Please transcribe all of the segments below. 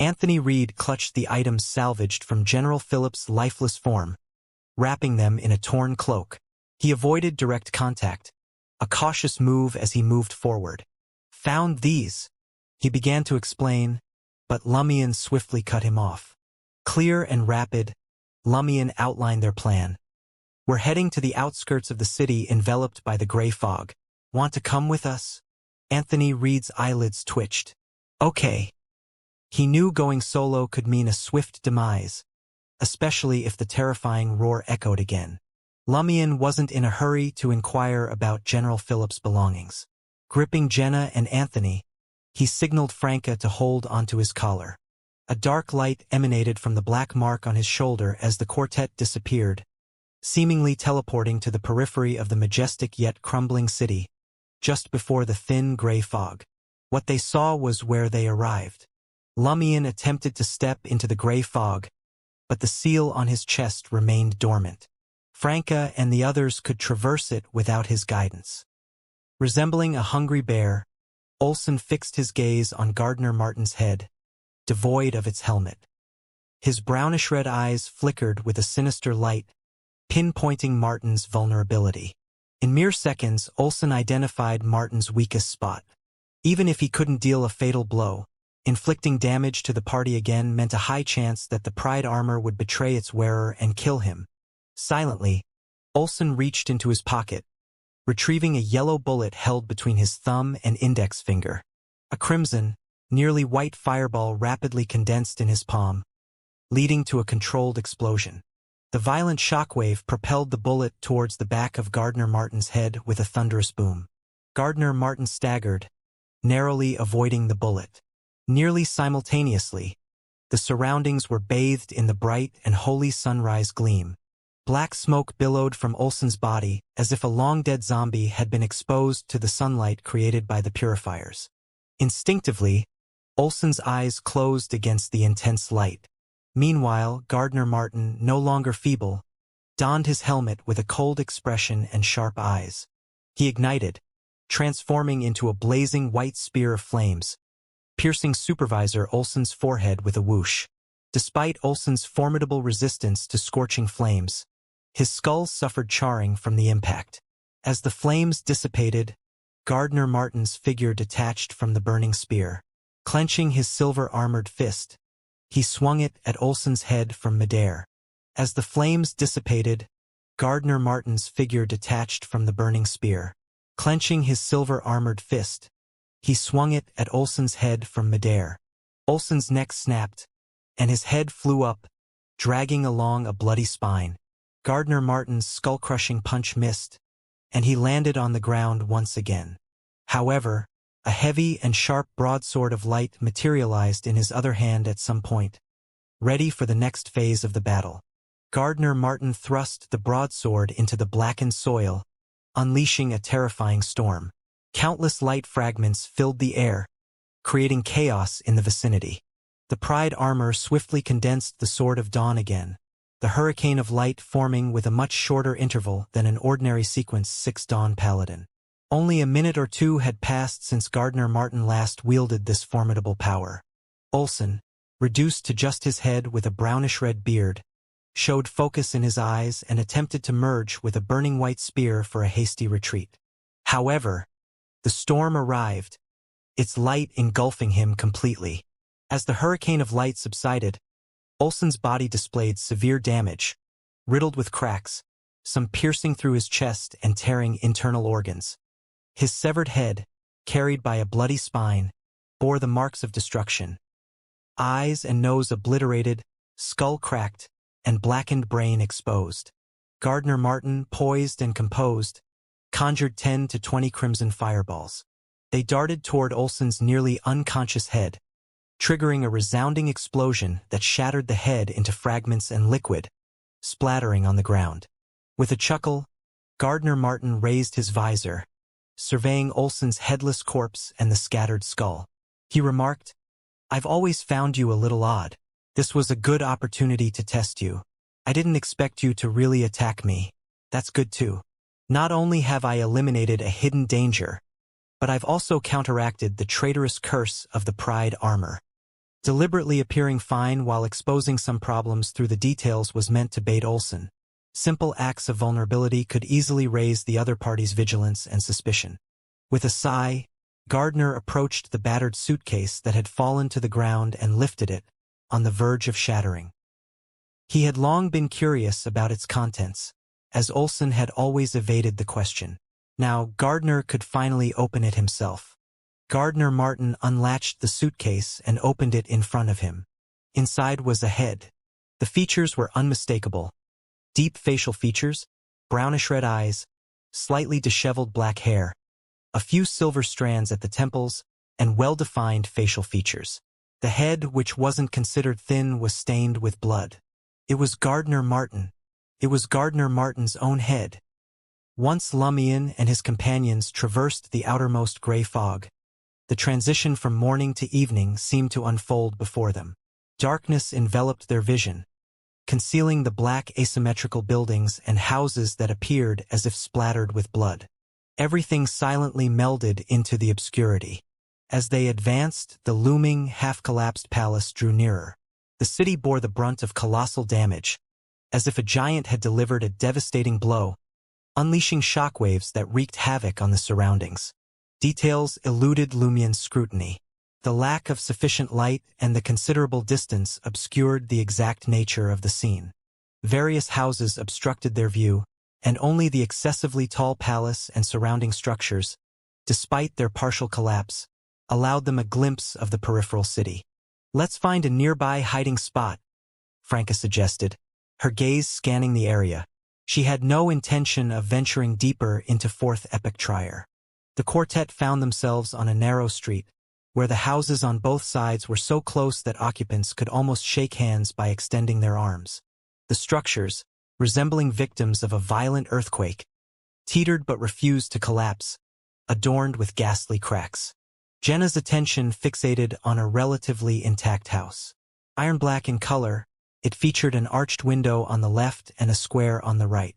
Anthony Reed clutched the items salvaged from General Philip's lifeless form, wrapping them in a torn cloak. He avoided direct contact, a cautious move as he moved forward. "Found these," he began to explain, but Lumion swiftly cut him off. Clear and rapid, Lumion outlined their plan. "We're heading to the outskirts of the city enveloped by the gray fog. Want to come with us?" Anthony Reed's eyelids twitched. "Okay." He knew going solo could mean a swift demise, especially if the terrifying roar echoed again. Lumion wasn't in a hurry to inquire about General Philip's belongings. Gripping Jenna and Anthony, he signaled Franca to hold onto his collar. A dark light emanated from the black mark on his shoulder as the quartet disappeared, seemingly teleporting to the periphery of the majestic yet crumbling city, just before the thin gray fog. What they saw was where they arrived. Lumion attempted to step into the gray fog, but the seal on his chest remained dormant. Franca and the others could traverse it without his guidance. Resembling a hungry bear, Olsen fixed his gaze on Gardner Martin's head, devoid of its helmet. His brownish-red eyes flickered with a sinister light, pinpointing Martin's vulnerability. In mere seconds, Olsen identified Martin's weakest spot. Even if he couldn't deal a fatal blow, inflicting damage to the party again meant a high chance that the Pride armor would betray its wearer and kill him. Silently, Olsen reached into his pocket, retrieving a yellow bullet held between his thumb and index finger. A crimson, nearly white fireball rapidly condensed in his palm, leading to a controlled explosion. The violent shockwave propelled the bullet towards the back of Gardner Martin's head with a thunderous boom. Gardner Martin staggered, narrowly avoiding the bullet. Nearly simultaneously, the surroundings were bathed in the bright and holy sunrise gleam. Black smoke billowed from Olsen's body as if a long-dead zombie had been exposed to the sunlight created by the purifiers. Instinctively, Olsen's eyes closed against the intense light. Meanwhile, Gardner Martin, no longer feeble, donned his helmet with a cold expression and sharp eyes. He ignited, transforming into a blazing white spear of flames, piercing Supervisor Olsen's forehead with a whoosh. Despite Olsen's formidable resistance to scorching flames, his skull suffered charring from the impact. As the flames dissipated, Gardner Martin's figure detached from the burning spear. Clenching his silver-armored fist, he swung it at Olsen's head from midair. As the flames dissipated, Gardner Martin's figure detached from the burning spear. Clenching his silver-armored fist, he swung it at Olsen's head from midair. Olsen's neck snapped, and his head flew up, dragging along a bloody spine. Gardner Martin's skull-crushing punch missed, and he landed on the ground once again. However, a heavy and sharp broadsword of light materialized in his other hand at some point, ready for the next phase of the battle. Gardner Martin thrust the broadsword into the blackened soil, unleashing a terrifying storm. Countless light fragments filled the air, creating chaos in the vicinity. The Pride armor swiftly condensed the Sword of Dawn again, the hurricane of light forming with a much shorter interval than an ordinary Sequence 6 Dawn Paladin. Only a minute or two had passed since Gardner Martin last wielded this formidable power. Olsen, reduced to just his head with a brownish-red beard, showed focus in his eyes and attempted to merge with a burning white spear for a hasty retreat. However, the storm arrived, its light engulfing him completely. As the hurricane of light subsided, Olsen's body displayed severe damage, riddled with cracks, some piercing through his chest and tearing internal organs. His severed head, carried by a bloody spine, bore the marks of destruction. Eyes and nose obliterated, skull cracked, and blackened brain exposed. Gardner Martin, poised and composed, conjured 10 to 20 crimson fireballs. They darted toward Olsen's nearly unconscious head, triggering a resounding explosion that shattered the head into fragments and liquid, splattering on the ground. With a chuckle, Gardner Martin raised his visor, surveying Olsen's headless corpse and the scattered skull. He remarked, "I've always found you a little odd. This was a good opportunity to test you. I didn't expect you to really attack me. That's good too. Not only have I eliminated a hidden danger, but I've also counteracted the traitorous curse of the Pride armor." Deliberately appearing fine while exposing some problems through the details was meant to bait Olsen. Simple acts of vulnerability could easily raise the other party's vigilance and suspicion. With a sigh, Gardner approached the battered suitcase that had fallen to the ground and lifted it, on the verge of shattering. He had long been curious about its contents, as Olsen had always evaded the question. Now Gardner could finally open it himself. Gardner Martin unlatched the suitcase and opened it in front of him. Inside was a head. The features were unmistakable. Deep facial features, brownish-red eyes, slightly disheveled black hair, a few silver strands at the temples, and well-defined facial features. The head, which wasn't considered thin, was stained with blood. It was Gardner Martin. It was Gardner Martin's own head. Once Lumion and his companions traversed the outermost gray fog, the transition from morning to evening seemed to unfold before them. Darkness enveloped their vision, concealing the black asymmetrical buildings and houses that appeared as if splattered with blood. Everything silently melded into the obscurity. As they advanced, the looming, half-collapsed palace drew nearer. The city bore the brunt of colossal damage, as if a giant had delivered a devastating blow, unleashing shockwaves that wreaked havoc on the surroundings. Details eluded Lumion's scrutiny. The lack of sufficient light and the considerable distance obscured the exact nature of the scene. Various houses obstructed their view, and only the excessively tall palace and surrounding structures, despite their partial collapse, allowed them a glimpse of the peripheral city. "Let's find a nearby hiding spot," Franca suggested, her gaze scanning the area. She had no intention of venturing deeper into Fourth Epoch Trier. The quartet found themselves on a narrow street, where the houses on both sides were so close that occupants could almost shake hands by extending their arms. The structures, resembling victims of a violent earthquake, teetered but refused to collapse, adorned with ghastly cracks. Jenna's attention fixated on a relatively intact house. Iron-black in color, it featured an arched window on the left and a square on the right.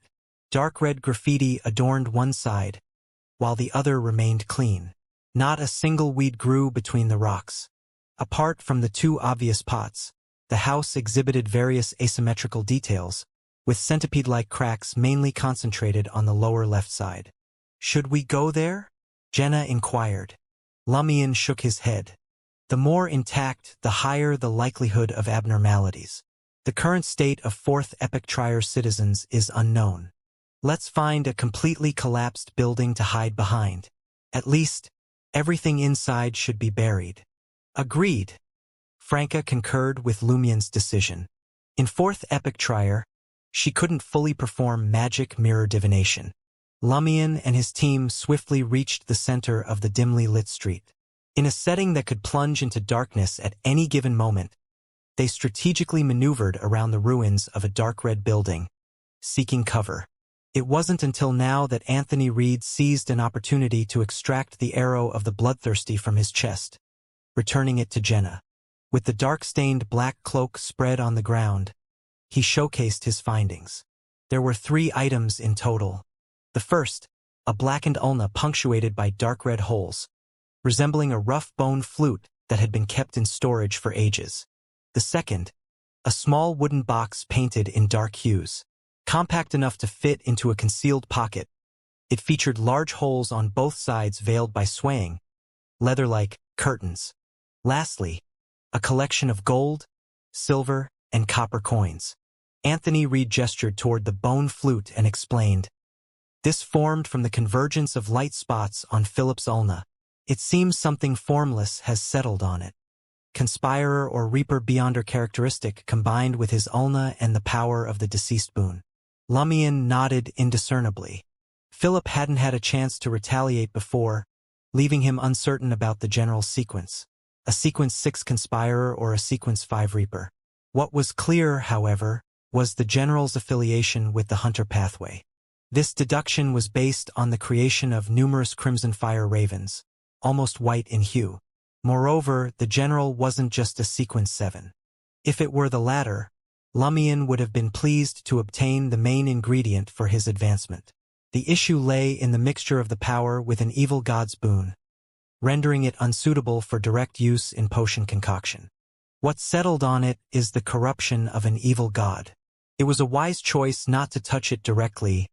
Dark red graffiti adorned one side, while the other remained clean. Not a single weed grew between the rocks. Apart from the two obvious pots, the house exhibited various asymmetrical details, with centipede-like cracks mainly concentrated on the lower left side. "Should we go there?" Jenna inquired. Lumion shook his head. The more intact, the higher the likelihood of abnormalities. The current state of Fourth Epoch Trier citizens is unknown. Let's find a completely collapsed building to hide behind. At least, everything inside should be buried. Agreed. Franca concurred with Lumion's decision. In Fourth Epoch Trier, she couldn't fully perform magic mirror divination. Lumion and his team swiftly reached the center of the dimly lit street. In a setting that could plunge into darkness at any given moment, they strategically maneuvered around the ruins of a dark red building, seeking cover. It wasn't until now that Anthony Reed seized an opportunity to extract the arrow of the bloodthirsty from his chest, returning it to Jenna. With the dark-stained black cloak spread on the ground, he showcased his findings. There were 3 items in total. The first, a blackened ulna punctuated by dark red holes, resembling a rough bone flute that had been kept in storage for ages. The second, a small wooden box painted in dark hues, compact enough to fit into a concealed pocket. It featured large holes on both sides veiled by swaying, leather-like curtains. Lastly, a collection of gold, silver, and copper coins. Anthony Reed gestured toward the bone flute and explained, "This formed from the convergence of light spots on Philip's ulna. It seems something formless has settled on it. Conspirer or Reaper Beyonder characteristic combined with his ulna and the power of the deceased boon." Lumion nodded indiscernibly. Philip hadn't had a chance to retaliate before, leaving him uncertain about the general sequence. A Sequence 6 Conspirer or a Sequence 5 Reaper. What was clear, however, was the general's affiliation with the Hunter pathway. This deduction was based on the creation of numerous Crimson Fire Ravens, almost white in hue. Moreover, the general wasn't just a Sequence 7. If it were the latter, Lumion would have been pleased to obtain the main ingredient for his advancement. The issue lay in the mixture of the power with an evil god's boon, rendering it unsuitable for direct use in potion concoction. What settled on it is the corruption of an evil god. It was a wise choice not to touch it directly,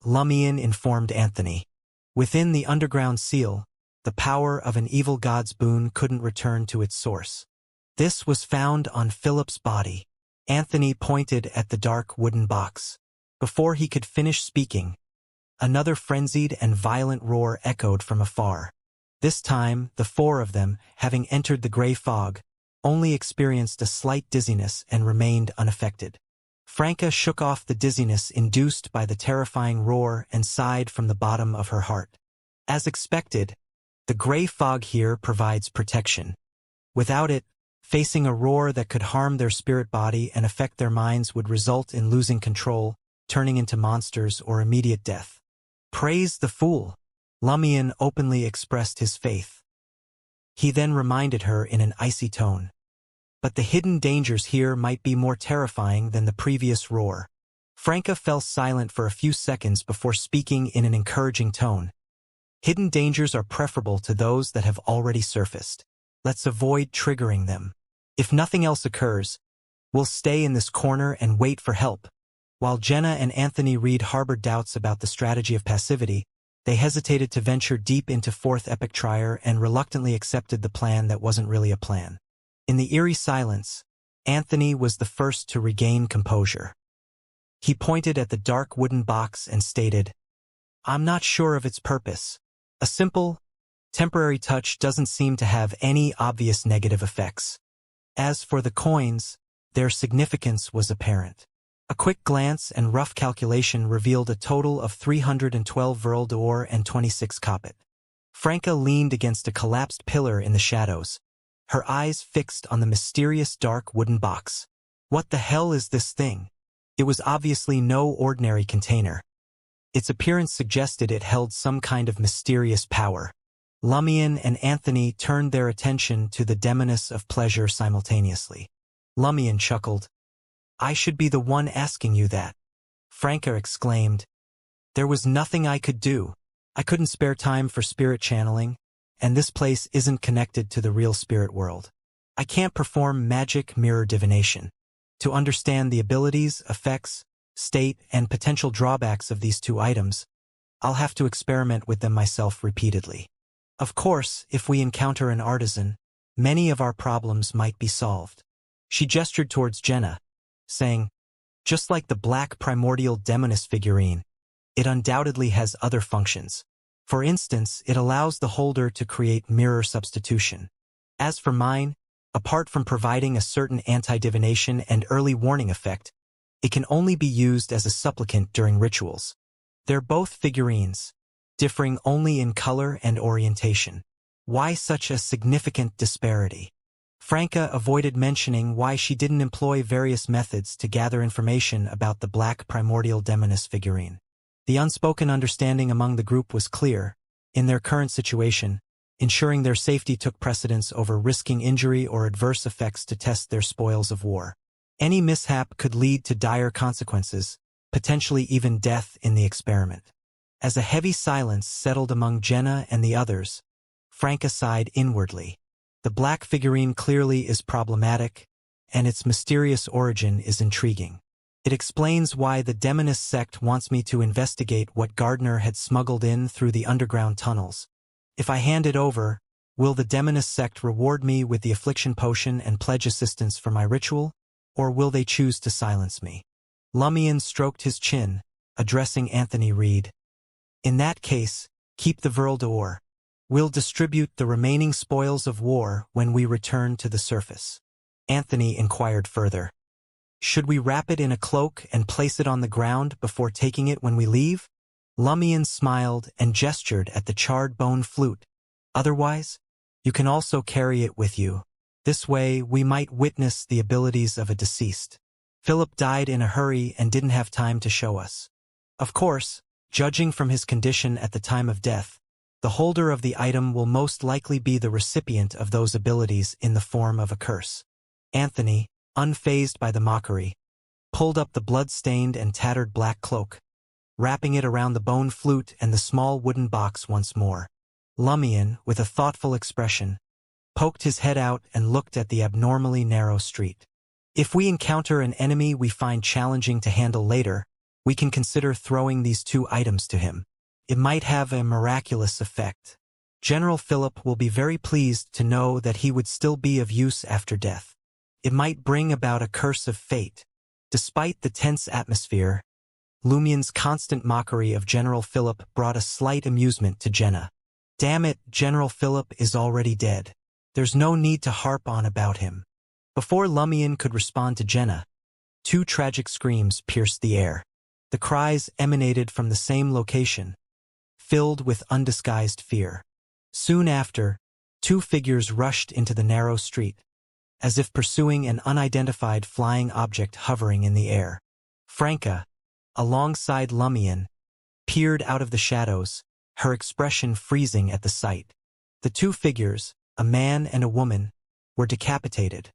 Lumion informed Anthony. Within the underground seal, the power of an evil god's boon couldn't return to its source. This was found on Philip's body. Anthony pointed at the dark wooden box. Before he could finish speaking, another frenzied and violent roar echoed from afar. This time, the four of them, having entered the gray fog, only experienced a slight dizziness and remained unaffected. Franca shook off the dizziness induced by the terrifying roar and sighed from the bottom of her heart. As expected, the gray fog here provides protection. Without it, facing a roar that could harm their spirit body and affect their minds would result in losing control, turning into monsters or immediate death. Praise the fool! Lumion openly expressed his faith. He then reminded her in an icy tone. But the hidden dangers here might be more terrifying than the previous roar. Franca fell silent for a few seconds before speaking in an encouraging tone. Hidden dangers are preferable to those that have already surfaced. Let's avoid triggering them. If nothing else occurs, we'll stay in this corner and wait for help. While Jenna and Anthony Reed harbored doubts about the strategy of passivity, they hesitated to venture deep into Fourth Epic Trier and reluctantly accepted the plan that wasn't really a plan. In the eerie silence, Anthony was the first to regain composure. He pointed at the dark wooden box and stated, "I'm not sure of its purpose. A simple, temporary touch doesn't seem to have any obvious negative effects. As for the coins, their significance was apparent. A quick glance and rough calculation revealed a total of 312 Verl d'Or and 26 Copet. Franca leaned against a collapsed pillar in the shadows, her eyes fixed on the mysterious dark wooden box. What the hell is this thing? It was obviously no ordinary container. Its appearance suggested it held some kind of mysterious power. Lumion and Anthony turned their attention to the demoness of pleasure simultaneously. Lumion chuckled. "I should be the one asking you that," Franca exclaimed. "There was nothing I could do. I couldn't spare time for spirit channeling, and this place isn't connected to the real spirit world. I can't perform magic mirror divination. To understand the abilities, effects, state, and potential drawbacks of these two items, I'll have to experiment with them myself repeatedly. Of course, if we encounter an artisan, many of our problems might be solved." She gestured towards Jenna, saying, "Just like the black primordial demoness figurine, it undoubtedly has other functions. For instance, it allows the holder to create mirror substitution. As for mine, apart from providing a certain anti-divination and early warning effect, it can only be used as a supplicant during rituals. They're both figurines, differing only in color and orientation. Why such a significant disparity?" Franca avoided mentioning why she didn't employ various methods to gather information about the black primordial demoness figurine. The unspoken understanding among the group was clear. In their current situation, ensuring their safety took precedence over risking injury or adverse effects to test their spoils of war. Any mishap could lead to dire consequences, potentially even death in the experiment. As a heavy silence settled among Jenna and the others, Franca sighed inwardly. The black figurine clearly is problematic, and its mysterious origin is intriguing. It explains why the demoness sect wants me to investigate what Gardner had smuggled in through the underground tunnels. If I hand it over, will the demoness sect reward me with the affliction potion and pledge assistance for my ritual, or will they choose to silence me? Lumion stroked his chin, addressing Anthony Reed. "In that case, keep the Verl d'Or. We'll distribute the remaining spoils of war when we return to the surface." Anthony inquired further. "Should we wrap it in a cloak and place it on the ground before taking it when we leave?" Lumion smiled and gestured at the charred bone flute. "Otherwise, you can also carry it with you. This way, we might witness the abilities of a deceased. Philip died in a hurry and didn't have time to show us. Of course, judging from his condition at the time of death, the holder of the item will most likely be the recipient of those abilities in the form of a curse." Anthony, unfazed by the mockery, pulled up the blood-stained and tattered black cloak, wrapping it around the bone flute and the small wooden box once more. Lumion, with a thoughtful expression, poked his head out and looked at the abnormally narrow street. If we encounter an enemy we find challenging to handle later, we can consider throwing these two items to him. It might have a miraculous effect. General Philip will be very pleased to know that he would still be of use after death. It might bring about a curse of fate. Despite the tense atmosphere, Lumien's constant mockery of General Philip brought a slight amusement to Jenna. Damn it, General Philip is already dead. There's no need to harp on about him. Before Lumien could respond to Jenna, two tragic screams pierced the air. The cries emanated from the same location, filled with undisguised fear. Soon after, two figures rushed into the narrow street, as if pursuing an unidentified flying object hovering in the air. Franca, alongside Lumien, peered out of the shadows, her expression freezing at the sight. The two figures, a man and a woman, were decapitated,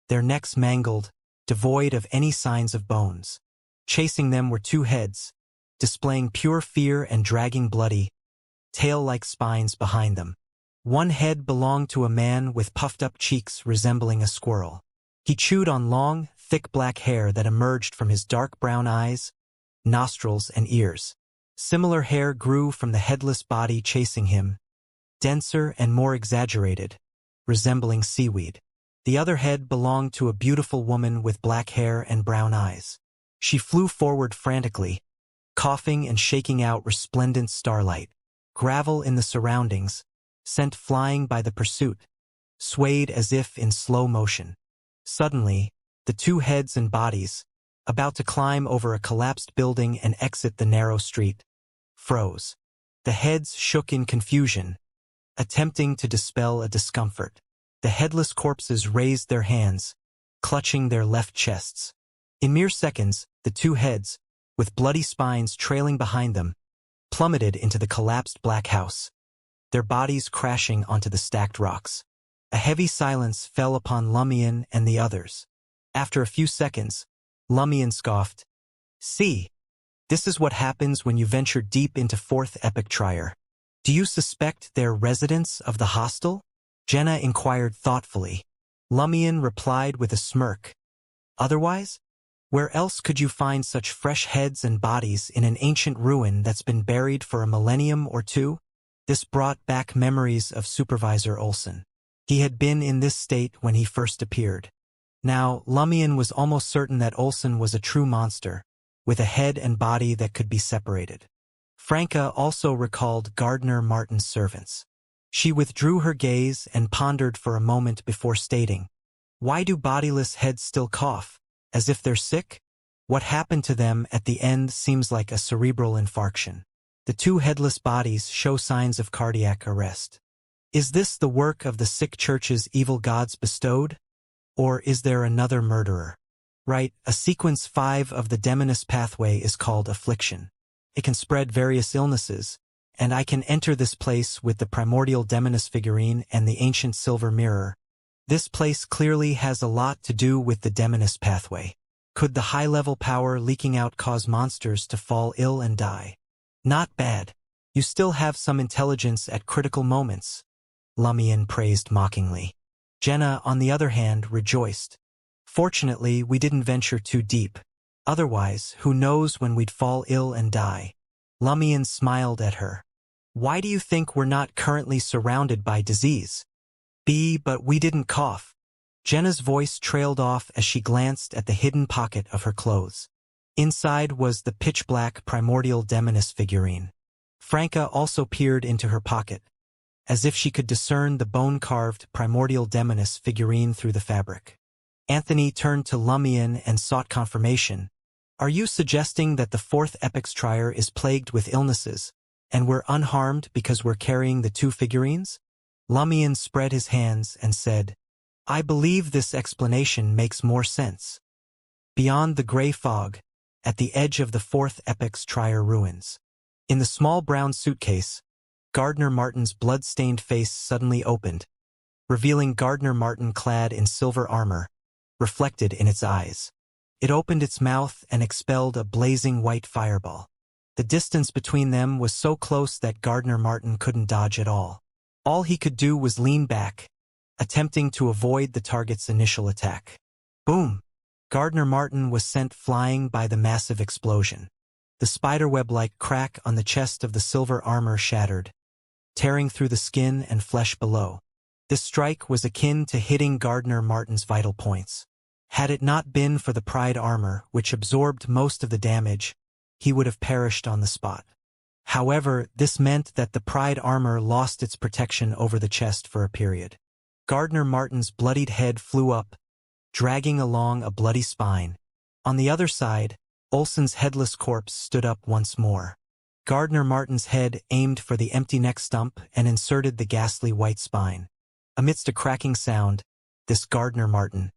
their necks mangled, devoid of any signs of bones. Chasing them were two heads, displaying pure fear and dragging bloody, tail-like spines behind them. One head belonged to a man with puffed-up cheeks resembling a squirrel. He chewed on long, thick black hair that emerged from his dark brown eyes, nostrils, and ears. Similar hair grew from the headless body chasing him, denser and more exaggerated, resembling seaweed. The other head belonged to a beautiful woman with black hair and brown eyes. She flew forward frantically, coughing and shaking out resplendent starlight. Gravel in the surroundings, sent flying by the pursuit, swayed as if in slow motion. Suddenly, the two heads and bodies, about to climb over a collapsed building and exit the narrow street, froze. The heads shook in confusion, attempting to dispel a discomfort. The headless corpses raised their hands, clutching their left chests. In mere seconds, the two heads, with bloody spines trailing behind them, plummeted into the collapsed black house, their bodies crashing onto the stacked rocks. A heavy silence fell upon Lumien and the others. After a few seconds, Lumien scoffed, "See, this is what happens when you venture deep into fourth epic trier. Do you suspect they're residents of the hostel?" Jenna inquired thoughtfully. Lumien replied with a smirk. "Otherwise? Where else could you find such fresh heads and bodies in an ancient ruin that's been buried for a millennium or two?" This brought back memories of Supervisor Olsen. He had been in this state when he first appeared. Now, Lumien was almost certain that Olsen was a true monster, with a head and body that could be separated. Franca also recalled Gardner Martin's servants. She withdrew her gaze and pondered for a moment before stating, "Why do bodiless heads still cough? As if they're sick? What happened to them at the end seems like a cerebral infarction. The two headless bodies show signs of cardiac arrest. Is this the work of the sick church's evil gods bestowed? Or is there another murderer?" Right, a sequence 5 of the Demonist pathway is called affliction. It can spread various illnesses, and I can enter this place with the primordial Demonist figurine and the ancient silver mirror. This place clearly has a lot to do with the Demonist pathway. Could the high-level power leaking out cause monsters to fall ill and die? Not bad. You still have some intelligence at critical moments, Lumien praised mockingly. Jenna, on the other hand, rejoiced. Fortunately, we didn't venture too deep. Otherwise, who knows when we'd fall ill and die. Lumien smiled at her. Why do you think we're not currently surrounded by disease? But we didn't cough. Jenna's voice trailed off as she glanced at the hidden pocket of her clothes. Inside was the pitch-black primordial Demonist figurine. Franca also peered into her pocket, as if she could discern the bone-carved primordial Demonist figurine through the fabric. Anthony turned to Lumien and sought confirmation. "Are you suggesting that the fourth epic's trier is plagued with illnesses, and we're unharmed because we're carrying the two figurines?" Lumien spread his hands and said, "I believe this explanation makes more sense." Beyond the gray fog, at the edge of the fourth epic's trier ruins, in the small brown suitcase, Gardner Martin's blood-stained face suddenly opened, revealing Gardner Martin clad in silver armor, reflected in its eyes. It opened its mouth and expelled a blazing white fireball. The distance between them was so close that Gardner Martin couldn't dodge at all. All he could do was lean back, attempting to avoid the target's initial attack. Boom! Gardner Martin was sent flying by the massive explosion. The spiderweb-like crack on the chest of the silver armor shattered, tearing through the skin and flesh below. This strike was akin to hitting Gardner Martin's vital points. Had it not been for the Pride armor, which absorbed most of the damage, he would have perished on the spot. However, this meant that the Pride armor lost its protection over the chest for a period. Gardner Martin's bloodied head flew up, dragging along a bloody spine. On the other side, Olsen's headless corpse stood up once more. Gardner Martin's head aimed for the empty neck stump and inserted the ghastly white spine. Amidst a cracking sound, this Gardner Martin,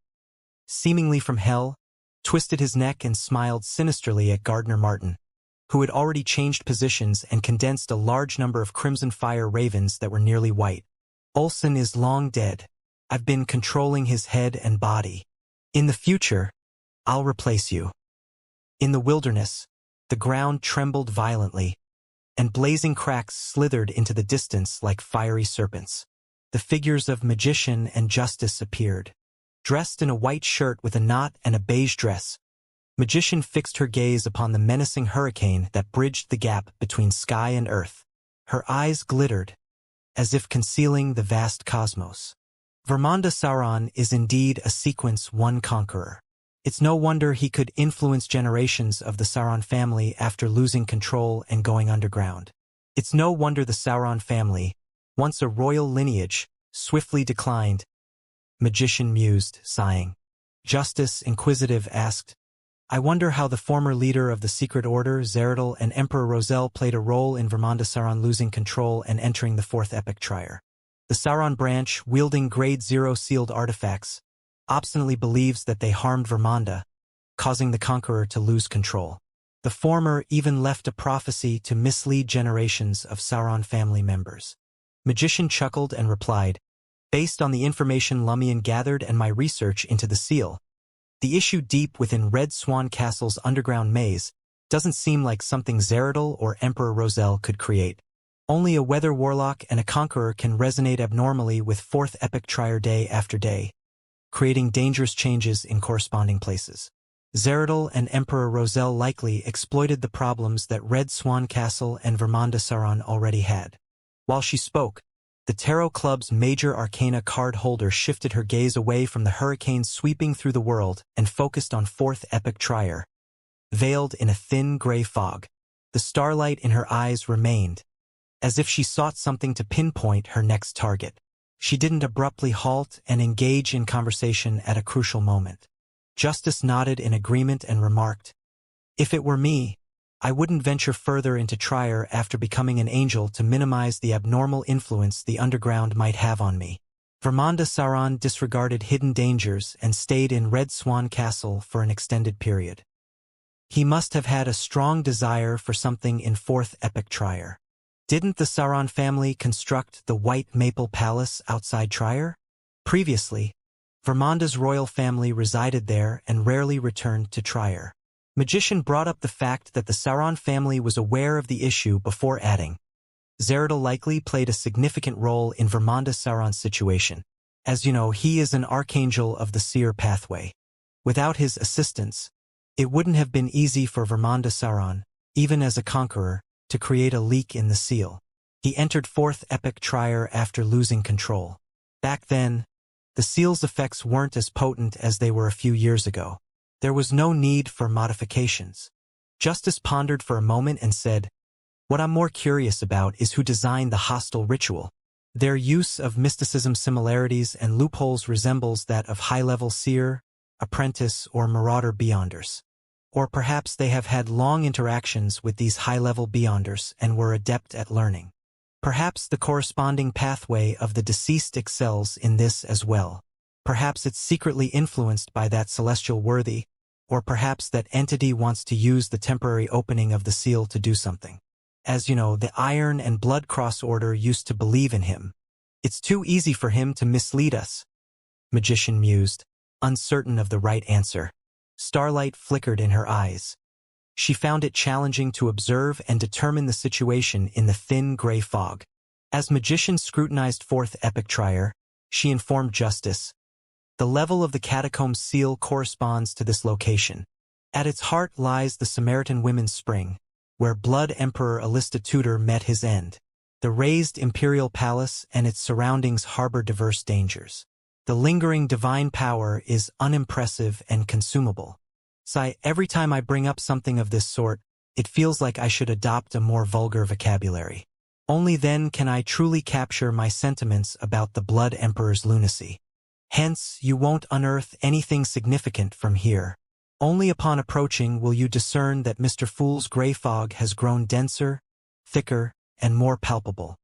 seemingly from hell, twisted his neck and smiled sinisterly at Gardner Martin, who had already changed positions and condensed a large number of crimson fire ravens that were nearly white. Olsen is long dead. I've been controlling his head and body. In the future, I'll replace you. In the wilderness, the ground trembled violently, and blazing cracks slithered into the distance like fiery serpents. The figures of Magician and Justice appeared. Dressed in a white shirt with a knot and a beige dress, Magician fixed her gaze upon the menacing hurricane that bridged the gap between sky and earth. Her eyes glittered, as if concealing the vast cosmos. Vermanda Sauron is indeed a Sequence 1 conqueror. It's no wonder he could influence generations of the Sauron family after losing control and going underground. It's no wonder the Sauron family, once a royal lineage, swiftly declined. Magician mused, sighing. Justice, inquisitive, asked, I wonder how the former leader of the Secret Order, Zeradal, and Emperor Roselle played a role in Vermanda Sauron losing control and entering the Fourth Epic Trier. The Sauron branch, wielding Grade 0 sealed artifacts, obstinately believes that they harmed Vermanda, causing the Conqueror to lose control. The former even left a prophecy to mislead generations of Sauron family members. Magician chuckled and replied, based on the information Lumion gathered and my research into the seal, the issue deep within Red Swan Castle's underground maze doesn't seem like something Zeradal or Emperor Roselle could create. Only a weather warlock and a conqueror can resonate abnormally with Fourth Epic Trier day after day, creating dangerous changes in corresponding places. Zeradal and Emperor Roselle likely exploited the problems that Red Swan Castle and Vermanda Sauron already had. While she spoke, the Tarot Club's Major Arcana card holder shifted her gaze away from the hurricane sweeping through the world and focused on Fourth Epic Trier. Veiled in a thin gray fog, the starlight in her eyes remained, as if she sought something to pinpoint her next target. She didn't abruptly halt and engage in conversation at a crucial moment. Justice nodded in agreement and remarked, if it were me, I wouldn't venture further into Trier after becoming an angel to minimize the abnormal influence the underground might have on me. Vermanda Sauron disregarded hidden dangers and stayed in Red Swan Castle for an extended period. He must have had a strong desire for something in Fourth Epic Trier. Didn't the Sauron family construct the White Maple Palace outside Trier? Previously, Vermanda's royal family resided there and rarely returned to Trier. Magician brought up the fact that the Sauron family was aware of the issue before adding, Zeradal likely played a significant role in Vermanda Sauron's situation. As you know, he is an archangel of the seer pathway. Without his assistance, it wouldn't have been easy for Vermanda Sauron, even as a conqueror, to create a leak in the seal. He entered Fourth Epic Trier after losing control. Back then, the seal's effects weren't as potent as they were a few years ago. There was no need for modifications. Justice pondered for a moment and said, what I'm more curious about is who designed the hostile ritual. Their use of mysticism similarities and loopholes resembles that of high-level seer, apprentice, or marauder beyonders. Or perhaps they have had long interactions with these high-level beyonders and were adept at learning. Perhaps the corresponding pathway of the deceased excels in this as well. Perhaps it's secretly influenced by that celestial worthy, or perhaps that entity wants to use the temporary opening of the seal to do something. As you know, the Iron and Blood Cross Order used to believe in him. It's too easy for him to mislead us. Magician mused, uncertain of the right answer. Starlight flickered in her eyes. She found it challenging to observe and determine the situation in the thin gray fog. As Magician scrutinized Fourth Epic Trier, she informed Justice. The level of the catacomb seal corresponds to this location. At its heart lies the Samaritan Women's Spring, where Blood Emperor Alista Tudor met his end. The raised imperial palace and its surroundings harbor diverse dangers. The lingering divine power is unimpressive and consumable. Every time I bring up something of this sort, it feels like I should adopt a more vulgar vocabulary. Only then can I truly capture my sentiments about the Blood Emperor's lunacy. Hence, you won't unearth anything significant from here. Only upon approaching will you discern that Mr. Fool's gray fog has grown denser, thicker, and more palpable.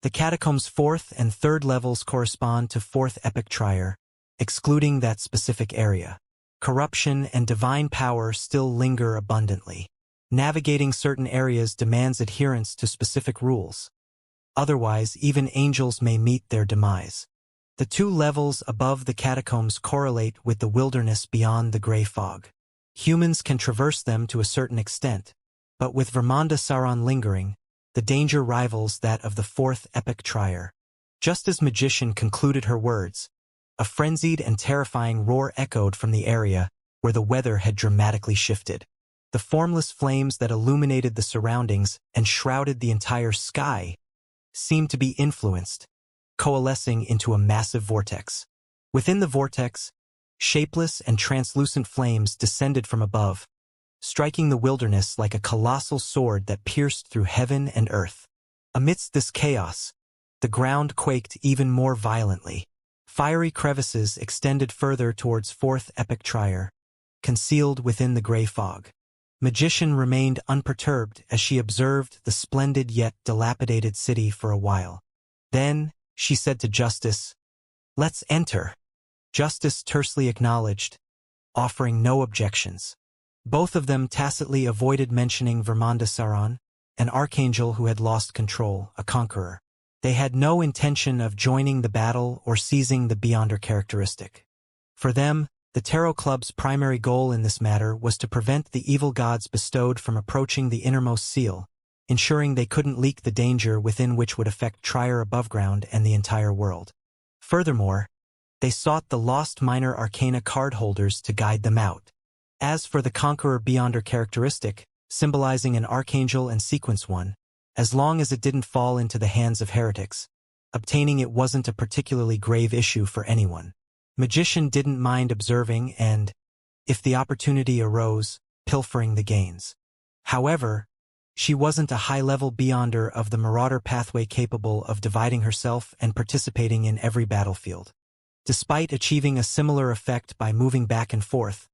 The catacomb's 4th and 3rd levels correspond to 4th epic trier, excluding that specific area. Corruption and divine power still linger abundantly. Navigating certain areas demands adherence to specific rules. Otherwise, even angels may meet their demise. The 2 levels above the catacombs correlate with the wilderness beyond the gray fog. Humans can traverse them to a certain extent, but with Vermonda Sauron lingering, the danger rivals that of the 4th epic trier. Just as Magician concluded her words, a frenzied and terrifying roar echoed from the area where the weather had dramatically shifted. The formless flames that illuminated the surroundings and shrouded the entire sky seemed to be influenced, coalescing into a massive vortex. Within the vortex, shapeless and translucent flames descended from above, striking the wilderness like a colossal sword that pierced through heaven and earth. Amidst this chaos, the ground quaked even more violently. Fiery crevices extended further towards 4th epic trier, concealed within the gray fog. Magician remained unperturbed as she observed the splendid yet dilapidated city for a while. Then, she said to Justice, "Let's enter." Justice tersely acknowledged, offering no objections. Both of them tacitly avoided mentioning Vermonda Sauron, an archangel who had lost control, a conqueror. They had no intention of joining the battle or seizing the Beyonder characteristic. For them, the Tarot Club's primary goal in this matter was to prevent the evil gods bestowed from approaching the innermost seal, ensuring they couldn't leak the danger within which would affect Trier Aboveground and the entire world. Furthermore, they sought the lost minor arcana card holders to guide them out. As for the Conqueror Beyonder characteristic, symbolizing an archangel and sequence 1, as long as it didn't fall into the hands of heretics, obtaining it wasn't a particularly grave issue for anyone. Magician didn't mind observing and, if the opportunity arose, pilfering the gains. However, she wasn't a high-level Beyonder of the Marauder pathway capable of dividing herself and participating in every battlefield. Despite achieving a similar effect by moving back and forth,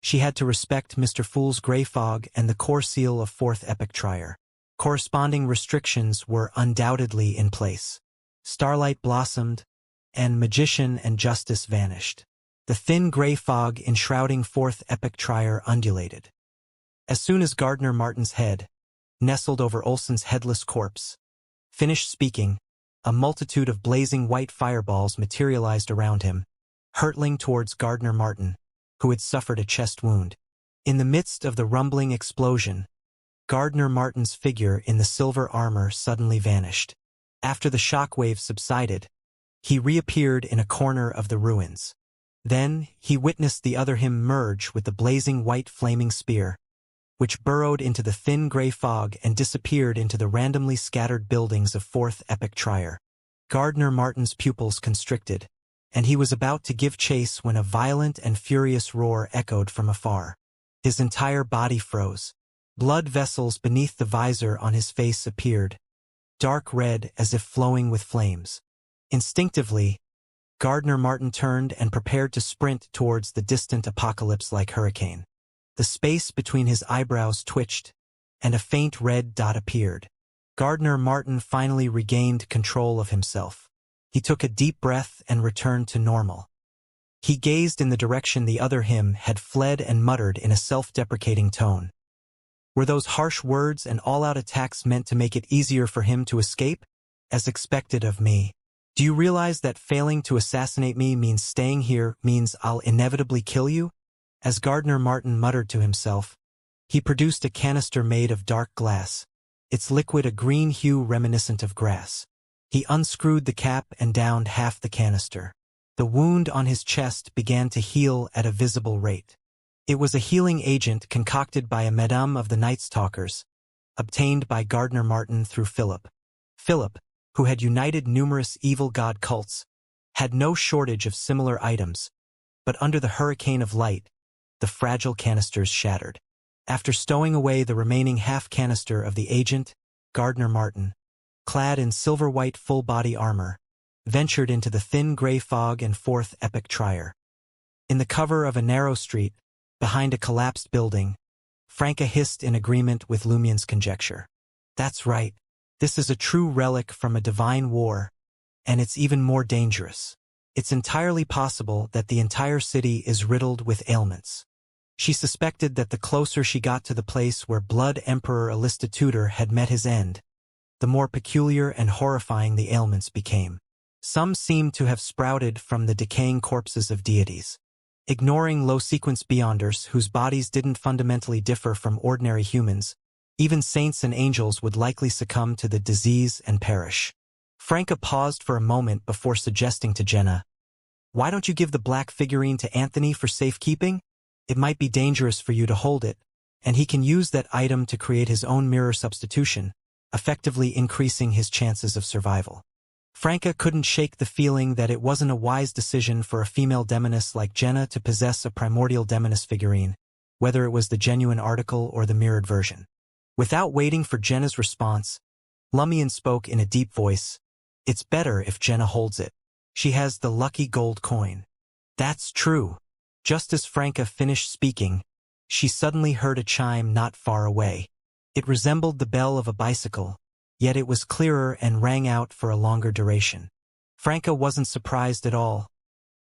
she had to respect Mr. Fool's gray fog and the core seal of 4th epic trier. Corresponding restrictions were undoubtedly in place. Starlight blossomed, and Magician and Justice vanished. The thin gray fog enshrouding 4th epic trier undulated. As soon as Gardner Martin's head, nestled over Olson's headless corpse, finished speaking, a multitude of blazing white fireballs materialized around him, hurtling towards Gardner Martin, who had suffered a chest wound. In the midst of the rumbling explosion, Gardner Martin's figure in the silver armor suddenly vanished. After the shockwave subsided, he reappeared in a corner of the ruins. Then, he witnessed the other him merge with the blazing white flaming spear, which burrowed into the thin gray fog and disappeared into the randomly scattered buildings of 4th epic trier. Gardner Martin's pupils constricted, and he was about to give chase when a violent and furious roar echoed from afar. His entire body froze. Blood vessels beneath the visor on his face appeared, dark red as if flowing with flames. Instinctively, Gardner Martin turned and prepared to sprint towards the distant apocalypse-like hurricane. The space between his eyebrows twitched, and a faint red dot appeared. Gardner Martin finally regained control of himself. He took a deep breath and returned to normal. He gazed in the direction the other him had fled and muttered in a self-deprecating tone. Were those harsh words and all-out attacks meant to make it easier for him to escape? As expected of me. Do you realize that failing to assassinate me means staying here, means I'll inevitably kill you? As Gardner Martin muttered to himself, he produced a canister made of dark glass, its liquid a green hue reminiscent of grass. He unscrewed the cap and downed half the canister. The wound on his chest began to heal at a visible rate. It was a healing agent concocted by a Madame of the Night Stalkers, obtained by Gardner Martin through Philip. Philip, who had united numerous evil god cults, had no shortage of similar items, but under the hurricane of light, the fragile canisters shattered. After stowing away the remaining half canister of the agent, Gardner Martin, clad in silver-white full-body armor, ventured into the thin gray fog and fourth epic trier. In the cover of a narrow street, behind a collapsed building, Franca hissed in agreement with Lumien's conjecture. That's right. This is a true relic from a divine war, and it's even more dangerous. It's entirely possible that the entire city is riddled with ailments. She suspected that the closer she got to the place where Blood Emperor Alistitutor had met his end, the more peculiar and horrifying the ailments became. Some seemed to have sprouted from the decaying corpses of deities. Ignoring low-sequence beyonders whose bodies didn't fundamentally differ from ordinary humans, even saints and angels would likely succumb to the disease and perish. Franca paused for a moment before suggesting to Jenna, "Why don't you give the black figurine to Anthony for safekeeping? It might be dangerous for you to hold it, and he can use that item to create his own mirror substitution, effectively increasing his chances of survival." Franca couldn't shake the feeling that it wasn't a wise decision for a female demoness like Jenna to possess a primordial demoness figurine, whether it was the genuine article or the mirrored version. Without waiting for Jenna's response, Lumien spoke in a deep voice, "It's better if Jenna holds it. She has the lucky gold coin." "That's true." Just as Franca finished speaking, she suddenly heard a chime not far away. It resembled the bell of a bicycle, yet it was clearer and rang out for a longer duration. Franca wasn't surprised at all,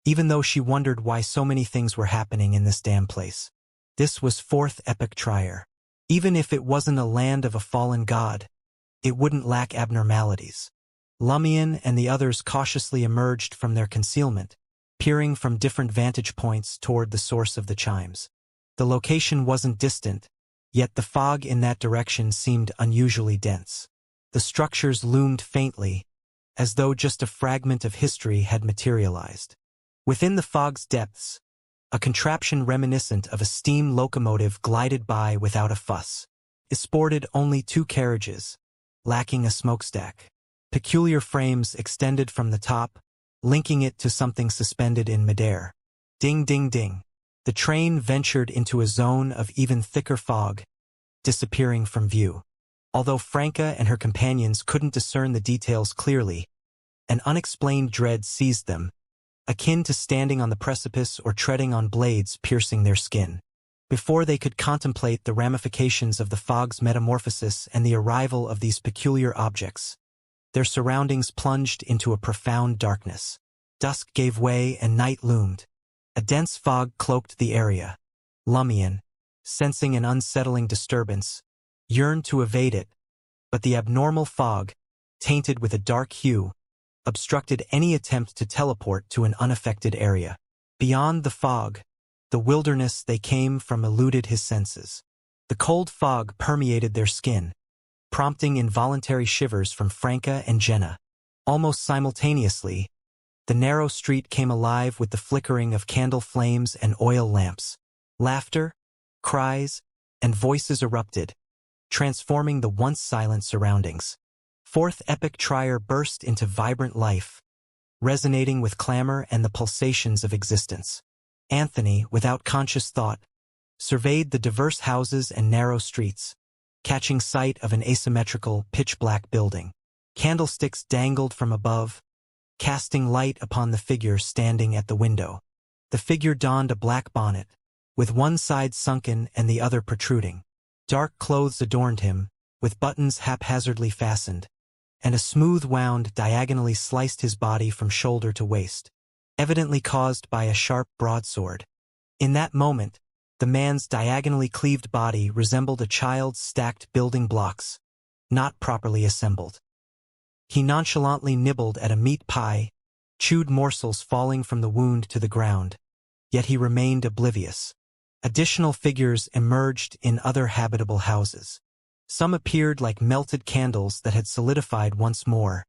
even though she wondered why so many things were happening in this damn place. This was fourth epic trier. Even if it wasn't a land of a fallen god, it wouldn't lack abnormalities. Lumien and the others cautiously emerged from their concealment, peering from different vantage points toward the source of the chimes. The location wasn't distant, yet the fog in that direction seemed unusually dense. The structures loomed faintly, as though just a fragment of history had materialized. Within the fog's depths, a contraption reminiscent of a steam locomotive glided by without a fuss. It sported only 2 carriages, lacking a smokestack. Peculiar frames extended from the top, linking it to something suspended in midair. Ding ding ding. The train ventured into a zone of even thicker fog, disappearing from view. Although Franca and her companions couldn't discern the details clearly, an unexplained dread seized them, akin to standing on the precipice or treading on blades piercing their skin. Before they could contemplate the ramifications of the fog's metamorphosis and the arrival of these peculiar objects, their surroundings plunged into a profound darkness. Dusk gave way and night loomed. A dense fog cloaked the area. Lumien, sensing an unsettling disturbance, yearned to evade it, but the abnormal fog, tainted with a dark hue, obstructed any attempt to teleport to an unaffected area. Beyond the fog, the wilderness they came from eluded his senses. The cold fog permeated their skin, prompting involuntary shivers from Franca and Jenna. Almost simultaneously, the narrow street came alive with the flickering of candle flames and oil lamps. Laughter, cries, and voices erupted, transforming the once silent surroundings. Fourth epic trier burst into vibrant life, resonating with clamor and the pulsations of existence. Anthony, without conscious thought, surveyed the diverse houses and narrow streets, catching sight of an asymmetrical, pitch-black building. Candlesticks dangled from above, casting light upon the figure standing at the window. The figure donned a black bonnet, with one side sunken and the other protruding. Dark clothes adorned him, with buttons haphazardly fastened, and a smooth wound diagonally sliced his body from shoulder to waist, evidently caused by a sharp broadsword. In that moment, the man's diagonally cleaved body resembled a child's stacked building blocks, not properly assembled. He nonchalantly nibbled at a meat pie, chewed morsels falling from the wound to the ground, yet he remained oblivious. Additional figures emerged in other habitable houses. Some appeared like melted candles that had solidified once more,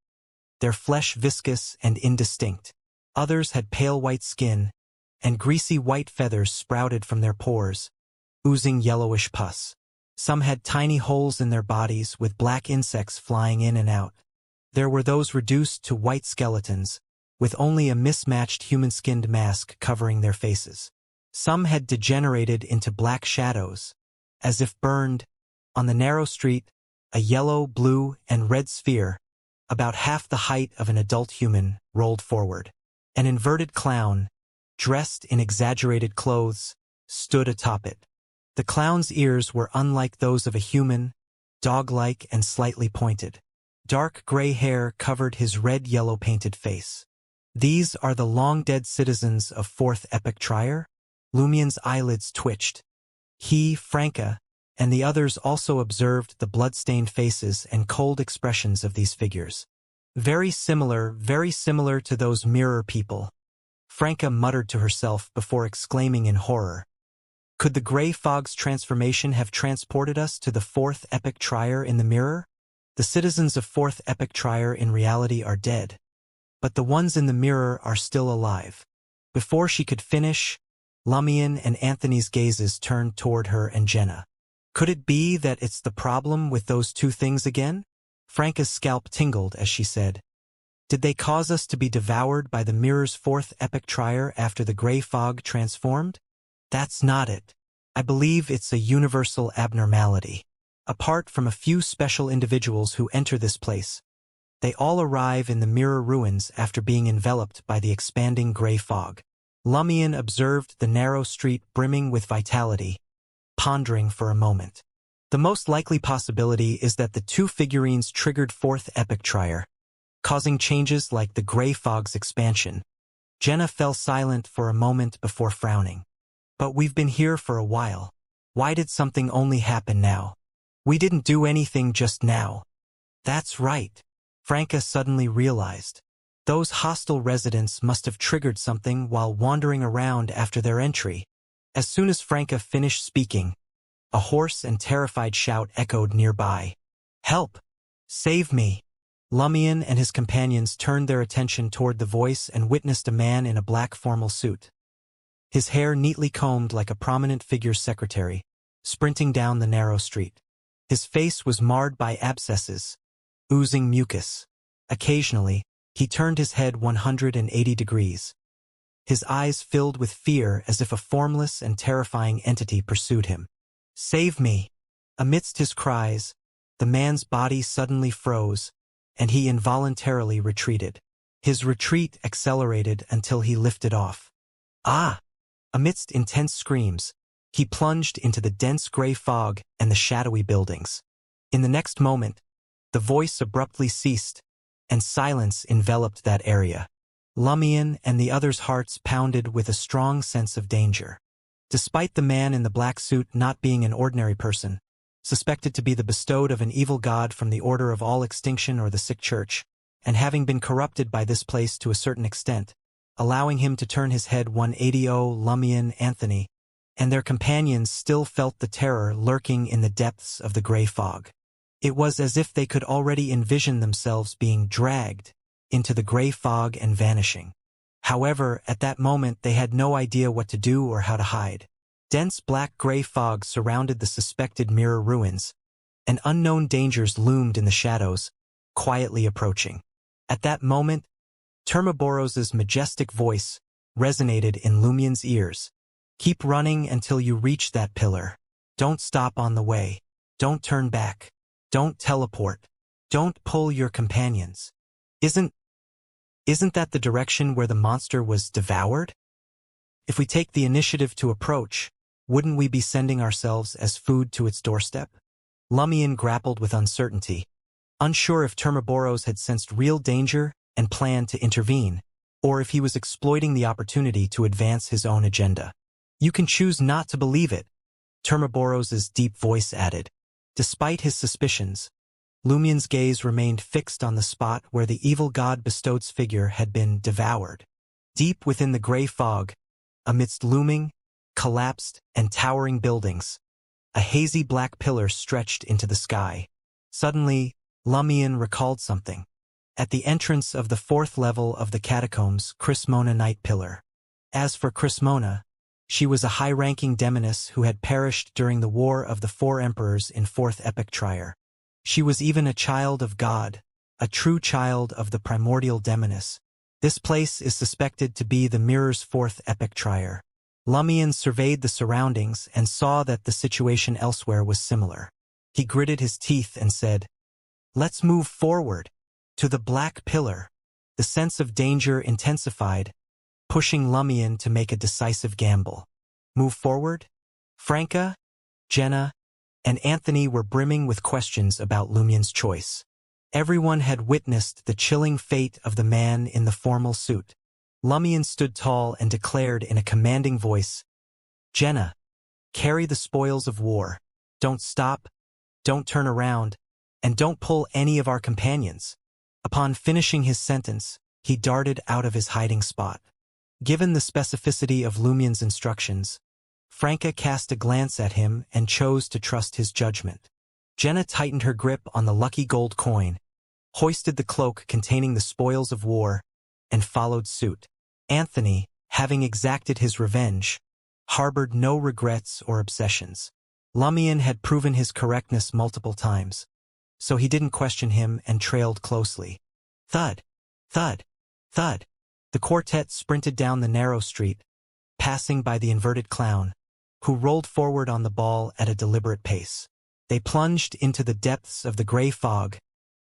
their flesh viscous and indistinct. Others had pale white skin, and greasy white feathers sprouted from their pores, oozing yellowish pus. Some had tiny holes in their bodies with black insects flying in and out. There were those reduced to white skeletons, with only a mismatched human-skinned mask covering their faces. Some had degenerated into black shadows, as if burned. On the narrow street, a yellow, blue, and red sphere, about half the height of an adult human, rolled forward. An inverted clown, dressed in exaggerated clothes, stood atop it. The clown's ears were unlike those of a human, dog-like and slightly pointed. Dark gray hair covered his red-yellow painted face. These are the long-dead citizens of Fourth Epoch Trier? Lumien's eyelids twitched. He, Franca, and the others also observed the blood-stained faces and cold expressions of these figures. Very similar to those mirror people. Franca muttered to herself before exclaiming in horror. Could the gray fog's transformation have transported us to the Fourth Epoch Trier in the mirror? The citizens of Fourth Epoch Trier in reality are dead, but the ones in the mirror are still alive. Before she could finish, Lumien and Anthony's gazes turned toward her and Jenna. Could it be that it's the problem with those two things again? Franca's scalp tingled as she said, Did they cause us to be devoured by the mirror's Fourth Epoch Trier after the gray fog transformed? That's not it. I believe it's a universal abnormality. Apart from a few special individuals who enter this place, they all arrive in the mirror ruins after being enveloped by the expanding gray fog. Lumien observed the narrow street brimming with vitality, pondering for a moment. The most likely possibility is that the two figurines triggered Fourth Epoch Trier, causing changes like the gray fog's expansion. Jenna fell silent for a moment before frowning. But we've been here for a while. Why did something only happen now? We didn't do anything just now. That's right. Franca suddenly realized. Those hostile residents must have triggered something while wandering around after their entry. As soon as Franca finished speaking, a hoarse and terrified shout echoed nearby. Help! Save me! Lumien and his companions turned their attention toward the voice and witnessed a man in a black formal suit. His hair neatly combed like a prominent figure's secretary, sprinting down the narrow street. His face was marred by abscesses, oozing mucus. Occasionally, he turned his head 180 degrees. His eyes filled with fear as if a formless and terrifying entity pursued him. Save me! Amidst his cries, the man's body suddenly froze, and he involuntarily retreated. His retreat accelerated until he lifted off. Ah! Amidst intense screams, he plunged into the dense gray fog and the shadowy buildings. In the next moment, the voice abruptly ceased, and silence enveloped that area. Lumien and the others' hearts pounded with a strong sense of danger. Despite the man in the black suit not being an ordinary person, suspected to be the bestowed of an evil god from the Order of All Extinction or the Sick Church, and having been corrupted by this place to a certain extent, allowing him to turn his head 180, Lumien, Anthony, and their companions still felt the terror lurking in the depths of the gray fog. It was as if they could already envision themselves being dragged into the gray fog and vanishing. However, at that moment they had no idea what to do or how to hide. Dense black-gray fog surrounded the suspected mirror ruins, and unknown dangers loomed in the shadows, quietly approaching. At that moment, Termaboros's majestic voice resonated in Lumien's ears. Keep running until you reach that pillar. Don't stop on the way. Don't turn back. Don't teleport. Don't pull your companions. Isn't that the direction where the monster was devoured? If we take the initiative to approach, wouldn't we be sending ourselves as food to its doorstep? Lumien grappled with uncertainty, unsure if Termaboros had sensed real danger and planned to intervene, or if he was exploiting the opportunity to advance his own agenda. You can choose not to believe it, Termaboros's deep voice added. Despite his suspicions, Lumien's gaze remained fixed on the spot where the evil god-bestowed's figure had been devoured. Deep within the gray fog, amidst looming, collapsed, and towering buildings, a hazy black pillar stretched into the sky. Suddenly, Lumien recalled something. at the entrance of the 4th level of the catacombs, Crismona Night Pillar. As for Crismona, she was a high-ranking demoness who had perished during the War of the Four Emperors in 4th Epic Trier. She was even a child of God, a true child of the primordial demoness. This place is suspected to be the Mirror's 4th Epic Trier. Lumion surveyed the surroundings and saw that the situation elsewhere was similar. He gritted his teeth and said, "Let's move forward." To the Black Pillar. The sense of danger intensified, pushing Lumion to make a decisive gamble. Move forward? Franca, Jenna, and Anthony were brimming with questions about Lumion's choice. Everyone had witnessed the chilling fate of the man in the formal suit. Lumion stood tall and declared in a commanding voice, "Jenna, carry the spoils of war. Don't stop, don't turn around, and don't pull any of our companions." Upon finishing his sentence, he darted out of his hiding spot. Given the specificity of Lumion's instructions, Franca cast a glance at him and chose to trust his judgment. Jenna tightened her grip on the lucky gold coin, hoisted the cloak containing the spoils of war, and followed suit. Anthony, having exacted his revenge, harbored no regrets or obsessions. Lumion had proven his correctness multiple times, so he didn't question him and trailed closely. Thud, thud, thud. The quartet sprinted down the narrow street, passing by the inverted clown, who rolled forward on the ball at a deliberate pace. They plunged into the depths of the gray fog,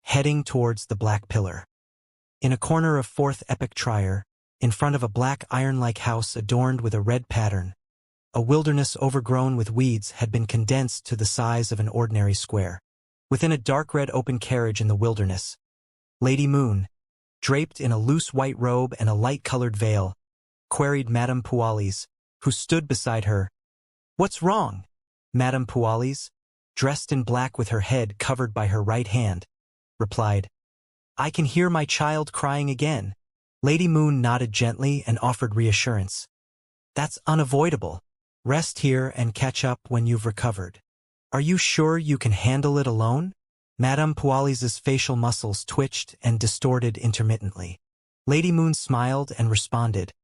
heading towards the Black Pillar. In a corner of 4th Epic Trier, in front of a black iron-like house adorned with a red pattern, a wilderness overgrown with weeds had been condensed to the size of an ordinary square. Within a dark red open carriage in the wilderness, Lady Moon, draped in a loose white robe and a light-colored veil, queried Madame Pualis, who stood beside her. "What's wrong?" Madame Pualis, dressed in black with her head covered by her right hand, replied, "I can hear my child crying again." Lady Moon nodded gently and offered reassurance. "That's unavoidable. Rest here and catch up when you've recovered." "Are you sure you can handle it alone?" Madame Pualis's facial muscles twitched and distorted intermittently. Lady Moon smiled and responded,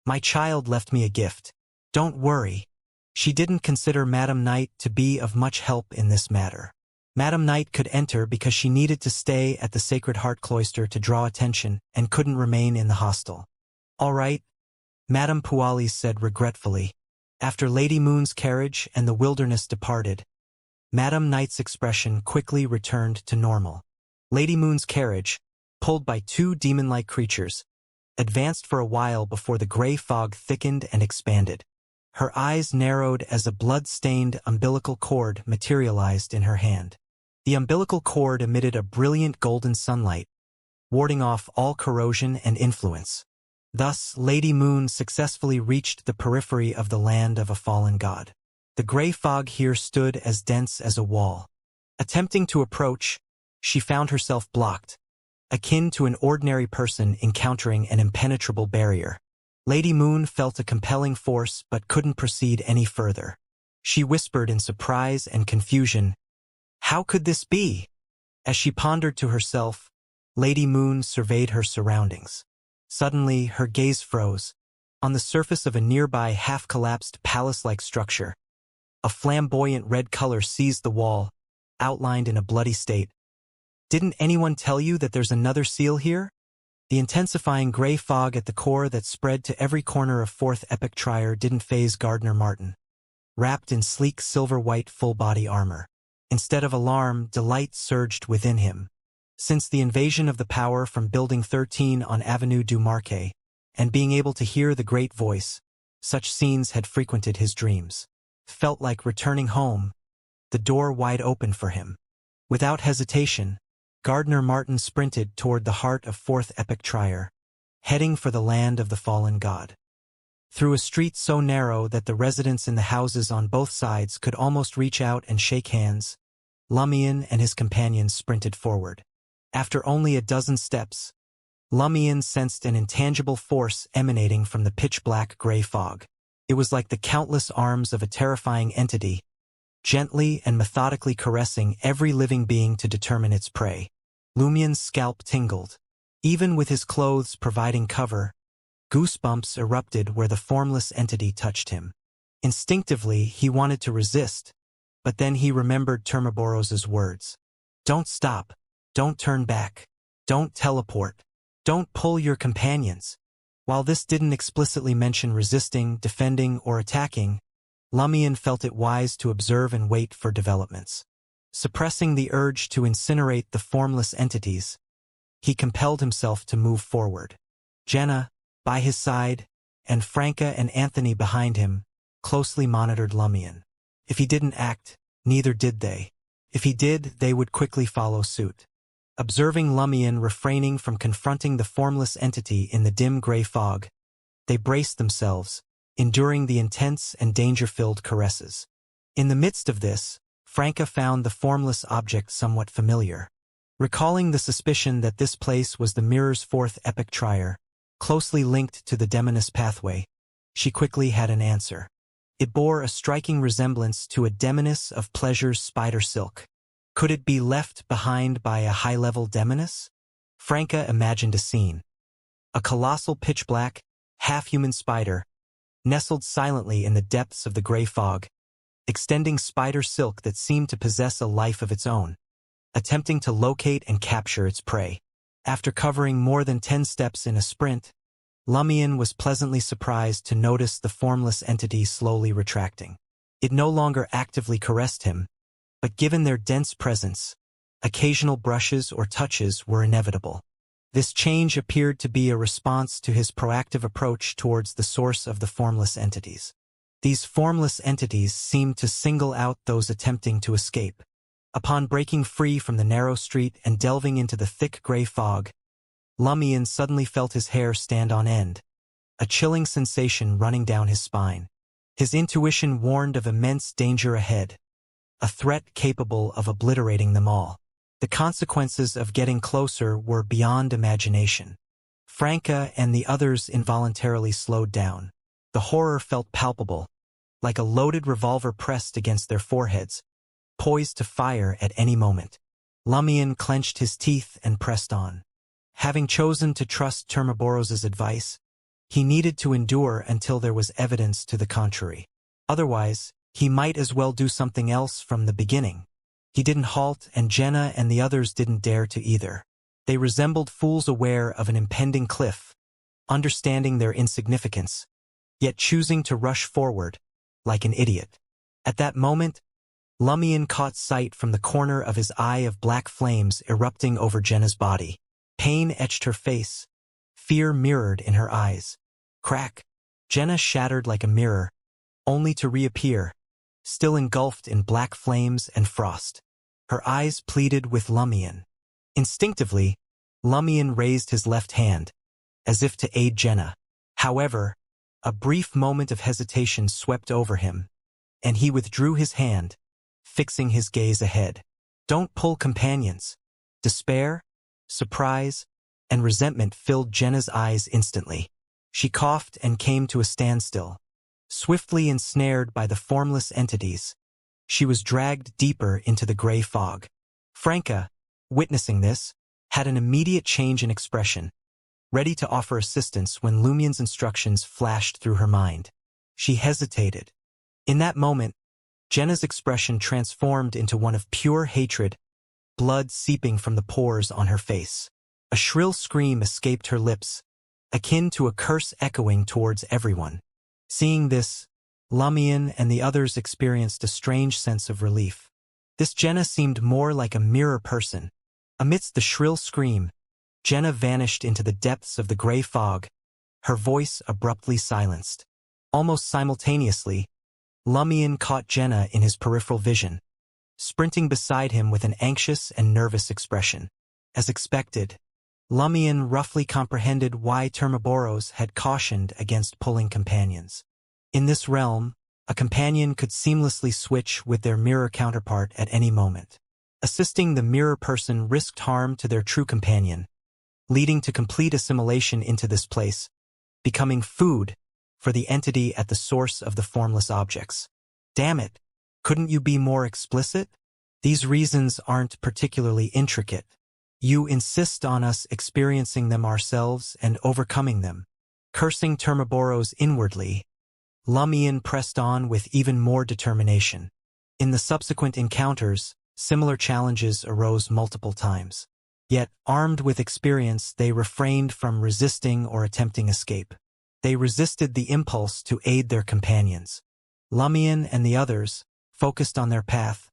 "My child left me a gift. Don't worry." She didn't consider Madame Knight to be of much help in this matter. Madame Knight could enter because she needed to stay at the Sacred Heart Cloister to draw attention and couldn't remain in the hostel. "All right," Madame Pualis said regretfully. After Lady Moon's carriage and the wilderness departed, Madame Knight's expression quickly returned to normal. Lady Moon's carriage, pulled by 2 demon-like creatures, advanced for a while before the gray fog thickened and expanded. Her eyes narrowed as a blood-stained umbilical cord materialized in her hand. The umbilical cord emitted a brilliant golden sunlight, warding off all corrosion and influence. Thus, Lady Moon successfully reached the periphery of the land of a fallen god. The gray fog here stood as dense as a wall. Attempting to approach, she found herself blocked, akin to an ordinary person encountering an impenetrable barrier. Lady Moon felt a compelling force but couldn't proceed any further. She whispered in surprise and confusion, "How could this be?" As she pondered to herself, Lady Moon surveyed her surroundings. Suddenly, her gaze froze. On the surface of a nearby half-collapsed palace-like structure, a flamboyant red color seized the wall, outlined in a bloody state. "Didn't anyone tell you that there's another seal here?" The intensifying gray fog at the core that spread to every corner of 4th Epic Trier didn't faze Gardner Martin, wrapped in sleek silver-white full-body armor. Instead of alarm, delight surged within him. Since the invasion of the power from Building 13 on Avenue du Marquet, and being able to hear the great voice, such scenes had frequented his dreams. Felt like returning home, the door wide open for him. Without hesitation, Gardner Martin sprinted toward the heart of 4th Epic Trier, heading for the land of the fallen god. Through a street so narrow that the residents in the houses on both sides could almost reach out and shake hands, Lumion and his companions sprinted forward. After only a dozen steps, Lumion sensed an intangible force emanating from the pitch-black gray fog. It was like the countless arms of a terrifying entity, gently and methodically caressing every living being to determine its prey. Lumion's scalp tingled. Even with his clothes providing cover, goosebumps erupted where the formless entity touched him. Instinctively, he wanted to resist, but then he remembered Termaboros's words. Don't stop. Don't turn back. Don't teleport. Don't pull your companions. While this didn't explicitly mention resisting, defending, or attacking, Lumion felt it wise to observe and wait for developments. Suppressing the urge to incinerate the formless entities, he compelled himself to move forward. Jenna, by his side, and Franca and Anthony behind him, closely monitored Lumion. If he didn't act, neither did they. If he did, they would quickly follow suit. Observing Lumion refraining from confronting the formless entity in the dim gray fog, they braced themselves, enduring the intense and danger-filled caresses. In the midst of this, Franca found the formless object somewhat familiar. Recalling the suspicion that this place was the mirror's fourth epic trier, closely linked to the demoness pathway, she quickly had an answer. It bore a striking resemblance to a demoness of pleasure's spider silk. Could it be left behind by a high-level demoness? Franca imagined a scene. A colossal pitch-black, half-human spider, nestled silently in the depths of the gray fog, extending spider silk that seemed to possess a life of its own, attempting to locate and capture its prey. After covering more than 10 steps in a sprint, Lumion was pleasantly surprised to notice the formless entity slowly retracting. It no longer actively caressed him, but given their dense presence, occasional brushes or touches were inevitable. This change appeared to be a response to his proactive approach towards the source of the formless entities. These formless entities seemed to single out those attempting to escape. Upon breaking free from the narrow street and delving into the thick gray fog, Lumion suddenly felt his hair stand on end, a chilling sensation running down his spine. His intuition warned of immense danger ahead, a threat capable of obliterating them all. The consequences of getting closer were beyond imagination. Franca and the others involuntarily slowed down. The horror felt palpable, like a loaded revolver pressed against their foreheads, poised to fire at any moment. Lumion clenched his teeth and pressed on. Having chosen to trust Termaboros's advice, he needed to endure until there was evidence to the contrary. Otherwise, he might as well do something else from the beginning. He didn't halt, and Jenna and the others didn't dare to either. They resembled fools aware of an impending cliff, understanding their insignificance, yet choosing to rush forward, like an idiot. At that moment, Lumion caught sight from the corner of his eye of black flames erupting over Jenna's body. Pain etched her face, fear mirrored in her eyes. Crack! Jenna shattered like a mirror, only to reappear, still engulfed in black flames and frost. Her eyes pleaded with Lumion. Instinctively, Lumion raised his left hand, as if to aid Jenna. However, a brief moment of hesitation swept over him, and he withdrew his hand, fixing his gaze ahead. Don't pull, companions. Despair, surprise, and resentment filled Jenna's eyes instantly. She coughed and came to a standstill. Swiftly ensnared by the formless entities, she was dragged deeper into the gray fog. Franca, witnessing this, had an immediate change in expression, ready to offer assistance when Lumion's instructions flashed through her mind. She hesitated. In that moment, Jenna's expression transformed into one of pure hatred, blood seeping from the pores on her face. A shrill scream escaped her lips, akin to a curse echoing towards everyone. Seeing this, Lumion and the others experienced a strange sense of relief. This Jenna seemed more like a mirror person. Amidst the shrill scream, Jenna vanished into the depths of the gray fog, her voice abruptly silenced. Almost simultaneously, Lumion caught Jenna in his peripheral vision, sprinting beside him with an anxious and nervous expression. As expected, Lumion roughly comprehended why Termaboros had cautioned against pulling companions. In this realm, a companion could seamlessly switch with their mirror counterpart at any moment. Assisting the mirror person risked harm to their true companion, leading to complete assimilation into this place, becoming food for the entity at the source of the formless objects. Damn it, couldn't you be more explicit? These reasons aren't particularly intricate. You insist on us experiencing them ourselves and overcoming them. Cursing Termaboros inwardly, Lumion pressed on with even more determination. In the subsequent encounters, similar challenges arose multiple times. Yet, armed with experience, they refrained from resisting or attempting escape. They resisted the impulse to aid their companions. Lumion and the others, focused on their path,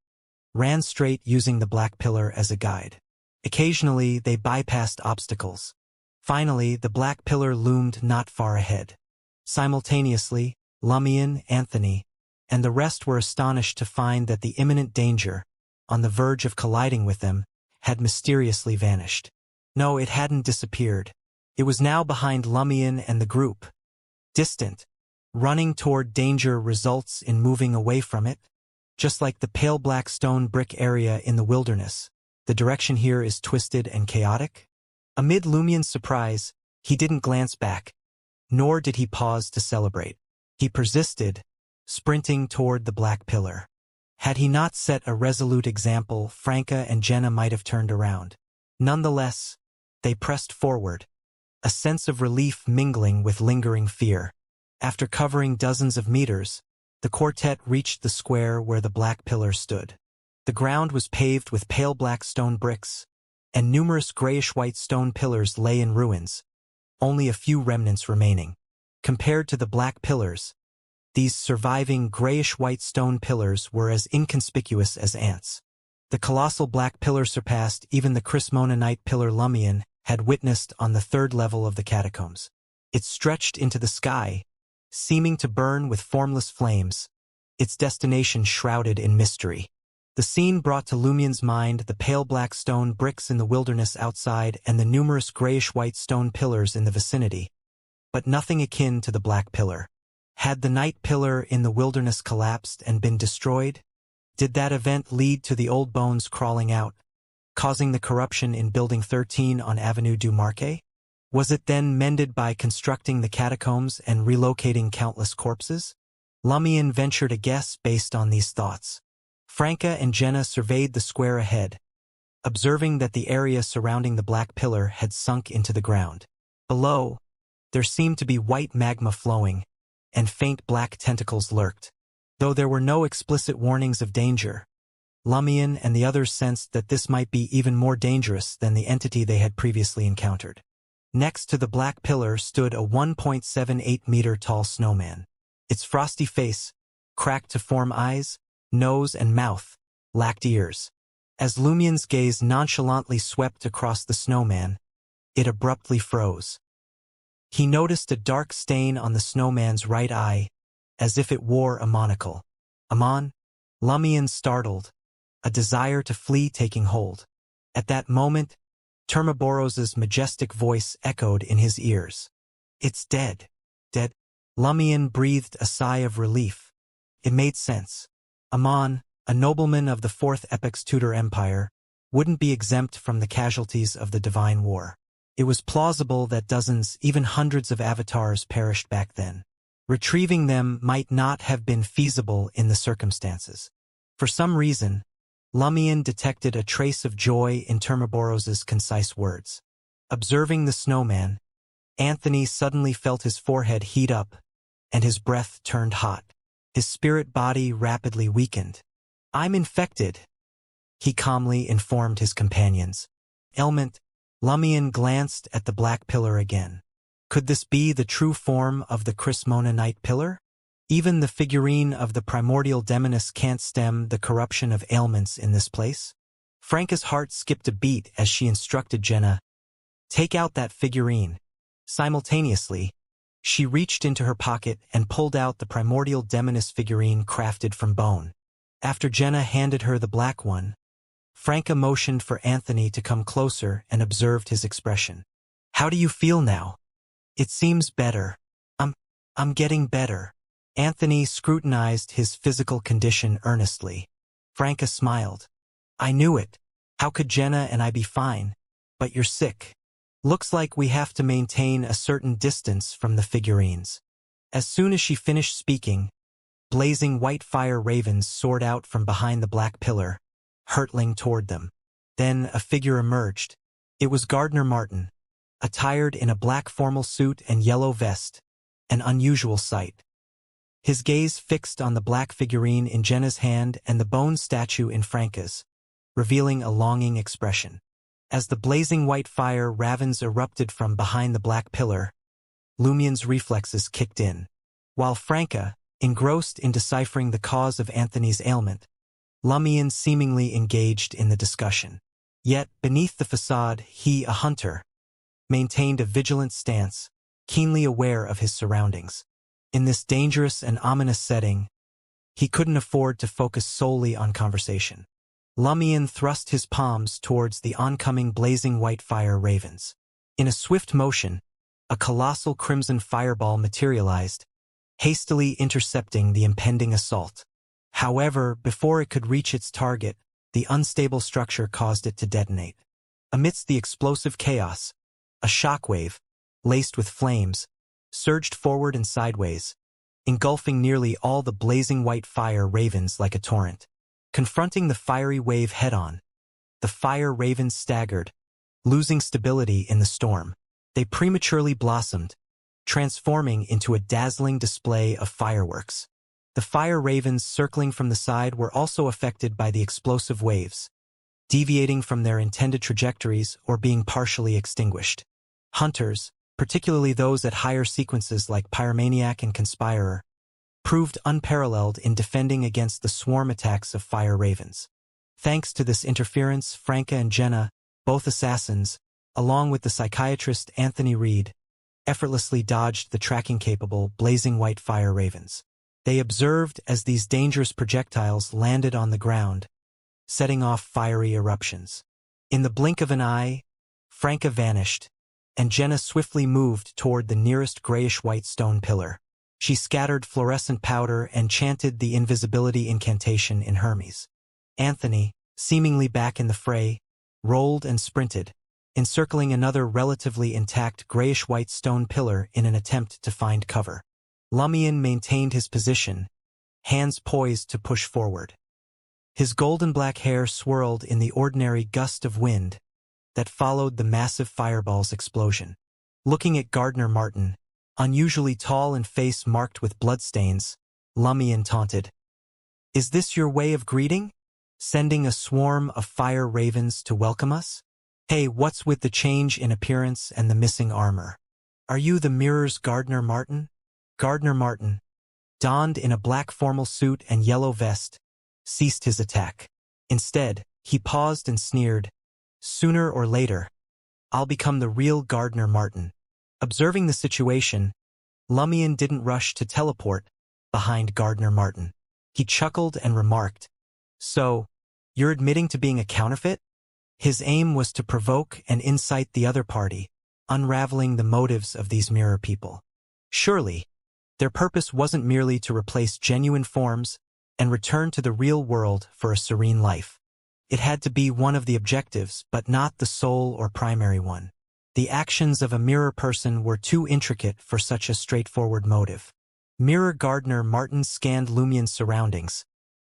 ran straight using the black pillar as a guide. Occasionally, they bypassed obstacles. Finally, the black pillar loomed not far ahead. Simultaneously, Lumion, Anthony, and the rest were astonished to find that the imminent danger, on the verge of colliding with them, had mysteriously vanished. No, it hadn't disappeared. It was now behind Lumion and the group. Distant. Running toward danger results in moving away from it. Just like the pale black stone brick area in the wilderness, the direction here is twisted and chaotic. Amid Lumion's surprise, he didn't glance back, nor did he pause to celebrate. He persisted, sprinting toward the black pillar. Had he not set a resolute example, Franca and Jenna might have turned around. Nonetheless, they pressed forward, a sense of relief mingling with lingering fear. After covering dozens of meters, the quartet reached the square where the black pillar stood. The ground was paved with pale black stone bricks, and numerous grayish-white stone pillars lay in ruins, only a few remnants remaining. Compared to the black pillars, these surviving grayish-white stone pillars were as inconspicuous as ants. The colossal black pillar surpassed even the Crismonanite pillar Lumion had witnessed on the third level of the catacombs. It stretched into the sky, seeming to burn with formless flames, its destination shrouded in mystery. The scene brought to Lumion's mind the pale black stone bricks in the wilderness outside and the numerous grayish-white stone pillars in the vicinity, but nothing akin to the black pillar. Had the night pillar in the wilderness collapsed and been destroyed? Did that event lead to the old bones crawling out, causing the corruption in Building 13 on Avenue du Marquet? Was it then mended by constructing the catacombs and relocating countless corpses? Lumion ventured a guess based on these thoughts. Franca and Jenna surveyed the square ahead, observing that the area surrounding the black pillar had sunk into the ground. Below, there seemed to be white magma flowing, and faint black tentacles lurked. Though there were no explicit warnings of danger, Lumion and the others sensed that this might be even more dangerous than the entity they had previously encountered. Next to the black pillar stood a 1.78-meter-tall snowman. Its frosty face, cracked to form eyes, nose, and mouth, lacked ears. As Lumion's gaze nonchalantly swept across the snowman, it abruptly froze. He noticed a dark stain on the snowman's right eye, as if it wore a monocle. Amon? Lumion startled, a desire to flee taking hold. At that moment, Termaboros's majestic voice echoed in his ears. "It's dead. Dead." Lumion breathed a sigh of relief. It made sense. Amon, a nobleman of the Fourth Epoch's Tudor Empire, wouldn't be exempt from the casualties of the Divine War. It was plausible that dozens, even hundreds of avatars perished back then. Retrieving them might not have been feasible in the circumstances. For some reason, Lumion detected a trace of joy in Termaboros's concise words. Observing the snowman, Anthony suddenly felt his forehead heat up, and his breath turned hot. His spirit body rapidly weakened. "I'm infected," he calmly informed his companions. Ailment. Lumion glanced at the black pillar again. Could this be the true form of the Crismonanite pillar? Even the figurine of the primordial demoness can't stem the corruption of ailments in this place. Franca's heart skipped a beat as she instructed Jenna, "Take out that figurine." Simultaneously, she reached into her pocket and pulled out the primordial demoness figurine crafted from bone. After Jenna handed her the black one, Franca motioned for Anthony to come closer and observed his expression. "How do you feel now?" "It seems better. I'm getting better." Anthony scrutinized his physical condition earnestly. Franca smiled. "I knew it. How could Jenna and I be fine? But you're sick. Looks like we have to maintain a certain distance from the figurines." As soon as she finished speaking, blazing white fire ravens soared out from behind the black pillar, hurtling toward them. Then a figure emerged, It was Gardner Martin, attired in a black formal suit and yellow vest, an unusual sight. His gaze fixed on the black figurine in Jenna's hand and the bone statue in Franca's, revealing a longing expression. As the blazing white fire ravens erupted from behind the black pillar, Lumien's reflexes kicked in. While Franca, engrossed in deciphering the cause of Anthony's ailment, Lumien seemingly engaged in the discussion. Yet, beneath the facade, he, a hunter, maintained a vigilant stance, keenly aware of his surroundings. In this dangerous and ominous setting, he couldn't afford to focus solely on conversation. Lumien thrust his palms towards the oncoming blazing white fire ravens. In a swift motion, a colossal crimson fireball materialized, hastily intercepting the impending assault. However, before it could reach its target, the unstable structure caused it to detonate. Amidst the explosive chaos, a shockwave, laced with flames, surged forward and sideways, engulfing nearly all the blazing white fire ravens like a torrent. Confronting the fiery wave head-on, the fire ravens staggered, losing stability in the storm. They prematurely blossomed, transforming into a dazzling display of fireworks. The fire ravens circling from the side were also affected by the explosive waves, deviating from their intended trajectories or being partially extinguished. Hunters, particularly those at higher sequences like Pyromaniac and Conspirer, proved unparalleled in defending against the swarm attacks of fire ravens. Thanks to this interference, Franca and Jenna, both assassins, along with the psychiatrist Anthony Reed, effortlessly dodged the tracking-capable, blazing white fire ravens. They observed as these dangerous projectiles landed on the ground, setting off fiery eruptions. In the blink of an eye, Franca vanished, and Jenna swiftly moved toward the nearest grayish-white stone pillar. She scattered fluorescent powder and chanted the invisibility incantation in Hermes. Anthony, seemingly back in the fray, rolled and sprinted, encircling another relatively intact grayish-white stone pillar in an attempt to find cover. Lumien maintained his position, hands poised to push forward. His golden-black hair swirled in the ordinary gust of wind that followed the massive fireball's explosion. Looking at Gardner Martin, unusually tall and face marked with bloodstains, Lumien taunted, "Is this your way of greeting? Sending a swarm of fire ravens to welcome us? Hey, what's with the change in appearance and the missing armor? Are you the Mirror's Gardner Martin?" Gardner Martin, donned in a black formal suit and yellow vest, ceased his attack. Instead, he paused and sneered, "Sooner or later, I'll become the real Gardner Martin." Observing the situation, Lumien didn't rush to teleport behind Gardner Martin. He chuckled and remarked, "So, you're admitting to being a counterfeit?" His aim was to provoke and incite the other party, unraveling the motives of these mirror people. Surely, their purpose wasn't merely to replace genuine forms and return to the real world for a serene life. It had to be one of the objectives, but not the sole or primary one. The actions of a mirror person were too intricate for such a straightforward motive. Mirror Gardner Martin scanned Lumien's surroundings,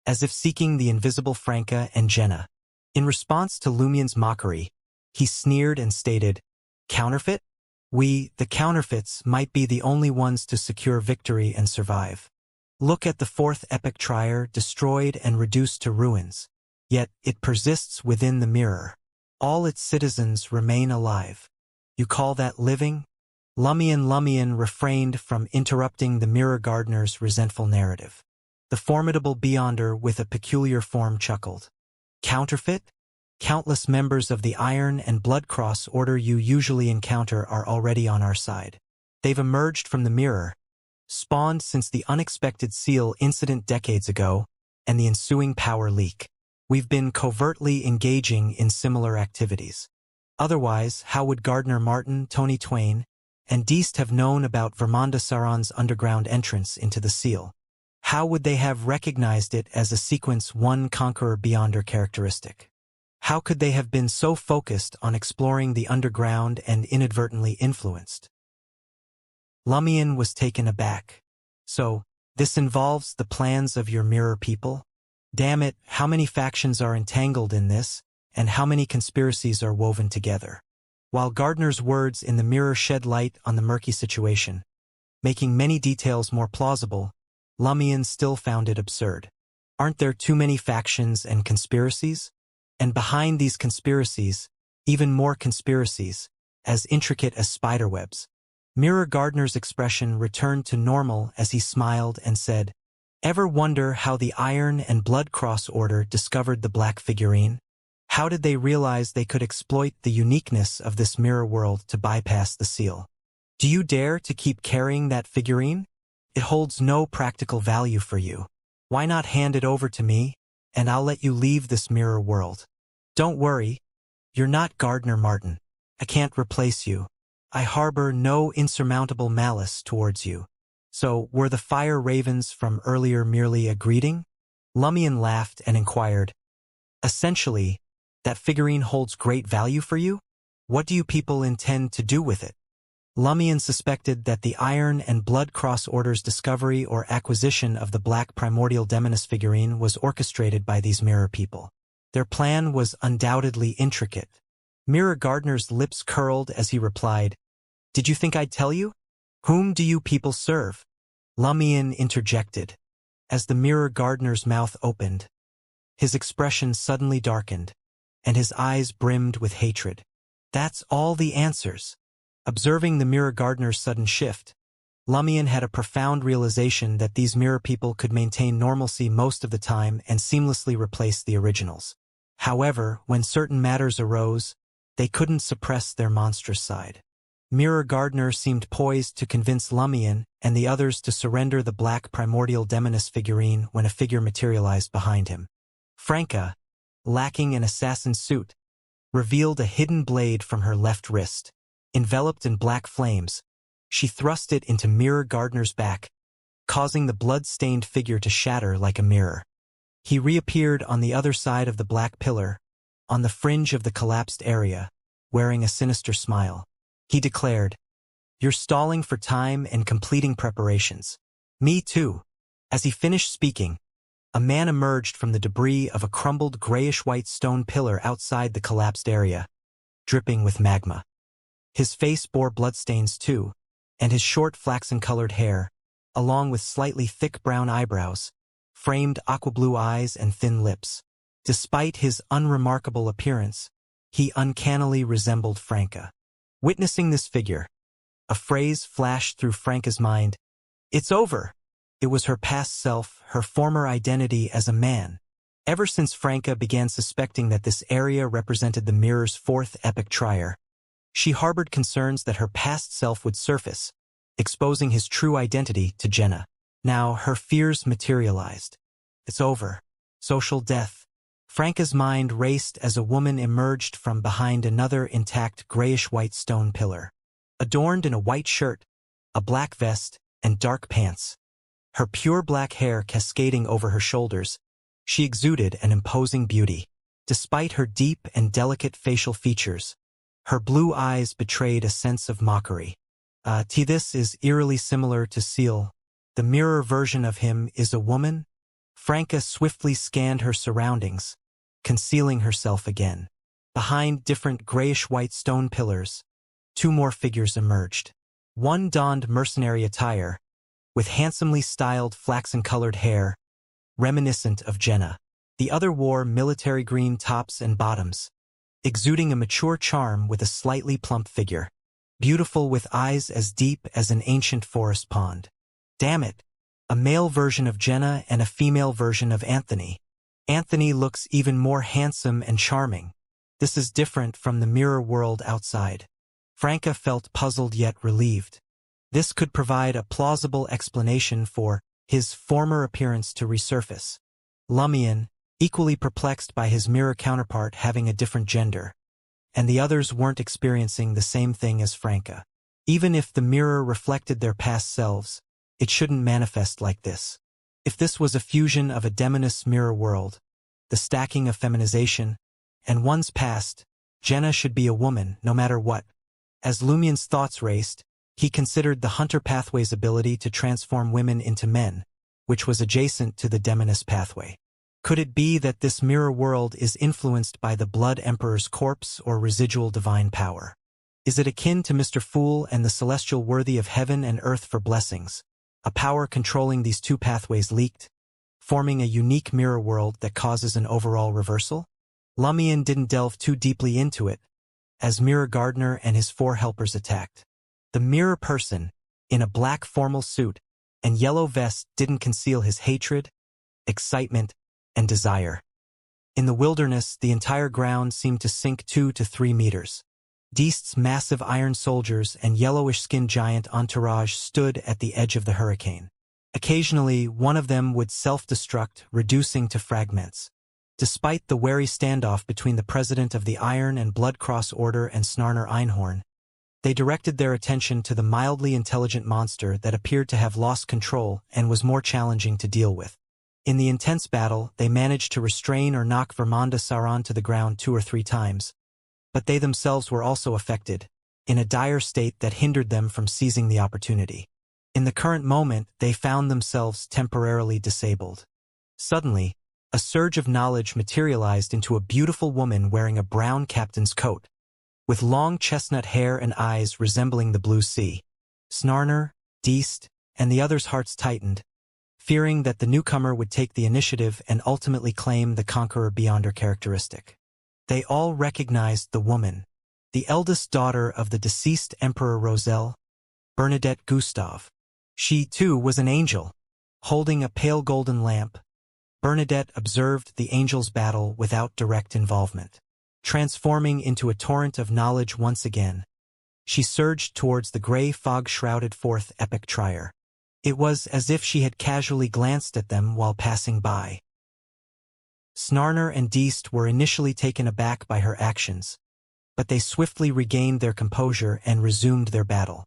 as if seeking the invisible Franca and Jenna. In response to Lumien's mockery, he sneered and stated, "Counterfeit? We, the counterfeits, might be the only ones to secure victory and survive. Look at the fourth epic trier, destroyed and reduced to ruins. Yet it persists within the mirror. All its citizens remain alive. You call that living?" Lumien refrained from interrupting the mirror gardener's resentful narrative. The formidable beyonder with a peculiar form chuckled. "Counterfeit? Countless members of the Iron and Blood Cross Order you usually encounter are already on our side. They've emerged from the mirror, spawned since the unexpected seal incident decades ago, and the ensuing power leak. We've been covertly engaging in similar activities. Otherwise, how would Gardner Martin, Tony Twain, and Deist have known about Vermonda Saron's underground entrance into the seal? How would they have recognized it as a Sequence 1 Conqueror Beyonder characteristic? How could they have been so focused on exploring the underground and inadvertently influenced?" Lumien was taken aback. "So, this involves the plans of your mirror people? Damn it, how many factions are entangled in this, and how many conspiracies are woven together?" While Gardner's words in the mirror shed light on the murky situation, making many details more plausible, Lumion still found it absurd. Aren't there too many factions and conspiracies? And behind these conspiracies, even more conspiracies, as intricate as spiderwebs. Mirror Gardner's expression returned to normal as he smiled and said, "Ever wonder how the Iron and Blood Cross Order discovered the black figurine? How did they realize they could exploit the uniqueness of this mirror world to bypass the seal? Do you dare to keep carrying that figurine? It holds no practical value for you. Why not hand it over to me, and I'll let you leave this mirror world? Don't worry, you're not Gardner Martin. I can't replace you. I harbor no insurmountable malice towards you. So, were the fire ravens from earlier merely a greeting?" Lumion laughed and inquired, "Essentially, that figurine holds great value for you? What do you people intend to do with it?" Lumion suspected that the Iron and Blood Cross Order's discovery or acquisition of the black primordial demoness figurine was orchestrated by these mirror people. Their plan was undoubtedly intricate. Mirror Gardner's lips curled as he replied, "Did you think I'd tell you? Whom do you people serve?" Lumion interjected. As the Mirror Gardener's mouth opened, his expression suddenly darkened, and his eyes brimmed with hatred. "That's all the answers." Observing the Mirror Gardener's sudden shift, Lumion had a profound realization that these mirror people could maintain normalcy most of the time and seamlessly replace the originals. However, when certain matters arose, they couldn't suppress their monstrous side. Mirror Gardner seemed poised to convince Lumion and the others to surrender the black primordial demoness figurine when a figure materialized behind him. Franca, lacking an assassin's suit, revealed a hidden blade from her left wrist. Enveloped in black flames, she thrust it into Mirror Gardner's back, causing the blood-stained figure to shatter like a mirror. He reappeared on the other side of the black pillar, on the fringe of the collapsed area, wearing a sinister smile. He declared, "You're stalling for time and completing preparations. Me too." As he finished speaking, a man emerged from the debris of a crumbled grayish-white stone pillar outside the collapsed area, dripping with magma. His face bore bloodstains too, and his short flaxen-colored hair, along with slightly thick brown eyebrows, framed aqua-blue eyes and thin lips. Despite his unremarkable appearance, he uncannily resembled Franca. Witnessing this figure, a phrase flashed through Franca's mind. "It's over." It was her past self, her former identity as a man. Ever since Franca began suspecting that this area represented the mirror's fourth epic trier, she harbored concerns that her past self would surface, exposing his true identity to Jenna. Now her fears materialized. It's over. Social death. Franca's mind raced as a woman emerged from behind another intact grayish-white stone pillar. Adorned in a white shirt, a black vest, and dark pants, her pure black hair cascading over her shoulders, she exuded an imposing beauty. Despite her deep and delicate facial features, her blue eyes betrayed a sense of mockery. This is eerily similar to Seal. The mirror version of him is a woman? Franca swiftly scanned her surroundings, concealing herself again. Behind different grayish-white stone pillars, two more figures emerged. One donned mercenary attire, with handsomely styled flaxen-colored hair, reminiscent of Jenna. The other wore military green tops and bottoms, exuding a mature charm with a slightly plump figure. Beautiful with eyes as deep as an ancient forest pond. Damn it! A male version of Jenna and a female version of Anthony. Anthony looks even more handsome and charming. This is different from the mirror world outside. Franca felt puzzled yet relieved. This could provide a plausible explanation for his former appearance to resurface. Lumion, equally perplexed by his mirror counterpart having a different gender, and the others weren't experiencing the same thing as Franca. Even if the mirror reflected their past selves, it shouldn't manifest like this. If this was a fusion of a demoness mirror world, the stacking of feminization, and one's past, Jenna should be a woman no matter what. As Lumion's thoughts raced, he considered the Hunter pathway's ability to transform women into men, which was adjacent to the demoness pathway. Could it be that this mirror world is influenced by the Blood Emperor's corpse or residual divine power? Is it akin to Mr. Fool and the celestial worthy of heaven and earth for blessings? A power controlling these two pathways leaked, forming a unique mirror world that causes an overall reversal? Lumion didn't delve too deeply into it, as Mirror Gardener and his 4 helpers attacked. The mirror person, in a black formal suit and yellow vest, didn't conceal his hatred, excitement, and desire. In the wilderness, the entire ground seemed to sink 2 to 3 meters. Deist's massive iron soldiers and yellowish-skinned giant entourage stood at the edge of the hurricane. Occasionally, one of them would self-destruct, reducing to fragments. Despite the wary standoff between the president of the Iron and Blood Cross Order and Snarner Einhorn, they directed their attention to the mildly intelligent monster that appeared to have lost control and was more challenging to deal with. In the intense battle, they managed to restrain or knock Vermonda Saran to the ground 2 or 3 times, but they themselves were also affected, in a dire state that hindered them from seizing the opportunity. In the current moment, they found themselves temporarily disabled. Suddenly, a surge of knowledge materialized into a beautiful woman wearing a brown captain's coat, with long chestnut hair and eyes resembling the blue sea. Snarner, Deist, and the others' hearts tightened, fearing that the newcomer would take the initiative and ultimately claim the conqueror beyond her characteristic. They all recognized the woman, the eldest daughter of the deceased Emperor Roselle, Bernadette Gustave. She, too, was an angel. Holding a pale golden lamp, Bernadette observed the angels' battle without direct involvement. Transforming into a torrent of knowledge once again, she surged towards the gray fog-shrouded 4th epic trier. It was as if she had casually glanced at them while passing by. Snarner and Deist were initially taken aback by her actions, but they swiftly regained their composure and resumed their battle.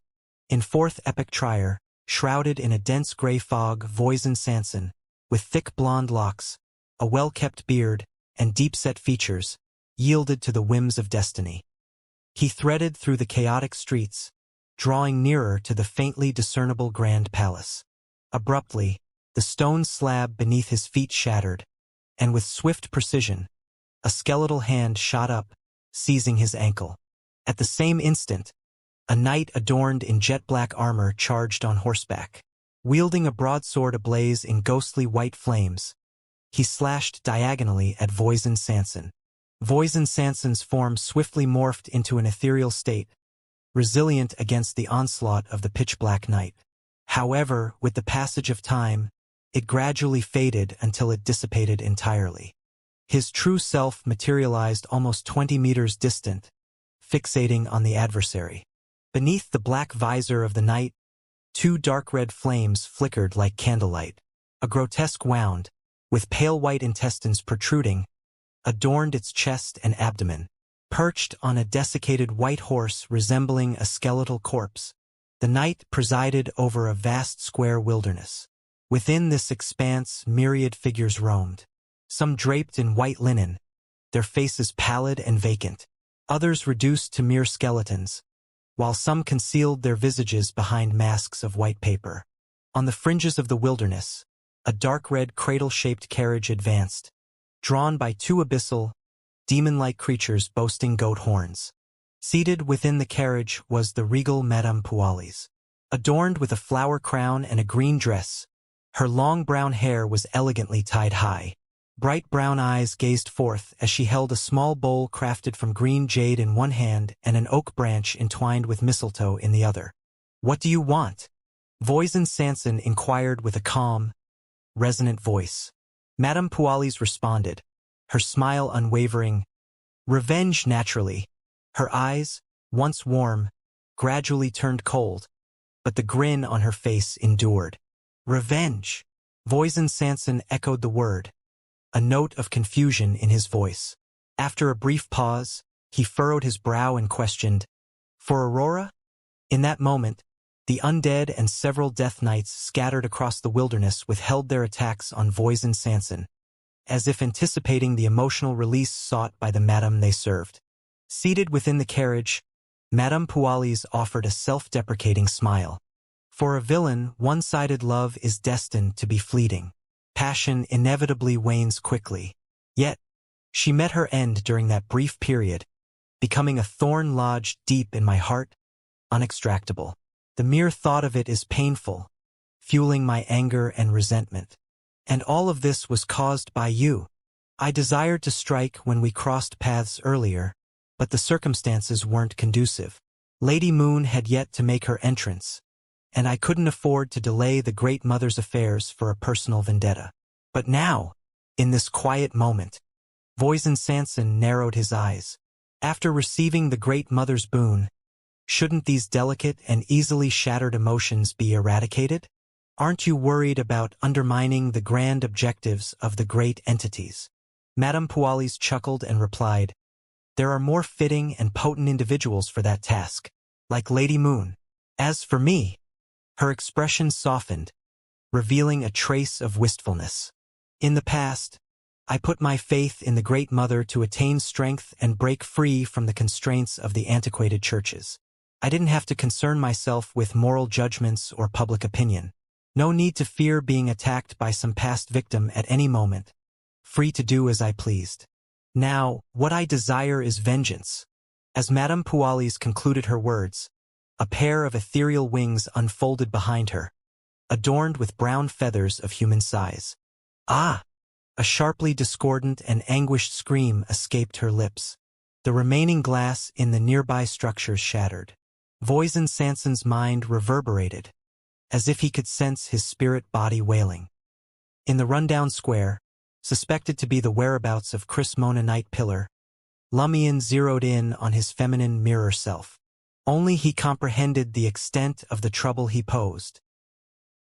In 4th epic trier, shrouded in a dense gray fog, Voisin Sanson, with thick blonde locks, a well-kept beard, and deep-set features, yielded to the whims of destiny. He threaded through the chaotic streets, drawing nearer to the faintly discernible Grand Palace. Abruptly, the stone slab beneath his feet shattered, and with swift precision, a skeletal hand shot up, seizing his ankle. At the same instant, a knight adorned in jet-black armor charged on horseback. Wielding a broadsword ablaze in ghostly white flames, he slashed diagonally at Voisin Sanson. Voisin Sanson's form swiftly morphed into an ethereal state, resilient against the onslaught of the pitch-black night. However, with the passage of time, it gradually faded until it dissipated entirely. His true self materialized almost 20 meters distant, fixating on the adversary. Beneath the black visor of the knight, 2 dark red flames flickered like candlelight. A grotesque wound, with pale white intestines protruding, adorned its chest and abdomen. Perched on a desiccated white horse resembling a skeletal corpse, the knight presided over a vast square wilderness. Within this expanse, myriad figures roamed, some draped in white linen, their faces pallid and vacant, others reduced to mere skeletons, while some concealed their visages behind masks of white paper. On the fringes of the wilderness, a dark red cradle-shaped carriage advanced, drawn by 2 abyssal, demon-like creatures boasting goat horns. Seated within the carriage was the regal Madame Pualis. Adorned with a flower crown and a green dress, her long brown hair was elegantly tied high. Bright brown eyes gazed forth as she held a small bowl crafted from green jade in one hand and an oak branch entwined with mistletoe in the other. "What do you want?" Voisin Sanson inquired with a calm, resonant voice. Madame Pualis responded, her smile unwavering. Revenge, naturally. Her eyes, once warm, gradually turned cold, but the grin on her face endured. Revenge. Voisin Sanson echoed the word, a note of confusion in his voice. After a brief pause, he furrowed his brow and questioned, "For Aurora?" In that moment, the undead and several death knights scattered across the wilderness withheld their attacks on Voisin Sanson, as if anticipating the emotional release sought by the madam they served. Seated within the carriage, Madame Pualis offered a self-deprecating smile. For a villain, one-sided love is destined to be fleeting. Passion inevitably wanes quickly. Yet, she met her end during that brief period, becoming a thorn lodged deep in my heart, unextractable. The mere thought of it is painful, fueling my anger and resentment. And all of this was caused by you. I desired to strike when we crossed paths earlier, but the circumstances weren't conducive. Lady Moon had yet to make her entrance, and I couldn't afford to delay the Great Mother's affairs for a personal vendetta. But now, in this quiet moment, Voisin Sanson narrowed his eyes. After receiving the Great Mother's boon, shouldn't these delicate and easily shattered emotions be eradicated? Aren't you worried about undermining the grand objectives of the great entities? Madame Pualis chuckled and replied, "There are more fitting and potent individuals for that task, like Lady Moon. As for me," her expression softened, revealing a trace of wistfulness. "In the past, I put my faith in the Great Mother to attain strength and break free from the constraints of the antiquated churches. I didn't have to concern myself with moral judgments or public opinion. No need to fear being attacked by some past victim at any moment, free to do as I pleased. Now, what I desire is vengeance." As Madame Pualis concluded her words, a pair of ethereal wings unfolded behind her, adorned with brown feathers of human size. "Ah!" A sharply discordant and anguished scream escaped her lips. The remaining glass in the nearby structures shattered. Voisin Sanson's mind reverberated, as if he could sense his spirit body wailing. In the rundown square, suspected to be the whereabouts of Chris Mona Night Pillar, Lumion zeroed in on his feminine mirror self. Only he comprehended the extent of the trouble he posed.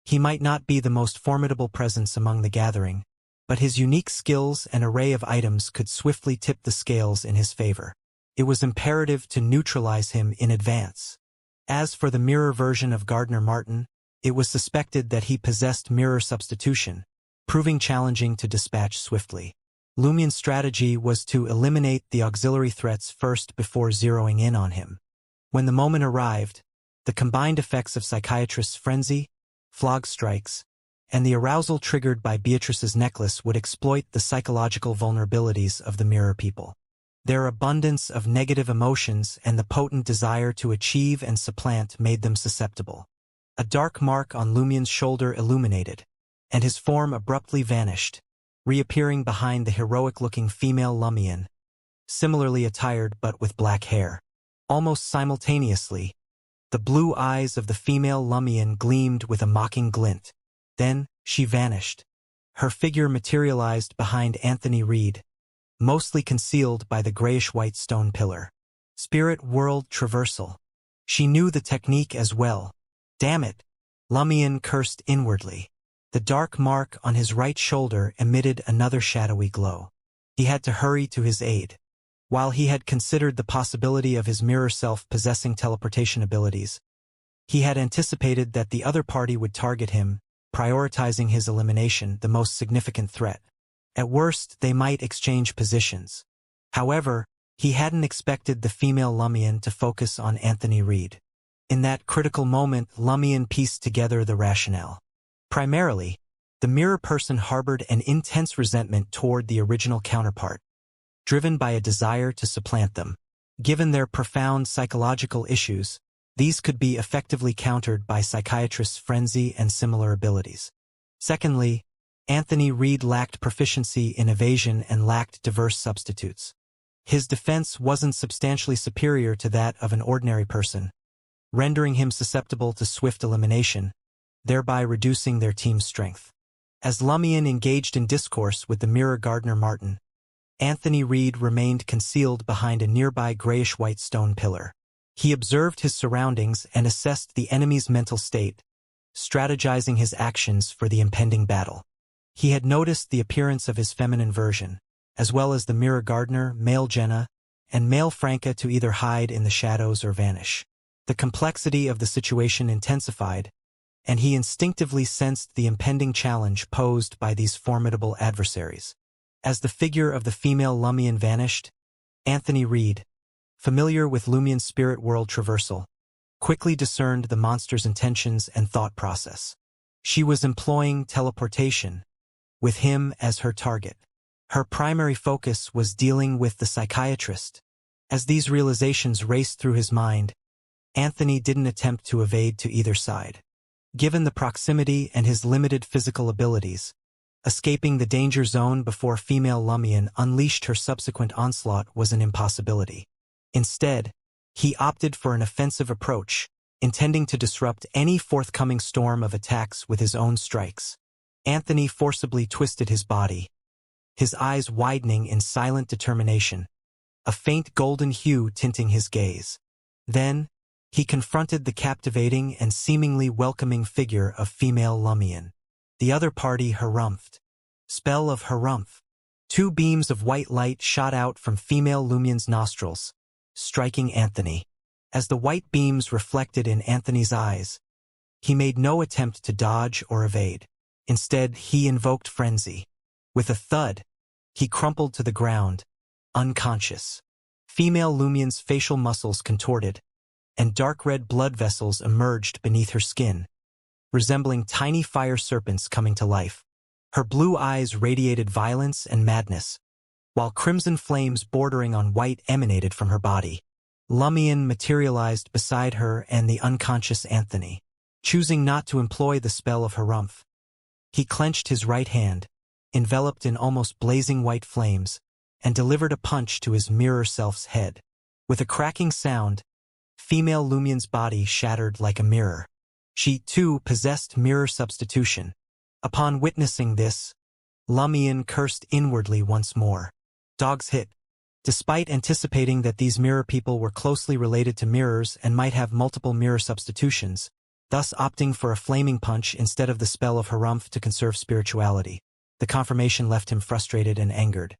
He might not be the most formidable presence among the gathering, but his unique skills and array of items could swiftly tip the scales in his favor. It was imperative to neutralize him in advance. As for the mirror version of Gardner Martin, it was suspected that he possessed mirror substitution, proving challenging to dispatch swiftly. Lumion's strategy was to eliminate the auxiliary threats first before zeroing in on him. When the moment arrived, the combined effects of Psychiatrist's frenzy, flog strikes, and the arousal triggered by Beatrice's necklace would exploit the psychological vulnerabilities of the mirror people. Their abundance of negative emotions and the potent desire to achieve and supplant made them susceptible. A dark mark on Lumion's shoulder illuminated, and his form abruptly vanished, reappearing behind the heroic-looking female Lumion, similarly attired but with black hair. Almost simultaneously, the blue eyes of the female Lumion gleamed with a mocking glint. Then, she vanished. Her figure materialized behind Anthony Reed, mostly concealed by the grayish-white stone pillar. Spirit World Traversal. She knew the technique as well. Damn it! Lumion cursed inwardly. The dark mark on his right shoulder emitted another shadowy glow. He had to hurry to his aid. While he had considered the possibility of his mirror self possessing teleportation abilities, he had anticipated that the other party would target him, prioritizing his elimination, the most significant threat. At worst, they might exchange positions. However, he hadn't expected the female Lumion to focus on Anthony Reed. In that critical moment, Lumion pieced together the rationale. Primarily, the mirror person harbored an intense resentment toward the original counterpart, driven by a desire to supplant them. Given their profound psychological issues, these could be effectively countered by Psychiatrist's frenzy and similar abilities. Secondly, Anthony Reed lacked proficiency in evasion and lacked diverse substitutes. His defense wasn't substantially superior to that of an ordinary person, rendering him susceptible to swift elimination, thereby reducing their team's strength. As Lumion engaged in discourse with the mirror Gardner Martin, Anthony Reed remained concealed behind a nearby grayish-white stone pillar. He observed his surroundings and assessed the enemy's mental state, strategizing his actions for the impending battle. He had noticed the appearance of his feminine version, as well as the mirror Gardner, male Jenna, and male Franca to either hide in the shadows or vanish. The complexity of the situation intensified, and he instinctively sensed the impending challenge posed by these formidable adversaries. As the figure of the female Lumion vanished, Anthony Reed, familiar with Lumion's spirit world traversal, quickly discerned the monster's intentions and thought process. She was employing teleportation, with him as her target. Her primary focus was dealing with the psychiatrist, As these realizations raced through his mind, Anthony didn't attempt to evade to either side. Given the proximity and his limited physical abilities, escaping the danger zone before female Lumion unleashed her subsequent onslaught was an impossibility. Instead, he opted for an offensive approach, intending to disrupt any forthcoming storm of attacks with his own strikes. Anthony forcibly twisted his body, his eyes widening in silent determination, a faint golden hue tinting his gaze. Then, he confronted the captivating and seemingly welcoming figure of female Lumion. The other party harumphed. Spell of harumph. 2 beams of white light shot out from female Lumion's nostrils, striking Anthony. As the white beams reflected in Anthony's eyes, he made no attempt to dodge or evade. Instead, he invoked frenzy. With a thud, he crumpled to the ground, unconscious. Female Lumion's facial muscles contorted, and dark red blood vessels emerged beneath her skin, resembling tiny fire serpents coming to life. Her blue eyes radiated violence and madness, while crimson flames bordering on white emanated from her body. Lumion materialized beside her and the unconscious Anthony. Choosing not to employ the spell of harumph, he clenched his right hand, enveloped in almost blazing white flames, and delivered a punch to his mirror self's head. With a cracking sound, female Lumion's body shattered like a mirror. She, too, possessed mirror substitution. Upon witnessing this, Lumion cursed inwardly once more. Dog's hit. Despite anticipating that these mirror people were closely related to mirrors and might have multiple mirror substitutions, thus opting for a flaming punch instead of the spell of harumph to conserve spirituality, the confirmation left him frustrated and angered.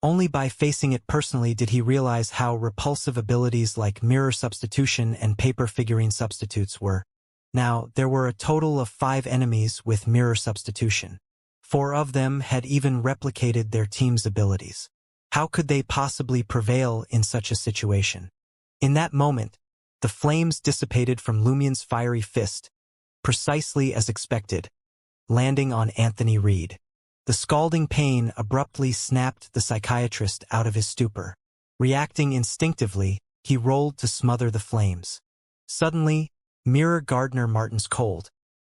Only by facing it personally did he realize how repulsive abilities like mirror substitution and paper figurine substitutes were. Now, there were a total of 5 enemies with mirror substitution. 4 of them had even replicated their team's abilities. How could they possibly prevail in such a situation? In that moment, the flames dissipated from Lumion's fiery fist, precisely as expected, landing on Anthony Reed. The scalding pain abruptly snapped the psychiatrist out of his stupor. Reacting instinctively, he rolled to smother the flames. Suddenly, Mirror Gardener Martin's cold,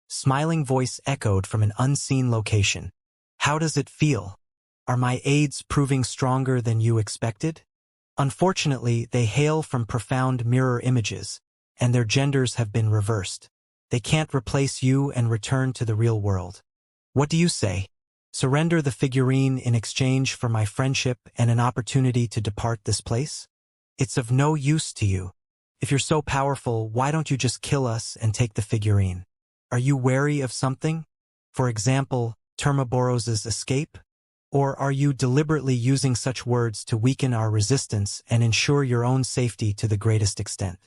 smiling voice echoed from an unseen location. "How does it feel? Are my aids proving stronger than you expected?" Unfortunately, they hail from profound mirror images, and their genders have been reversed. They can't replace you and return to the real world. What do you say? Surrender the figurine in exchange for my friendship and an opportunity to depart this place? It's of no use to you. If you're so powerful, why don't you just kill us and take the figurine? Are you wary of something? For example, Termaboros's escape? Or are you deliberately using such words to weaken our resistance and ensure your own safety to the greatest extent?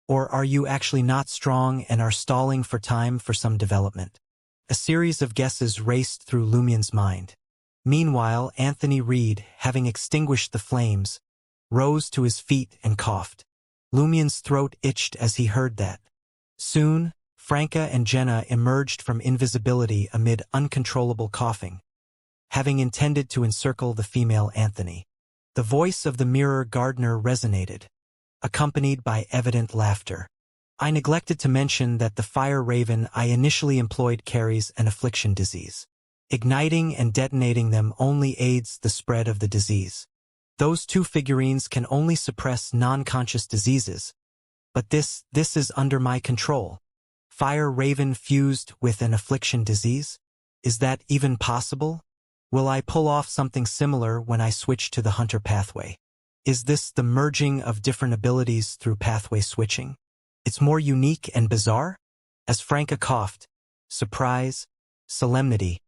Or are you actually not strong and are stalling for time for some development? A series of guesses raced through Lumion's mind. Meanwhile, Anthony Reed, having extinguished the flames, rose to his feet and coughed. Lumion's throat itched as he heard that. Soon, Franca and Jenna emerged from invisibility amid uncontrollable coughing, having intended to encircle the female Anthony. The voice of the Mirror Gardener resonated, accompanied by evident laughter. "I neglected to mention that the fire raven I initially employed carries an affliction disease. Igniting and detonating them only aids the spread of the disease. Those 2 figurines can only suppress non-conscious diseases, but this is under my control. Fire raven fused with an affliction disease? Is that even possible? Will I pull off something similar when I switch to the hunter pathway? Is this the merging of different abilities through pathway switching? It's more unique and bizarre?" As Franca coughed, surprise, solemnity,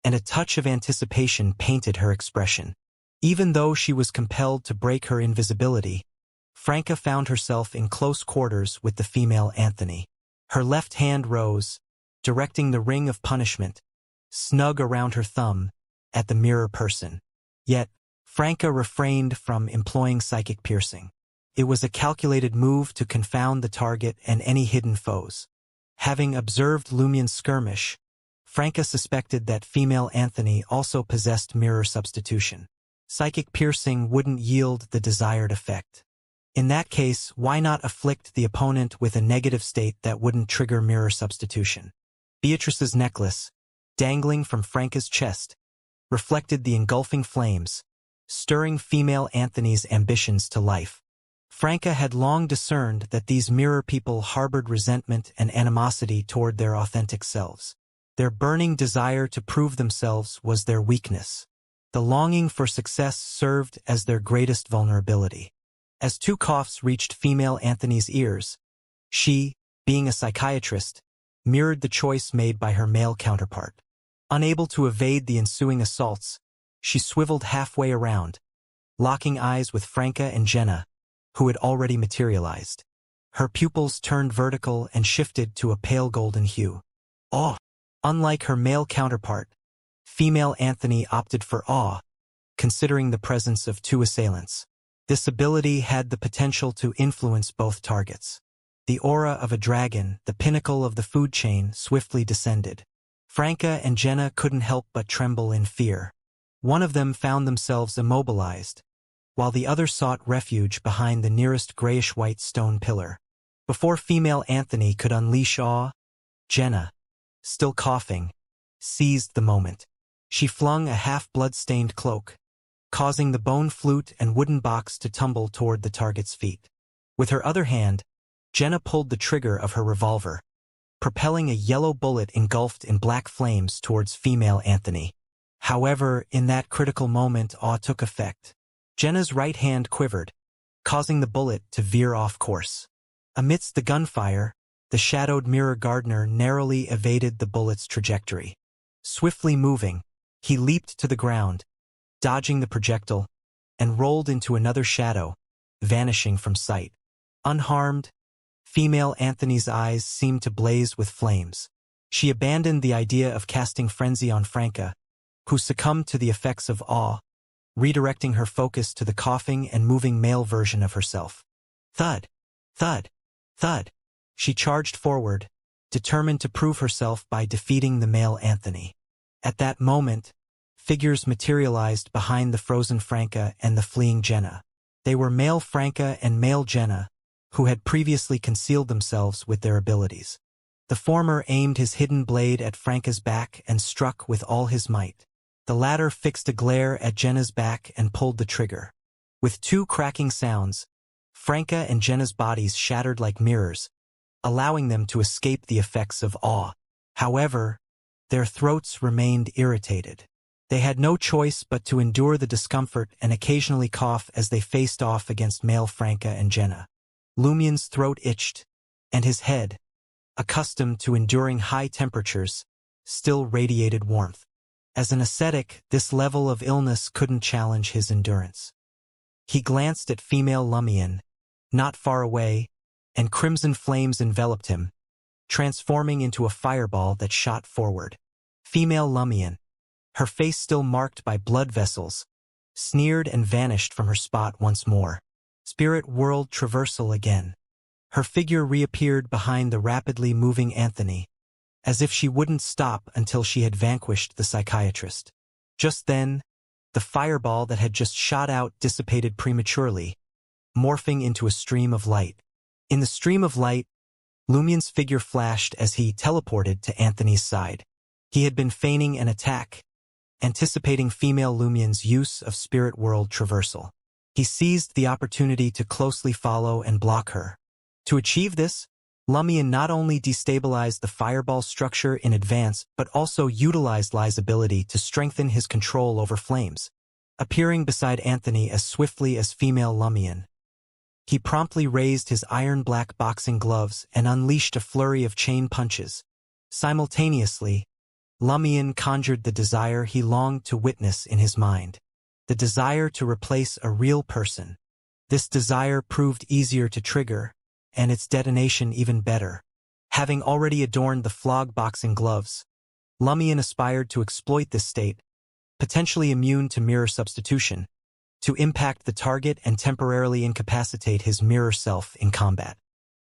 and a touch of anticipation painted her expression. Even though she was compelled to break her invisibility, Franca found herself in close quarters with the female Anthony. Her left hand rose, directing the ring of punishment, snug around her thumb, at the mirror person. Yet, Franca refrained from employing psychic piercing. It was a calculated move to confound the target and any hidden foes. Having observed Lumion's skirmish, Franca suspected that female Anthony also possessed mirror substitution. Psychic piercing wouldn't yield the desired effect. In that case, why not afflict the opponent with a negative state that wouldn't trigger mirror substitution? Beatrice's necklace, dangling from Franca's chest, reflected the engulfing flames, stirring female Anthony's ambitions to life. Franca had long discerned that these mirror people harbored resentment and animosity toward their authentic selves. Their burning desire to prove themselves was their weakness. The longing for success served as their greatest vulnerability. As two coughs reached female Anthony's ears, she, being a psychiatrist, mirrored the choice made by her male counterpart. Unable to evade the ensuing assaults, she swiveled halfway around, locking eyes with Franca and Jenna, who had already materialized. Her pupils turned vertical and shifted to a pale golden hue. Awe! Unlike her male counterpart, female Anthony opted for awe, considering the presence of two assailants. This ability had the potential to influence both targets. The aura of a dragon, the pinnacle of the food chain, swiftly descended. Franca and Jenna couldn't help but tremble in fear. One of them found themselves immobilized, while the other sought refuge behind the nearest grayish-white stone pillar. Before female Anthony could unleash awe, Jenna, still coughing, seized the moment. She flung a half-blood-stained cloak, causing the bone flute and wooden box to tumble toward the target's feet. With her other hand, Jenna pulled the trigger of her revolver, propelling a yellow bullet engulfed in black flames towards female Anthony. However, in that critical moment, awe took effect. Jenna's right hand quivered, causing the bullet to veer off course. Amidst the gunfire, the shadowed mirror gardener narrowly evaded the bullet's trajectory. Swiftly moving, he leaped to the ground, dodging the projectile, and rolled into another shadow, vanishing from sight. Unharmed, female Anthony's eyes seemed to blaze with flames. She abandoned the idea of casting frenzy on Franca, who succumbed to the effects of awe, redirecting her focus to the coughing and moving male version of herself. Thud! Thud! Thud! She charged forward, determined to prove herself by defeating the male Anthony. At that moment, figures materialized behind the frozen Franca and the fleeing Jenna. They were male Franca and male Jenna, who had previously concealed themselves with their abilities. The former aimed his hidden blade at Franca's back and struck with all his might. The latter fixed a glare at Jenna's back and pulled the trigger. With two cracking sounds, Franca and Jenna's bodies shattered like mirrors, allowing them to escape the effects of awe. However, their throats remained irritated. They had no choice but to endure the discomfort and occasionally cough as they faced off against male Franca and Jenna. Lumien's throat itched, and his head, accustomed to enduring high temperatures, still radiated warmth. As an ascetic, this level of illness couldn't challenge his endurance. He glanced at female Lumien, not far away, and crimson flames enveloped him, transforming into a fireball that shot forward. Female Lumien, her face still marked by blood vessels, sneered and vanished from her spot once more. Spirit world traversal again. Her figure reappeared behind the rapidly moving Anthony, as if she wouldn't stop until she had vanquished the psychiatrist. Just then, the fireball that had just shot out dissipated prematurely, morphing into a stream of light. In the stream of light, Lumien's figure flashed as he teleported to Anthony's side. He had been feigning an attack, anticipating female Lumien's use of spirit world traversal. He seized the opportunity to closely follow and block her. To achieve this, Lumien not only destabilized the fireball structure in advance but also utilized Lai's ability to strengthen his control over flames. Appearing beside Anthony as swiftly as female Lumien, he promptly raised his iron-black boxing gloves and unleashed a flurry of chain punches. Simultaneously, Lumien conjured the desire he longed to witness in his mind. The desire to replace a real person. This desire proved easier to trigger, and its detonation even better. Having already adorned the flog boxing gloves, Lumien aspired to exploit this state, potentially immune to mirror substitution, to impact the target and temporarily incapacitate his mirror self in combat.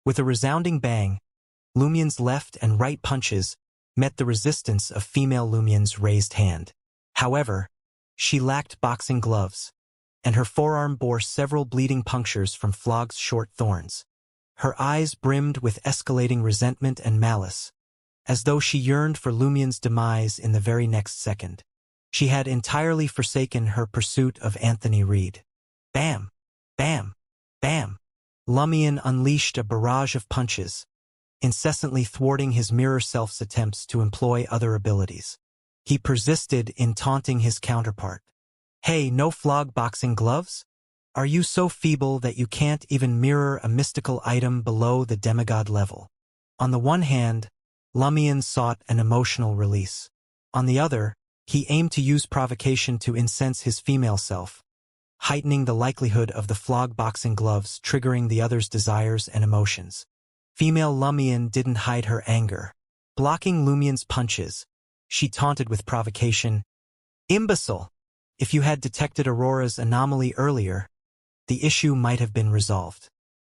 With a resounding bang, Lumien's left and right punches met the resistance of female Lumien's raised hand. However, she lacked boxing gloves, and her forearm bore several bleeding punctures from Flog's short thorns. Her eyes brimmed with escalating resentment and malice, as though she yearned for Lumien's demise in the very next second. She had entirely forsaken her pursuit of Anthony Reed. Bam! Bam! Bam! Lumien unleashed a barrage of punches, incessantly thwarting his mirror self's attempts to employ other abilities. He persisted in taunting his counterpart. Hey, no flog boxing gloves? Are you so feeble that you can't even mirror a mystical item below the demigod level? On the one hand, Lumien sought an emotional release. On the other, he aimed to use provocation to incense his female self, heightening the likelihood of the flog boxing gloves triggering the other's desires and emotions. Female Lumien didn't hide her anger. Blocking Lumien's punches, she taunted with provocation. Imbecile! If you had detected Aurora's anomaly earlier, the issue might have been resolved.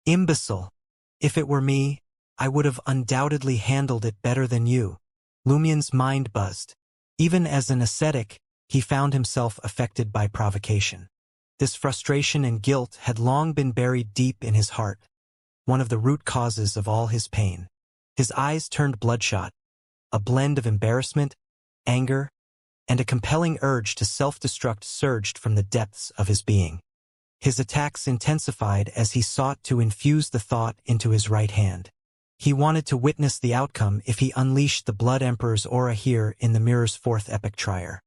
Imbecile! If it were me, I would have undoubtedly handled it better than you. Lumien's mind buzzed. Even as an ascetic, he found himself affected by provocation. This frustration and guilt had long been buried deep in his heart, one of the root causes of all his pain. His eyes turned bloodshot, a blend of embarrassment, anger, and a compelling urge to self-destruct surged from the depths of his being. His attacks intensified as he sought to infuse the thought into his right hand. He wanted to witness the outcome if he unleashed the Blood Emperor's aura here in the mirror's fourth epic trier.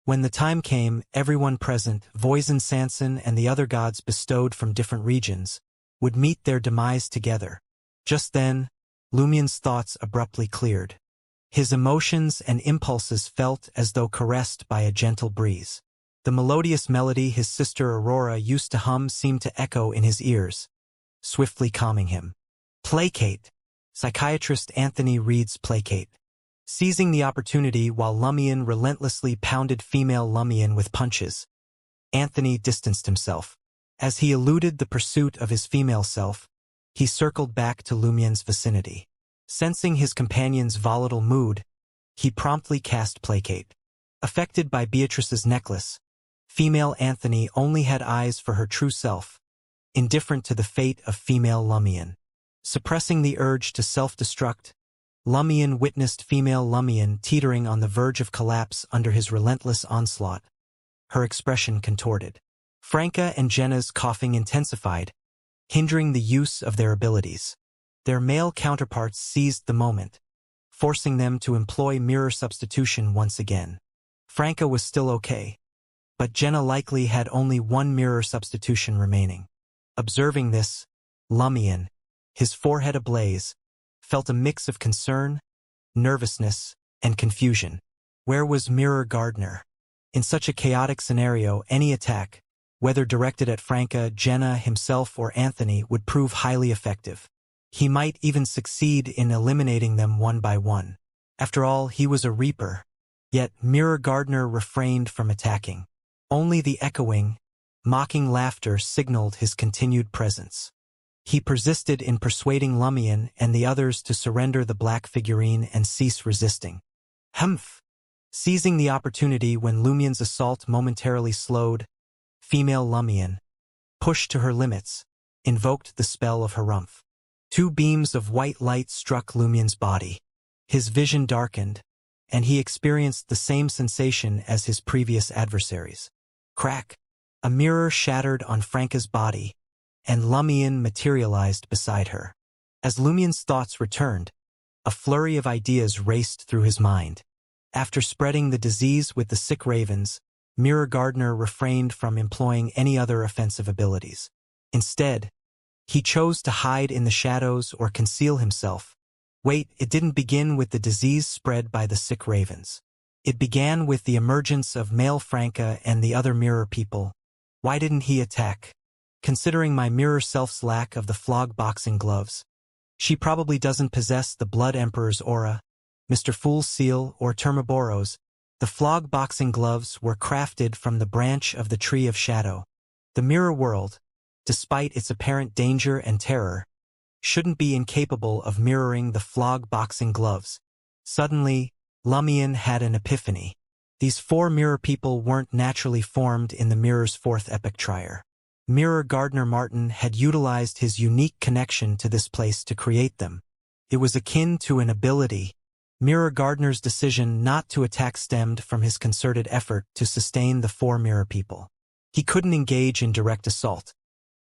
When the time came, everyone present, Voisin Sanson and the other gods bestowed from different regions, would meet their demise together. Just then, Lumien's thoughts abruptly cleared. His emotions and impulses felt as though caressed by a gentle breeze. The melodious melody his sister Aurora used to hum seemed to echo in his ears, swiftly calming him. Placate! Psychiatrist Anthony Reed's placate. Seizing the opportunity while Lumien relentlessly pounded female Lumien with punches, Anthony distanced himself. As he eluded the pursuit of his female self, he circled back to Lumien's vicinity. Sensing his companion's volatile mood, he promptly cast placate. Affected by Beatrice's necklace, female Anthony only had eyes for her true self, indifferent to the fate of female Lumien. Suppressing the urge to self-destruct, Lumien witnessed female Lumien teetering on the verge of collapse under his relentless onslaught. Her expression contorted. Franca and Jenna's coughing intensified, hindering the use of their abilities. Their male counterparts seized the moment, forcing them to employ mirror substitution once again. Franca was still okay, but Jenna likely had only one mirror substitution remaining. Observing this, Lumien, his forehead ablaze, felt a mix of concern, nervousness, and confusion. Where was Mirror Gardner? In such a chaotic scenario, any attack, whether directed at Franca, Jenna, himself, or Anthony, would prove highly effective. He might even succeed in eliminating them one by one. After all, he was a Reaper. Yet Mirror Gardner refrained from attacking. Only the echoing, mocking laughter signaled his continued presence. He persisted in persuading Lumien and the others to surrender the black figurine and cease resisting. Humph! Seizing the opportunity when Lumien's assault momentarily slowed, female Lumien, pushed to her limits, invoked the spell of Harumph. Two beams of white light struck Lumien's body. His vision darkened, and he experienced the same sensation as his previous adversaries. Crack! A mirror shattered on Franca's body, and Lumien materialized beside her. As Lumien's thoughts returned, a flurry of ideas raced through his mind. After spreading the disease with the sick ravens, Mirror Gardner refrained from employing any other offensive abilities. Instead, he chose to hide in the shadows or conceal himself. Wait, it didn't begin with the disease spread by the sick ravens. It began with the emergence of male Franca and the other mirror people. Why didn't he attack? Considering my mirror self's lack of the flog boxing gloves, she probably doesn't possess the Blood Emperor's aura, Mr. Fool's seal, or Termaboro's. The flog boxing gloves were crafted from the branch of the Tree of Shadow. The mirror world, despite its apparent danger and terror, shouldn't be incapable of mirroring the flog boxing gloves. Suddenly, Lumien had an epiphany. These four mirror people weren't naturally formed in the mirror's fourth epoch trier. Mirror Gardner Martin had utilized his unique connection to this place to create them. It was akin to an ability. Mirror Gardner's decision not to attack stemmed from his concerted effort to sustain the four mirror people. He couldn't engage in direct assault.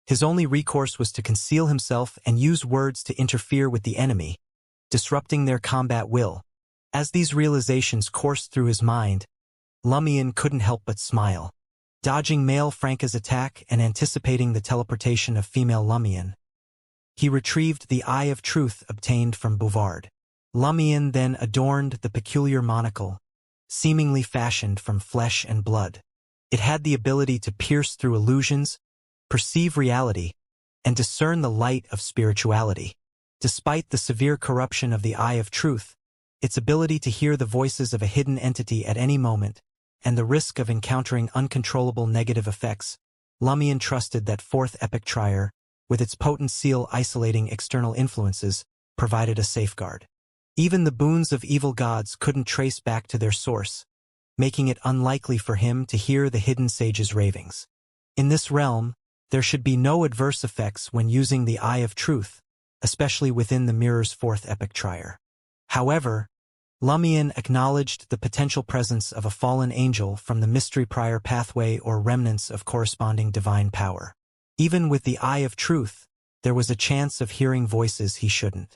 His only recourse was to conceal himself and use words to interfere with the enemy, disrupting their combat will. As these realizations coursed through his mind, Lumion couldn't help but smile. Dodging male Franca's attack and anticipating the teleportation of female Lumion, he retrieved the Eye of Truth obtained from Bouvard. Lumion then adorned the peculiar monocle, seemingly fashioned from flesh and blood. It had the ability to pierce through illusions, perceive reality, and discern the light of spirituality. Despite the severe corruption of the Eye of Truth, its ability to hear the voices of a hidden entity at any moment, and the risk of encountering uncontrollable negative effects, Lumion trusted that fourth epoch trier, with its potent seal isolating external influences, provided a safeguard. Even the boons of evil gods couldn't trace back to their source, making it unlikely for him to hear the hidden sage's ravings. In this realm, there should be no adverse effects when using the Eye of Truth, especially within the mirror's fourth epoch trier. However, Lumion acknowledged the potential presence of a fallen angel from the mystery prior pathway or remnants of corresponding divine power. Even with the Eye of Truth, there was a chance of hearing voices he shouldn't.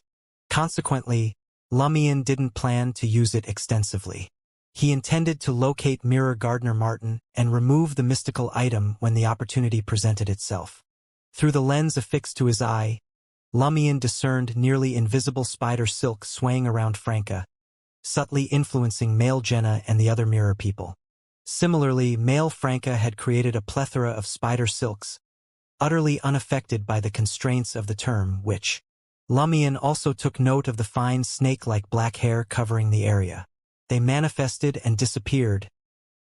Consequently, Lumion didn't plan to use it extensively. He intended to locate Mirror Gardner Martin and remove the mystical item when the opportunity presented itself. Through the lens affixed to his eye, Lumion discerned nearly invisible spider silk swaying around Franca, subtly influencing male Jenna and the other mirror people. Similarly, male Franca had created a plethora of spider silks, utterly unaffected by the constraints of the term witch. Lumion also took note of the fine snake-like black hair covering the area. They manifested and disappeared,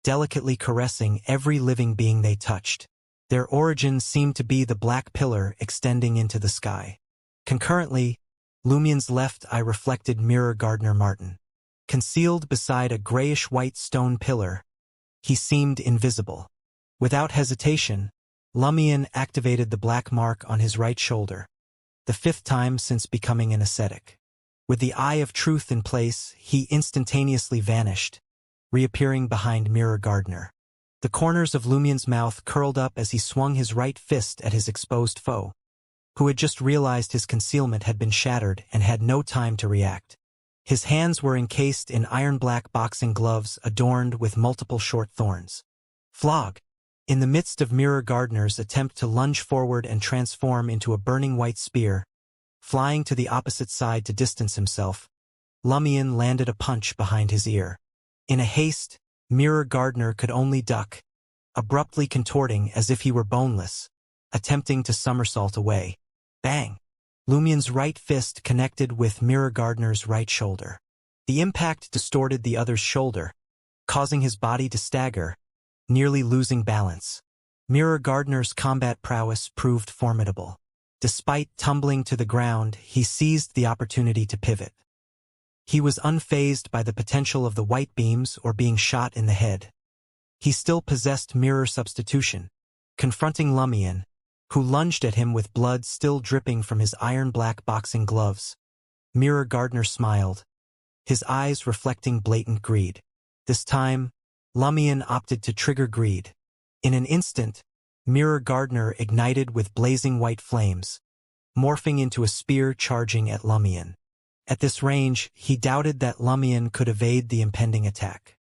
delicately caressing every living being they touched. Their origin seemed to be the black pillar extending into the sky. Concurrently, Lumion's left eye reflected Mirror Gardner Martin. Concealed beside a grayish-white stone pillar, he seemed invisible. Without hesitation, Lumion activated the black mark on his right shoulder, the fifth time since becoming an ascetic. With the Eye of Truth in place, he instantaneously vanished, reappearing behind Mirror Gardner. The corners of Lumion's mouth curled up as he swung his right fist at his exposed foe, who had just realized his concealment had been shattered and had no time to react. His hands were encased in iron-black boxing gloves adorned with multiple short thorns. Flog! In the midst of Mirror Gardner's attempt to lunge forward and transform into a burning white spear, flying to the opposite side to distance himself, Lumion landed a punch behind his ear. In a haste, Mirror Gardner could only duck, abruptly contorting as if he were boneless, attempting to somersault away. Bang! Lumion's right fist connected with Mirror Gardner's right shoulder. The impact distorted the other's shoulder, causing his body to stagger, nearly losing balance. Mirror Gardner's combat prowess proved formidable. Despite tumbling to the ground, he seized the opportunity to pivot. He was unfazed by the potential of the white beams or being shot in the head. He still possessed mirror substitution, confronting Lumion, who lunged at him with blood still dripping from his iron-black boxing gloves. Mirror Gardner smiled, his eyes reflecting blatant greed. This time, Lumion opted to trigger greed. In an instant, Mirror Gardner ignited with blazing white flames, morphing into a spear charging at Lumion. At this range, he doubted that Lumion could evade the impending attack.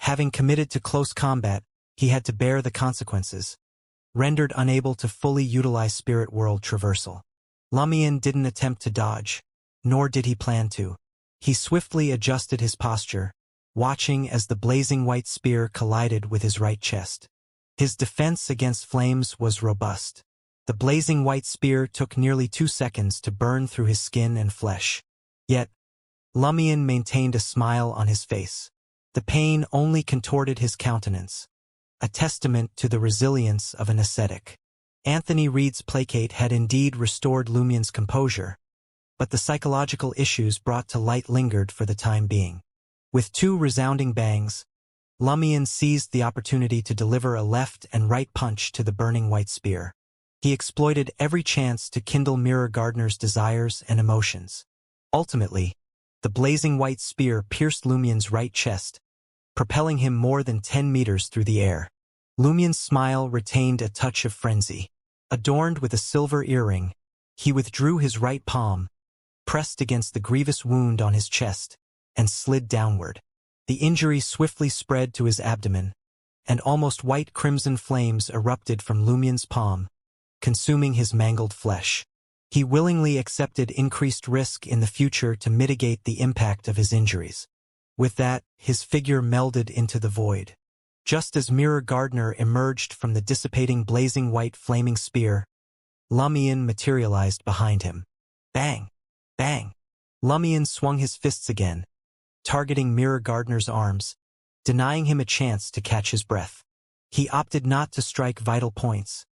Having committed to close combat, he had to bear the consequences, rendered unable to fully utilize spirit world traversal. Lumion didn't attempt to dodge, nor did he plan to. He swiftly adjusted his posture, watching as the blazing white spear collided with his right chest. His defense against flames was robust. The blazing white spear took nearly 2 seconds to burn through his skin and flesh. Yet, Lumion maintained a smile on his face. The pain only contorted his countenance, a testament to the resilience of an ascetic. Anthony Reed's placate had indeed restored Lumion's composure, but the psychological issues brought to light lingered for the time being. With 2 resounding bangs, Lumion seized the opportunity to deliver a left and right punch to the burning white spear. He exploited every chance to kindle Mirror Gardener's desires and emotions. Ultimately, the blazing white spear pierced Lumion's right chest, propelling him more than 10 meters through the air. Lumion's smile retained a touch of frenzy. Adorned with a silver earring, he withdrew his right palm, pressed against the grievous wound on his chest, and slid downward. The injury swiftly spread to his abdomen, and almost white crimson flames erupted from Lumion's palm, consuming his mangled flesh. He willingly accepted increased risk in the future to mitigate the impact of his injuries. With that, his figure melded into the void. Just as Mirror Gardener emerged from the dissipating blazing white flaming spear, Lumion materialized behind him. Bang! Bang! Lumion swung his fists again, targeting Mirror Gardener's arms, denying him a chance to catch his breath. He opted not to strike vital points,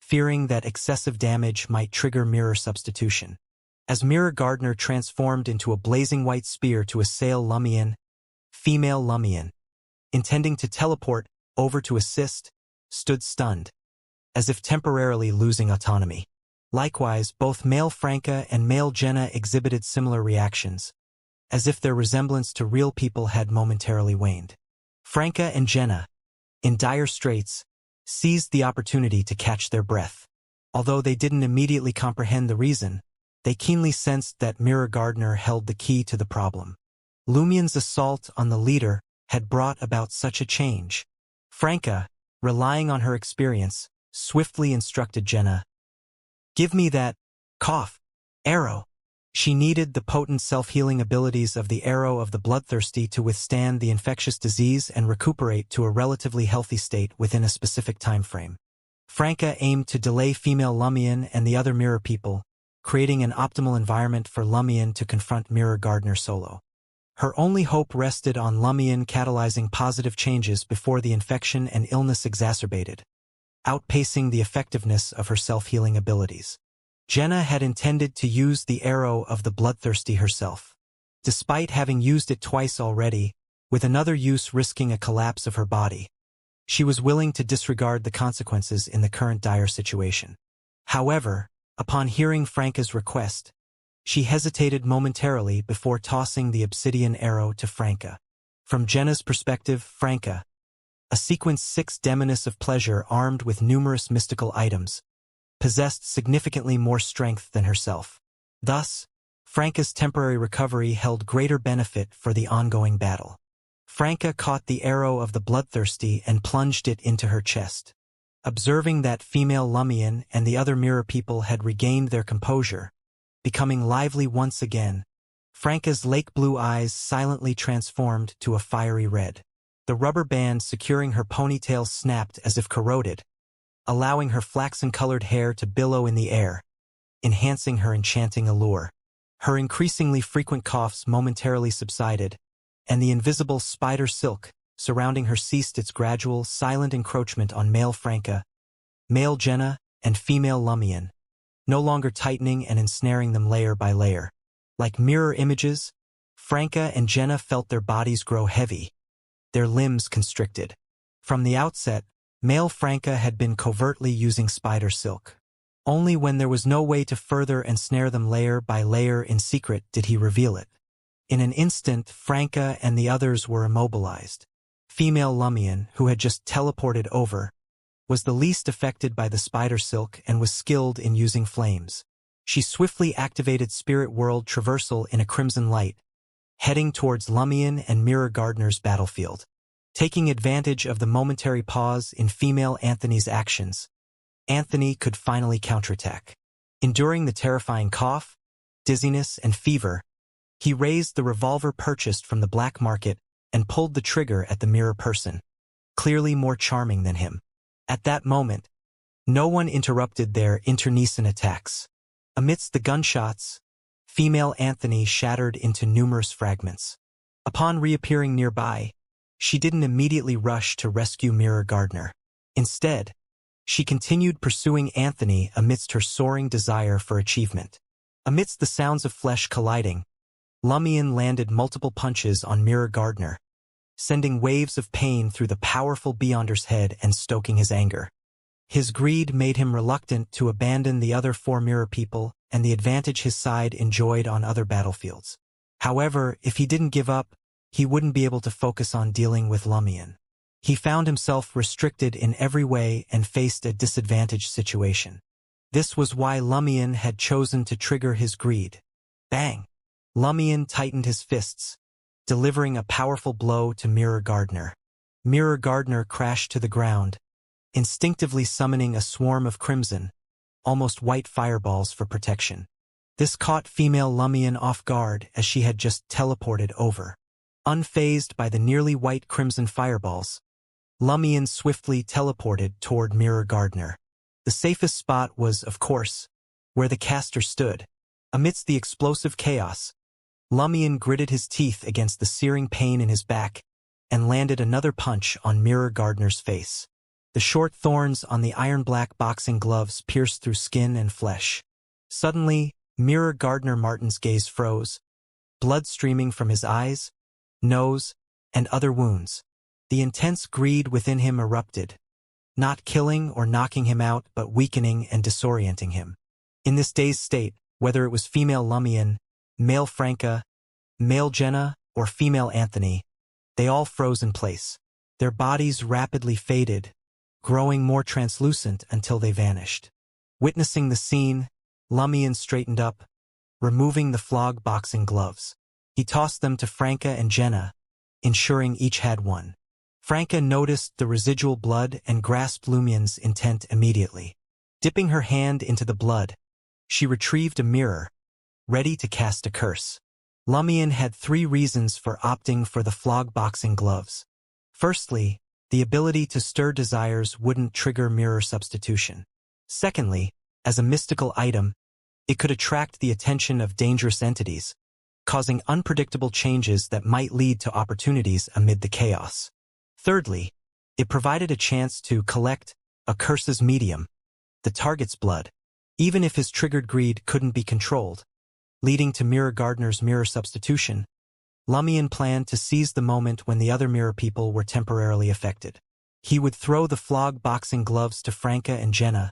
fearing that excessive damage might trigger mirror substitution. As Mirror Gardener transformed into a blazing white spear to assail Lumion, female Lumion, intending to teleport over to assist, stood stunned, as if temporarily losing autonomy. Likewise, both male Franca and male Jenna exhibited similar reactions, as if their resemblance to real people had momentarily waned. Franca and Jenna, in dire straits, seized the opportunity to catch their breath. Although they didn't immediately comprehend the reason, they keenly sensed that Mirror Gardener held the key to the problem. Lumion's assault on the leader had brought about such a change. Franca, relying on her experience, swiftly instructed Jenna, "Give me that arrow." She needed the potent self-healing abilities of the arrow of the bloodthirsty to withstand the infectious disease and recuperate to a relatively healthy state within a specific time frame. Franca aimed to delay female Lumion and the other mirror people, creating an optimal environment for Lumion to confront Mirror Gardener solo. Her only hope rested on Lumion catalyzing positive changes before the infection and illness exacerbated, outpacing the effectiveness of her self-healing abilities. Jenna had intended to use the arrow of the bloodthirsty herself. Despite having used it twice already, with another use risking a collapse of her body, she was willing to disregard the consequences in the current dire situation. However, upon hearing Franca's request, she hesitated momentarily before tossing the obsidian arrow to Franca. From Jenna's perspective, Franca, a sequence 6 demoness of pleasure armed with numerous mystical items, possessed significantly more strength than herself. Thus, Franca's temporary recovery held greater benefit for the ongoing battle. Franca caught the arrow of the bloodthirsty and plunged it into her chest. Observing that female Lumion and the other mirror people had regained their composure, becoming lively once again, Franca's lake blue eyes silently transformed to a fiery red. The rubber band securing her ponytail snapped as if corroded, allowing her flaxen-colored hair to billow in the air, enhancing her enchanting allure. Her increasingly frequent coughs momentarily subsided, and the invisible spider silk surrounding her ceased its gradual, silent encroachment on male Franca, male Jenna, and female Lumion, no longer tightening and ensnaring them layer by layer. Like mirror images, Franca and Jenna felt their bodies grow heavy, their limbs constricted. From the outset, male Franca had been covertly using spider silk. Only when there was no way to further ensnare them layer by layer in secret did he reveal it. In an instant, Franca and the others were immobilized. Female Lumion, who had just teleported over, was the least affected by the spider silk and was skilled in using flames. She swiftly activated Spirit World Traversal in a crimson light, heading towards Lumion and Mirror Gardener's battlefield. Taking advantage of the momentary pause in female Anthony's actions, Anthony could finally counterattack. Enduring the terrifying cough, dizziness, and fever, he raised the revolver purchased from the black market and pulled the trigger at the mirror person, clearly more charming than him. At that moment, no one interrupted their internecine attacks. Amidst the gunshots, female Anthony shattered into numerous fragments. Upon reappearing nearby, she didn't immediately rush to rescue Mirror Gardener. Instead, she continued pursuing Anthony amidst her soaring desire for achievement. Amidst the sounds of flesh colliding, Lumion landed multiple punches on Mirror Gardener, sending waves of pain through the powerful Beyonder's head and stoking his anger. His greed made him reluctant to abandon the other 4 mirror people and the advantage his side enjoyed on other battlefields. However, if he didn't give up, he wouldn't be able to focus on dealing with Lumion. He found himself restricted in every way and faced a disadvantaged situation. This was why Lumion had chosen to trigger his greed. Bang! Lumion tightened his fists, delivering a powerful blow to Mirror Gardener. Mirror Gardener crashed to the ground, instinctively summoning a swarm of crimson, almost white fireballs for protection. This caught female Lumion off guard as she had just teleported over. Unfazed by the nearly white crimson fireballs, Lumion swiftly teleported toward Mirror Gardener. The safest spot was, of course, where the caster stood. Amidst the explosive chaos, Lumion gritted his teeth against the searing pain in his back and landed another punch on Mirror Gardener's face. The short thorns on the iron-black boxing gloves pierced through skin and flesh. Suddenly, Mirror Gardener Martin's gaze froze, blood streaming from his eyes, nose, and other wounds. The intense greed within him erupted, not killing or knocking him out but weakening and disorienting him. In this dazed state, whether it was female Lumion, male Franca, male Jenna, or female Anthony, they all froze in place. Their bodies rapidly faded, growing more translucent until they vanished. Witnessing the scene, Lumion straightened up, removing the flog boxing gloves. He tossed them to Franca and Jenna, ensuring each had one. Franca noticed the residual blood and grasped Lumion's intent immediately. Dipping her hand into the blood, she retrieved a mirror, ready to cast a curse. Lumion had 3 reasons for opting for the flog boxing gloves. Firstly, the ability to stir desires wouldn't trigger mirror substitution. Secondly, as a mystical item, it could attract the attention of dangerous entities, causing unpredictable changes that might lead to opportunities amid the chaos. Thirdly, it provided a chance to collect a curse's medium, the target's blood, even if his triggered greed couldn't be controlled, leading to Mirror Gardener's mirror substitution. Lumion planned to seize the moment when the other mirror people were temporarily affected. He would throw the flog boxing gloves to Franca and Jenna,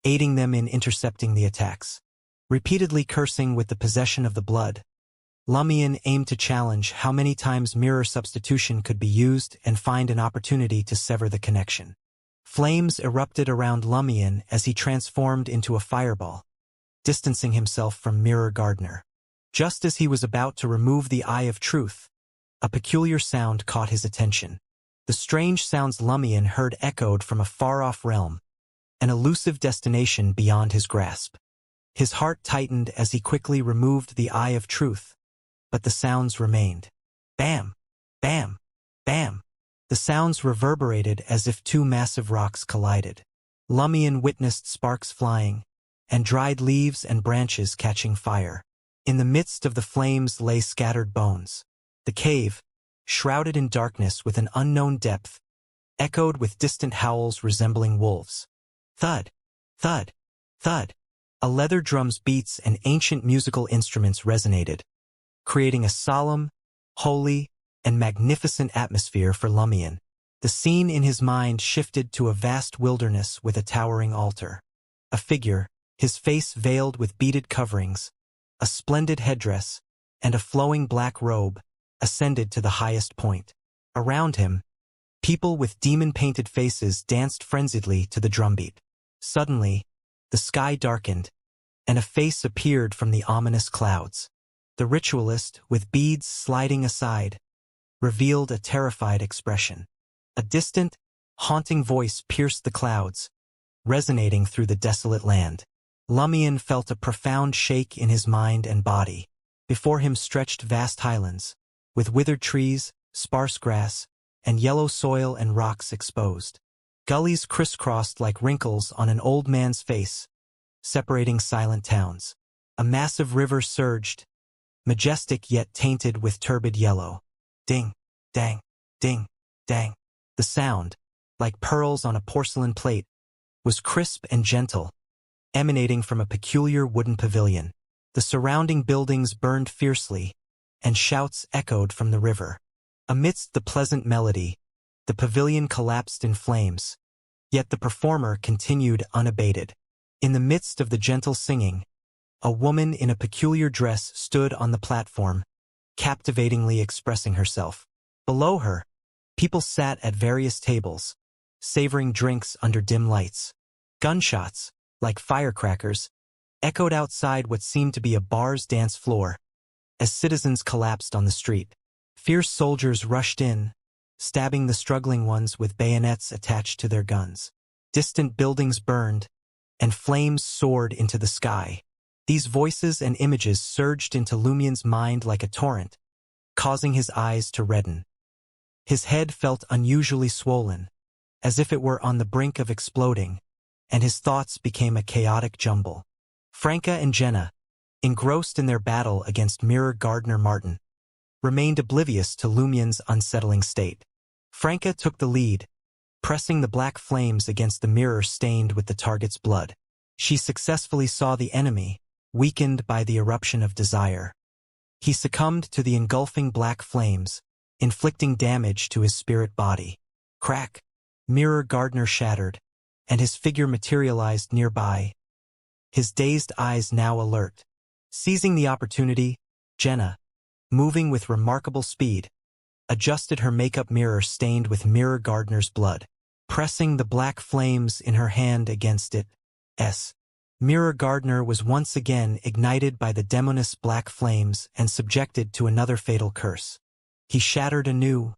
aiding them in intercepting the attacks. Repeatedly cursing with the possession of the blood, Lumion aimed to challenge how many times mirror substitution could be used and find an opportunity to sever the connection. Flames erupted around Lumion as he transformed into a fireball, distancing himself from Mirror Gardener. Just as he was about to remove the Eye of Truth, a peculiar sound caught his attention. The strange sounds Lumion heard echoed from a far-off realm, an elusive destination beyond his grasp. His heart tightened as he quickly removed the Eye of Truth, but the sounds remained. Bam! Bam! Bam! The sounds reverberated as if 2 massive rocks collided. Lumion witnessed sparks flying, and dried leaves and branches catching fire. In the midst of the flames lay scattered bones. The cave, shrouded in darkness with an unknown depth, echoed with distant howls resembling wolves. Thud! Thud! Thud! A leather drum's beats and ancient musical instruments resonated, creating a solemn, holy, and magnificent atmosphere for Lumion. The scene in his mind shifted to a vast wilderness with a towering altar. A figure, his face veiled with beaded coverings, a splendid headdress, and a flowing black robe, ascended to the highest point. Around him, people with demon-painted faces danced frenziedly to the drumbeat. Suddenly, the sky darkened, and a face appeared from the ominous clouds. The ritualist, with beads sliding aside, revealed a terrified expression. A distant, haunting voice pierced the clouds, resonating through the desolate land. Lumion felt a profound shake in his mind and body. Before him stretched vast highlands, with withered trees, sparse grass, and yellow soil and rocks exposed. Gullies crisscrossed like wrinkles on an old man's face, separating silent towns. A massive river surged, majestic yet tainted with turbid yellow. Ding, dang, ding, dang. The sound, like pearls on a porcelain plate, was crisp and gentle, emanating from a peculiar wooden pavilion. The surrounding buildings burned fiercely, and shouts echoed from the river. Amidst the pleasant melody, the pavilion collapsed in flames, yet the performer continued unabated. In the midst of the gentle singing, a woman in a peculiar dress stood on the platform, captivatingly expressing herself. Below her, people sat at various tables, savoring drinks under dim lights. Gunshots, like firecrackers, echoed outside what seemed to be a bar's dance floor, as citizens collapsed on the street. Fierce soldiers rushed in, stabbing the struggling ones with bayonets attached to their guns. Distant buildings burned, and flames soared into the sky. These voices and images surged into Lumien's mind like a torrent, causing his eyes to redden. His head felt unusually swollen, as if it were on the brink of exploding, and his thoughts became a chaotic jumble. Franca and Jenna, engrossed in their battle against Mirror Gardener Martin, remained oblivious to Lumien's unsettling state. Franca took the lead, pressing the black flames against the mirror stained with the target's blood. She successfully saw the enemy, weakened by the eruption of desire. He succumbed to the engulfing black flames, inflicting damage to his spirit body. Crack! Mirror Gardener shattered, and his figure materialized nearby, his dazed eyes now alert. Seizing the opportunity, Jenna, moving with remarkable speed, adjusted her makeup mirror stained with Mirror Gardener's blood, pressing the black flames in her hand against it. Mirror Gardener was once again ignited by the demonous black flames and subjected to another fatal curse. He shattered anew,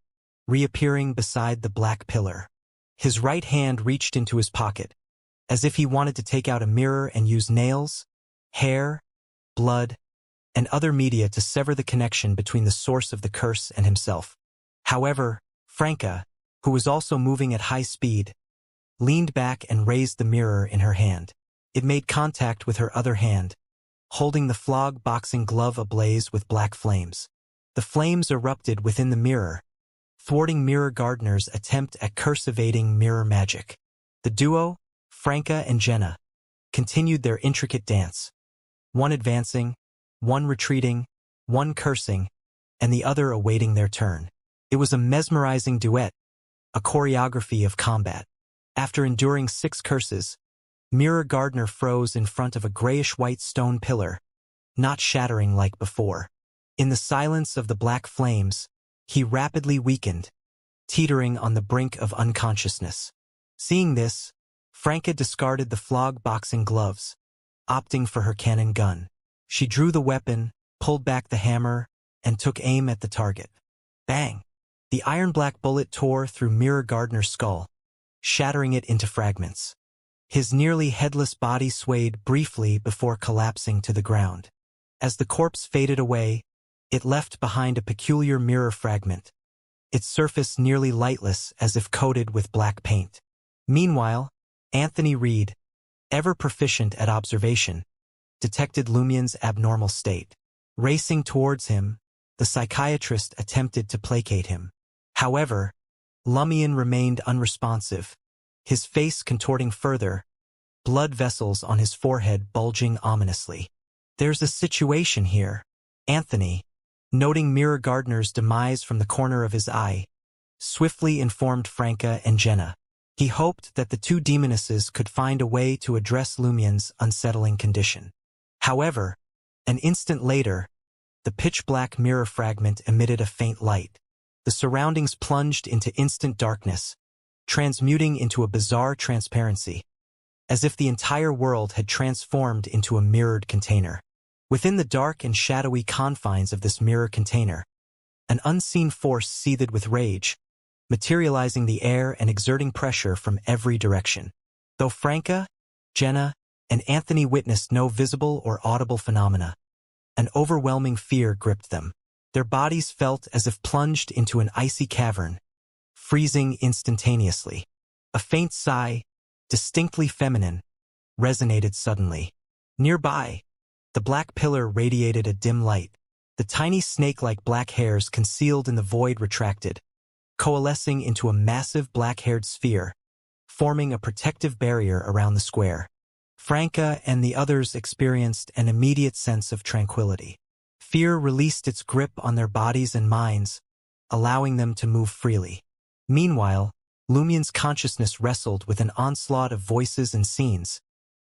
reappearing beside the black pillar. His right hand reached into his pocket, as if he wanted to take out a mirror and use nails, hair, blood, and other media to sever the connection between the source of the curse and himself. However, Franca, who was also moving at high speed, leaned back and raised the mirror in her hand. It made contact with her other hand, holding the flog boxing glove ablaze with black flames. The flames erupted within the mirror, thwarting Mirror Gardener's attempt at curse-evading mirror magic. The duo, Franca and Jenna, continued their intricate dance, one advancing, one retreating, one cursing, and the other awaiting their turn. It was a mesmerizing duet, a choreography of combat. After enduring 6 curses, Mirror Gardener froze in front of a grayish-white stone pillar, not shattering like before. In the silence of the black flames, he rapidly weakened, teetering on the brink of unconsciousness. Seeing this, Franca discarded the flog boxing gloves, opting for her cannon gun. She drew the weapon, pulled back the hammer, and took aim at the target. Bang! The iron-black bullet tore through Mirror Gardener's skull, shattering it into fragments. His nearly headless body swayed briefly before collapsing to the ground. As the corpse faded away, it left behind a peculiar mirror fragment, its surface nearly lightless as if coated with black paint. Meanwhile, Anthony Reed, ever proficient at observation, detected Lumien's abnormal state. Racing towards him, the psychiatrist attempted to placate him. However, Lumien remained unresponsive, his face contorting further, blood vessels on his forehead bulging ominously. "There's a situation here," Anthony, noting Mirror Gardener's demise from the corner of his eye, swiftly informed Franca and Jenna. He hoped that the two demonesses could find a way to address Lumien's unsettling condition. However, an instant later, the pitch-black mirror fragment emitted a faint light. The surroundings plunged into instant darkness, transmuting into a bizarre transparency, as if the entire world had transformed into a mirrored container. Within the dark and shadowy confines of this mirror container, an unseen force seethed with rage, materializing the air and exerting pressure from every direction. Though Franca, Jenna, and Anthony witnessed no visible or audible phenomena, an overwhelming fear gripped them. Their bodies felt as if plunged into an icy cavern, freezing instantaneously. A faint sigh, distinctly feminine, resonated suddenly. Nearby, the black pillar radiated a dim light. The tiny snake-like black hairs concealed in the void retracted, coalescing into a massive black-haired sphere, forming a protective barrier around the square. Franca and the others experienced an immediate sense of tranquility. Fear released its grip on their bodies and minds, allowing them to move freely. Meanwhile, Lumien's consciousness wrestled with an onslaught of voices and scenes,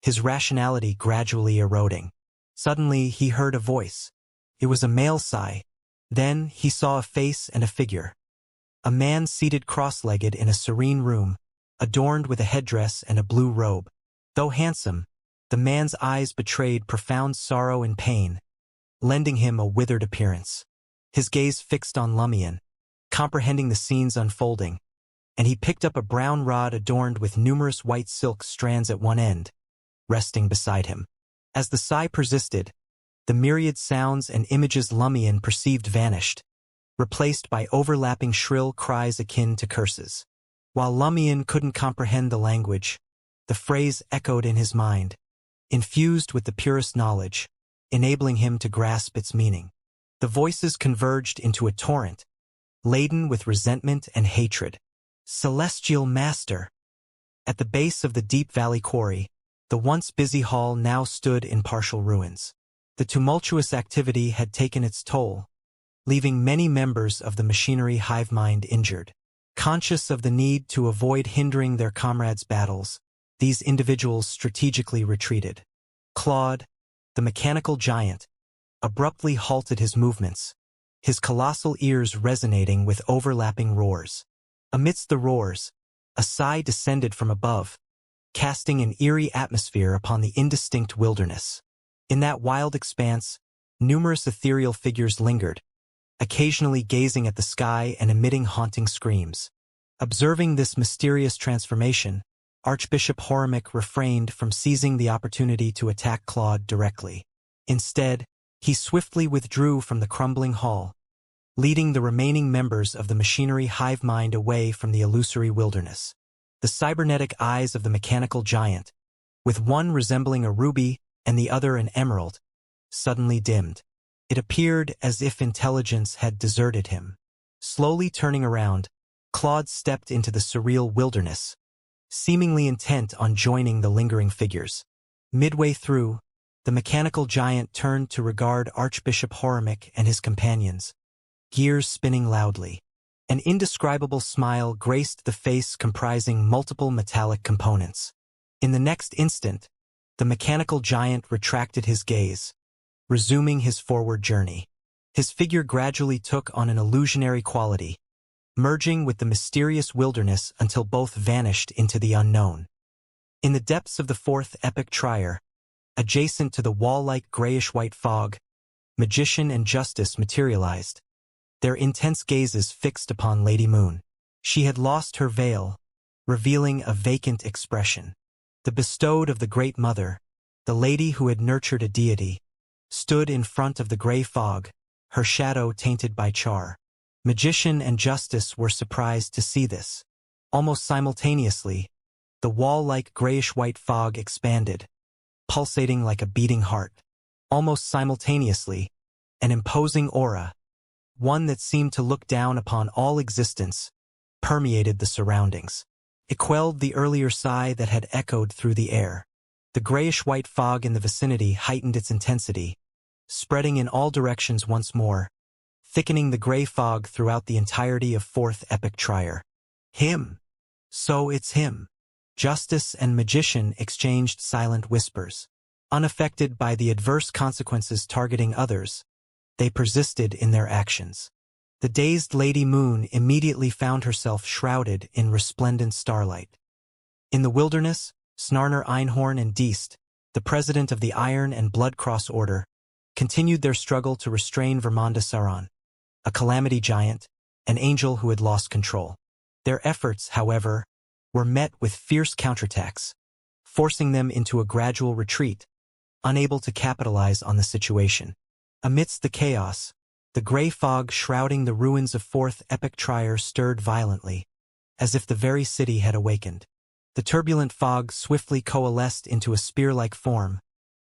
his rationality gradually eroding. Suddenly, he heard a voice. It was a male sigh. Then, he saw a face and a figure. A man seated cross-legged in a serene room, adorned with a headdress and a blue robe. Though handsome, the man's eyes betrayed profound sorrow and pain, lending him a withered appearance. His gaze fixed on Lumien, comprehending the scenes unfolding, and he picked up a brown rod adorned with numerous white silk strands at one end, resting beside him. As the sigh persisted, the myriad sounds and images Lumien perceived vanished, replaced by overlapping shrill cries akin to curses. While Lumien couldn't comprehend the language, the phrase echoed in his mind, infused with the purest knowledge, enabling him to grasp its meaning. The voices converged into a torrent, laden with resentment and hatred. Celestial Master! At the base of the deep valley quarry, the once busy hall now stood in partial ruins. The tumultuous activity had taken its toll, leaving many members of the machinery hive mind injured. Conscious of the need to avoid hindering their comrades' battles, these individuals strategically retreated. Claude, the mechanical giant, abruptly halted his movements, his colossal ears resonating with overlapping roars. Amidst the roars, a sigh descended from above, casting an eerie atmosphere upon the indistinct wilderness. In that wild expanse, numerous ethereal figures lingered, occasionally gazing at the sky and emitting haunting screams. Observing this mysterious transformation, Archbishop Horimic refrained from seizing the opportunity to attack Claude directly. Instead, he swiftly withdrew from the crumbling hall, leading the remaining members of the machinery hive mind away from the illusory wilderness. The cybernetic eyes of the mechanical giant, with one resembling a ruby and the other an emerald, suddenly dimmed. It appeared as if intelligence had deserted him. Slowly turning around, Claude stepped into the surreal wilderness, seemingly intent on joining the lingering figures. Midway through, the mechanical giant turned to regard Archbishop Horimic and his companions, gears spinning loudly. An indescribable smile graced the face comprising multiple metallic components. In the next instant, the mechanical giant retracted his gaze, resuming his forward journey. His figure gradually took on an illusionary quality, merging with the mysterious wilderness until both vanished into the unknown. In the depths of the fourth epic trier, adjacent to the wall-like grayish-white fog, Magician and Justice materialized, their intense gazes fixed upon Lady Moon. She had lost her veil, revealing a vacant expression. The bestowed of the Great Mother, the lady who had nurtured a deity, stood in front of the gray fog, her shadow tainted by char. Magician and Justice were surprised to see this. Almost simultaneously, the wall-like grayish-white fog expanded, pulsating like a beating heart. Almost simultaneously, an imposing aura, one that seemed to look down upon all existence, permeated the surroundings. It quelled the earlier sigh that had echoed through the air. The grayish-white fog in the vicinity heightened its intensity, spreading in all directions once more, thickening the gray fog throughout the entirety of fourth epic trier. Him! So it's him! Justice and Magician exchanged silent whispers. Unaffected by the adverse consequences targeting others, they persisted in their actions. The dazed Lady Moon immediately found herself shrouded in resplendent starlight. In the wilderness, Snarner Einhorn and Deist, the president of the Iron and Blood Cross Order, continued their struggle to restrain Vermonda Saran, a calamity giant, an angel who had lost control. Their efforts, however, were met with fierce counterattacks, forcing them into a gradual retreat, unable to capitalize on the situation. Amidst the chaos, the gray fog shrouding the ruins of fourth epic trier stirred violently, as if the very city had awakened. The turbulent fog swiftly coalesced into a spear-like form,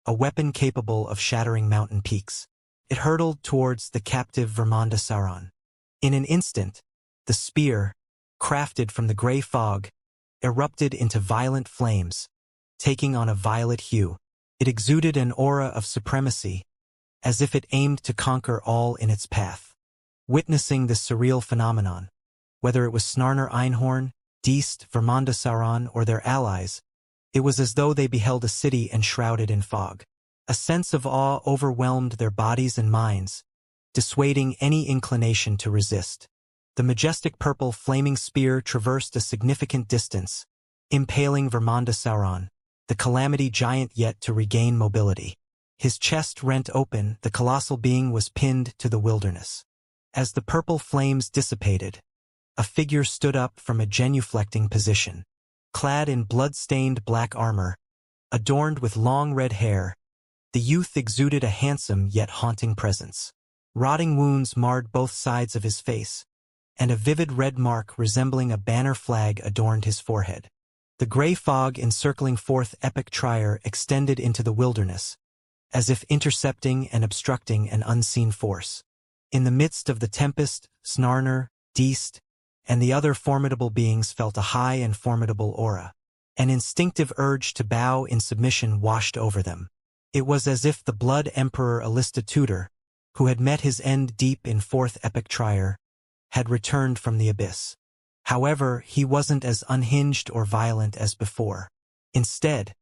a weapon capable of shattering mountain peaks. It hurtled towards the captive Vermonda Saran. In an instant, the spear, crafted from the gray fog, erupted into violent flames, taking on a violet hue. It exuded an aura of supremacy, as if it aimed to conquer all in its path. witnessing this surreal phenomenon. Whether it was Snarner Einhorn, Deist, Vermanda Sauron, or their allies, it was as though they beheld a city enshrouded in fog. A sense of awe overwhelmed their bodies and minds, dissuading any inclination to resist. The majestic purple flaming spear traversed a significant distance, impaling Vermanda Sauron, the calamity giant yet to regain mobility. His chest rent open, the colossal being was pinned to the wilderness. As the purple flames dissipated, a figure stood up from a genuflecting position. Clad in blood-stained black armor, adorned with long red hair, the youth exuded a handsome yet haunting presence. Rotting wounds marred both sides of his face, and a vivid red mark resembling a banner flag adorned his forehead. The gray fog encircling Fourth Epic Trier extended into the wilderness, as if intercepting and obstructing an unseen force. In the midst of the tempest, Snarner, Deist, and the other formidable beings felt a high and formidable aura. An instinctive urge to bow in submission washed over them. It was as if the Blood Emperor Tutor, who had met his end deep in Fourth Epic Trier, had returned from the abyss. However, he wasn't as unhinged or violent as before. Instead,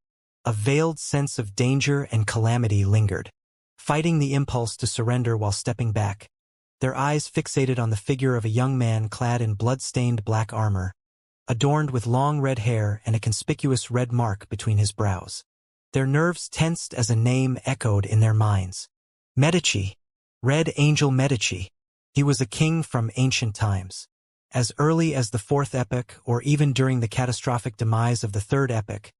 a veiled sense of danger and calamity lingered. Fighting the impulse to surrender while stepping back, their eyes fixated on the figure of a young man clad in blood-stained black armor, adorned with long red hair and a conspicuous red mark between his brows. Their nerves tensed as a name echoed in their minds. Medici, Red Angel Medici. He was a king from ancient times. As early as the Fourth Epic, or even during the catastrophic demise of the Third Epic,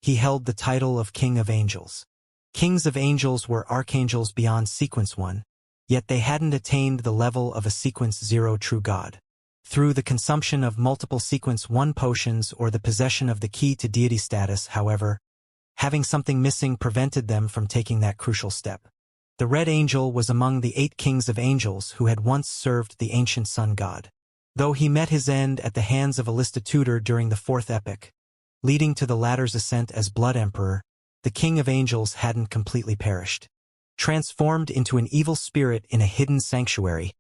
he held the title of King of Angels. Kings of Angels were archangels beyond Sequence 1, yet they hadn't attained the level of a Sequence 0 true god. Through the consumption of multiple Sequence 1 potions or the possession of the key to deity status, however, having something missing prevented them from taking that crucial step. The Red Angel was among the 8 kings of angels who had once served the ancient sun god. Though he met his end at the hands of Tutor during the Fourth Epic, leading to the latter's ascent as Blood Emperor, the king of angels hadn't completely perished. Transformed into an evil spirit in a hidden sanctuary,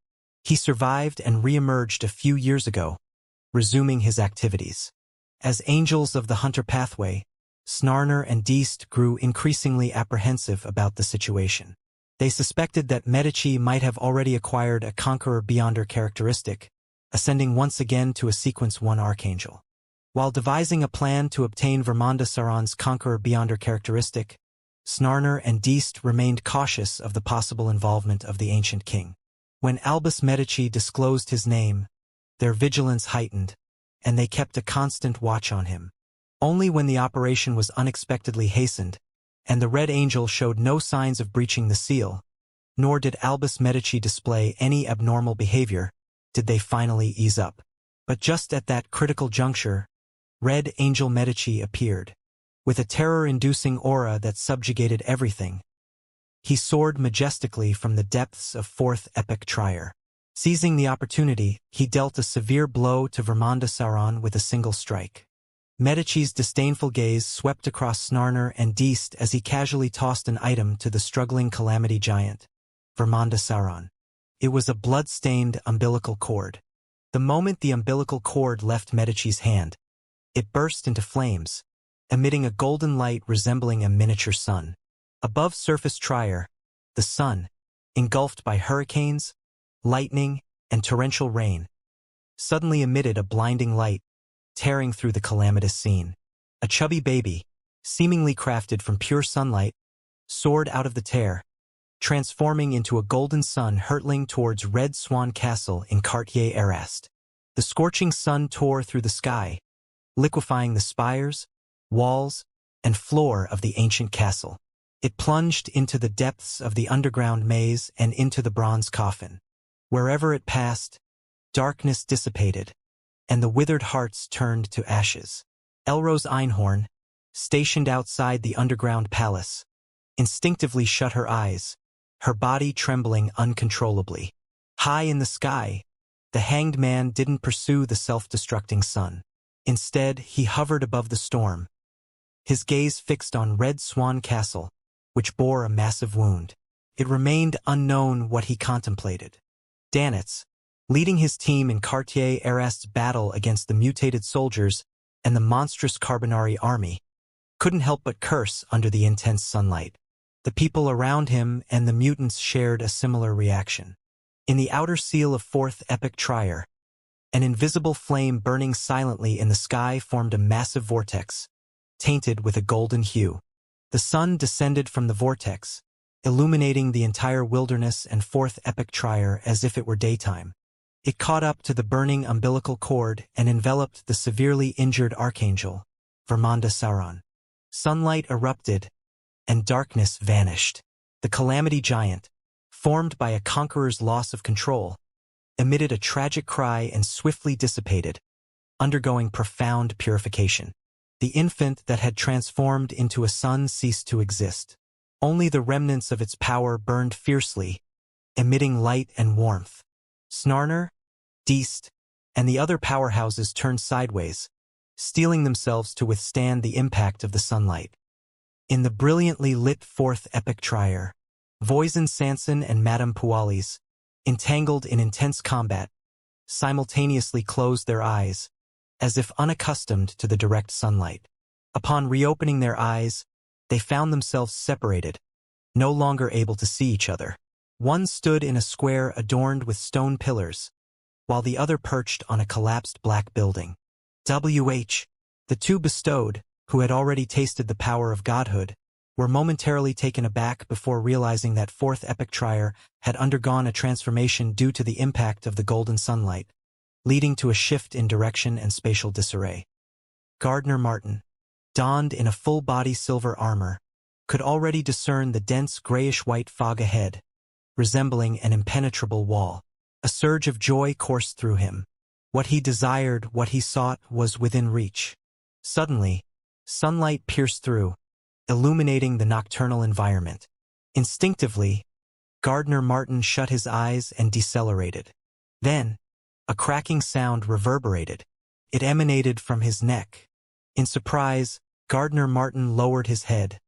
he survived and re-emerged a few years ago, resuming his activities. As angels of the Hunter pathway, Snarner and Deist grew increasingly apprehensive about the situation. They suspected that Medici might have already acquired a Conqueror Beyonder characteristic, ascending once again to a Sequence 1 archangel. While devising a plan to obtain Vermanda Sauron's Conqueror Beyonder characteristic, Snarner and Deist remained cautious of the possible involvement of the ancient king. When Albus Medici disclosed his name, their vigilance heightened, and they kept a constant watch on him. Only when the operation was unexpectedly hastened, and the Red Angel showed no signs of breaching the seal, nor did Albus Medici display any abnormal behavior, did they finally ease up. But just at that critical juncture, Red Angel Medici appeared. With a terror-inducing aura that subjugated everything, he soared majestically from the depths of Fourth Epic Trier. Seizing the opportunity, he dealt a severe blow to Vermanda Sauron with a single strike. Medici's disdainful gaze swept across Snarner and Deist as he casually tossed an item to the struggling calamity giant, Vermanda Sauron. It was a blood-stained umbilical cord. The moment the umbilical cord left Medici's hand, it burst into flames, emitting a golden light resembling a miniature sun. Above surface Trier, the sun, engulfed by hurricanes, lightning, and torrential rain, suddenly emitted a blinding light, tearing through the calamitous scene. A chubby baby, seemingly crafted from pure sunlight, soared out of the tear, transforming into a golden sun hurtling towards Red Swan Castle in Cartier-Erast. The scorching sun tore through the sky, liquefying the spires, walls, and floor of the ancient castle. It plunged into the depths of the underground maze and into the bronze coffin. Wherever it passed, darkness dissipated, and the withered hearts turned to ashes. Elrose Einhorn, stationed outside the underground palace, instinctively shut her eyes, her body trembling uncontrollably. High in the sky, the hanged man didn't pursue the self-destructing sun. Instead, he hovered above the storm, his gaze fixed on Red Swan Castle, which bore a massive wound. It remained unknown what he contemplated. Danitz, leading his team in Cartier-Arrest's battle against the mutated soldiers and the monstrous Carbonari army, couldn't help but curse under the intense sunlight. The people around him and the mutants shared a similar reaction. In the outer seal of Fourth Epic Trier, an invisible flame burning silently in the sky formed a massive vortex, tainted with a golden hue. The sun descended from the vortex, illuminating the entire wilderness and Fourth Epic Trier as if it were daytime. It caught up to the burning umbilical cord and enveloped the severely injured archangel, Vermanda Sauron. Sunlight erupted, and darkness vanished. The Calamity Giant, formed by a conqueror's loss of control, emitted a tragic cry and swiftly dissipated, undergoing profound purification. The infant that had transformed into a sun ceased to exist. Only the remnants of its power burned fiercely, emitting light and warmth. Snarner, Deist, and the other powerhouses turned sideways, steeling themselves to withstand the impact of the sunlight. In the brilliantly lit Fourth Epic Trier, Voisin Sanson and Madame Pualis, entangled in intense combat, simultaneously closed their eyes, as if unaccustomed to the direct sunlight. Upon reopening their eyes, they found themselves separated, no longer able to see each other. One stood in a square adorned with stone pillars, while the other perched on a collapsed black building. The two bestowed, who had already tasted the power of godhood, were momentarily taken aback before realizing that Fourth Epic Trier had undergone a transformation due to the impact of the golden sunlight, leading to a shift in direction and spatial disarray. Gardner Martin, donned in a full-body silver armor, could already discern the dense grayish-white fog ahead, resembling an impenetrable wall. A surge of joy coursed through him. What he desired, what he sought, was within reach. Suddenly, sunlight pierced through, illuminating the nocturnal environment. Instinctively, Gardner Martin shut his eyes and decelerated. Then, a cracking sound reverberated. It emanated from his neck. In surprise, Gardner Martin lowered his head,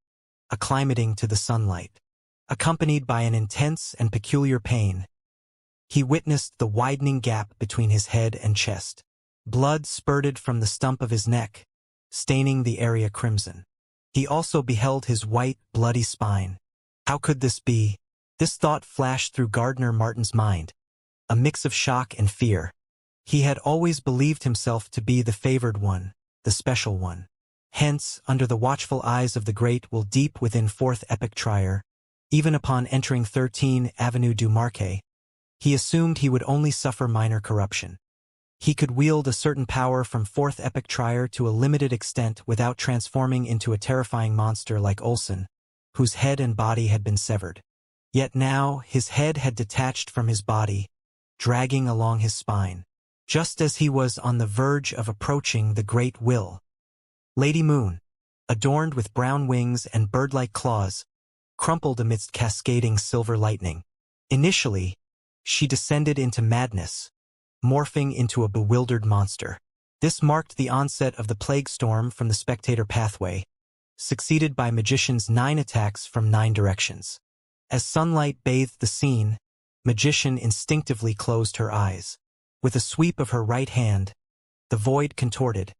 acclimating to the sunlight. Accompanied by an intense and peculiar pain, he witnessed the widening gap between his head and chest. Blood spurted from the stump of his neck, staining the area crimson. He also beheld his white, bloody spine. How could this be? This thought flashed through Gardner Martin's mind, a mix of shock and fear. He had always believed himself to be the favored one, the special one. Hence, under the watchful eyes of the great will deep within Fourth Epic Trier, even upon entering 13 Avenue du Marquet, he assumed he would only suffer minor corruption. He could wield a certain power from Fourth Epic Trier to a limited extent without transforming into a terrifying monster like Olsen, whose head and body had been severed. Yet now his head had detached from his body, dragging along his spine, just as he was on the verge of approaching the Great Will. Lady Moon, adorned with brown wings and bird-like claws, crumpled amidst cascading silver lightning. Initially, she descended into madness, morphing into a bewildered monster. This marked the onset of the plague storm from the spectator pathway, succeeded by Magician's 9 attacks from 9 directions. As sunlight bathed the scene, Magician instinctively closed her eyes. With a sweep of her right hand, the void contorted,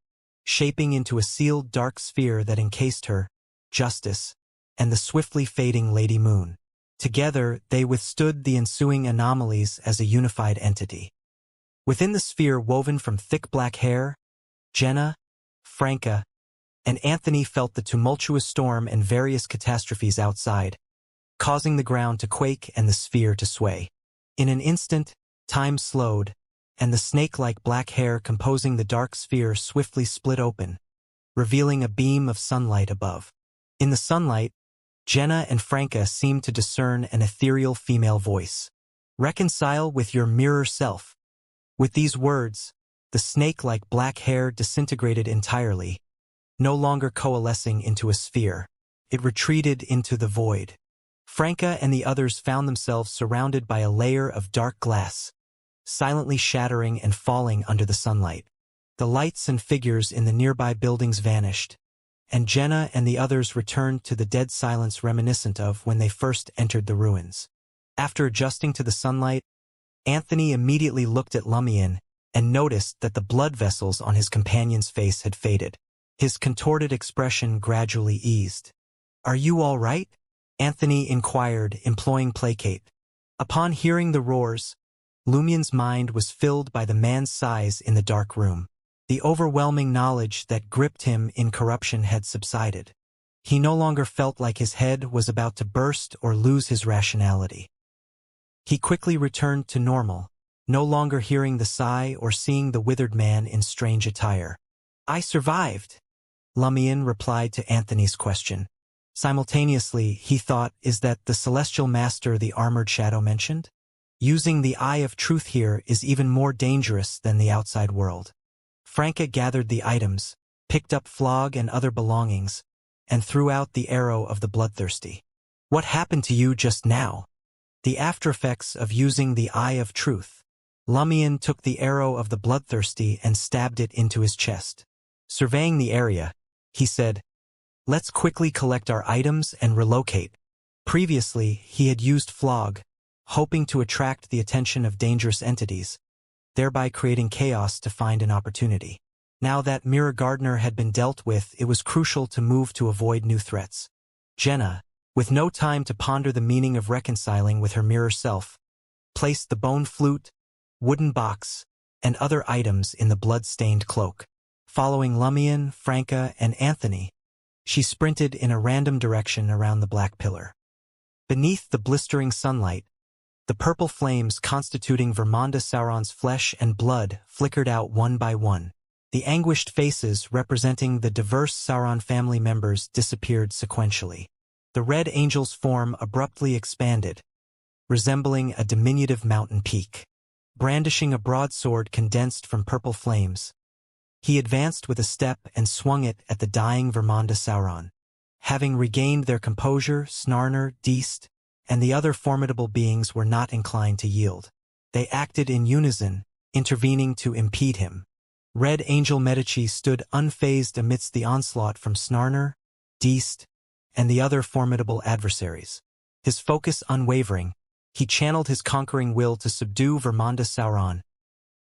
shaping into a sealed dark sphere that encased her, Justice, and the swiftly fading Lady Moon. Together, they withstood the ensuing anomalies as a unified entity. Within the sphere woven from thick black hair, Jenna, Franca, and Anthony felt the tumultuous storm and various catastrophes outside, causing the ground to quake and the sphere to sway. In an instant, time slowed, and the snake-like black hair composing the dark sphere swiftly split open, revealing a beam of sunlight above. In the sunlight, Jenna and Franca seemed to discern an ethereal female voice. "Reconcile with your mirror self." With these words, the snake-like black hair disintegrated entirely, no longer coalescing into a sphere. It retreated into the void. Franca and the others found themselves surrounded by a layer of dark glass, silently shattering and falling under the sunlight. The lights and figures in the nearby buildings vanished, and Jenna and the others returned to the dead silence reminiscent of when they first entered the ruins. After adjusting to the sunlight, Anthony immediately looked at Lumion and noticed that the blood vessels on his companion's face had faded. His contorted expression gradually eased. "Are you all right?" Anthony inquired, imploring placate. Upon hearing the roars, Lumion's mind was filled by the man's size in the dark room. The overwhelming knowledge that gripped him in corruption had subsided. He no longer felt like his head was about to burst or lose his rationality. He quickly returned to normal, no longer hearing the sigh or seeing the withered man in strange attire. "I survived," Lumion replied to Anthony's question. Simultaneously, he thought, is that the celestial master the armored shadow mentioned? Using the eye of truth here is even more dangerous than the outside world. Franca gathered the items, picked up Flog and other belongings, and threw out the arrow of the bloodthirsty. "What happened to you just now?" The aftereffects of using the eye of truth. Lumion took the arrow of the bloodthirsty and stabbed it into his chest. Surveying the area, he said, "Let's quickly collect our items and relocate." Previously, he had used Flog, hoping to attract the attention of dangerous entities, thereby creating chaos to find an opportunity. Now that Mirror Gardener had been dealt with, it was crucial to move to avoid new threats. Jenna, with no time to ponder the meaning of reconciling with her mirror self, placed the bone flute, wooden box, and other items in the blood-stained cloak. Following Lumion, Franca, and Anthony, she sprinted in a random direction around the black pillar. Beneath the blistering sunlight, the purple flames constituting Vermonda Sauron's flesh and blood flickered out one by one. The anguished faces representing the diverse Sauron family members disappeared sequentially. The Red Angel's form abruptly expanded, resembling a diminutive mountain peak. Brandishing a broadsword condensed from purple flames, he advanced with a step and swung it at the dying Vermonda Sauron. Having regained their composure, Snarner, Deist, and the other formidable beings were not inclined to yield. They acted in unison, intervening to impede him. Red Angel Medici stood unfazed amidst the onslaught from Snarner, Deist, and the other formidable adversaries. His focus unwavering, he channeled his conquering will to subdue Vermonda Sauron,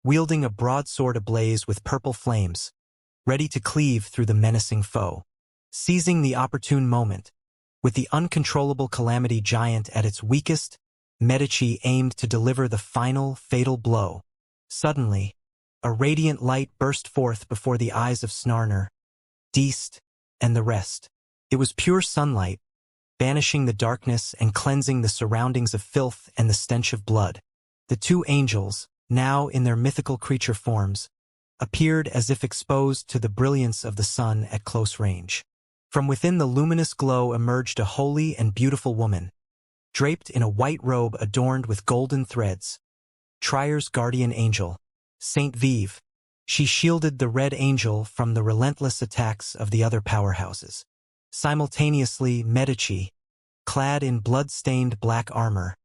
wielding a broadsword ablaze with purple flames, ready to cleave through the menacing foe. Seizing the opportune moment, with the uncontrollable calamity giant at its weakest, Medici aimed to deliver the final, fatal blow. Suddenly, a radiant light burst forth before the eyes of Snarner, Deist, and the rest. It was pure sunlight, banishing the darkness and cleansing the surroundings of filth and the stench of blood. The two angels, now in their mythical creature forms, appeared as if exposed to the brilliance of the sun at close range. From within the luminous glow emerged a holy and beautiful woman, draped in a white robe adorned with golden threads. Tryre's guardian angel, Saint Vive. She shielded the Red Angel from the relentless attacks of the other powerhouses. Simultaneously, Medici, clad in blood-stained black armor,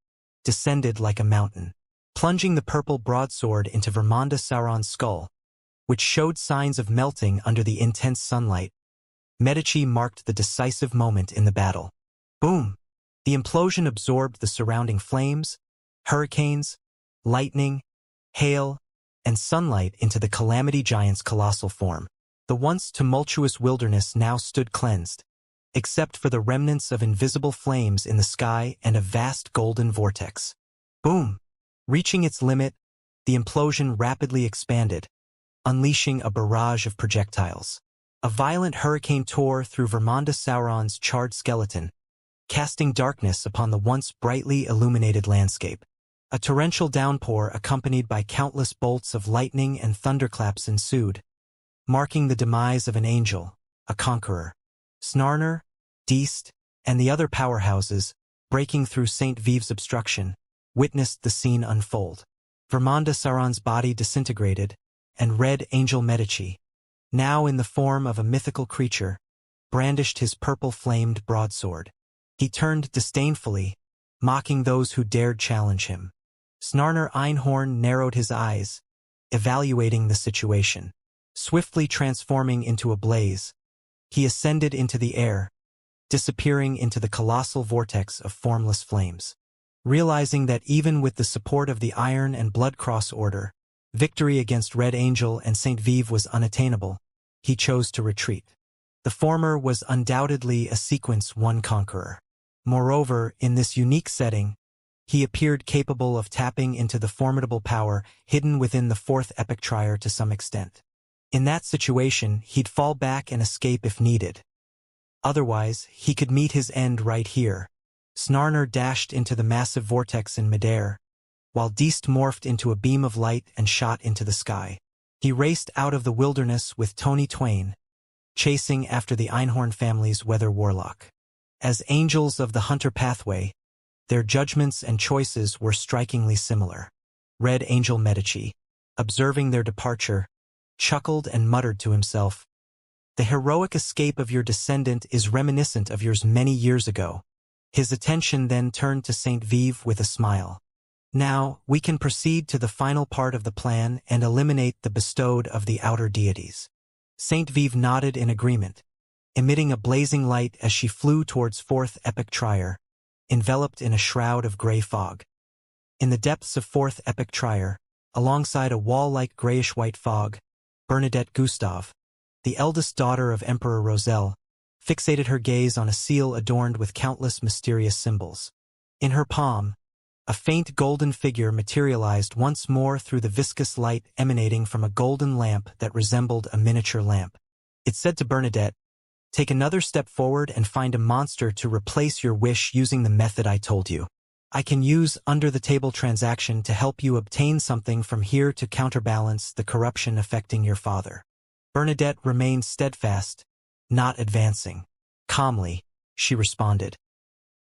descended like a mountain, plunging the purple broadsword into Vermonda Sauron's skull, which showed signs of melting under the intense sunlight. Medici marked the decisive moment in the battle. Boom! The implosion absorbed the surrounding flames, hurricanes, lightning, hail, and sunlight into the Calamity Giant's colossal form. The once tumultuous wilderness now stood cleansed, except for the remnants of invisible flames in the sky and a vast golden vortex. Boom! Reaching its limit, the implosion rapidly expanded, unleashing a barrage of projectiles. A violent hurricane tore through Vermonda Sauron's charred skeleton, casting darkness upon the once brightly illuminated landscape. A torrential downpour accompanied by countless bolts of lightning and thunderclaps ensued, marking the demise of an angel, a conqueror. Snarner, Deist, and the other powerhouses, breaking through Saint Vive's obstruction, witnessed the scene unfold. Vermonda Sauron's body disintegrated, and Red Angel Medici, now in the form of a mythical creature, brandished his purple-flamed broadsword. He turned disdainfully, mocking those who dared challenge him. Snarner Einhorn narrowed his eyes, evaluating the situation. Swiftly transforming into a blaze, he ascended into the air, disappearing into the colossal vortex of formless flames. Realizing that even with the support of the Iron and Blood Cross Order, victory against Red Angel and Saint Vive was unattainable, he chose to retreat. The former was undoubtedly a Sequence 1 conqueror. Moreover, in this unique setting, he appeared capable of tapping into the formidable power hidden within the fourth epic trier to some extent. In that situation, he'd fall back and escape if needed. Otherwise, he could meet his end right here. Snarner dashed into the massive vortex in midair, while Deist morphed into a beam of light and shot into the sky. He raced out of the wilderness with Tony Twain, chasing after the Einhorn family's weather warlock. As angels of the Hunter pathway, their judgments and choices were strikingly similar. Red Angel Medici, observing their departure, chuckled and muttered to himself, "The heroic escape of your descendant is reminiscent of yours many years ago." His attention then turned to Saint Vive with a smile. "Now, we can proceed to the final part of the plan and eliminate the bestowed of the outer deities." Saint Vive nodded in agreement, emitting a blazing light as she flew towards fourth epic trier, enveloped in a shroud of gray fog. In the depths of fourth epic trier, alongside a wall-like grayish-white fog, Bernadette Gustave, the eldest daughter of Emperor Roselle, fixated her gaze on a seal adorned with countless mysterious symbols. In her palm, a faint golden figure materialized once more through the viscous light emanating from a golden lamp that resembled a miniature lamp. It said to Bernadette, "Take another step forward and find a monster to replace your wish using the method I told you. I can use under-the-table transaction to help you obtain something from here to counterbalance the corruption affecting your father." Bernadette remained steadfast, not advancing. Calmly, she responded,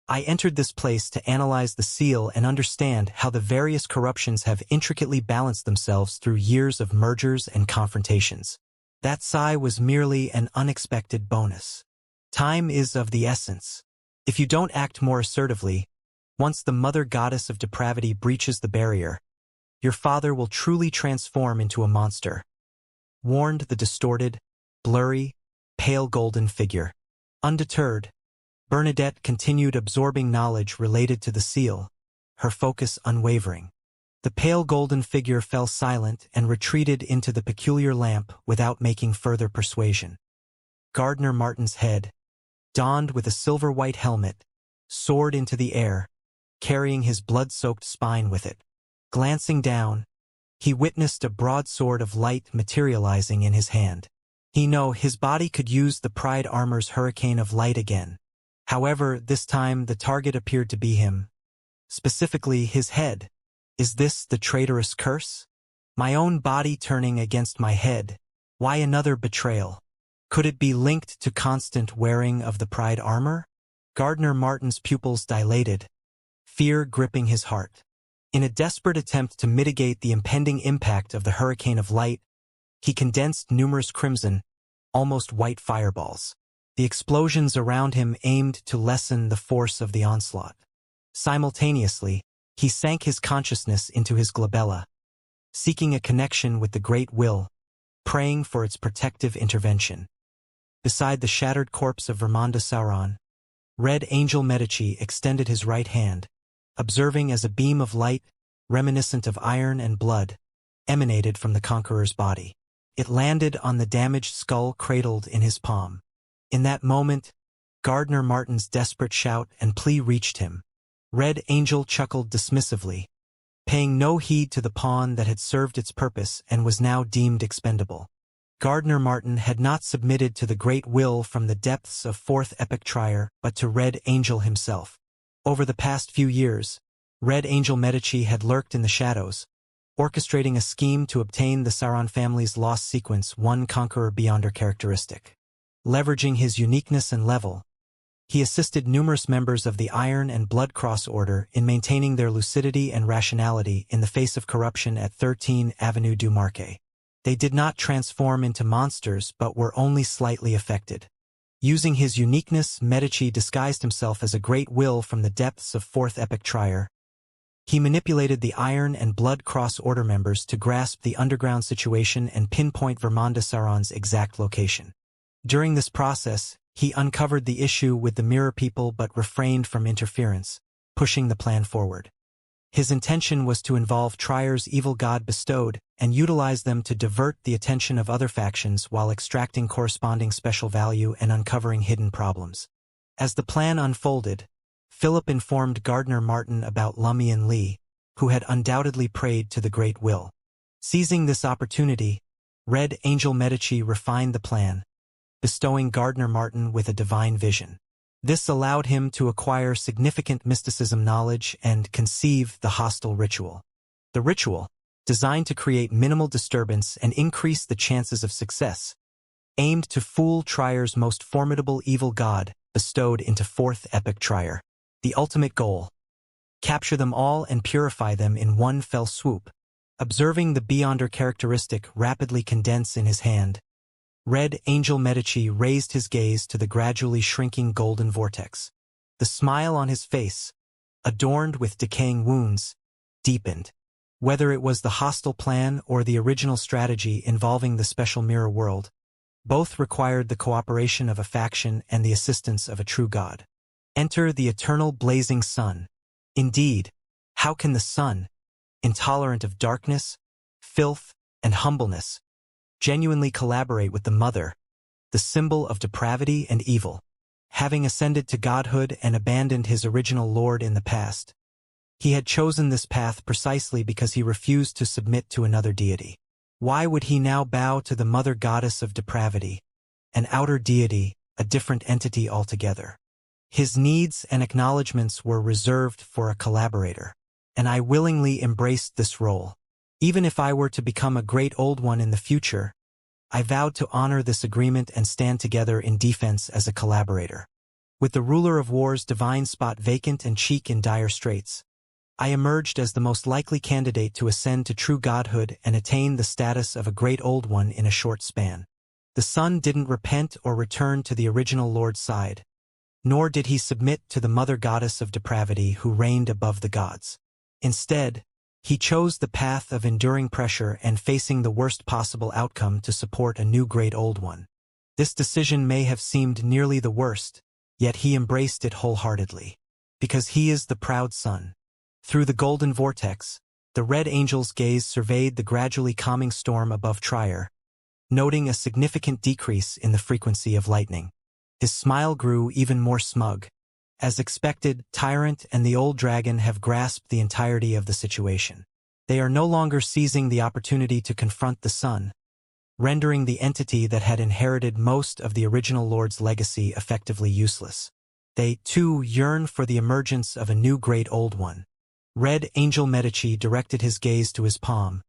"I entered this place to analyze the seal and understand how the various corruptions have intricately balanced themselves through years of mergers and confrontations. That sigh was merely an unexpected bonus. Time is of the essence. If you don't act more assertively, once the mother goddess of depravity breaches the barrier, your father will truly transform into a monster," warned the distorted, blurry, pale golden figure. Undeterred, Bernadette continued absorbing knowledge related to the seal, her focus unwavering. The pale golden figure fell silent and retreated into the peculiar lamp without making further persuasion. Gardner Martin's head, donned with a silver-white helmet, soared into the air, carrying his blood-soaked spine with it. Glancing down, he witnessed a broadsword of light materializing in his hand. He knew his body could use the Pride Armor's hurricane of light again. However, this time the target appeared to be him. Specifically, his head. Is this the traitorous curse? My own body turning against my head. Why another betrayal? Could it be linked to constant wearing of the Pride Armor? Gardner Martin's pupils dilated, fear gripping his heart. In a desperate attempt to mitigate the impending impact of the hurricane of light, he condensed numerous crimson, almost white fireballs. The explosions around him aimed to lessen the force of the onslaught. Simultaneously, he sank his consciousness into his glabella, seeking a connection with the Great Will, praying for its protective intervention. Beside the shattered corpse of Vermonda Sauron, Red Angel Medici extended his right hand, observing as a beam of light, reminiscent of iron and blood, emanated from the conqueror's body. It landed on the damaged skull cradled in his palm. In that moment, Gardner Martin's desperate shout and plea reached him. Red Angel chuckled dismissively, paying no heed to the pawn that had served its purpose and was now deemed expendable. Gardner Martin had not submitted to the Great Will from the depths of fourth epic trier, but to Red Angel himself. Over the past few years, Red Angel Medici had lurked in the shadows, orchestrating a scheme to obtain the Sauron family's lost Sequence 1 conqueror beyonder characteristic. Leveraging his uniqueness and level, he assisted numerous members of the Iron and Blood Cross Order in maintaining their lucidity and rationality in the face of corruption at 13 Avenue du Marquet. They did not transform into monsters but were only slightly affected. Using his uniqueness, Medici disguised himself as a Great Will from the depths of fourth epic trier. He manipulated the Iron and Blood Cross Order members to grasp the underground situation and pinpoint Vermonda Sauron's exact location. During this process, he uncovered the issue with the Mirror People but refrained from interference, pushing the plan forward. His intention was to involve Tryer's evil god bestowed and utilize them to divert the attention of other factions while extracting corresponding special value and uncovering hidden problems. As the plan unfolded, Philip informed Gardner Martin about Lumian Lee, who had undoubtedly prayed to the Great Will. Seizing this opportunity, Red Angel Medici refined the plan, bestowing Gardner Martin with a divine vision. This allowed him to acquire significant mysticism knowledge and conceive the hostile ritual. The ritual, designed to create minimal disturbance and increase the chances of success, aimed to fool Tryer's most formidable evil god bestowed into fourth epic Tryer. The ultimate goal: capture them all and purify them in one fell swoop. Observing the Beyonder characteristic rapidly condense in his hand, Red Angel Medici raised his gaze to the gradually shrinking golden vortex. The smile on his face, adorned with decaying wounds, deepened. Whether it was the hostile plan or the original strategy involving the special mirror world, both required the cooperation of a faction and the assistance of a true god. Enter the eternal blazing sun. Indeed, how can the sun, intolerant of darkness, filth, and humbleness, genuinely collaborate with the mother, the symbol of depravity and evil? Having ascended to godhood and abandoned his original lord in the past, he had chosen this path precisely because he refused to submit to another deity. Why would he now bow to the mother goddess of depravity, an outer deity, a different entity altogether? His needs and acknowledgments were reserved for a collaborator, and I willingly embraced this role. Even if I were to become a great old one in the future, I vowed to honor this agreement and stand together in defense as a collaborator. With the ruler of war's divine spot vacant and Cheek in dire straits, I emerged as the most likely candidate to ascend to true godhood and attain the status of a great old one in a short span. The sun didn't repent or return to the original Lord's side, nor did he submit to the mother goddess of depravity who reigned above the gods. Instead, he chose the path of enduring pressure and facing the worst possible outcome to support a new great old one. This decision may have seemed nearly the worst, yet he embraced it wholeheartedly. Because he is the proud sun. Through the golden vortex, the Red Angel's gaze surveyed the gradually calming storm above Tryer, noting a significant decrease in the frequency of lightning. His smile grew even more smug. As expected, Tyrant and the old dragon have grasped the entirety of the situation. They are no longer seizing the opportunity to confront the sun, rendering the entity that had inherited most of the original Lord's legacy effectively useless. They, too, yearn for the emergence of a new great old one. Red Angel Medici directed his gaze to his palm,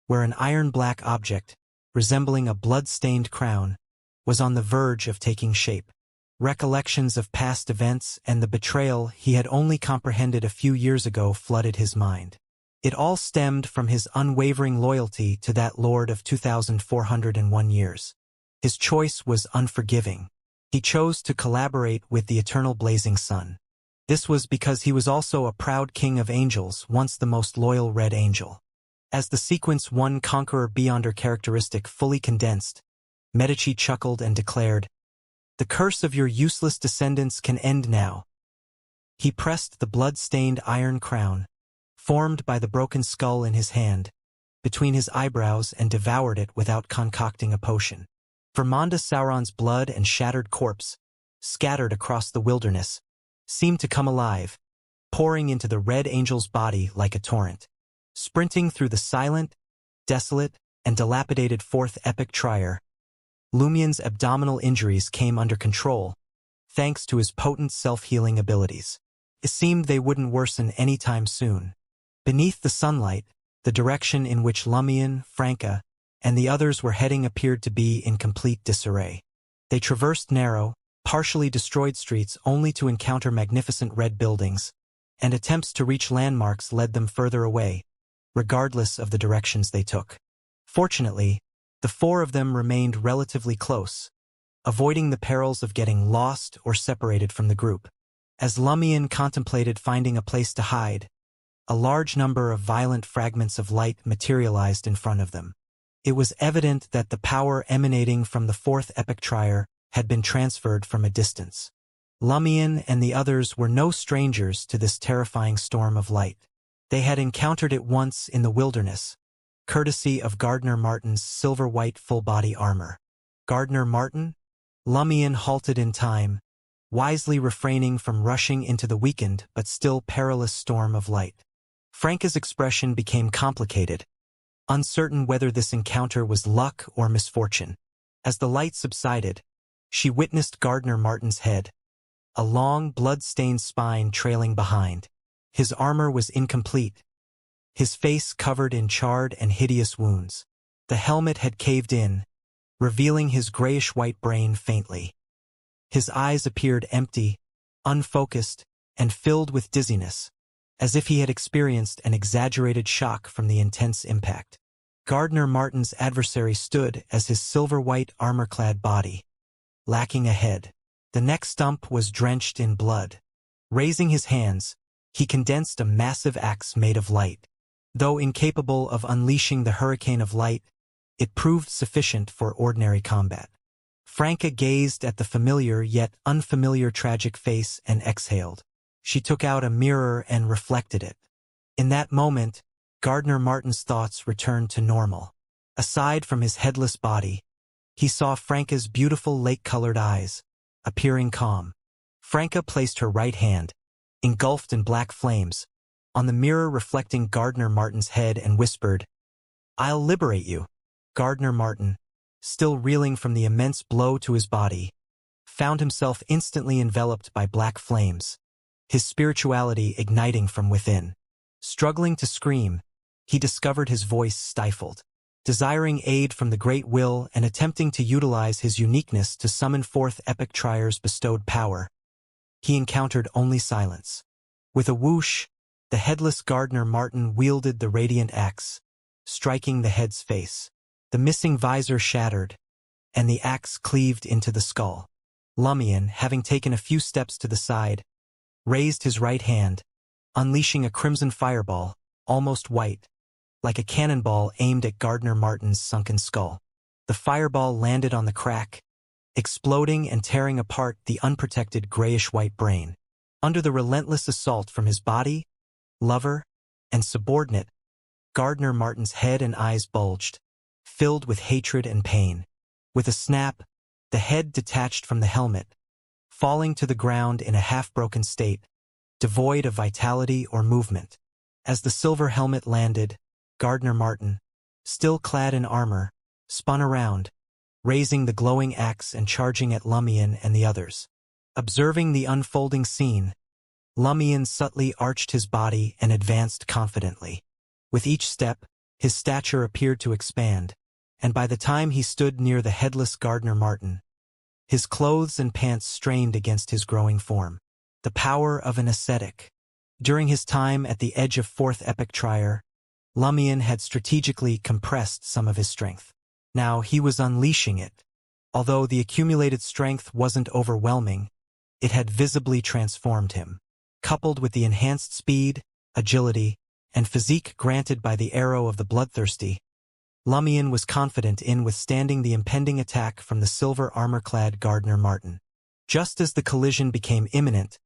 where an iron-black object, resembling a blood-stained crown, was on the verge of taking shape. Recollections of past events and the betrayal he had only comprehended a few years ago flooded his mind. It all stemmed from his unwavering loyalty to that lord of 2,401 years. His choice was unforgiving. He chose to collaborate with the eternal blazing sun. This was because he was also a proud king of angels, once the most loyal Red Angel. As the sequence 1 Conqueror Beyonder characteristic fully condensed, Medici chuckled and declared, "The curse of your useless descendants can end now." He pressed the blood-stained iron crown, formed by the broken skull in his hand, between his eyebrows and devoured it without concocting a potion. Vermonda Sauron's blood and shattered corpse, scattered across the wilderness, seemed to come alive, pouring into the Red Angel's body like a torrent. Sprinting through the silent, desolate, and dilapidated fourth epic Tryer, Lumian's abdominal injuries came under control, thanks to his potent self-healing abilities. It seemed they wouldn't worsen anytime soon. Beneath the sunlight, the direction in which Lumian, Franca, and the others were heading appeared to be in complete disarray. They traversed narrow, partially destroyed streets only to encounter magnificent red buildings, and attempts to reach landmarks led them further away, regardless of the directions they took. Fortunately, the four of them remained relatively close, avoiding the perils of getting lost or separated from the group. As Lumian contemplated finding a place to hide, a large number of violent fragments of light materialized in front of them. It was evident that the power emanating from the fourth epic Tryer had been transferred from a distance. Lumion and the others were no strangers to this terrifying storm of light. They had encountered it once in the wilderness, courtesy of Gardner Martin's silver-white full-body armor. Gardner Martin? Lumion halted in time, wisely refraining from rushing into the weakened but still perilous storm of light. Franca's expression became complicated, uncertain whether this encounter was luck or misfortune. As the light subsided, she witnessed Gardner Martin's head, a long, blood-stained spine trailing behind. His armor was incomplete, his face covered in charred and hideous wounds. The helmet had caved in, revealing his grayish-white brain faintly. His eyes appeared empty, unfocused, and filled with dizziness, as if he had experienced an exaggerated shock from the intense impact. Gardner Martin's adversary stood as his silver-white armor-clad body, lacking a head. The neck stump was drenched in blood. Raising his hands, he condensed a massive axe made of light. Though incapable of unleashing the hurricane of light, it proved sufficient for ordinary combat. Franca gazed at the familiar yet unfamiliar tragic face and exhaled. She took out a mirror and reflected it. In that moment, Gardner Martin's thoughts returned to normal. Aside from his headless body, he saw Franca's beautiful lake-colored eyes, appearing calm. Franca placed her right hand, engulfed in black flames, on the mirror reflecting Gardner Martin's head and whispered, "I'll liberate you." Gardner Martin, still reeling from the immense blow to his body, found himself instantly enveloped by black flames, his spirituality igniting from within. Struggling to scream, he discovered his voice stifled. Desiring aid from the great will and attempting to utilize his uniqueness to summon forth Epic Trier's bestowed power, he encountered only silence. With a whoosh, the headless Gardner Martin wielded the radiant axe, striking the head's face. The missing visor shattered, and the axe cleaved into the skull. Lumion, having taken a few steps to the side, raised his right hand, unleashing a crimson fireball, almost white, like a cannonball aimed at Gardner Martin's sunken skull. The fireball landed on the crack, exploding and tearing apart the unprotected grayish-white brain. Under the relentless assault from his body, lover, and subordinate, Gardner Martin's head and eyes bulged, filled with hatred and pain. With a snap, the head detached from the helmet, falling to the ground in a half-broken state, devoid of vitality or movement. As the silver helmet landed, Gardner Martin, still clad in armor, spun around, raising the glowing axe and charging at Lumion and the others. Observing the unfolding scene, Lumion subtly arched his body and advanced confidently. With each step, his stature appeared to expand, and by the time he stood near the headless Gardner Martin, his clothes and pants strained against his growing form. The power of an ascetic. During his time at the edge of Fourth Epic Trier, Lumion had strategically compressed some of his strength. Now he was unleashing it. Although the accumulated strength wasn't overwhelming, it had visibly transformed him. Coupled with the enhanced speed, agility, and physique granted by the arrow of the bloodthirsty, Lumion was confident in withstanding the impending attack from the silver armor-clad Gardner Martin. Just as the collision became imminent,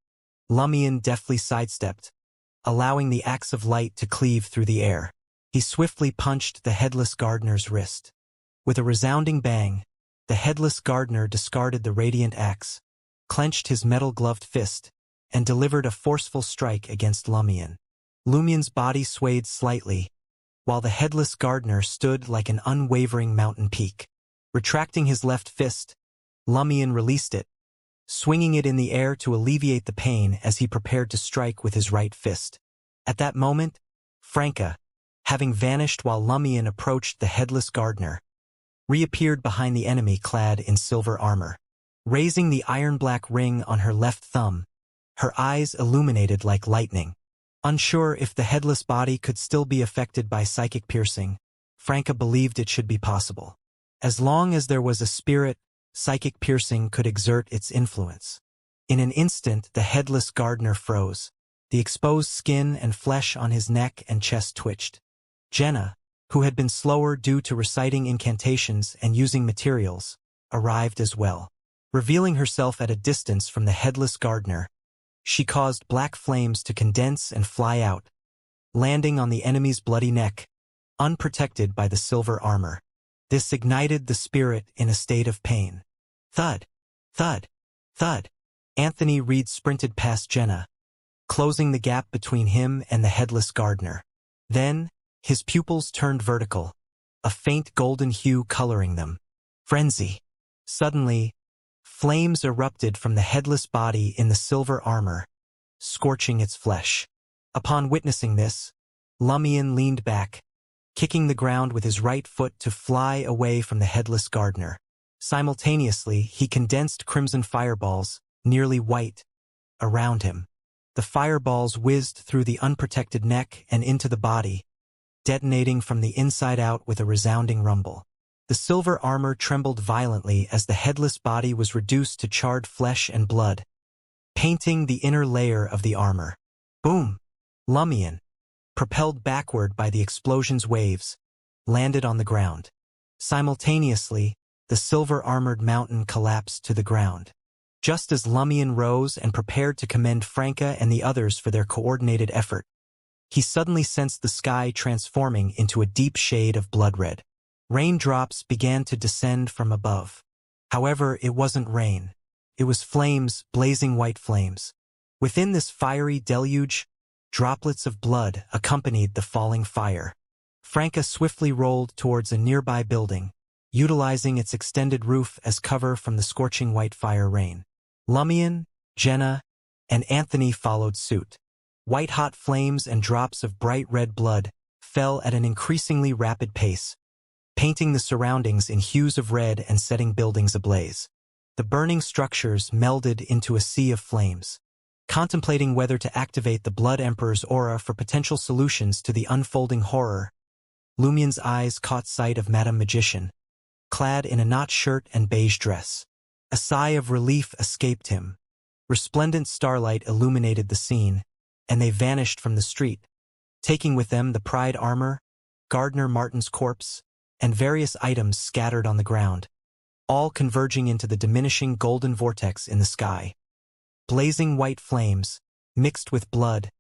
Lumion deftly sidestepped, allowing the axe of light to cleave through the air. He swiftly punched the headless Gardner's wrist. With a resounding bang, the headless Gardner discarded the radiant axe, clenched his metal-gloved fist, and delivered a forceful strike against Lumion. Lumion's body swayed slightly, while the headless Gardner stood like an unwavering mountain peak. Retracting his left fist, Lumion released it, swinging it in the air to alleviate the pain as he prepared to strike with his right fist. At that moment, Franca, having vanished while Lumion approached the headless Gardner, reappeared behind the enemy clad in silver armor. Raising the iron-black ring on her left thumb, her eyes illuminated like lightning. Unsure if the headless body could still be affected by psychic piercing, Franca believed it should be possible. As long as there was a spirit, psychic piercing could exert its influence. In an instant, the headless Gardner froze. The exposed skin and flesh on his neck and chest twitched. Jenna, who had been slower due to reciting incantations and using materials, arrived as well. Revealing herself at a distance from the headless gardener, she caused black flames to condense and fly out, landing on the enemy's bloody neck, unprotected by the silver armor. This ignited the spirit in a state of pain. Thud, thud, thud. Anthony Reed sprinted past Jenna, closing the gap between him and the headless gardener. Then, his pupils turned vertical, a faint golden hue coloring them. Frenzy. Suddenly, flames erupted from the headless body in the silver armor, scorching its flesh. Upon witnessing this, Lumion leaned back, kicking the ground with his right foot to fly away from the headless gardener. Simultaneously, he condensed crimson fireballs, nearly white, around him. The fireballs whizzed through the unprotected neck and into the body, detonating from the inside out with a resounding rumble. The silver armor trembled violently as the headless body was reduced to charred flesh and blood, painting the inner layer of the armor. Boom! Lumion, propelled backward by the explosion's waves, landed on the ground. Simultaneously, the silver-armored mountain collapsed to the ground. Just as Lumion rose and prepared to commend Franca and the others for their coordinated effort, he suddenly sensed the sky transforming into a deep shade of blood red. Raindrops began to descend from above. However, it wasn't rain. It was flames, blazing white flames. Within this fiery deluge, droplets of blood accompanied the falling fire. Franca swiftly rolled towards a nearby building, utilizing its extended roof as cover from the scorching white fire rain. Lumion, Jenna, and Anthony followed suit. White-hot flames and drops of bright red blood fell at an increasingly rapid pace, painting the surroundings in hues of red and setting buildings ablaze. The burning structures melded into a sea of flames. Contemplating whether to activate the Blood Emperor's aura for potential solutions to the unfolding horror, Lumion's eyes caught sight of Madame Magician, clad in a knot shirt and beige dress. A sigh of relief escaped him. Resplendent starlight illuminated the scene, and they vanished from the street, taking with them the Pride armor, Gardner Martin's corpse, and various items scattered on the ground, all converging into the diminishing golden vortex in the sky. Blazing white flames, mixed with blood,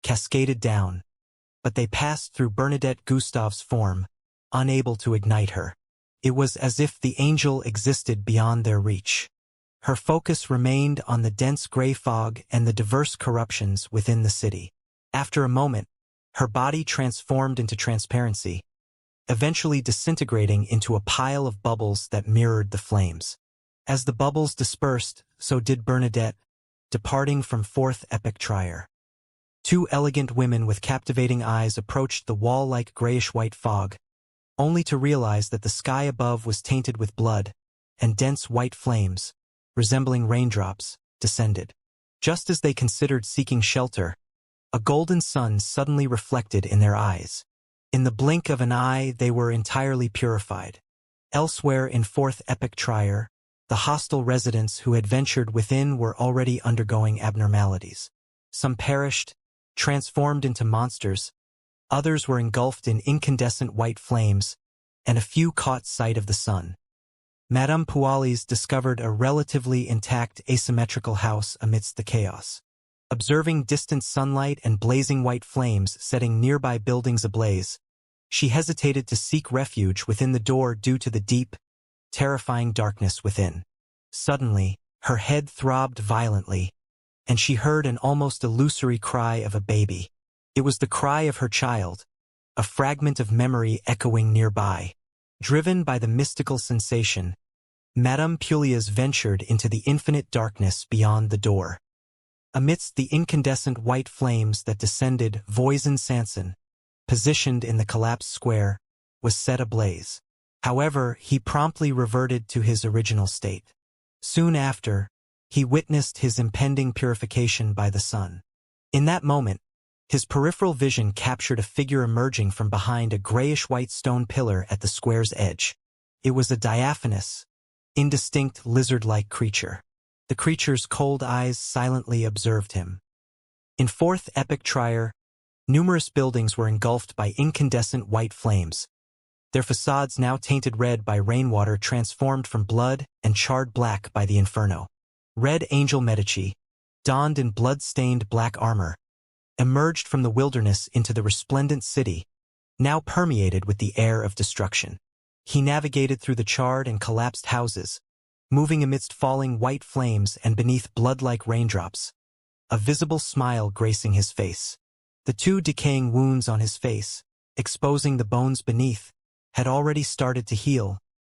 cascaded down, but they passed through Bernadette Gustave's form, unable to ignite her. It was as if the angel existed beyond their reach. Her focus remained on the dense gray fog and the diverse corruptions within the city. After a moment, her body transformed into transparency, eventually disintegrating into a pile of bubbles that mirrored the flames. As the bubbles dispersed, so did Bernadette, departing from fourth epic trier. Two elegant women with captivating eyes approached the wall-like grayish-white fog, only to realize that the sky above was tainted with blood, and dense white flames, resembling raindrops, descended. Just as they considered seeking shelter, a golden sun suddenly reflected in their eyes. In the blink of an eye, they were entirely purified. Elsewhere in fourth epic trier, the hostile residents who had ventured within were already undergoing abnormalities. Some perished, transformed into monsters, others were engulfed in incandescent white flames, and a few caught sight of the sun. Madame Pualis discovered a relatively intact asymmetrical house amidst the chaos. Observing distant sunlight and blazing white flames setting nearby buildings ablaze, she hesitated to seek refuge within the door due to the deep, terrifying darkness within. Suddenly, her head throbbed violently, and she heard an almost illusory cry of a baby. It was the cry of her child, a fragment of memory echoing nearby. Driven by the mystical sensation, Madame Pulias ventured into the infinite darkness beyond the door. Amidst the incandescent white flames that descended, Voisin Sanson, positioned in the collapsed square, was set ablaze. However, he promptly reverted to his original state. Soon after, he witnessed his impending purification by the sun. In that moment, his peripheral vision captured a figure emerging from behind a grayish-white stone pillar at the square's edge. It was a diaphanous, indistinct lizard-like creature. The creature's cold eyes silently observed him. In fourth epic trier, numerous buildings were engulfed by incandescent white flames, their facades now tainted red by rainwater transformed from blood and charred black by the inferno. Red Angel Medici, donned in blood-stained black armor, emerged from the wilderness into the resplendent city, now permeated with the air of destruction. He navigated through the charred and collapsed houses, moving amidst falling white flames and beneath blood-like raindrops, a visible smile gracing his face. The 2 decaying wounds on his face, exposing the bones beneath, had already started to heal,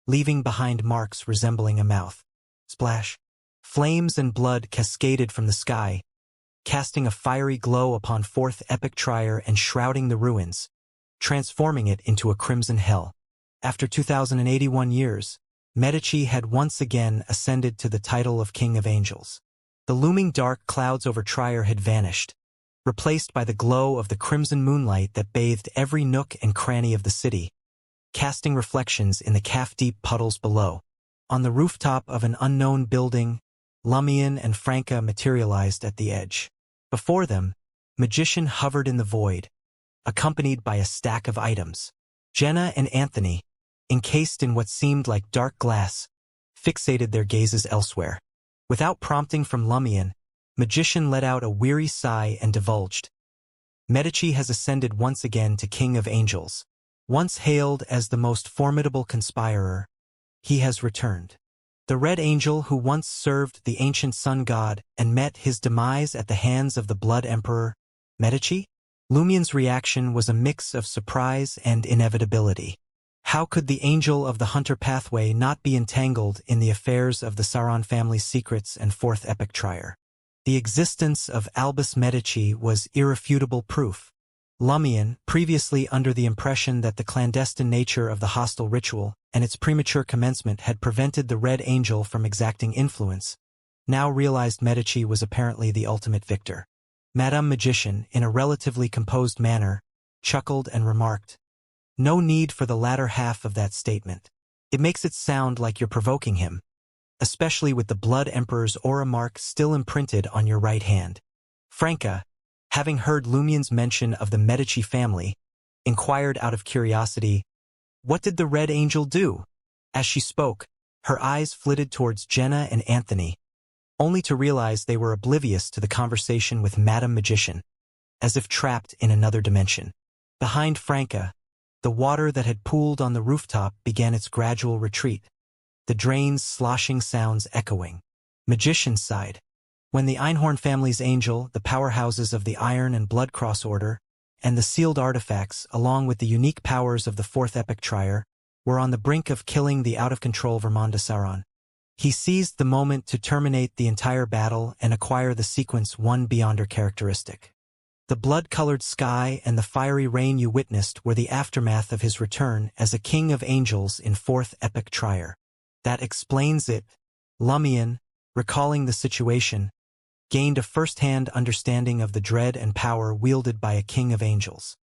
leaving behind marks resembling a mouth. Splash! Flames and blood cascaded from the sky, casting a fiery glow upon 4th Epic Trier and shrouding the ruins, transforming it into a crimson hell. After 2081 years, Medici had once again ascended to the title of King of Angels. The looming dark clouds over Trier had vanished, replaced by the glow of the crimson moonlight that bathed every nook and cranny of the city, casting reflections in the calf-deep puddles below. On the rooftop of an unknown building, Lumion and Franca materialized at the edge. Before them, Magician hovered in the void, accompanied by a stack of items. Jenna and Anthony, encased in what seemed like dark glass, fixated their gazes elsewhere. Without prompting from Lumion, Magician let out a weary sigh and divulged. Medici has ascended once again to King of Angels. Once hailed as the most formidable conspirer, he has returned. The Red Angel who once served the ancient sun god and met his demise at the hands of the Blood Emperor, Medici? Lumion's reaction was a mix of surprise and inevitability. How could the Angel of the Hunter pathway not be entangled in the affairs of the Sauron family's secrets and 4th Epic Trier? The existence of Albus Medici was irrefutable proof. Lumion, previously under the impression that the clandestine nature of the hostile ritual and its premature commencement had prevented the Red Angel from exacting influence, now realized Medici was apparently the ultimate victor. Madame Magician, in a relatively composed manner, chuckled and remarked, "No need for the latter half of that statement. It makes it sound like you're provoking him, especially with the Blood Emperor's aura mark still imprinted on your right hand." Franca, having heard Lumion's mention of the Medici family, inquired out of curiosity, "What did the Red Angel do?" As she spoke, her eyes flitted towards Jenna and Anthony, only to realize they were oblivious to the conversation with Madame Magician, as if trapped in another dimension. Behind Franca, the water that had pooled on the rooftop began its gradual retreat, the drain's sloshing sounds echoing. Magician sighed. When the Einhorn family's angel, the powerhouses of the Iron and Blood Cross Order, and the sealed artifacts, along with the unique powers of the 4th Epic Trier, were on the brink of killing the out-of-control Vermanda Sauron, he seized the moment to terminate the entire battle and acquire the sequence 1 Beyonder characteristic. The blood-colored sky and the fiery rain you witnessed were the aftermath of his return as a King of Angels in 4th Epic Trier. That explains it. Lumion, recalling the situation, gained a first-hand understanding of the dread and power wielded by a King of Angels.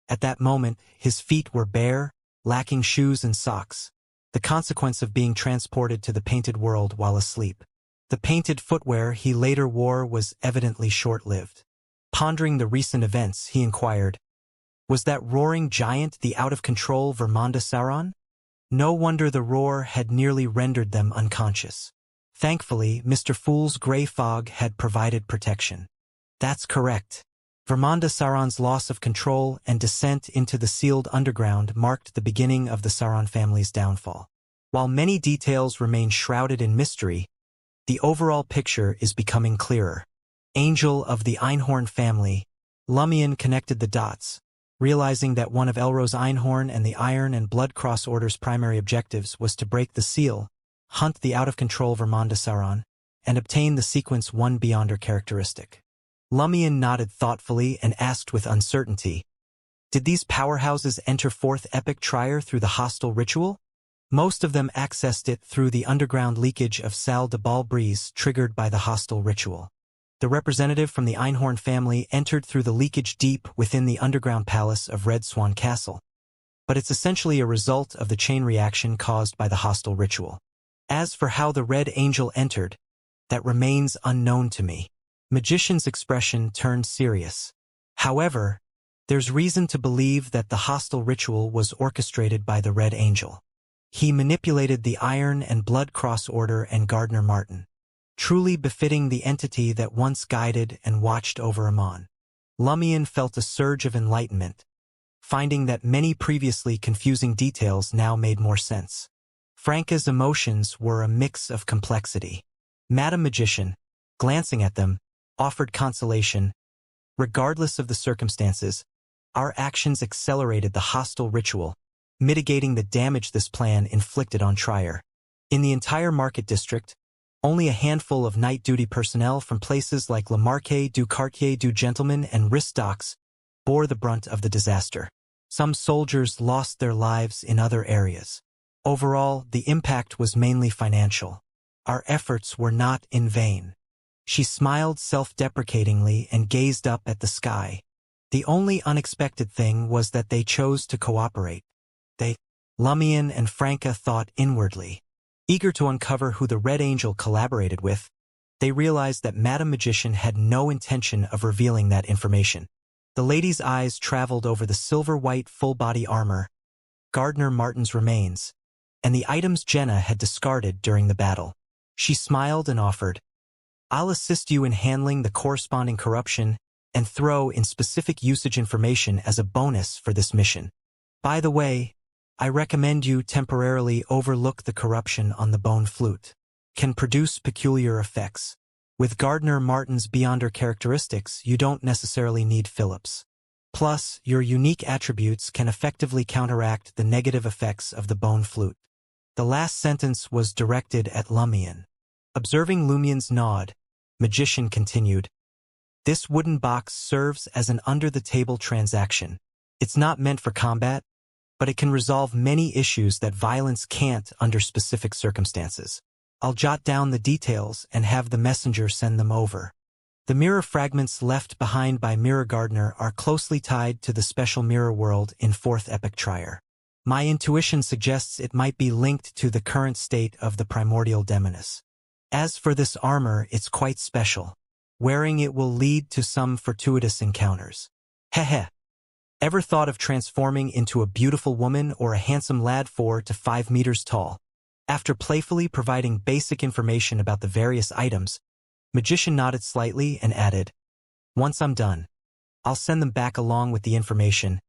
At that moment, his feet were bare, lacking shoes and socks, the consequence of being transported to the painted world while asleep. The painted footwear he later wore was evidently short-lived. Pondering the recent events, he inquired, "Was that roaring giant the out-of-control Vermanda Sauron?" No wonder the roar had nearly rendered them unconscious. Thankfully, Mr. Fool's gray fog had provided protection. That's correct. Vermanda Sauron's loss of control and descent into the sealed underground marked the beginning of the Sauron family's downfall. While many details remain shrouded in mystery, the overall picture is becoming clearer. Angel of the Einhorn family, Lumion connected the dots, realizing that one of Elros Einhorn and the Iron and Blood Cross Order's primary objectives was to break the seal, hunt the out-of-control Vermanda Sauron, and obtain the sequence 1 Beyonder characteristic. Lumion nodded thoughtfully and asked with uncertainty, "Did these powerhouses enter 4th Epic Trier through the hostile ritual?" Most of them accessed it through the underground leakage of Sal de Balbreeze triggered by the hostile ritual. The representative from the Einhorn family entered through the leakage deep within the underground palace of Red Swan Castle. But it's essentially a result of the chain reaction caused by the hostile ritual. As for how the Red Angel entered, that remains unknown to me. Magician's expression turned serious. However, There's reason to believe that the hostile ritual was orchestrated by the Red Angel. He manipulated the Iron and Blood Cross Order and Gardner Martin, truly befitting the entity that once guided and watched over Amon. Lumion felt a surge of enlightenment, finding that many previously confusing details now made more sense. Franca's emotions were a mix of complexity. Madame Magician, glancing at them, offered consolation. Regardless of the circumstances, our actions accelerated the hostile ritual, mitigating the damage this plan inflicted on Trier. In the entire market district, only a handful of night duty personnel from places like Le Marquet du Quartier du Gentleman and Ristox bore the brunt of the disaster. Some soldiers lost their lives in other areas. Overall, the impact was mainly financial. Our efforts were not in vain. She smiled self-deprecatingly and gazed up at the sky. The only unexpected thing was that they chose to cooperate. Lumion and Franca thought inwardly. Eager to uncover who the Red Angel collaborated with, they realized that Madame Magician had no intention of revealing that information. The lady's eyes traveled over the silver-white full-body armor, Gardner Martin's remains, and the items Jenna had discarded during the battle. She smiled and offered, "I'll assist you in handling the corresponding corruption and throw in specific usage information as a bonus for this mission. By the way, I recommend you temporarily overlook the corruption on the bone flute. Can produce peculiar effects. With Gardner Martin's Beyonder characteristics, you don't necessarily need Phillips. Plus, your unique attributes can effectively counteract the negative effects of the bone flute." The last sentence was directed at Lumion. Observing Lumion's nod, Magician continued, "This wooden box serves as an under-the-table transaction. It's not meant for combat, but it can resolve many issues that violence can't under specific circumstances. I'll jot down the details and have the messenger send them over. The mirror fragments left behind by Mirror Gardner are closely tied to the special mirror world in 4th Epoch Trier. My intuition suggests it might be linked to the current state of the primordial demoness. As for this armor, it's quite special. Wearing it will lead to some fortuitous encounters. Heh. Ever thought of transforming into a beautiful woman or a handsome lad 4 to 5 meters tall? After playfully providing basic information about the various items, Magician nodded slightly and added, "Once I'm done, I'll send them back along with the information,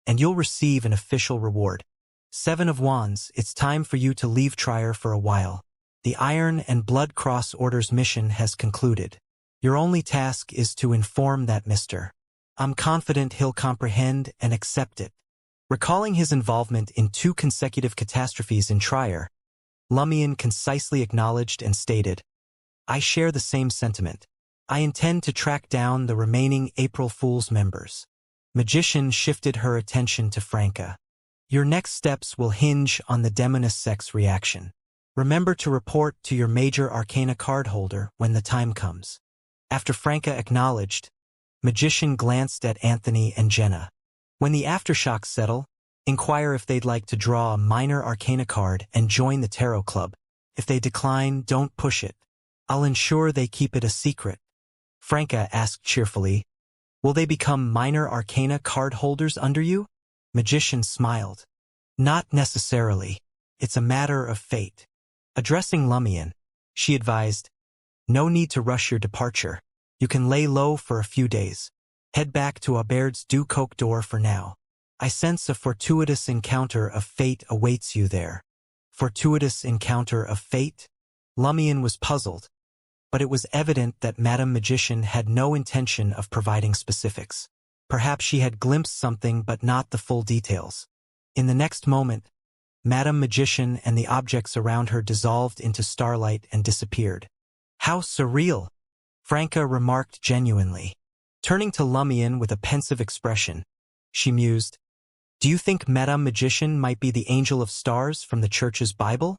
and you'll receive an official reward. 7 of Wands, it's time for you to leave Trier for a while. The Iron and Blood Cross Order's mission has concluded. Your only task is to inform that Mr. I'm confident he'll comprehend and accept it." Recalling his involvement in 2 consecutive catastrophes in Trier, Lumion concisely acknowledged and stated, "I share the same sentiment. I intend to track down the remaining April Fool's members." Magician shifted her attention to Franca. "Your next steps will hinge on the demoness sex reaction. Remember to report to your Major Arcana card holder when the time comes." After Franca acknowledged, Magician glanced at Anthony and Jenna. "When the aftershocks settle, inquire if they'd like to draw a minor Arcana card and join the Tarot Club. If they decline, don't push it. I'll ensure they keep it a secret." Franca asked cheerfully, "Will they become minor Arcana card holders under you?" Magician smiled. "Not necessarily. It's a matter of fate." Addressing Lumion, she advised, "No need to rush your departure. You can lay low for a few days. Head back to Aubaird's du Coq d'Or for now. I sense a fortuitous encounter of fate awaits you there." Fortuitous encounter of fate? Lumion was puzzled, but it was evident that Madame Magician had no intention of providing specifics. Perhaps she had glimpsed something but not the full details. In the next moment, Madame Magician and the objects around her dissolved into starlight and disappeared. "How surreal," Franca remarked genuinely. Turning to Lumion with a pensive expression, she mused, "Do you think Madame Magician might be the angel of stars from the church's Bible?"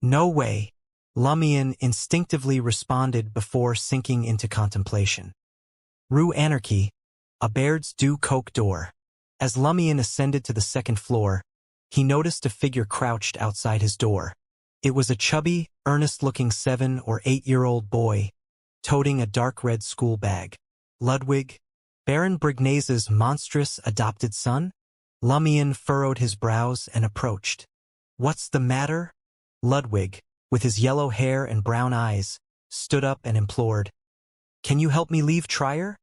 "No way," Lumion instinctively responded before sinking into contemplation. Rue Anarchy, Aubaird's du Coq d'Or. As Lumion ascended to the 2nd floor, he noticed a figure crouched outside his door. It was a chubby, earnest-looking 7 or 8-year-old boy, toting a dark red school bag. "Ludwig, Baron Brignase's monstrous adopted son? Lumion furrowed his brows and approached. What's the matter? Ludwig, with his yellow hair and brown eyes, stood up and implored. Can you help me leave Trier?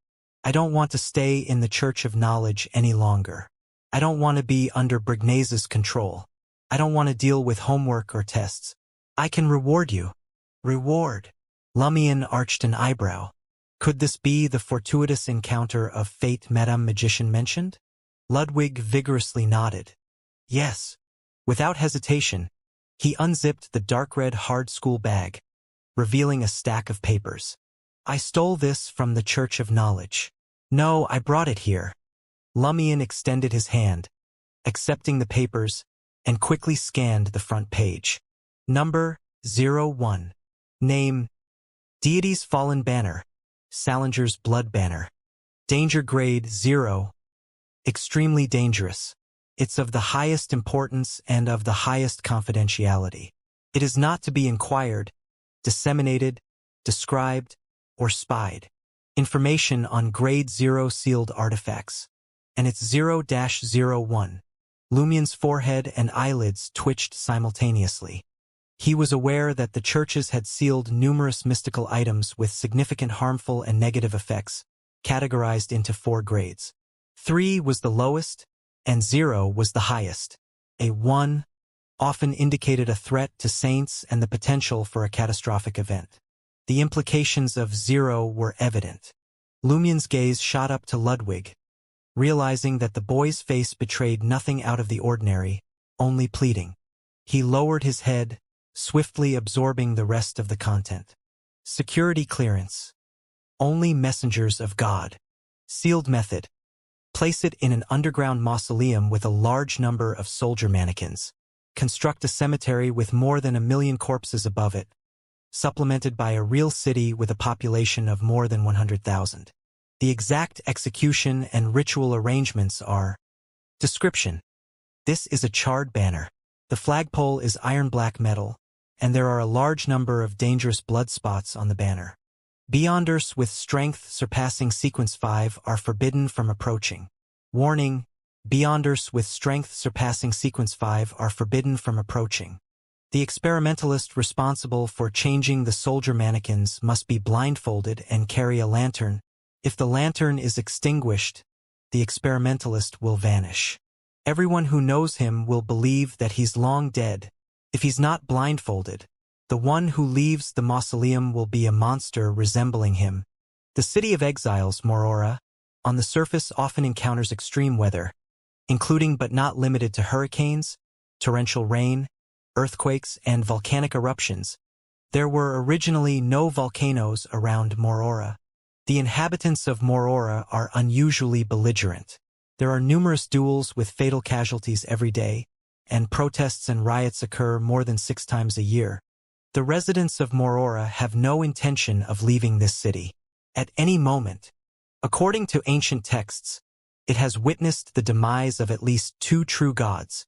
I don't want to stay in the Church of Knowledge any longer. I don't want to be under Brignase's control. I don't want to deal with homework or tests. I can reward you. Reward? Lumion arched an eyebrow. Could this be the fortuitous encounter of fate Madame Magician mentioned? Ludwig vigorously nodded. Yes. Without hesitation, he unzipped the dark red hard school bag, revealing a stack of papers. I stole this from the Church of Knowledge. No, I brought it here. Lumion extended his hand, accepting the papers, and quickly scanned the front page. Number 01. Name: Deity's Fallen Banner, Salinger's Blood Banner. Danger grade 0. Extremely dangerous. It's of the highest importance and of the highest confidentiality. It is not to be inquired, disseminated, described, or spied. Information on grade 0 sealed artifacts. And it's 0-01. Lumion's forehead and eyelids twitched simultaneously. He was aware that the churches had sealed numerous mystical items with significant harmful and negative effects, categorized into 4 grades. 3 was the lowest, and 0 was the highest. A 1 often indicated a threat to saints and the potential for a catastrophic event. The implications of 0 were evident. Lumion's gaze shot up to Ludwig, realizing that the boy's face betrayed nothing out of the ordinary, only pleading. He lowered his head, swiftly absorbing the rest of the content. Security clearance. Only messengers of God. Sealed method. Place it in an underground mausoleum with a large number of soldier mannequins. Construct a cemetery with more than 1 million corpses above it, supplemented by a real city with a population of more than 100,000. The exact execution and ritual arrangements are. Description. This is a charred banner. The flagpole is iron black metal, and there are a large number of dangerous blood spots on the banner. Beyonders with strength surpassing sequence 5 are forbidden from approaching. Warning: Beyonders with strength surpassing sequence 5 are forbidden from approaching. The experimentalist responsible for changing the soldier mannequins must be blindfolded and carry a lantern. If the lantern is extinguished, the experimentalist will vanish. Everyone who knows him will believe that he's long dead. If he's not blindfolded, the one who leaves the mausoleum will be a monster resembling him. The city of exiles, Morora, on the surface often encounters extreme weather, including but not limited to hurricanes, torrential rain, earthquakes, and volcanic eruptions. There were originally no volcanoes around Morora. The inhabitants of Morora are unusually belligerent. There are numerous duels with fatal casualties every day, and protests and riots occur more than 6 times a year. The residents of Morora have no intention of leaving this city. At any moment, according to ancient texts, it has witnessed the demise of at least 2 true gods.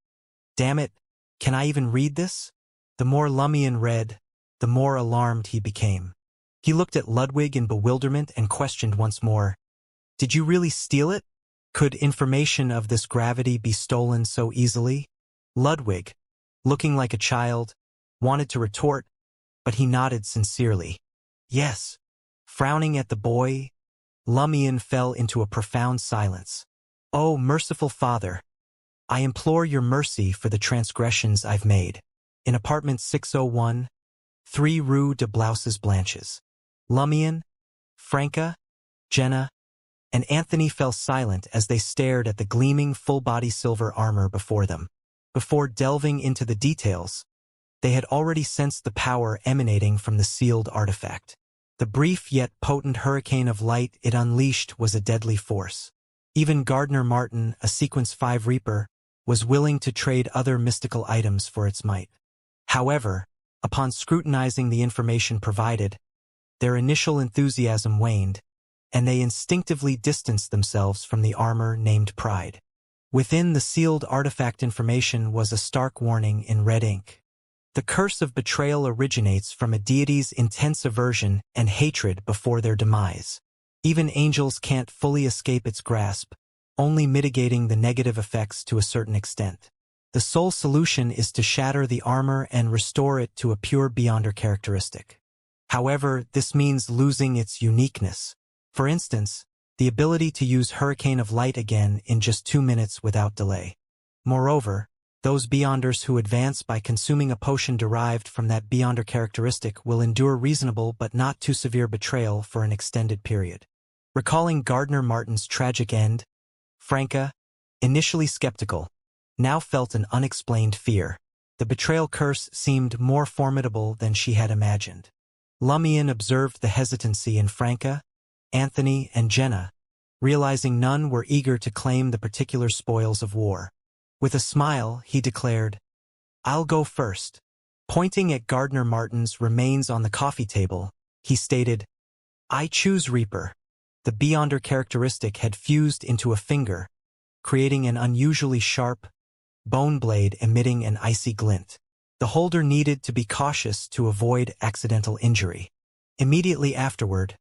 Damn it, can I even read this? The more Lumion read, the more alarmed he became. He looked at Ludwig in bewilderment and questioned once more. Did you really steal it? Could information of this gravity be stolen so easily? Ludwig, looking like a child, wanted to retort, but he nodded sincerely. Yes. Frowning at the boy, Lumion fell into a profound silence. Oh, merciful Father, I implore your mercy for the transgressions I've made. In apartment 601, 3 Rue de Blouses Blanches. Lumion, Franca, Jenna, and Anthony fell silent as they stared at the gleaming full-body silver armor before them. Before delving into the details, they had already sensed the power emanating from the sealed artifact. The brief yet potent hurricane of light it unleashed was a deadly force. Even Gardner Martin, a Sequence 5 Reaper, was willing to trade other mystical items for its might. However, upon scrutinizing the information provided, their initial enthusiasm waned, and they instinctively distanced themselves from the armor named Pride. Within the sealed artifact information was a stark warning in red ink. The curse of betrayal originates from a deity's intense aversion and hatred before their demise. Even angels can't fully escape its grasp, only mitigating the negative effects to a certain extent. The sole solution is to shatter the armor and restore it to a pure Beyonder characteristic. However, this means losing its uniqueness. For instance, the ability to use Hurricane of Light again in just 2 minutes without delay. Moreover, those Beyonders who advance by consuming a potion derived from that Beyonder characteristic will endure reasonable but not too severe betrayal for an extended period. Recalling Gardner Martin's tragic end, Franca, initially skeptical, now felt an unexplained fear. The betrayal curse seemed more formidable than she had imagined. Lumion observed the hesitancy in Franca, Anthony, and Jenna, realizing none were eager to claim the particular spoils of war. With a smile, he declared, "I'll go first." Pointing at Gardner Martin's remains on the coffee table, he stated, "I choose Reaper." The Beyonder characteristic had fused into a finger, creating an unusually sharp bone blade emitting an icy glint. The holder needed to be cautious to avoid accidental injury. Immediately afterward,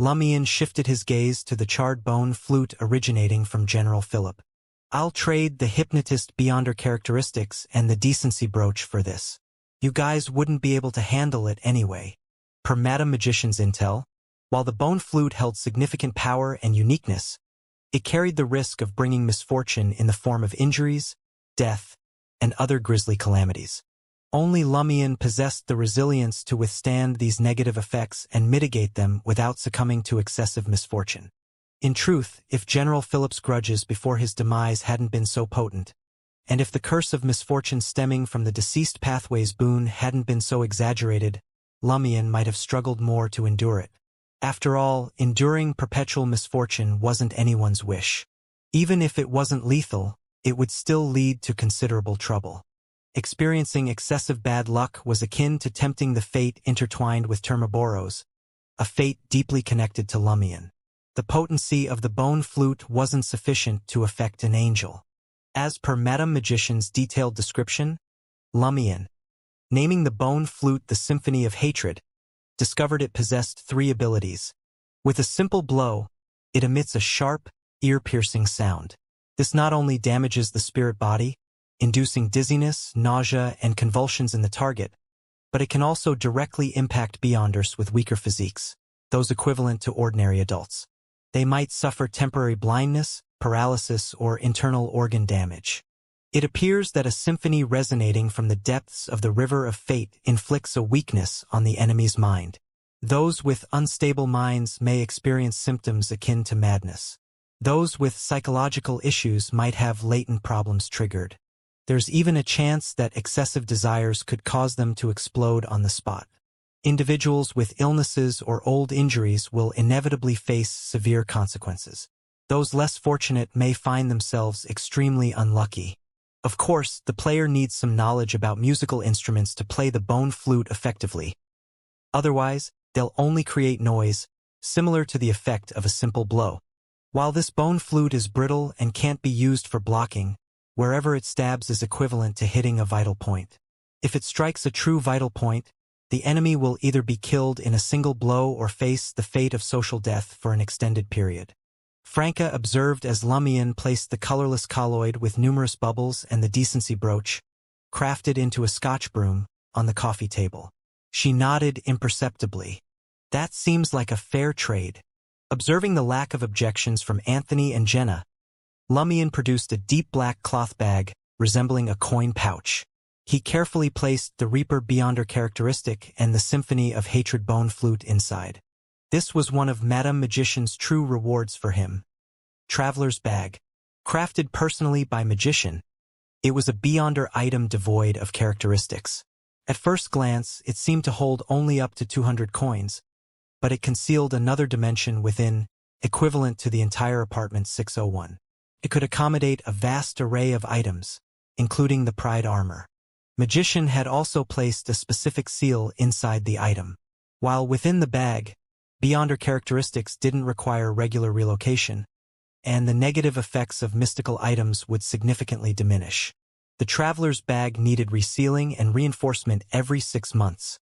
Lumion shifted his gaze to the charred bone flute originating from General Philip. "I'll trade the hypnotist Beyonder characteristics and the decency brooch for this. You guys wouldn't be able to handle it anyway." Per Madam Magician's intel, while the bone flute held significant power and uniqueness, it carried the risk of bringing misfortune in the form of injuries, death, and other grisly calamities. Only Lumion possessed the resilience to withstand these negative effects and mitigate them without succumbing to excessive misfortune. In truth, if General Philip's grudges before his demise hadn't been so potent, and if the curse of misfortune stemming from the deceased pathway's boon hadn't been so exaggerated, Lumion might have struggled more to endure it. After all, enduring perpetual misfortune wasn't anyone's wish. Even if it wasn't lethal, it would still lead to considerable trouble. Experiencing excessive bad luck was akin to tempting the fate intertwined with Termaboros, a fate deeply connected to Lumion. The potency of the bone flute wasn't sufficient to affect an angel. As per Madam Magician's detailed description, Lumion, naming the bone flute the Symphony of Hatred, discovered it possessed 3 abilities. With a simple blow, it emits a sharp, ear-piercing sound. This not only damages the spirit body, inducing dizziness, nausea, and convulsions in the target, but it can also directly impact Beyonders with weaker physiques, those equivalent to ordinary adults. They might suffer temporary blindness, paralysis, or internal organ damage. It appears that a symphony resonating from the depths of the river of fate inflicts a weakness on the enemy's mind. Those with unstable minds may experience symptoms akin to madness. Those with psychological issues might have latent problems triggered. There's even a chance that excessive desires could cause them to explode on the spot. Individuals with illnesses or old injuries will inevitably face severe consequences. Those less fortunate may find themselves extremely unlucky. Of course, the player needs some knowledge about musical instruments to play the bone flute effectively. Otherwise, they'll only create noise, similar to the effect of a simple blow. While this bone flute is brittle and can't be used for blocking, wherever it stabs is equivalent to hitting a vital point. If it strikes a true vital point, the enemy will either be killed in a single blow or face the fate of social death for an extended period. Franca observed as Lumion placed the colorless colloid with numerous bubbles and the decency brooch, crafted into a Scotch broom, on the coffee table. She nodded imperceptibly. "That seems like a fair trade." Observing the lack of objections from Anthony and Jenna, Lumion produced a deep black cloth bag, resembling a coin pouch. He carefully placed the Reaper Beyonder characteristic and the Symphony of Hatred bone flute inside. This was one of Madam Magician's true rewards for him. Traveler's Bag. Crafted personally by Magician, it was a Beyonder item devoid of characteristics. At first glance, it seemed to hold only up to 200 coins, but it concealed another dimension within, equivalent to the entire apartment 601. It could accommodate a vast array of items, including the Pride armor. Magician had also placed a specific seal inside the item. While within the bag, Beyonder characteristics didn't require regular relocation, and the negative effects of mystical items would significantly diminish. The Traveler's Bag needed resealing and reinforcement every 6 months.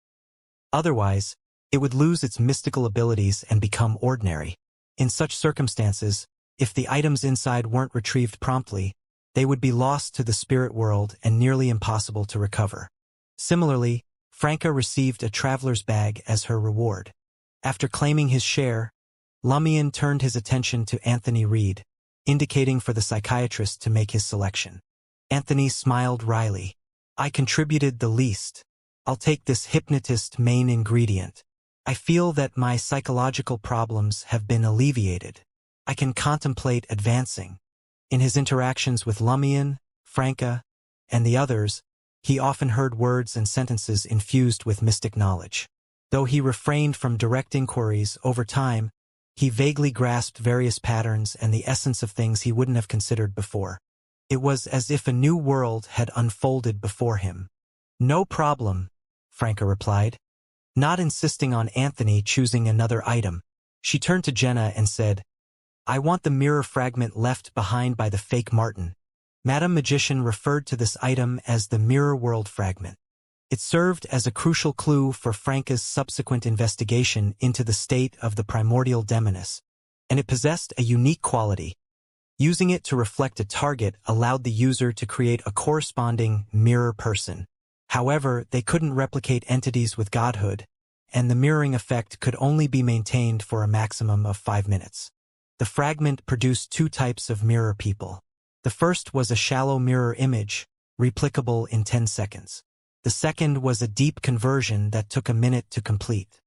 Otherwise, it would lose its mystical abilities and become ordinary. In such circumstances, if the items inside weren't retrieved promptly, they would be lost to the spirit world and nearly impossible to recover. Similarly, Franca received a traveler's bag as her reward. After claiming his share, Lumion turned his attention to Anthony Reed, indicating for the psychiatrist to make his selection. Anthony smiled wryly. I contributed the least. I'll take this hypnotist main ingredient. I feel that my psychological problems have been alleviated. I can contemplate advancing. In his interactions with Lumion, Franca, and the others, he often heard words and sentences infused with mystic knowledge. Though he refrained from direct inquiries, over time, he vaguely grasped various patterns and the essence of things he wouldn't have considered before. It was as if a new world had unfolded before him. No problem, Franca replied, not insisting on Anthony choosing another item. She turned to Jenna and said, I want the mirror fragment left behind by the fake Martin. Madame Magician referred to this item as the Mirror World fragment. It served as a crucial clue for Franca's subsequent investigation into the state of the primordial demoness, and it possessed a unique quality. Using it to reflect a target allowed the user to create a corresponding mirror person. However, they couldn't replicate entities with godhood, and the mirroring effect could only be maintained for a maximum of 5 minutes. The fragment produced 2 types of mirror people. The first was a shallow mirror image, replicable in 10 seconds. The second was a deep conversion that took a minute to complete.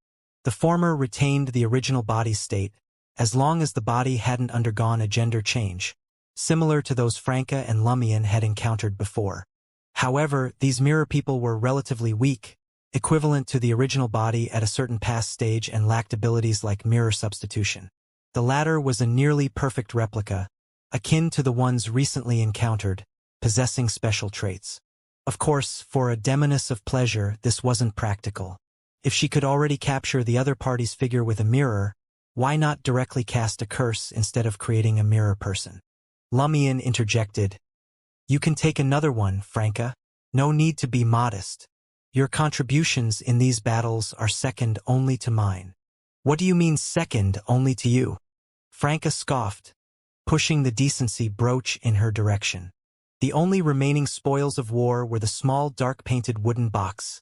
The former retained the original body state, as long as the body hadn't undergone a gender change, similar to those Franca and Lumion had encountered before. However, these mirror people were relatively weak, equivalent to the original body at a certain past stage, and lacked abilities like mirror substitution. The latter was a nearly perfect replica, akin to the ones recently encountered, possessing special traits. Of course, for a demoness of pleasure, this wasn't practical. If she could already capture the other party's figure with a mirror, why not directly cast a curse instead of creating a mirror person? Lumion interjected, You can take another one, Franca. No need to be modest. Your contributions in these battles are second only to mine. What do you mean second only to you? Franca scoffed, pushing the decency brooch in her direction. The only remaining spoils of war were the small dark-painted wooden box,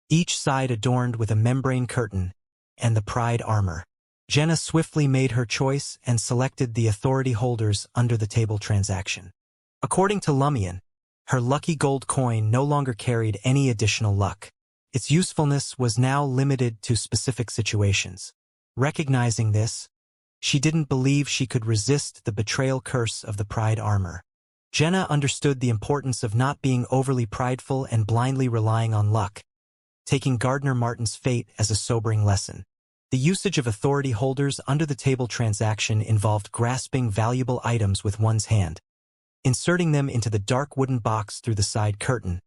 each side adorned with a membrane curtain, and the pride armor. Jenna swiftly made her choice and selected the authority holders under the table transaction. According to Lumion, her lucky gold coin no longer carried any additional luck. Its usefulness was now limited to specific situations. Recognizing this, she didn't believe she could resist the betrayal curse of the pride armor. Jenna understood the importance of not being overly prideful and blindly relying on luck, taking Gardner Martin's fate as a sobering lesson. The usage of authority holders under the table transaction involved grasping valuable items with one's hand, inserting them into the dark wooden box through the side curtain,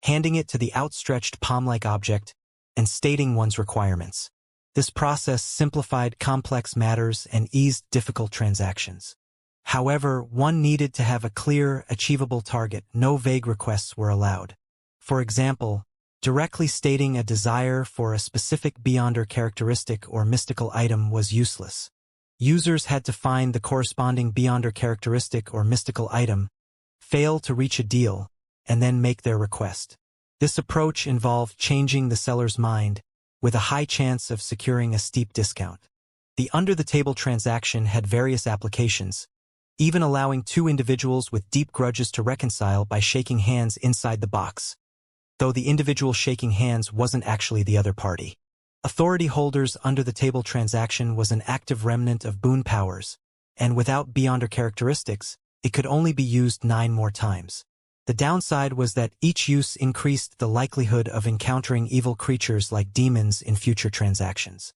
handing it to the outstretched palm-like object, and stating one's requirements. This process simplified complex matters and eased difficult transactions. However, one needed to have a clear, achievable target. No vague requests were allowed. For example, directly stating a desire for a specific beyonder characteristic or mystical item was useless. Users had to find the corresponding beyonder characteristic or mystical item, fail to reach a deal, and then make their request. This approach involved changing the seller's mind, with a high chance of securing a steep discount. The under-the-table transaction had various applications, even allowing 2 individuals with deep grudges to reconcile by shaking hands inside the box, though the individual shaking hands wasn't actually the other party. Authority holders under the table transaction was an active remnant of boon powers, and without beyonder characteristics, it could only be used 9 more times. The downside was that each use increased the likelihood of encountering evil creatures like demons in future transactions.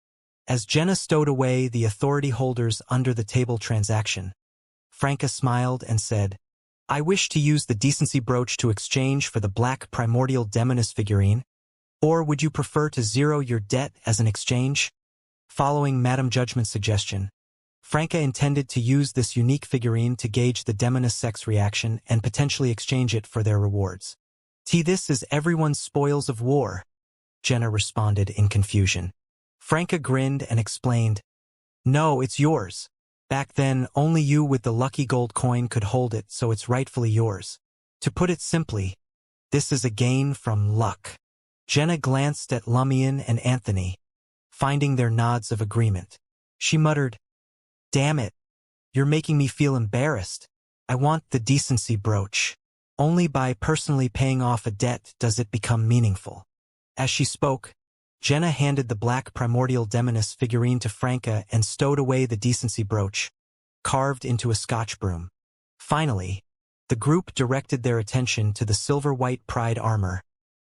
As Jenna stowed away the authority holders under the table transaction, Franca smiled and said, I wish to use the decency brooch to exchange for the black primordial demoness figurine, or would you prefer to zero your debt as an exchange? Following Madame Judgment's suggestion, Franca intended to use this unique figurine to gauge the demoness sex reaction and potentially exchange it for their rewards. This is everyone's spoils of war, Jenna responded in confusion. Franca grinned and explained, No, it's yours. Back then, only you with the lucky gold coin could hold it, so it's rightfully yours. To put it simply, this is a gain from luck. Jenna glanced at Lumion and Anthony, finding their nods of agreement. She muttered, "Damn it, you're making me feel embarrassed. I want the decency brooch. Only by personally paying off a debt does it become meaningful." As she spoke, Jenna handed the black primordial demoness figurine to Franca and stowed away the decency brooch, carved into a Scotch broom. Finally, the group directed their attention to the silver-white pride armor,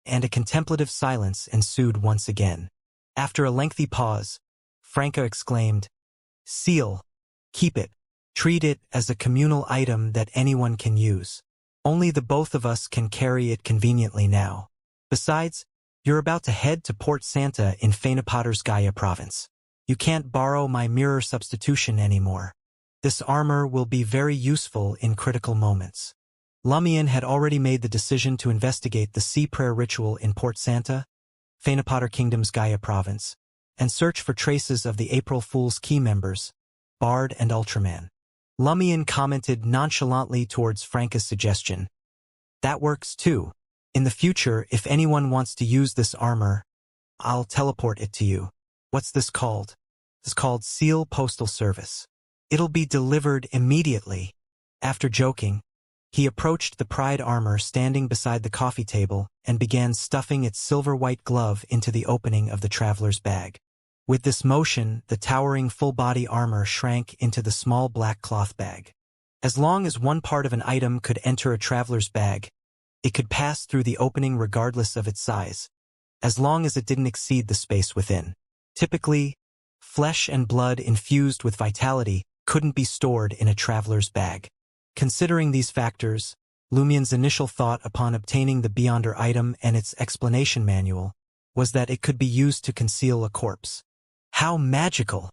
and a contemplative silence ensued once again. After a lengthy pause, Franca exclaimed, "Seal, keep it. Treat it as a communal item that anyone can use. Only the both of us can carry it conveniently now. Besides, you're about to head to Port Santa in Phainopotter's Gaia province. You can't borrow my mirror substitution anymore. This armor will be very useful in critical moments." Lumion had already made the decision to investigate the sea prayer ritual in Port Santa, Phainopotter Kingdom's Gaia province, and search for traces of the April Fool's key members, Bard and Ultraman. Lumion commented nonchalantly towards Franca's suggestion. "That works too. In the future, if anyone wants to use this armor, I'll teleport it to you. What's this called?" "It's called Seal Postal Service. It'll be delivered immediately." After joking, he approached the pride armor standing beside the coffee table and began stuffing its silver-white glove into the opening of the traveler's bag. With this motion, the towering full-body armor shrank into the small black cloth bag. As long as one part of an item could enter a traveler's bag, it could pass through the opening regardless of its size, as long as it didn't exceed the space within. Typically, flesh and blood infused with vitality couldn't be stored in a traveler's bag. Considering these factors, Lumion's initial thought upon obtaining the Beyonder item and its explanation manual was that it could be used to conceal a corpse. How magical!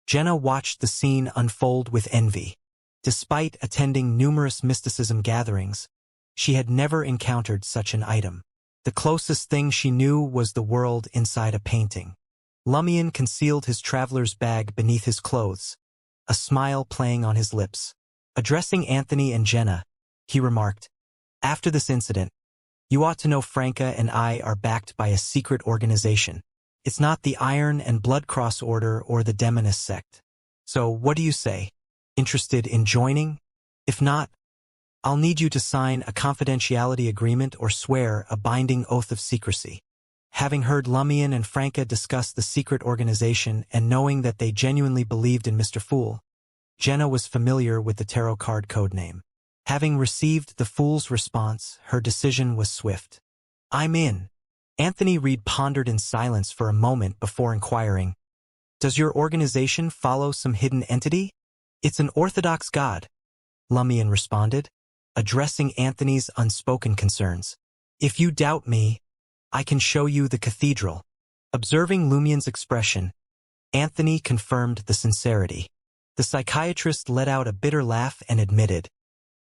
Jenna watched the scene unfold with envy. Despite attending numerous mysticism gatherings, she had never encountered such an item. The closest thing she knew was the world inside a painting. Lumion concealed his traveler's bag beneath his clothes, a smile playing on his lips. Addressing Anthony and Jenna, he remarked, "After this incident, you ought to know Franca and I are backed by a secret organization. It's not the Iron and Blood Cross Order or the Demoness sect. So what do you say? Interested in joining? If not, I'll need you to sign a confidentiality agreement or swear a binding oath of secrecy." Having heard Lumion and Franca discuss the secret organization and knowing that they genuinely believed in Mr. Fool, Jenna was familiar with the tarot card codename. Having received the Fool's response, her decision was swift. "I'm in." Anthony Reed pondered in silence for a moment before inquiring, "Does your organization follow some hidden entity?" "It's an Orthodox god," Lumion responded, addressing Anthony's unspoken concerns. "If you doubt me, I can show you the cathedral." Observing Lumion's expression, Anthony confirmed the sincerity. The psychiatrist let out a bitter laugh and admitted,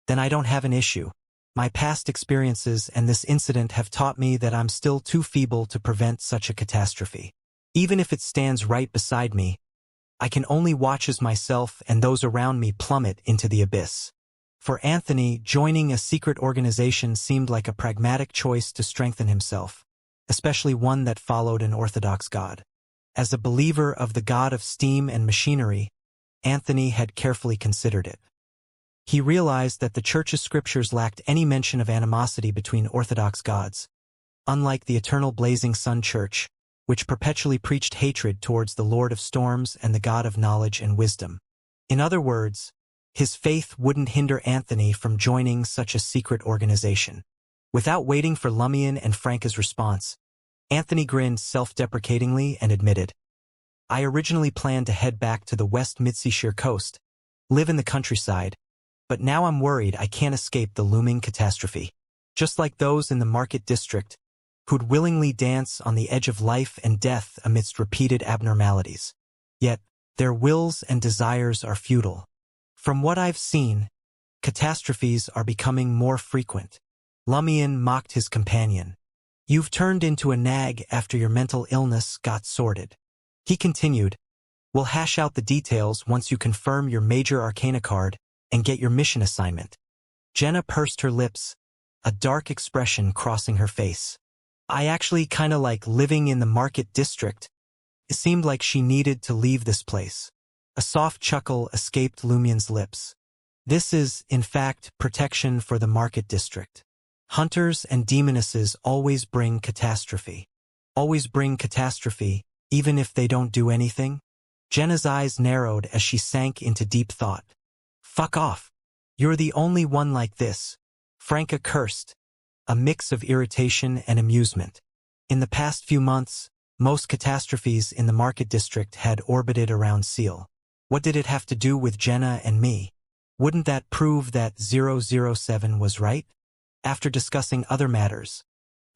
"Then I don't have an issue. My past experiences and this incident have taught me that I'm still too feeble to prevent such a catastrophe. Even if it stands right beside me, I can only watch as myself and those around me plummet into the abyss." For Anthony, joining a secret organization seemed like a pragmatic choice to strengthen himself, especially one that followed an Orthodox god. As a believer of the god of steam and machinery, Anthony had carefully considered it. He realized that the Church's scriptures lacked any mention of animosity between Orthodox gods, unlike the Eternal Blazing Sun Church, which perpetually preached hatred towards the Lord of Storms and the God of Knowledge and Wisdom. In other words, his faith wouldn't hinder Anthony from joining such a secret organization. Without waiting for Lumion and Franca's response, Anthony grinned self-deprecatingly and admitted, "I originally planned to head back to the West Midseashire coast, live in the countryside, but now I'm worried I can't escape the looming catastrophe. Just like those in the market district, who'd willingly dance on the edge of life and death amidst repeated abnormalities. Yet, their wills and desires are futile. From what I've seen, catastrophes are becoming more frequent." Lumion mocked his companion. "You've turned into a nag after your mental illness got sorted." He continued, We'll hash out the details once you confirm your major arcana card and get your mission assignment. Jenna pursed her lips, a dark expression crossing her face. I actually kinda like living in the market district. It seemed like she needed to leave this place. A soft chuckle escaped Lumien's lips. This is, in fact, protection for the market district. Hunters and demonesses always bring catastrophe. Always bring catastrophe, even if they don't do anything? Jenna's eyes narrowed as she sank into deep thought. Fuck off. You're the only one like this. Franca cursed, a mix of irritation and amusement. In the past few months, most catastrophes in the market district had orbited around Seal. What did it have to do with Jenna and me? Wouldn't that prove that 007 was right? After discussing other matters,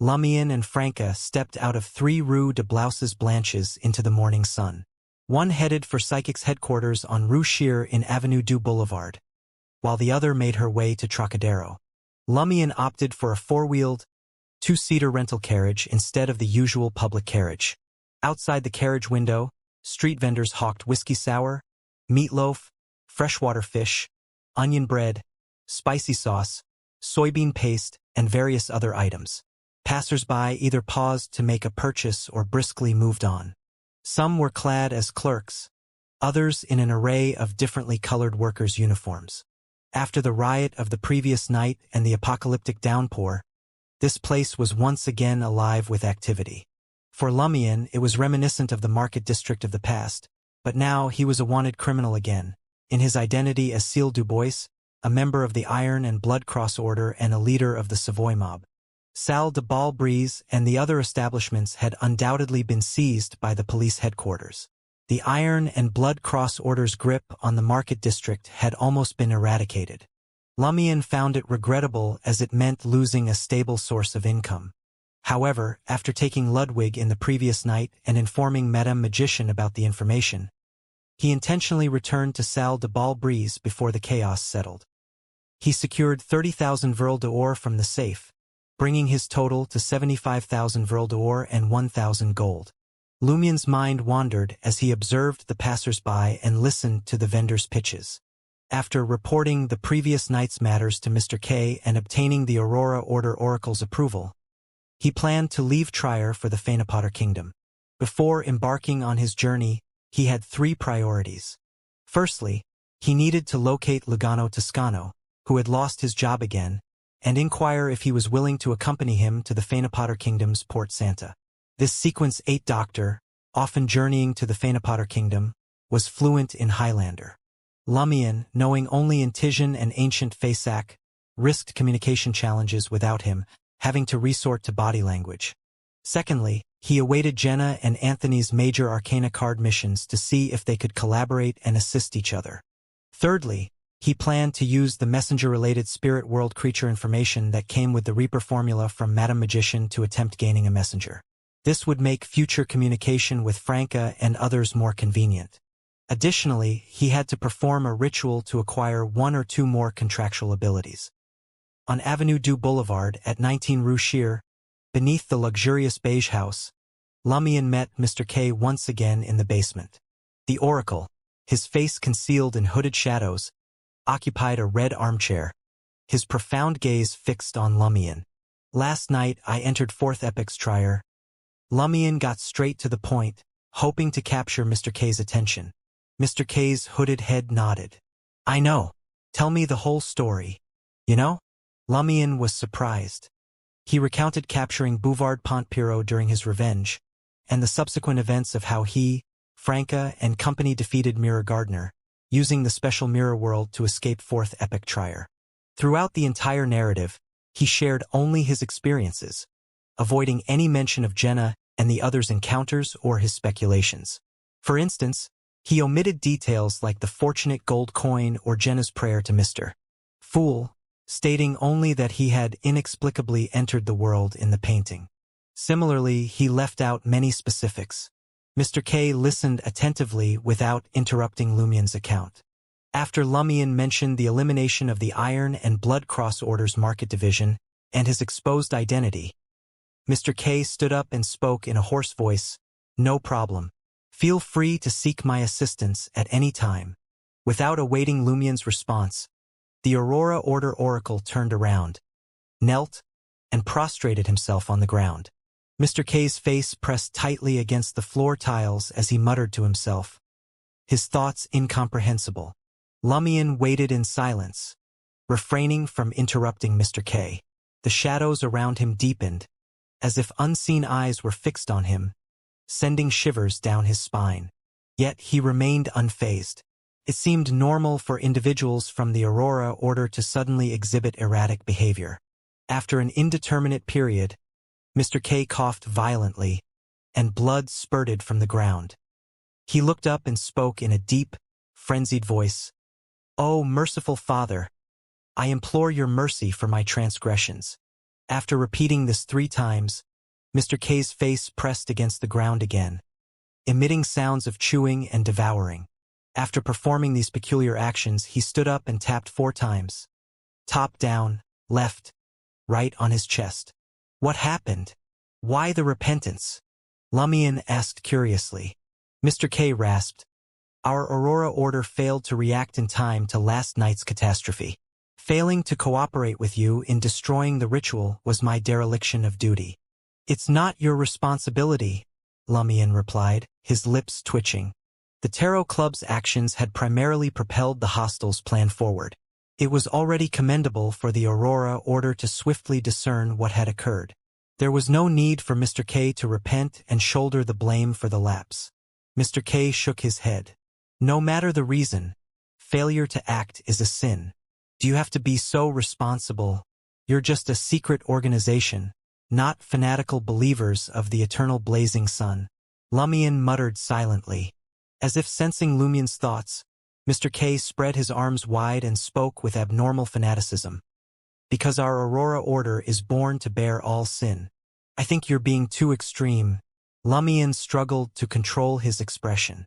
Lumien and Franca stepped out of 3 Rue de Blouses Blanches into the morning sun. One headed for Psychic's headquarters on Rue Shear in Avenue du Boulevard, while the other made her way to Trocadero. Lumien opted for a 4-wheeled, 2-seater rental carriage instead of the usual public carriage. Outside the carriage window, street vendors hawked whiskey sour, meatloaf, freshwater fish, onion bread, spicy sauce, soybean paste, and various other items. Passers-by either paused to make a purchase or briskly moved on. Some were clad as clerks, others in an array of differently colored workers' uniforms. After the riot of the previous night and the apocalyptic downpour, this place was once again alive with activity. For Lumien, it was reminiscent of the market district of the past, but now he was a wanted criminal again, in his identity as Cecile Dubois, a member of the Iron and Blood Cross Order and a leader of the Savoy mob. Salle de Balbrise and the other establishments had undoubtedly been seized by the police headquarters. The Iron and Blood Cross Order's grip on the market district had almost been eradicated. Lumien found it regrettable as it meant losing a stable source of income. However, after taking Ludwig in the previous night and informing Madame Magician about the information, he intentionally returned to Salle de Balbrise before the chaos settled. He secured 30,000 Vril d'Or from the safe, bringing his total to 75,000 Vril d'Or and 1,000 gold. Lumien's mind wandered as he observed the passers-by and listened to the vendors' pitches. After reporting the previous night's matters to Mr. K and obtaining the Aurora Order Oracle's approval, he planned to leave Trier for the Phaenopotter Kingdom. Before embarking on his journey, he had 3 priorities. Firstly, he needed to locate Lugano Toscano, who had lost his job again, and inquire if he was willing to accompany him to the Phaenopotter Kingdom's Port Santa. This Sequence 8 doctor, often journeying to the Phaenopotter Kingdom, was fluent in Highlander. Lumien, knowing only Intisian and Ancient Faesac, risked communication challenges without him, having to resort to body language. Secondly, he awaited Jenna and Anthony's major arcana card missions to see if they could collaborate and assist each other. Thirdly, he planned to use the messenger-related spirit world creature information that came with the Reaper formula from Madame Magician to attempt gaining a messenger. This would make future communication with Franca and others more convenient. Additionally, he had to perform a ritual to acquire 1 or 2 more contractual abilities. On Avenue du Boulevard at 19 Rue Shear, beneath the luxurious beige house, Lumien met Mr. K once again in the basement. The Oracle, his face concealed in hooded shadows, occupied a red armchair, his profound gaze fixed on Lumien. Last night I entered 4th Epic's Trier. Lumien got straight to the point, hoping to capture Mr. K's attention. Mr. K's hooded head nodded. I know. Tell me the whole story. You know? Lumien was surprised. He recounted capturing Bouvard Pontpiro during his revenge, and the subsequent events of how he, Franca, and company defeated Mirror Gardner, using the special mirror world to escape 4th Epic Trier. Throughout the entire narrative, he shared only his experiences, avoiding any mention of Jenna and the others' encounters or his speculations. For instance, he omitted details like the fortunate gold coin or Jenna's prayer to Mr. Fool, stating only that he had inexplicably entered the world in the painting. Similarly, he left out many specifics. Mr. K listened attentively without interrupting Lumien's account. After Lumien mentioned the elimination of the Iron and Blood Cross Order's market division and his exposed identity, Mr. K stood up and spoke in a hoarse voice, "No problem. Feel free to seek my assistance at any time. Without awaiting Lumien's response, the Aurora Order Oracle turned around, knelt, and prostrated himself on the ground. Mr. K's face pressed tightly against the floor tiles as he muttered to himself, his thoughts incomprehensible. Lumien waited in silence, refraining from interrupting Mr. K. The shadows around him deepened, as if unseen eyes were fixed on him, sending shivers down his spine. Yet he remained unfazed. It seemed normal for individuals from the Aurora Order to suddenly exhibit erratic behavior. After an indeterminate period, Mr. K coughed violently, and blood spurted from the ground. He looked up and spoke in a deep, frenzied voice. "Oh, merciful Father, I implore your mercy for my transgressions." After repeating this 3 times, Mr. K's face pressed against the ground again, emitting sounds of chewing and devouring. After performing these peculiar actions, he stood up and tapped 4 times. Top down, left, right on his chest. "What happened? Why the repentance?" Lumien asked curiously. Mr. K rasped, "Our Aurora Order failed to react in time to last night's catastrophe. Failing to cooperate with you in destroying the ritual was my dereliction of duty." "It's not your responsibility," Lumien replied, his lips twitching. The Tarot Club's actions had primarily propelled the Hostel's plan forward. It was already commendable for the Aurora Order to swiftly discern what had occurred. There was no need for Mr. K to repent and shoulder the blame for the lapse. Mr. K shook his head. "No matter the reason, failure to act is a sin. Do you have to be so responsible? You're just a secret organization, not fanatical believers of the eternal blazing sun." Lumien muttered silently. As if sensing Lumien's thoughts, Mr. K spread his arms wide and spoke with abnormal fanaticism. "Because our Aurora Order is born to bear all sin. I think you're being too extreme." Lumien struggled to control his expression.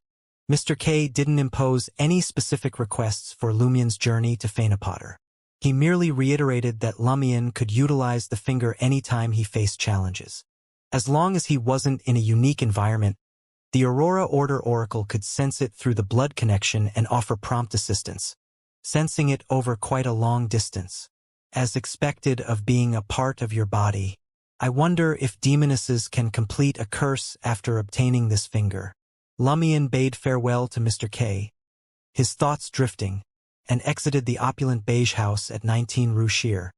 Mr. K didn't impose any specific requests for Lumien's journey to Phaenopotter. He merely reiterated that Lumien could utilize the finger anytime he faced challenges. As long as he wasn't in a unique environment, the Aurora Order Oracle could sense it through the blood connection and offer prompt assistance, sensing it over quite a long distance. "As expected of being a part of your body. I wonder if demonesses can complete a curse after obtaining this finger." Lumien bade farewell to Mr. K, his thoughts drifting, and exited the opulent beige house at 19 Rue Shear.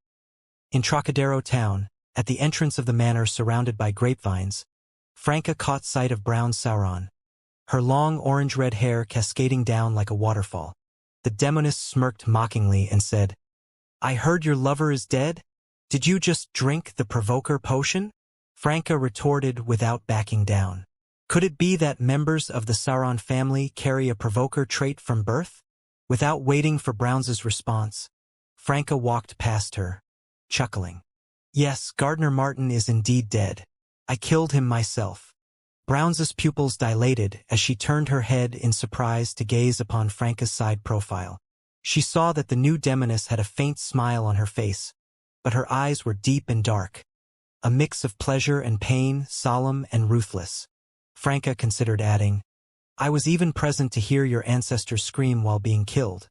In Trocadero town, at the entrance of the manor surrounded by grapevines, Franca caught sight of brown Sauron, her long orange-red hair cascading down like a waterfall. The demoness smirked mockingly and said, "I heard your lover is dead? Did you just drink the provoker potion?" Franca retorted without backing down. Could it be that members of the Sauron family carry a provoker trait from birth? Without waiting for Browns's response, Franca walked past her, chuckling. "Yes, Gardner Martin is indeed dead. I killed him myself." Browns's pupils dilated as she turned her head in surprise to gaze upon Franca's side profile. She saw that the new demoness had a faint smile on her face, but her eyes were deep and dark, a mix of pleasure and pain, solemn and ruthless. Franca considered adding, "I was even present to hear your ancestors scream while being killed."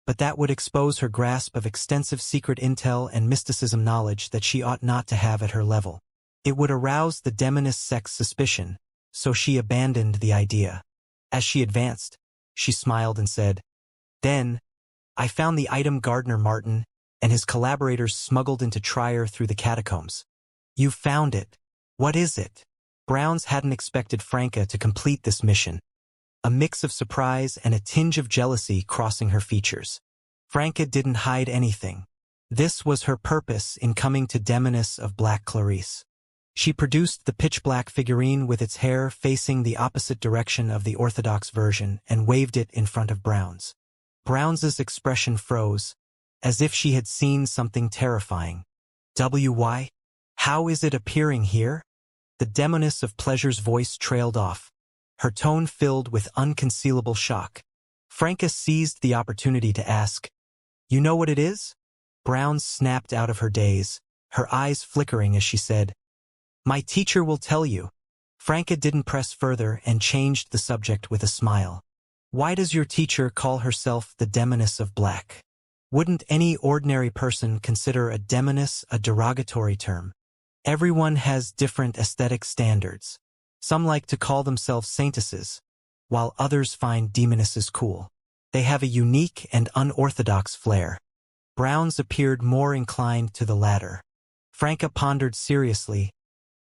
But that would expose her grasp of extensive secret intel and mysticism knowledge that she ought not to have at her level. It would arouse the demoness sect's suspicion, so she abandoned the idea. As she advanced, she smiled and said, "Then, I found the item Gardner Martin and his collaborators smuggled into Trier through the catacombs." "You found it. What is it?" Browns hadn't expected Franca to complete this mission, a mix of surprise and a tinge of jealousy crossing her features. Franca didn't hide anything. This was her purpose in coming to Demoness of Black Clarice. She produced the pitch-black figurine with its hair facing the opposite direction of the orthodox version and waved it in front of Browns. Browns's expression froze, as if she had seen something terrifying. "Why? How is it appearing here?" The Demoness of Pleasure's voice trailed off, her tone filled with unconcealable shock. Franca seized the opportunity to ask, "You know what it is?" Browns snapped out of her daze, her eyes flickering as she said, "My teacher will tell you." Franca didn't press further and changed the subject with a smile. Why does your teacher call herself the demoness of black? Wouldn't any ordinary person consider a demoness a derogatory term? Everyone has different aesthetic standards. Some like to call themselves saintesses, while others find demonesses cool. They have a unique and unorthodox flair. Browns appeared more inclined to the latter. Franca pondered seriously.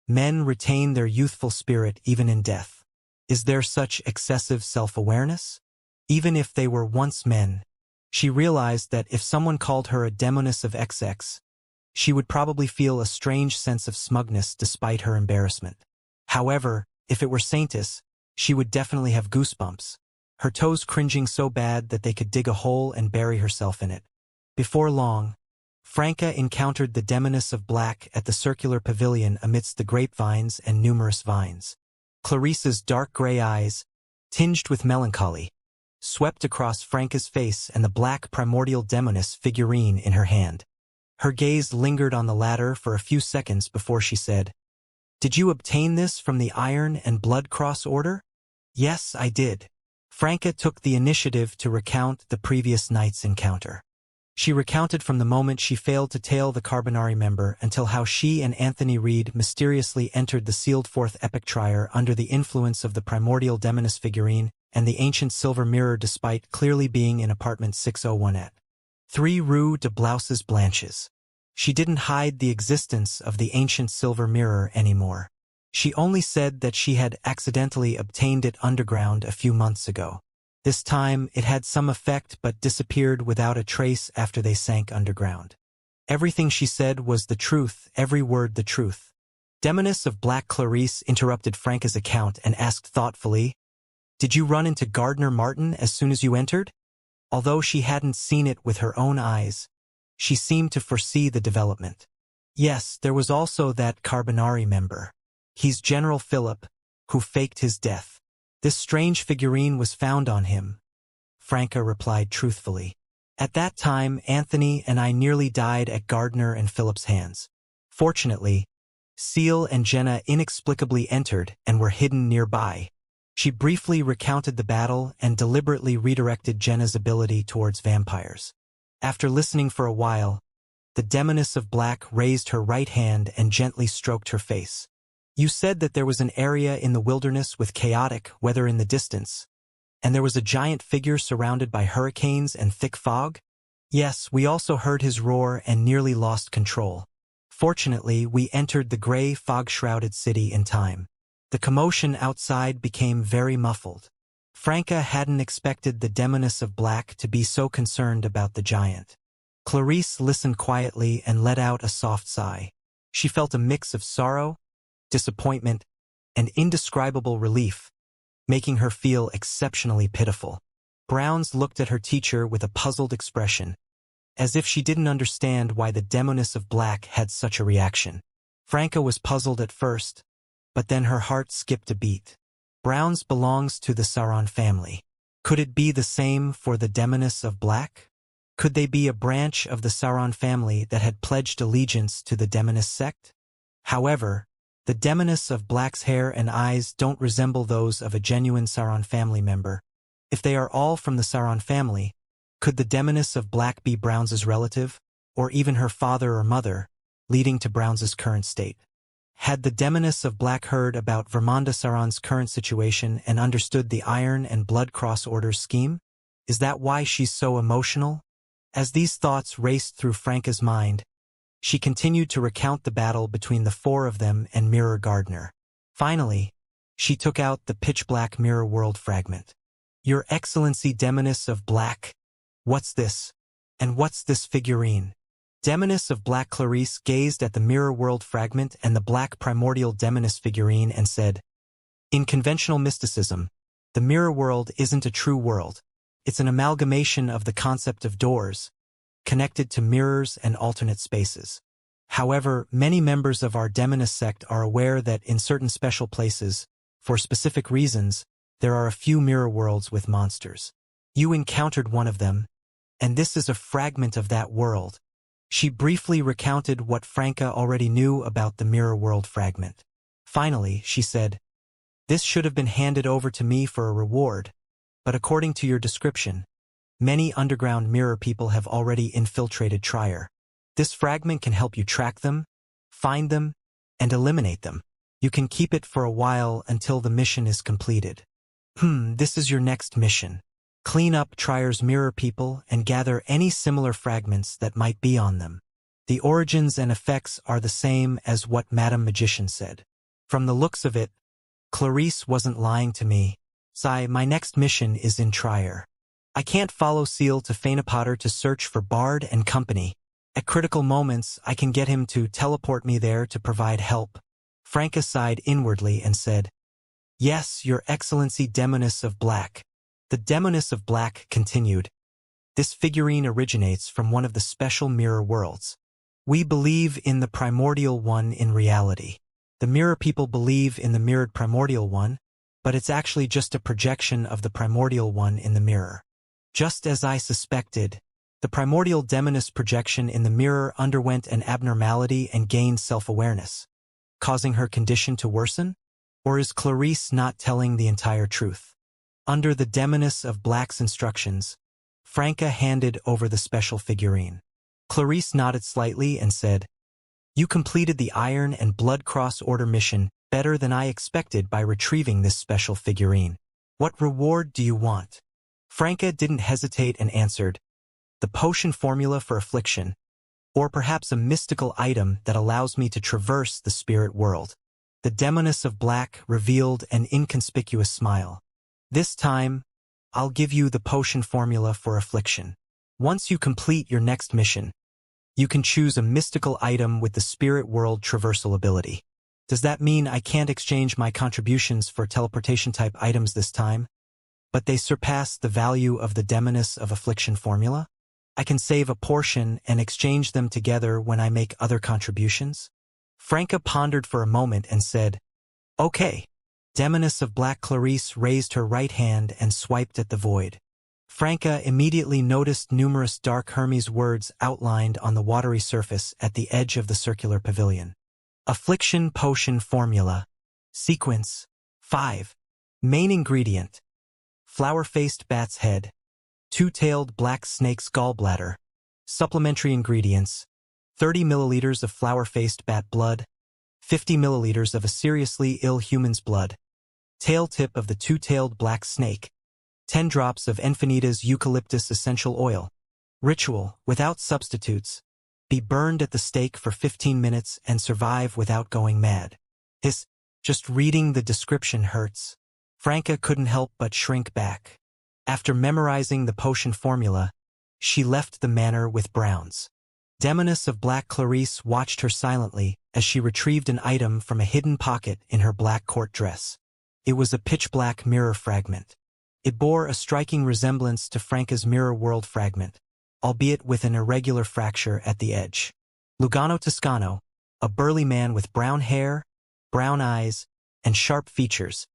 Men retain their youthful spirit even in death. Is there such excessive self-awareness? Even if they were once men, she realized that if someone called her a demoness of XX, she would probably feel a strange sense of smugness despite her embarrassment. However, if it were saintess, she would definitely have goosebumps, her toes cringing so bad that they could dig a hole and bury herself in it. Before long, Franca encountered the demoness of black at the circular pavilion amidst the grapevines and numerous vines. Clarice's dark gray eyes, tinged with melancholy, swept across Franca's face and the black primordial demoness figurine in her hand. Her gaze lingered on the latter for a few seconds before she said, "Did you obtain this from the Iron and Blood Cross Order?" "Yes, I did." Franca took the initiative to recount the previous night's encounter. She recounted from the moment she failed to tail the Carbonari member until how she and Anthony Reed mysteriously entered the sealed-forth epic trier under the influence of the primordial demoness figurine and the ancient silver mirror despite clearly being in apartment 601 at 3 Rue de Blouses Blanches. She didn't hide the existence of the ancient silver mirror anymore. She only said that she had accidentally obtained it underground a few months ago. This time, it had some effect but disappeared without a trace after they sank underground. Everything she said was the truth, every word the truth. Demoness of Black Clarice interrupted Franca's account and asked thoughtfully, "Did you run into Gardner Martin as soon as you entered?" Although she hadn't seen it with her own eyes, she seemed to foresee the development. "Yes, there was also that Carbonari member. He's General Philip, who faked his death. This strange figurine was found on him," Franca replied truthfully. "At that time, Anthony and I nearly died at Gardner and Philip's hands. Fortunately, Seal and Jenna inexplicably entered and were hidden nearby." She briefly recounted the battle and deliberately redirected Jenna's ability towards vampires. After listening for a while, the demoness of black raised her right hand and gently stroked her face. "You said that there was an area in the wilderness with chaotic weather in the distance, and there was a giant figure surrounded by hurricanes and thick fog?" "Yes, we also heard his roar and nearly lost control. Fortunately, we entered the gray, fog-shrouded city in time. The commotion outside became very muffled." Franca hadn't expected the demoness of black to be so concerned about the giant. Clarice listened quietly and let out a soft sigh. She felt a mix of sorrow, disappointment, and indescribable relief, making her feel exceptionally pitiful. Browns looked at her teacher with a puzzled expression, as if she didn't understand why the demoness of black had such a reaction. Franca was puzzled at first, but then her heart skipped a beat. Browns belongs to the Sauron family. Could it be the same for the demoness of black? Could they be a branch of the Sauron family that had pledged allegiance to the demoness sect? However, the demoness of black's hair and eyes don't resemble those of a genuine Sauron family member. If they are all from the Sauron family, could the demoness of black be Browns's relative, or even her father or mother, leading to Browns's current state? Had the demoness of black heard about Vermonda Sauron's current situation and understood the Iron and Blood Cross Order's scheme? Is that why she's so emotional? As these thoughts raced through Franca's mind, she continued to recount the battle between the four of them and Mirror Gardner. Finally, she took out the pitch-black mirror world fragment. "Your Excellency Demoness of Black, what's this? And what's this figurine?" Demoness of Black Clarice gazed at the mirror world fragment and the black primordial demoness figurine and said, "In conventional mysticism, the mirror world isn't a true world. It's an amalgamation of the concept of doors, connected to mirrors and alternate spaces. However, many members of our demoness sect are aware that in certain special places, for specific reasons, there are a few mirror worlds with monsters. You encountered one of them, and this is a fragment of that world." She briefly recounted what Franca already knew about the mirror world fragment. Finally, she said, This should have been handed over to me for a reward, but according to your description, many underground mirror people have already infiltrated Trier. This fragment can help you track them, find them, and eliminate them. You can keep it for a while until the mission is completed. This is your next mission. Clean up Trier's mirror people and gather any similar fragments that might be on them. The origins and effects are the same as what Madame Magician said. From the looks of it, Clarice wasn't lying to me. My next mission is in Trier. I can't follow Seal to Fainapotter to search for Bard and company. At critical moments, I can get him to teleport me there to provide help. Franca sighed inwardly and said, Yes, Your Excellency Demoness of Black. The Demoness of Black continued. This figurine originates from one of the special mirror worlds. We believe in the primordial one in reality. The mirror people believe in the mirrored primordial one, but it's actually just a projection of the primordial one in the mirror. Just as I suspected, the primordial demoness projection in the mirror underwent an abnormality and gained self-awareness, causing her condition to worsen? Or is Clarice not telling the entire truth? Under the Demoness of Black's instructions, Franca handed over the special figurine. Clarice nodded slightly and said, You completed the Iron and Blood Cross Order mission better than I expected by retrieving this special figurine. What reward do you want? Franca didn't hesitate and answered, The potion formula for affliction, or perhaps a mystical item that allows me to traverse the spirit world. The Demoness of Black revealed an inconspicuous smile. This time, I'll give you the potion formula for affliction. Once you complete your next mission, you can choose a mystical item with the spirit world traversal ability. Does that mean I can't exchange my contributions for teleportation-type items this time? But they surpass the value of the Demoness of Affliction formula? I can save a portion and exchange them together when I make other contributions? Franca pondered for a moment and said, Okay. Demoness of Black Clarice raised her right hand and swiped at the void. Franca immediately noticed numerous dark Hermes words outlined on the watery surface at the edge of the circular pavilion. Affliction Potion Formula. Sequence 5. Main ingredient. Flower-faced bat's head. Two-tailed black snake's gallbladder. Supplementary ingredients. 30 milliliters of flower-faced bat blood. 50 milliliters of a seriously ill human's blood. Tail tip of the two-tailed black snake. 10 drops of Enfinida's eucalyptus essential oil. Ritual, without substitutes. Be burned at the stake for 15 minutes and survive without going mad. Just reading the description hurts. Franca couldn't help but shrink back. After memorizing the potion formula, she left the manor with Browns. Demoness of Black Clarice watched her silently as she retrieved an item from a hidden pocket in her black court dress. It was a pitch-black mirror fragment. It bore a striking resemblance to Franca's mirror world fragment, albeit with an irregular fracture at the edge. Lugano Toscano, a burly man with brown hair, brown eyes, and sharp features,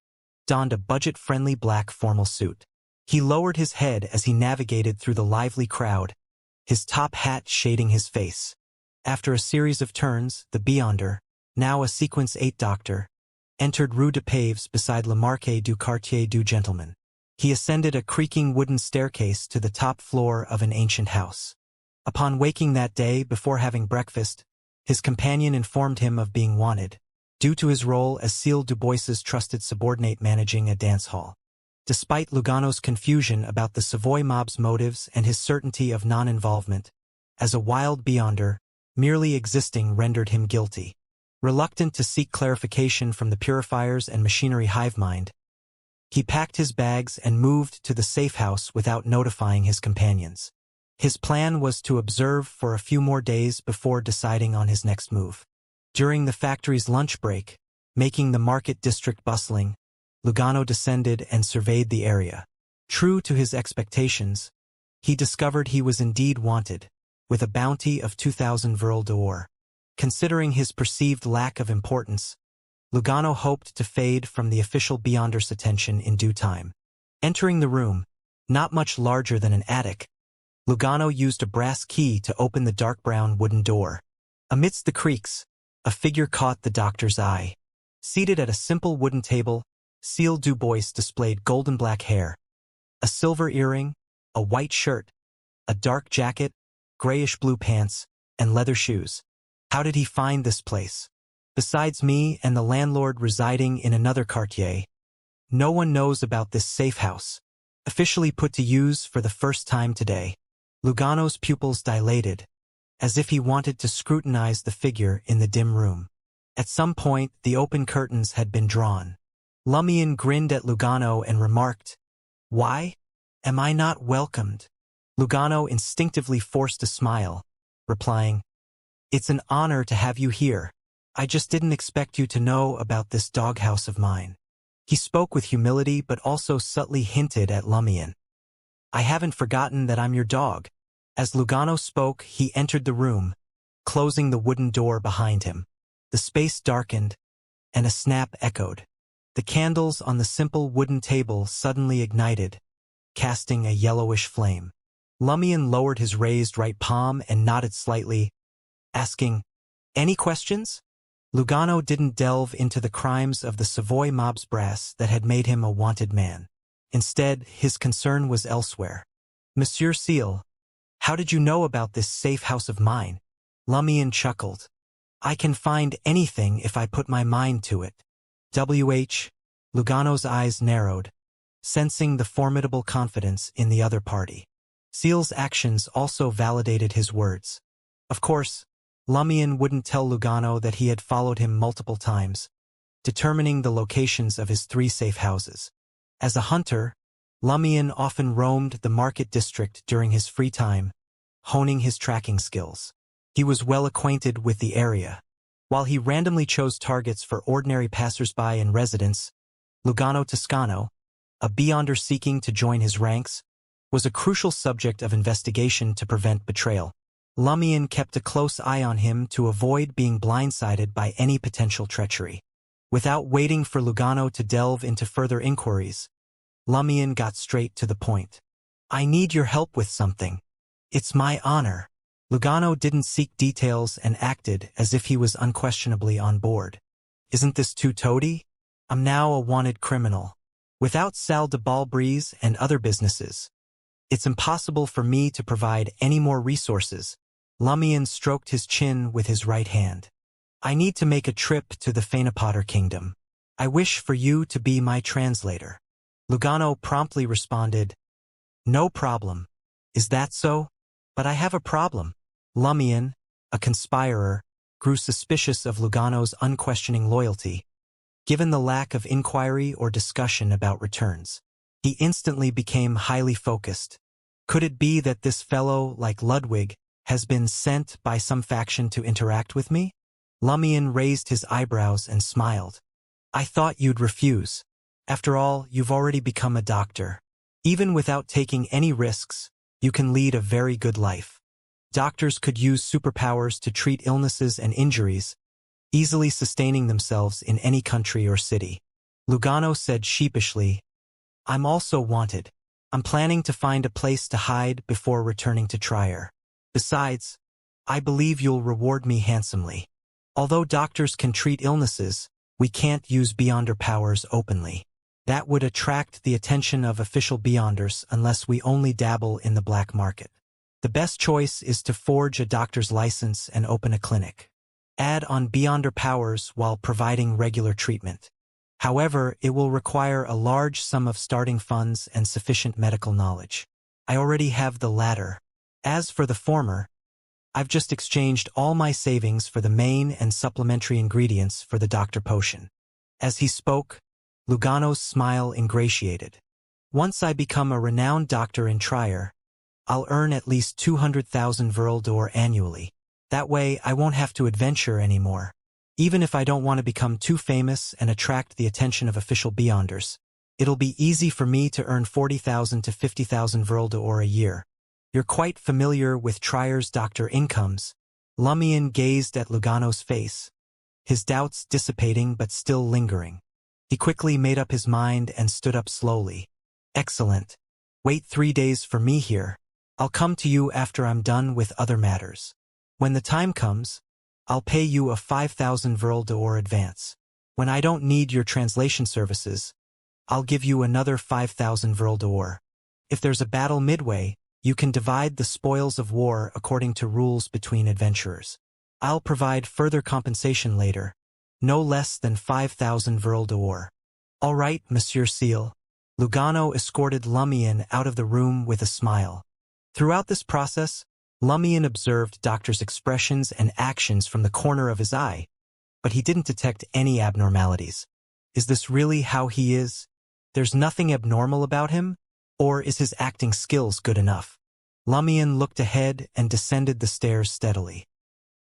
donned a budget-friendly black formal suit. He lowered his head as he navigated through the lively crowd, his top hat shading his face. After a series of turns, the Beyonder, now a Sequence 8 doctor, entered Rue de Paves beside Le Marquet du Quartier du Gentleman. He ascended a creaking wooden staircase to the top floor of an ancient house. Upon waking that day before having breakfast, his companion informed him of being wanted, due to his role as Cécile Dubois's trusted subordinate managing a dance hall. Despite Lugano's confusion about the Savoy mob's motives and his certainty of non-involvement, as a wild Beyonder, merely existing rendered him guilty. Reluctant to seek clarification from the purifiers and machinery hive mind, he packed his bags and moved to the safe house without notifying his companions. His plan was to observe for a few more days before deciding on his next move. During the factory's lunch break, making the market district bustling, Lugano descended and surveyed the area. True to his expectations, he discovered he was indeed wanted, with a bounty of 2,000 Vril d'Or. Considering his perceived lack of importance, Lugano hoped to fade from the official Beyonder's attention in due time. Entering the room, not much larger than an attic, Lugano used a brass key to open the dark brown wooden door. Amidst the creaks, a figure caught the doctor's eye. Seated at a simple wooden table, Seal Du Bois displayed golden black hair, a silver earring, a white shirt, a dark jacket, grayish-blue pants, and leather shoes. How did he find this place? Besides me and the landlord residing in another quartier, no one knows about this safe house. Officially put to use for the first time today. Lugano's pupils dilated, as if he wanted to scrutinize the figure in the dim room. At some point, the open curtains had been drawn. Lumion grinned at Lugano and remarked, "Why am I not welcomed?" Lugano instinctively forced a smile, replying, "It's an honor to have you here. I just didn't expect you to know about this doghouse of mine." He spoke with humility but also subtly hinted at Lumion. "I haven't forgotten that I'm your dog." As Lugano spoke, he entered the room, closing the wooden door behind him. The space darkened, and a snap echoed. The candles on the simple wooden table suddenly ignited, casting a yellowish flame. Lumion lowered his raised right palm and nodded slightly, asking, "Any questions?" Lugano didn't delve into the crimes of the Savoy mob's brass that had made him a wanted man. Instead, his concern was elsewhere. "Monsieur Seal, how did you know about this safe house of mine?" Lumion chuckled. "I can find anything if I put my mind to it." Lugano's eyes narrowed, sensing the formidable confidence in the other party. Seal's actions also validated his words. Of course, Lumion wouldn't tell Lugano that he had followed him multiple times, determining the locations of his 3 safe houses. As a hunter, Lumion often roamed the market district during his free time, honing his tracking skills. He was well acquainted with the area. While he randomly chose targets for ordinary passersby and residents, Lugano Toscano, a beyonder seeking to join his ranks, was a crucial subject of investigation to prevent betrayal. Lumion kept a close eye on him to avoid being blindsided by any potential treachery. Without waiting for Lugano to delve into further inquiries, Lumion got straight to the point. "I need your help with something. It's my honor." Lugano didn't seek details and acted as if he was unquestionably on board. "Isn't this too toady? I'm now a wanted criminal. Without Salle de Balbrise and other businesses, it's impossible for me to provide any more resources." Lumion stroked his chin with his right hand. "I need to make a trip to the Phaenopotter Kingdom. I wish for you to be my translator." Lugano promptly responded, "No problem. Is that so? But I have a problem." Lumion, a conspirer, grew suspicious of Lugano's unquestioning loyalty, given the lack of inquiry or discussion about returns. He instantly became highly focused. Could it be that this fellow, like Ludwig, has been sent by some faction to interact with me? Lumion raised his eyebrows and smiled. "I thought you'd refuse. After all, you've already become a doctor. Even without taking any risks, you can lead a very good life. Doctors could use superpowers to treat illnesses and injuries, easily sustaining themselves in any country or city." Lugano said sheepishly, "I'm also wanted. I'm planning to find a place to hide before returning to Trier. Besides, I believe you'll reward me handsomely. Although doctors can treat illnesses, we can't use Beyonder powers openly. That would attract the attention of official Beyonders unless we only dabble in the black market. The best choice is to forge a doctor's license and open a clinic. Add on Beyonder powers while providing regular treatment. However, it will require a large sum of starting funds and sufficient medical knowledge. I already have the latter. As for the former, I've just exchanged all my savings for the main and supplementary ingredients for the doctor potion." As he spoke, Lugano's smile ingratiated. "Once I become a renowned doctor in Trier, I'll earn at least 200,000 Verl d'Or annually. That way, I won't have to adventure anymore. Even if I don't want to become too famous and attract the attention of official Beyonders, it'll be easy for me to earn 40,000 to 50,000 Verl d'Or a year. You're quite familiar with Trier's doctor incomes." Lumion gazed at Lugano's face, his doubts dissipating but still lingering. He quickly made up his mind and stood up slowly. "Excellent. Wait 3 days for me here. I'll come to you after I'm done with other matters. When the time comes, I'll pay you a 5,000 Verl d'Or advance. When I don't need your translation services, I'll give you another 5,000 Vril d'Or. If there's a battle midway, you can divide the spoils of war according to rules between adventurers. I'll provide further compensation later, no less than 5,000 Vril d'Or. All right, Monsieur Seal. Lugano escorted Lumion out of the room with a smile. Throughout this process, Lumion observed Doctor's expressions and actions from the corner of his eye, but he didn't detect any abnormalities. Is this really how he is? There's nothing abnormal about him? Or is his acting skills good enough? Lumion looked ahead and descended the stairs steadily.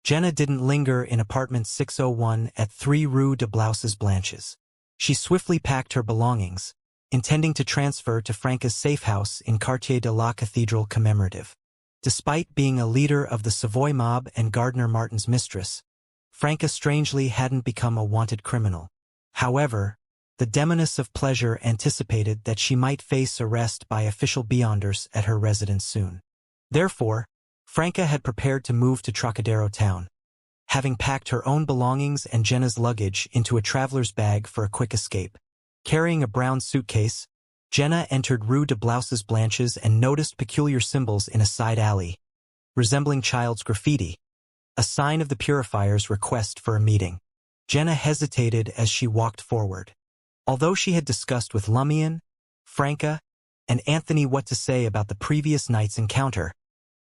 Jenna didn't linger in apartment 601 at 3 Rue de Blouses Blanches. She swiftly packed her belongings, intending to transfer to Franca's safe house in Quartier de la Cathedral Commemorative. Despite being a leader of the Savoy mob and Gardner Martin's mistress, Franca strangely hadn't become a wanted criminal. However, the demoness of pleasure anticipated that she might face arrest by official beyonders at her residence soon. Therefore, Franca had prepared to move to Trocadero town, having packed her own belongings and Jenna's luggage into a traveler's bag for a quick escape. Carrying a brown suitcase, Jenna entered Rue de Blouses Blanches and noticed peculiar symbols in a side alley, resembling child's graffiti, a sign of the Purifier's request for a meeting. Jenna hesitated as she walked forward. Although she had discussed with Lumion, Franca, and Anthony what to say about the previous night's encounter,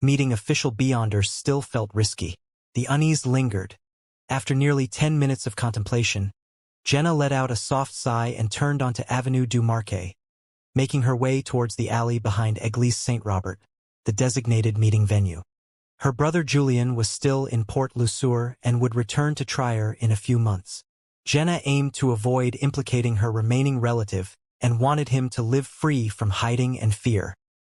meeting official beyonders still felt risky. The unease lingered. After nearly 10 minutes of contemplation, Jenna let out a soft sigh and turned onto Avenue du Marquet, making her way towards the alley behind Église Saint-Robert, the designated meeting venue. Her brother Julian was still in Port Lusure and would return to Trier in a few months. Jenna aimed to avoid implicating her remaining relative and wanted him to live free from hiding and fear.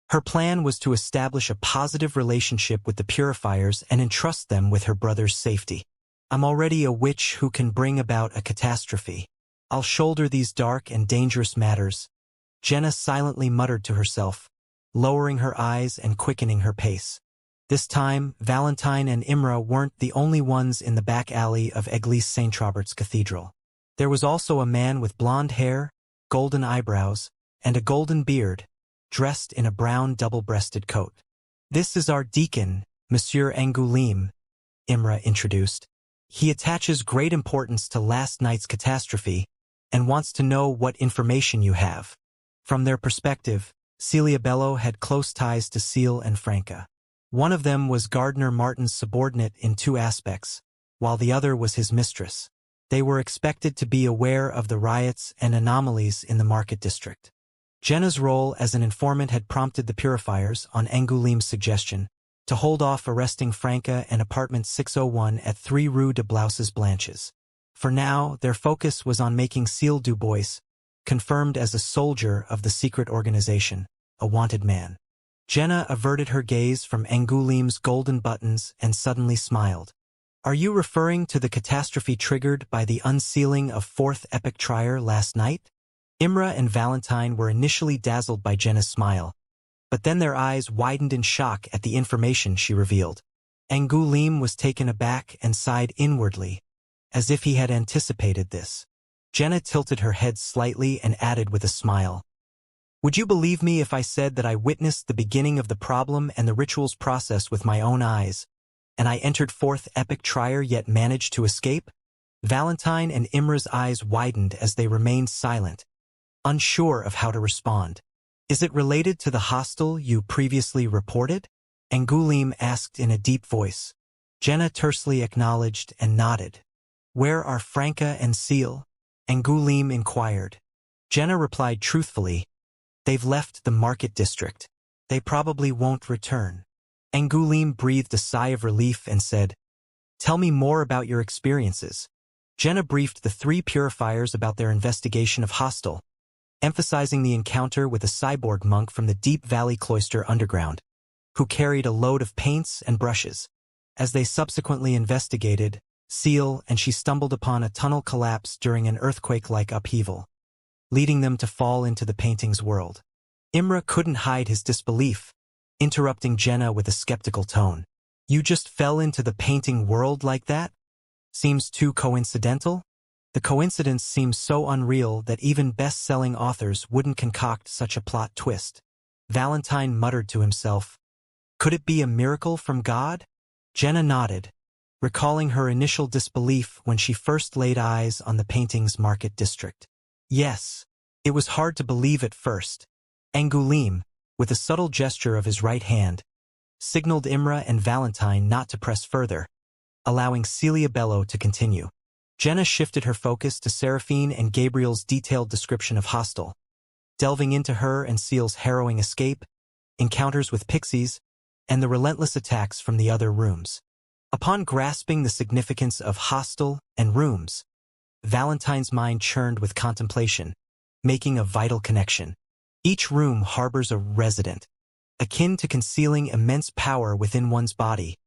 Her plan was to establish a positive relationship with the Purifiers and entrust them with her brother's safety. I'm already a witch who can bring about a catastrophe. I'll shoulder these dark and dangerous matters, Jenna silently muttered to herself, lowering her eyes and quickening her pace. This time, Valentine and Imra weren't the only ones in the back alley of Église Saint-Robert's cathedral. There was also a man with blonde hair, golden eyebrows, and a golden beard, dressed in a brown double-breasted coat. This is our deacon, Monsieur Angoulême, Imra introduced. He attaches great importance to last night's catastrophe and wants to know what information you have. From their perspective, Celia Bello had close ties to Seal and Franca. One of them was Gardner Martin's subordinate in 2 aspects, while the other was his mistress. They were expected to be aware of the riots and anomalies in the market district. Jenna's role as an informant had prompted the Purifiers, on Angoulême's suggestion, to hold off arresting Franca and apartment 601 at 3 Rue de Blouses Blanches. For now, their focus was on making Seal Dubois confirmed as a soldier of the secret organization, a wanted man. Jenna averted her gaze from Angoulême's golden buttons and suddenly smiled. Are you referring to the catastrophe triggered by the unsealing of 4th Epic Trier last night? Imra and Valentine were initially dazzled by Jenna's smile, but then their eyes widened in shock at the information she revealed. Angoulême was taken aback and sighed inwardly, as if he had anticipated this. Jenna tilted her head slightly and added with a smile, "Would you believe me if I said that I witnessed the beginning of the problem and the ritual's process with my own eyes, and I entered 4th Epic Trier yet managed to escape?" Valentine and Imra's eyes widened as they remained silent, unsure of how to respond. "Is it related to the hostel you previously reported?" Angoulême asked in a deep voice. Jenna tersely acknowledged and nodded. "Where are Franca and Seal?" Angoulême inquired. Jenna replied truthfully, "They've left the market district. They probably won't return." Angoulême breathed a sigh of relief and said, "Tell me more about your experiences." Jenna briefed the 3 Purifiers about their investigation of Hostel, emphasizing the encounter with a cyborg monk from the Deep Valley Cloister underground, who carried a load of paints and brushes. As they subsequently investigated, Seal and she stumbled upon a tunnel collapse during an earthquake-like upheaval, leading them to fall into the painting's world. Imra couldn't hide his disbelief, interrupting Jenna with a skeptical tone. "You just fell into the painting world like that? Seems too coincidental?" The coincidence seems so unreal that even best-selling authors wouldn't concoct such a plot twist. Valentine muttered to himself, "Could it be a miracle from God?" Jenna nodded, recalling her initial disbelief when she first laid eyes on the painting's market district. Yes, it was hard to believe at first. Angoulême, with a subtle gesture of his right hand, signaled Imra and Valentine not to press further, allowing Celia Bello to continue. Jenna shifted her focus to Seraphine and Gabriel's detailed description of Hostel, delving into her and Seal's harrowing escape, encounters with pixies, and the relentless attacks from the other rooms. Upon grasping the significance of Hostel and rooms, Valentine's mind churned with contemplation, making a vital connection. Each room harbors a resident, akin to concealing immense power within one's body,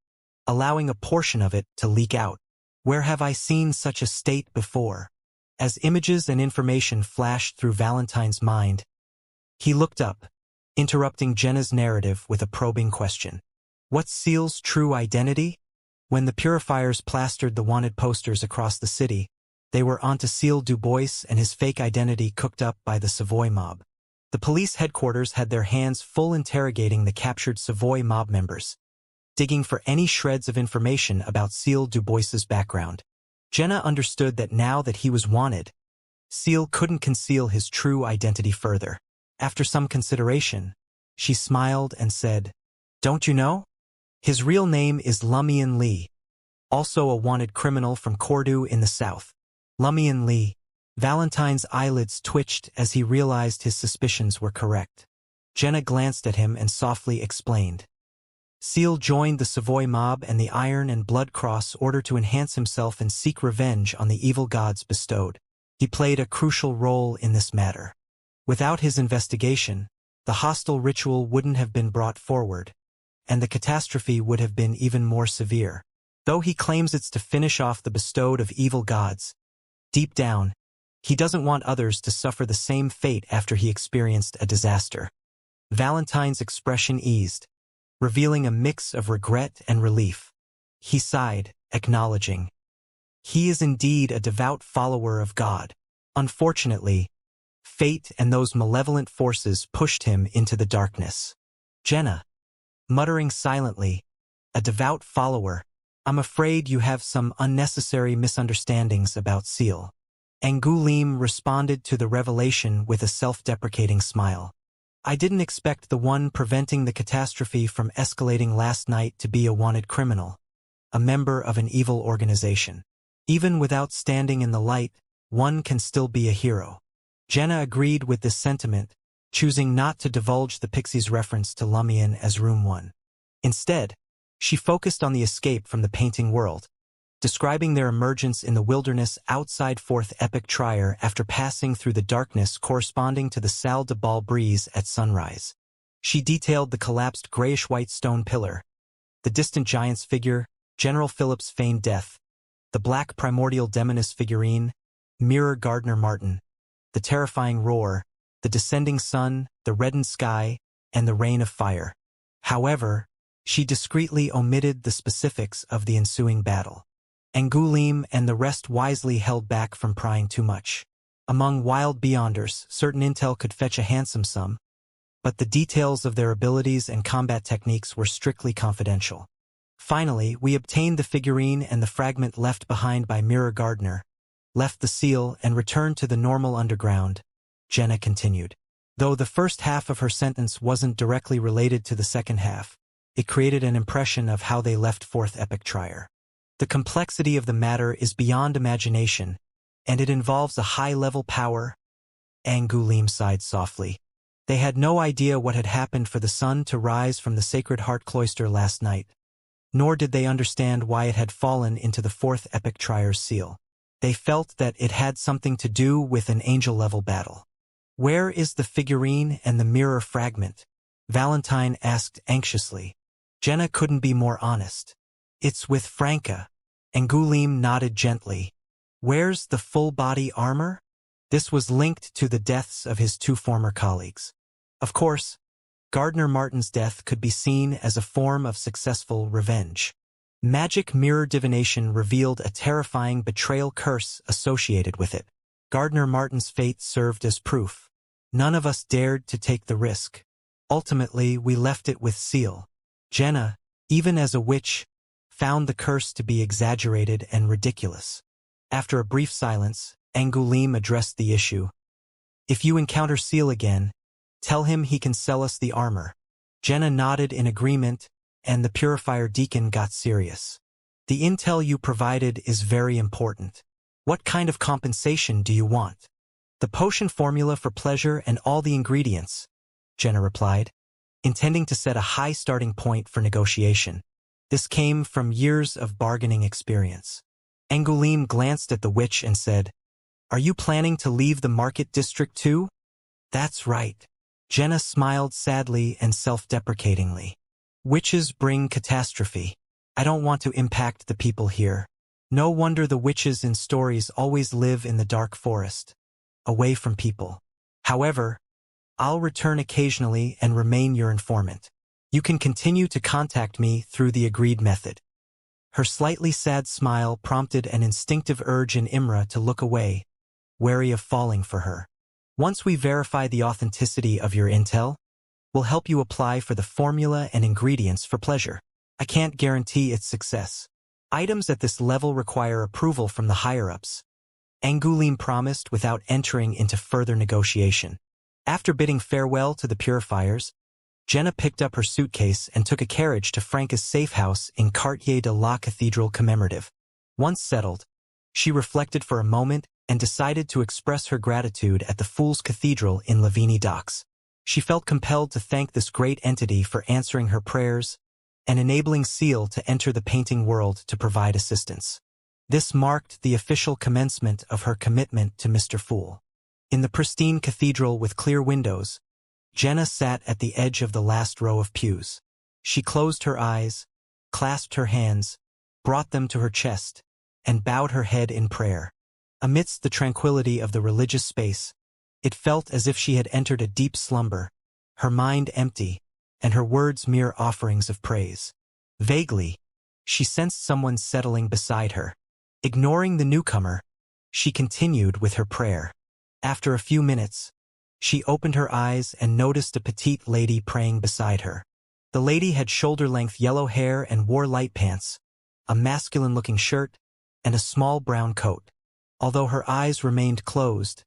allowing a portion of it to leak out. Where have I seen such a state before? As images and information flashed through Valentine's mind, he looked up, interrupting Jenna's narrative with a probing question. What's Seal's true identity? When the purifiers plastered the wanted posters across the city, they were onto Seal Dubois and his fake identity cooked up by the Savoy mob. The police headquarters had their hands full interrogating the captured Savoy mob members, digging for any shreds of information about Seal Dubois's background. Jenna understood that now that he was wanted, Seal couldn't conceal his true identity further. After some consideration, she smiled and said, "Don't you know? His real name is Lumian Lee, also a wanted criminal from Cordoue in the south." Lumian Lee. Valentine's eyelids twitched as he realized his suspicions were correct. Jenna glanced at him and softly explained. Seal joined the Savoy mob and the Iron and Blood Cross order to enhance himself and seek revenge on the evil gods bestowed. He played a crucial role in this matter. Without his investigation, the hostile ritual wouldn't have been brought forward, and the catastrophe would have been even more severe. Though he claims it's to finish off the bestowed of evil gods, deep down, he doesn't want others to suffer the same fate after he experienced a disaster. Valentine's expression eased, revealing a mix of regret and relief. He sighed, acknowledging, "He is indeed a devout follower of God. Unfortunately, fate and those malevolent forces pushed him into the darkness." Jenna, muttering silently, "A devout follower. I'm afraid you have some unnecessary misunderstandings about Seal." Angoulême responded to the revelation with a self-deprecating smile. "I didn't expect the one preventing the catastrophe from escalating last night to be a wanted criminal, a member of an evil organization. Even without standing in the light, one can still be a hero." Jenna agreed with this sentiment, choosing not to divulge the Pixie's reference to Lumian as Room 1. Instead, she focused on the escape from the painting world, describing their emergence in the wilderness outside Fourth Epic Trier after passing through the darkness corresponding to the Salle de Bal breeze at sunrise. She detailed the collapsed grayish-white stone pillar, the distant giant's figure, General Philip's feigned death, the black primordial demoness figurine, Mirror Gardner Martin, the terrifying roar, the descending sun, the reddened sky, and the rain of fire. However, she discreetly omitted the specifics of the ensuing battle. Angoulême and the rest wisely held back from prying too much. Among wild beyonders, certain intel could fetch a handsome sum, but the details of their abilities and combat techniques were strictly confidential. Finally, we obtained the figurine and the fragment left behind by Mirror Gardner, left the seal, and returned to the normal underground, Jenna continued. Though the first half of her sentence wasn't directly related to the second half, it created an impression of how they left Fourth Epic Trier. The complexity of the matter is beyond imagination, and it involves a high-level power. Angoulême sighed softly. They had no idea what had happened for the sun to rise from the Sacred Heart Cloister last night, nor did they understand why it had fallen into the Fourth Epic Trier's seal. They felt that it had something to do with an angel-level battle. "Where is the figurine and the mirror fragment?" Valentine asked anxiously. Jenna couldn't be more honest. "It's with Franca." Angoulême nodded gently. "Where's the full-body armor?" This was linked to the deaths of his two former colleagues. Of course, Gardner Martin's death could be seen as a form of successful revenge. Magic mirror divination revealed a terrifying betrayal curse associated with it. Gardner Martin's fate served as proof. None of us dared to take the risk. Ultimately, we left it with Seal. Jenna, even as a witch, found the curse to be exaggerated and ridiculous. After a brief silence, Angoulême addressed the issue. If you encounter Seal again, tell him he can sell us the armor. Jenna nodded in agreement, and the Purifier Deacon got serious. The intel you provided is very important. What kind of compensation do you want? The potion formula for pleasure and all the ingredients, Jenna replied, intending to set a high starting point for negotiation. This came from years of bargaining experience. Angoulême glanced at the witch and said, "Are you planning to leave the market district too?" "That's right." Jenna smiled sadly and self-deprecatingly. "Witches bring catastrophe. I don't want to impact the people here. No wonder the witches in stories always live in the dark forest, away from people. However, I'll return occasionally and remain your informant. You can continue to contact me through the agreed method." Her slightly sad smile prompted an instinctive urge in Imra to look away, wary of falling for her. "Once we verify the authenticity of your intel, we'll help you apply for the formula and ingredients for pleasure. I can't guarantee its success. Items at this level require approval from the higher-ups," Angoulême promised without entering into further negotiation. After bidding farewell to the purifiers, Jenna picked up her suitcase and took a carriage to Franca's safe house in Quartier de la Cathedral Commemorative. Once settled, she reflected for a moment and decided to express her gratitude at the Fool's Cathedral in Lavigny Docks. She felt compelled to thank this great entity for answering her prayers and enabling Seal to enter the painting world to provide assistance. This marked the official commencement of her commitment to Mr. Fool. In the pristine cathedral with clear windows, Jenna sat at the edge of the last row of pews. She closed her eyes, clasped her hands, brought them to her chest, and bowed her head in prayer. Amidst the tranquility of the religious space, it felt as if she had entered a deep slumber, her mind empty, and her words mere offerings of praise. Vaguely, she sensed someone settling beside her. Ignoring the newcomer, she continued with her prayer. After a few minutes, she opened her eyes and noticed a petite lady praying beside her. The lady had shoulder-length yellow hair and wore light pants, a masculine-looking shirt, and a small brown coat. Although her eyes remained closed,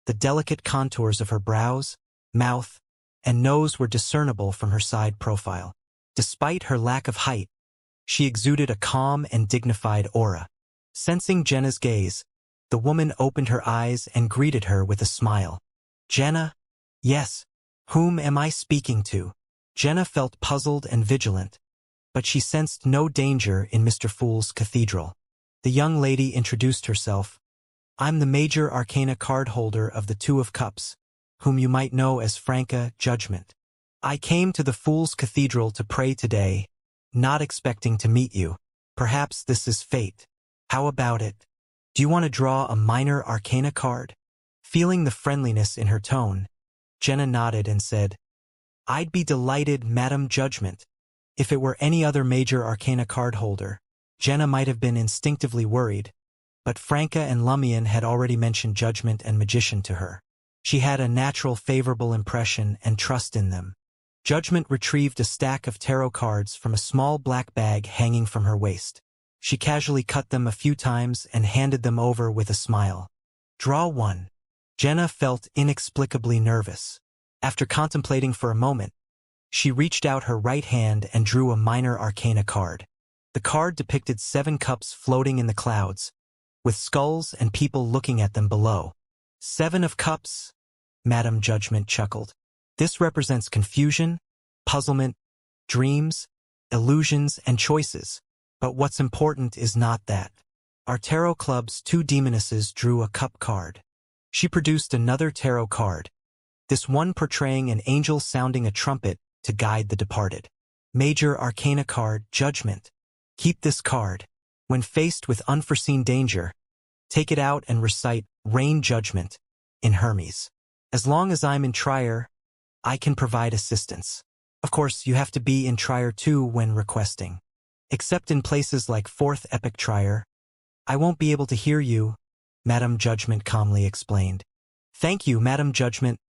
the delicate contours of her brows, mouth, and nose were discernible from her side profile. Despite her lack of height, she exuded a calm and dignified aura. Sensing Jenna's gaze, the woman opened her eyes and greeted her with a smile. "Jenna?" "Yes. Whom am I speaking to?" Jenna felt puzzled and vigilant, but she sensed no danger in Mr. Fool's cathedral. The young lady introduced herself. "I'm the Major Arcana card holder of the Two of Cups, whom you might know as Franca Judgment. I came to the Fool's Cathedral to pray today, not expecting to meet you. Perhaps this is fate. How about it? Do you want to draw a minor arcana card?" Feeling the friendliness in her tone, Jenna nodded and said, "I'd be delighted, Madam Judgment." If it were any other major arcana card holder, Jenna might have been instinctively worried, but Franca and Lumion had already mentioned Judgment and Magician to her. She had a natural favorable impression and trust in them. Judgment retrieved a stack of tarot cards from a small black bag hanging from her waist. She casually cut them a few times and handed them over with a smile. "Draw one." Jenna felt inexplicably nervous. After contemplating for a moment, she reached out her right hand and drew a minor arcana card. The card depicted 7 cups floating in the clouds, with skulls and people looking at them below. 7 of Cups, Madam Judgment chuckled. This represents confusion, puzzlement, dreams, illusions, and choices. But what's important is not that. Our tarot club's 2 demonesses drew a cup card. She produced another tarot card, this one portraying an angel sounding a trumpet to guide the departed. Major Arcana card, Judgment. Keep this card. When faced with unforeseen danger, take it out and recite Rain Judgment in Hermes. As long as I'm in Trier, I can provide assistance. Of course, you have to be in Trier too when requesting. Except in places like Fourth Epic Trier. I won't be able to hear you, Madame Judgment calmly explained. Thank you, Madame Judgment.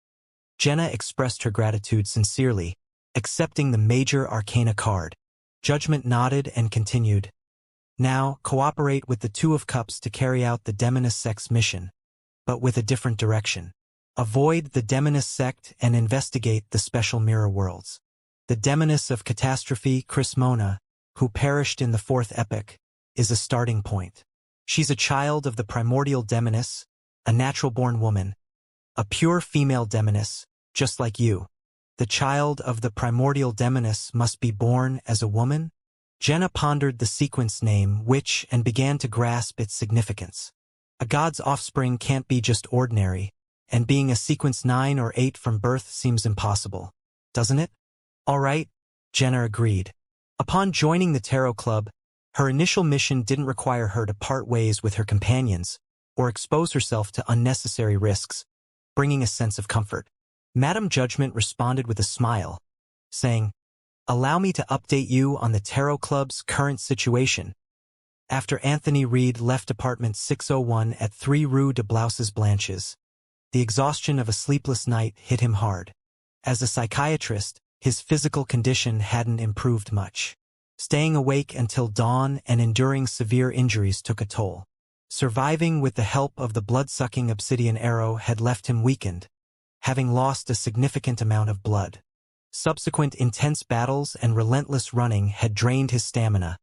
Jenna expressed her gratitude sincerely, accepting the Major Arcana card. Judgment nodded and continued. Now, cooperate with the Two of Cups to carry out the Demoness Sect's mission, but with a different direction. Avoid the Demoness Sect and investigate the special mirror worlds. The Demoness of Catastrophe, Crismona, who perished in the Fourth Epic, is a starting point. She's a child of the primordial Demoness, a natural-born woman, a pure female Demoness, just like you. The child of the primordial Demoness must be born as a woman? Jenna pondered the sequence name which and began to grasp its significance. A god's offspring can't be just ordinary, and being a sequence 9 or 8 from birth seems impossible, doesn't it? All right, Jenna agreed. Upon joining the Tarot Club, her initial mission didn't require her to part ways with her companions or expose herself to unnecessary risks, bringing a sense of comfort. Madame Judgment responded with a smile, saying, "Allow me to update you on the Tarot Club's current situation." After Anthony Reed left apartment 601 at 3 Rue de Blouses Blanches, the exhaustion of a sleepless night hit him hard. As a psychiatrist, his physical condition hadn't improved much. Staying awake until dawn and enduring severe injuries took a toll. Surviving with the help of the blood-sucking obsidian arrow had left him weakened, having lost a significant amount of blood. Subsequent intense battles and relentless running had drained his stamina,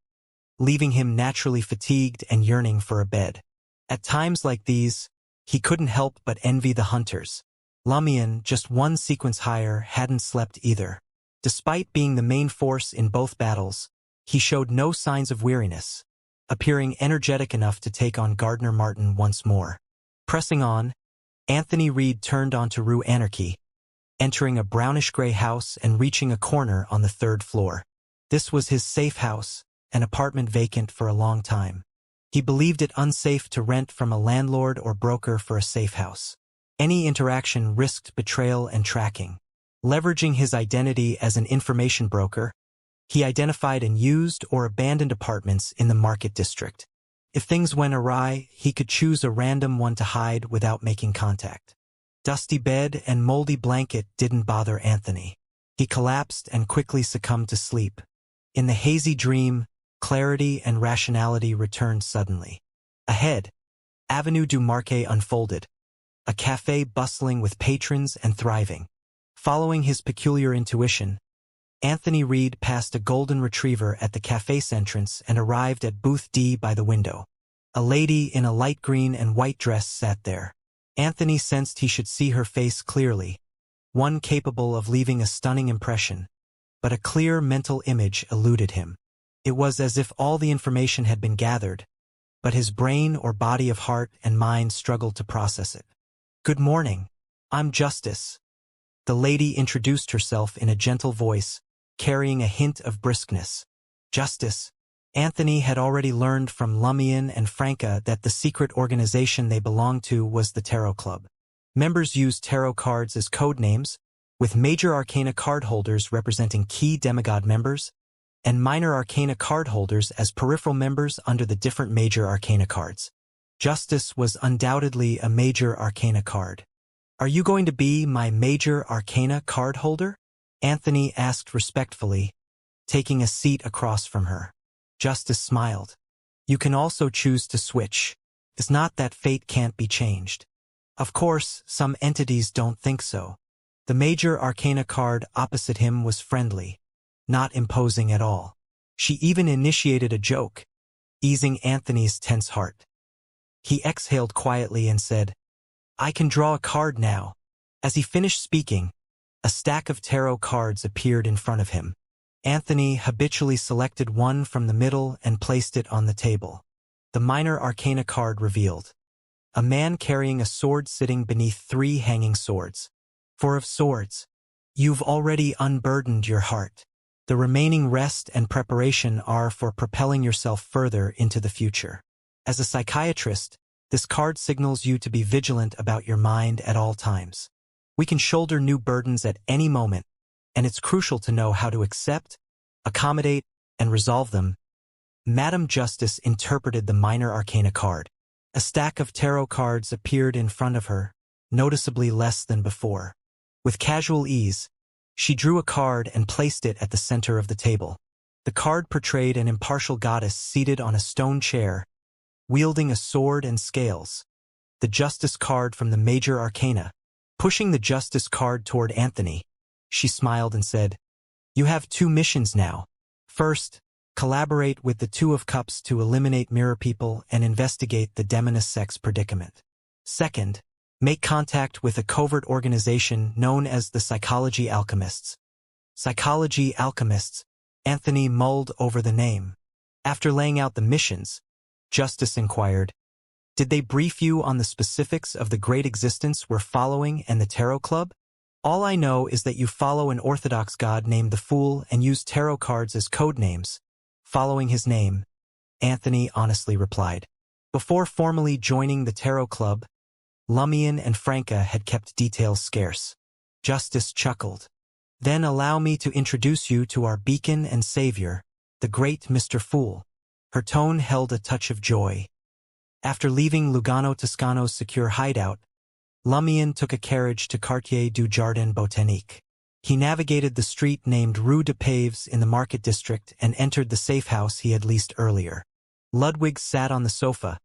leaving him naturally fatigued and yearning for a bed. At times like these, he couldn't help but envy the hunters. Lumion, just one sequence higher, hadn't slept either. Despite being the main force in both battles, he showed no signs of weariness, appearing energetic enough to take on Gardner Martin once more. Pressing on, Anthony Reed turned onto Rue Anarchy, entering a brownish-gray house and reaching a corner on the 3rd floor. This was his safe house, an apartment vacant for a long time. He believed it unsafe to rent from a landlord or broker for a safe house. Any interaction risked betrayal and tracking. Leveraging his identity as an information broker, he identified and used or abandoned apartments in the Market District. If things went awry, he could choose a random one to hide without making contact. Dusty bed and moldy blanket didn't bother Anthony. He collapsed and quickly succumbed to sleep. In the hazy dream, clarity and rationality returned suddenly. Ahead, Avenue du Marquet unfolded, a cafe bustling with patrons and thriving. Following his peculiar intuition, Anthony Reed passed a golden retriever at the cafe's entrance and arrived at booth D by the window. A lady in a light green and white dress sat there. Anthony sensed he should see her face clearly, one capable of leaving a stunning impression, but a clear mental image eluded him. It was as if all the information had been gathered, but his brain or body of heart and mind struggled to process it. "Good morning. I'm Justice." The lady introduced herself in a gentle voice, carrying a hint of briskness. Justice. Anthony had already learned from Lumion and Franca that the secret organization they belonged to was the Tarot Club. Members used tarot cards as code names, with major arcana card holders representing key demigod members, and minor arcana card holders as peripheral members under the different major arcana cards. Justice was undoubtedly a major arcana card. "Are you going to be my major arcana card holder?" Anthony asked respectfully, taking a seat across from her. Justice smiled. "You can also choose to switch. It's not that fate can't be changed. Of course, some entities don't think so." The major arcana card opposite him was friendly, not imposing at all. She even initiated a joke, easing Anthony's tense heart. He exhaled quietly and said, "I can draw a card now." As he finished speaking, a stack of tarot cards appeared in front of him. Anthony habitually selected one from the middle and placed it on the table. The minor arcana card revealed a man carrying a sword sitting beneath 3 hanging swords. 4 of swords. You've already unburdened your heart. The remaining rest and preparation are for propelling yourself further into the future. As a psychiatrist, this card signals you to be vigilant about your mind at all times. We can shoulder new burdens at any moment, and it's crucial to know how to accept, accommodate, and resolve them, Madam Justice interpreted the minor arcana card. A stack of tarot cards appeared in front of her, noticeably less than before. With casual ease, she drew a card and placed it at the center of the table. The card portrayed an impartial goddess seated on a stone chair, wielding a sword and scales. The Justice card from the major arcana. Pushing the Justice card toward Anthony, she smiled and said, "You have 2 missions now. First, collaborate with the Two of Cups to eliminate mirror people and investigate the demoness sex predicament. Second, make contact with a covert organization known as the Psychology Alchemists." Psychology Alchemists. Anthony mulled over the name. After laying out the missions, Justice inquired, "Did they brief you on the specifics of the great existence we're following and the Tarot Club?" "All I know is that you follow an orthodox god named the Fool and use tarot cards as code names." "Following his name," Anthony honestly replied. Before formally joining the Tarot Club, Lumion and Franca had kept details scarce. Justice chuckled. "Then allow me to introduce you to our beacon and savior, the great Mr. Fool." Her tone held a touch of joy. After leaving Lugano Toscano's secure hideout, Lumion took a carriage to Quartier du Jardin Botanique. He navigated the street named Rue de Paves in the market district and entered the safe house he had leased earlier. Ludwig sat on the sofa,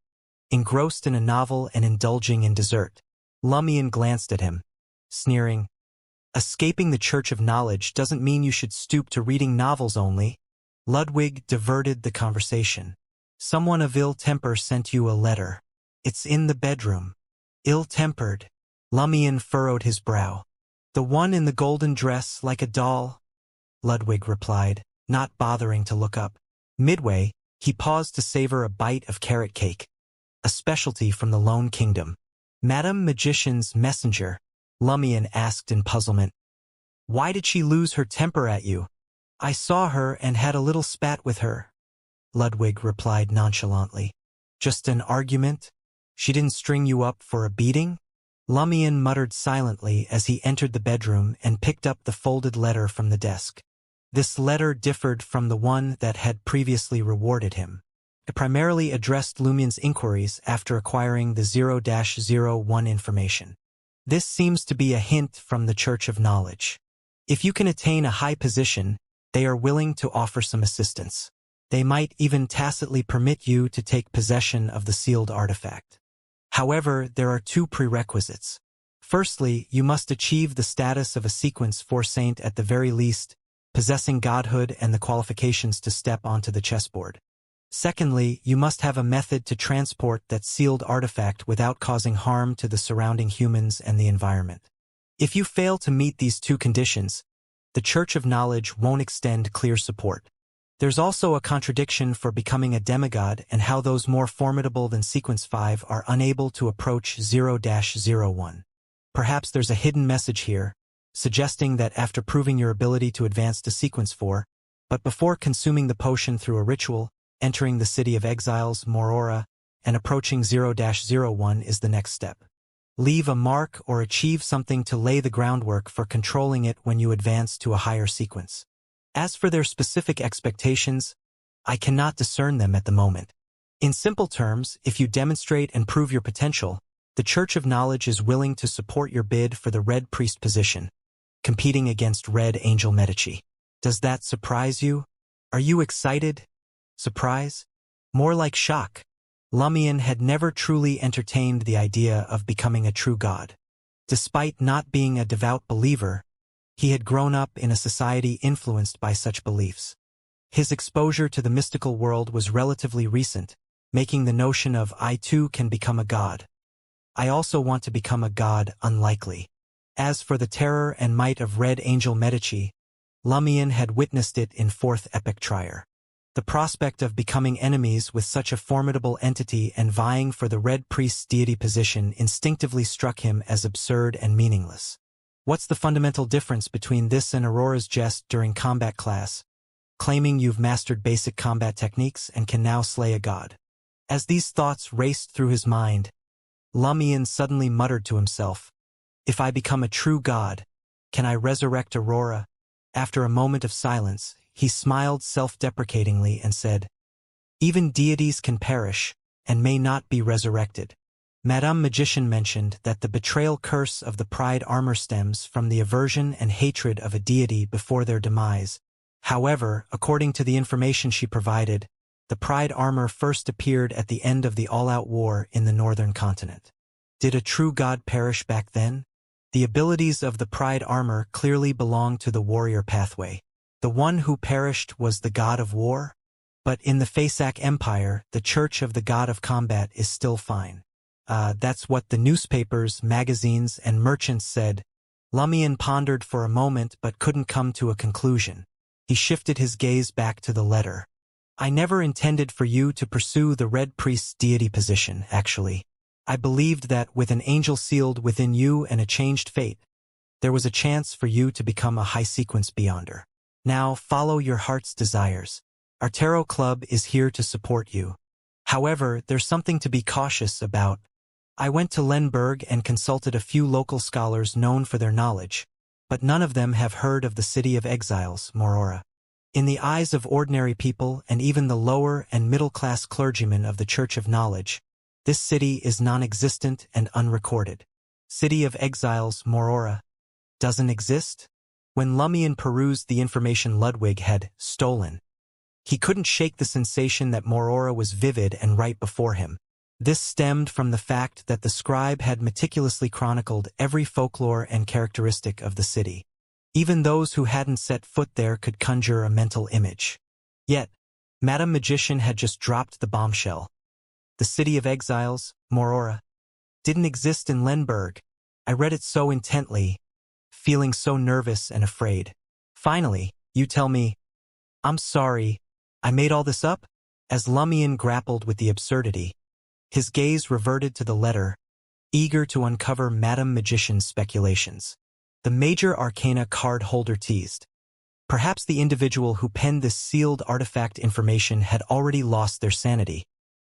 engrossed in a novel and indulging in dessert. Lumion glanced at him, sneering, "Escaping the Church of Knowledge doesn't mean you should stoop to reading novels only." Ludwig diverted the conversation. "Someone of ill temper sent you a letter. It's in the bedroom." "Ill-tempered?" Lumion furrowed his brow. "The one in the golden dress like a doll?" Ludwig replied, not bothering to look up. Midway, he paused to savor a bite of carrot cake, a specialty from the Lone Kingdom. "Madame Magician's messenger?" Lumion asked in puzzlement. "Why did she lose her temper at you?" "I saw her and had a little spat with her," Ludwig replied nonchalantly. "Just an argument? She didn't string you up for a beating?" Lumion muttered silently as he entered the bedroom and picked up the folded letter from the desk. This letter differed from the one that had previously rewarded him. It primarily addressed Lumion's inquiries after acquiring the 0-01 information. "This seems to be a hint from the Church of Knowledge. If you can attain a high position, they are willing to offer some assistance. They might even tacitly permit you to take possession of the sealed artifact. However, there are 2 prerequisites. Firstly, you must achieve the status of a sequence 4 saint at the very least, possessing godhood and the qualifications to step onto the chessboard. Secondly, you must have a method to transport that sealed artifact without causing harm to the surrounding humans and the environment. If you fail to meet these 2 conditions, the Church of Knowledge won't extend clear support. There's also a contradiction for becoming a demigod and how those more formidable than Sequence 5 are unable to approach 0-01. Perhaps there's a hidden message here, suggesting that after proving your ability to advance to Sequence 4, but before consuming the potion through a ritual, entering the City of Exiles, Morora, and approaching 0-01 is the next step. Leave a mark or achieve something to lay the groundwork for controlling it when you advance to a higher sequence. As for their specific expectations, I cannot discern them at the moment. In simple terms, if you demonstrate and prove your potential, the Church of Knowledge is willing to support your bid for the Red Priest position, competing against Red Angel Medici. Does that surprise you? Are you excited? Surprise? More like shock. Lumion had never truly entertained the idea of becoming a true god. Despite not being a devout believer, he had grown up in a society influenced by such beliefs. His exposure to the mystical world was relatively recent, making the notion of "I too can become a god. I also want to become a god" unlikely. As for the terror and might of Red Angel Medici, Lumion had witnessed it in 4th Epic Trier. The prospect of becoming enemies with such a formidable entity and vying for the Red Priest's deity position instinctively struck him as absurd and meaningless. What's the fundamental difference between this and Aurora's jest during combat class, claiming you've mastered basic combat techniques and can now slay a god? As these thoughts raced through his mind, Lumion suddenly muttered to himself, "If I become a true god, can I resurrect Aurora?" After a moment of silence, he smiled self-deprecatingly and said, Even deities can perish, and may not be resurrected. Madame Magician mentioned that the betrayal curse of the pride armor stems from the aversion and hatred of a deity before their demise. However, according to the information she provided, the pride armor first appeared at the end of the all-out war in the northern continent. Did a true god perish back then? The abilities of the pride armor clearly belong to the warrior pathway. The one who perished was the god of war? But in the Faesac Empire, the church of the god of combat is still fine. That's what the newspapers, magazines, and merchants said. Lumion pondered for a moment but couldn't come to a conclusion. He shifted his gaze back to the letter. I never intended for you to pursue the Red Priest's deity position, actually. I believed that with an angel sealed within you and a changed fate, there was a chance for you to become a high-sequence beyonder. Now follow your heart's desires. Our tarot club is here to support you. However, there's something to be cautious about. I went to Lemberg and consulted a few local scholars known for their knowledge, but none of them have heard of the City of Exiles, Morora. In the eyes of ordinary people and even the lower and middle-class clergymen of the Church of Knowledge, this city is non-existent and unrecorded. City of Exiles, Morora, doesn't exist? When Lumion perused the information Ludwig had stolen, he couldn't shake the sensation that Morora was vivid and right before him. This stemmed from the fact that the scribe had meticulously chronicled every folklore and characteristic of the city. Even those who hadn't set foot there could conjure a mental image. Yet, Madame Magician had just dropped the bombshell. The City of Exiles, Morora, didn't exist in Lemberg. I read it so intently, feeling so nervous and afraid. Finally, you tell me, I'm sorry, I made all this up? As Lumion grappled with the absurdity, his gaze reverted to the letter, eager to uncover Madame Magician's speculations. The major arcana card holder teased. Perhaps the individual who penned this sealed artifact information had already lost their sanity,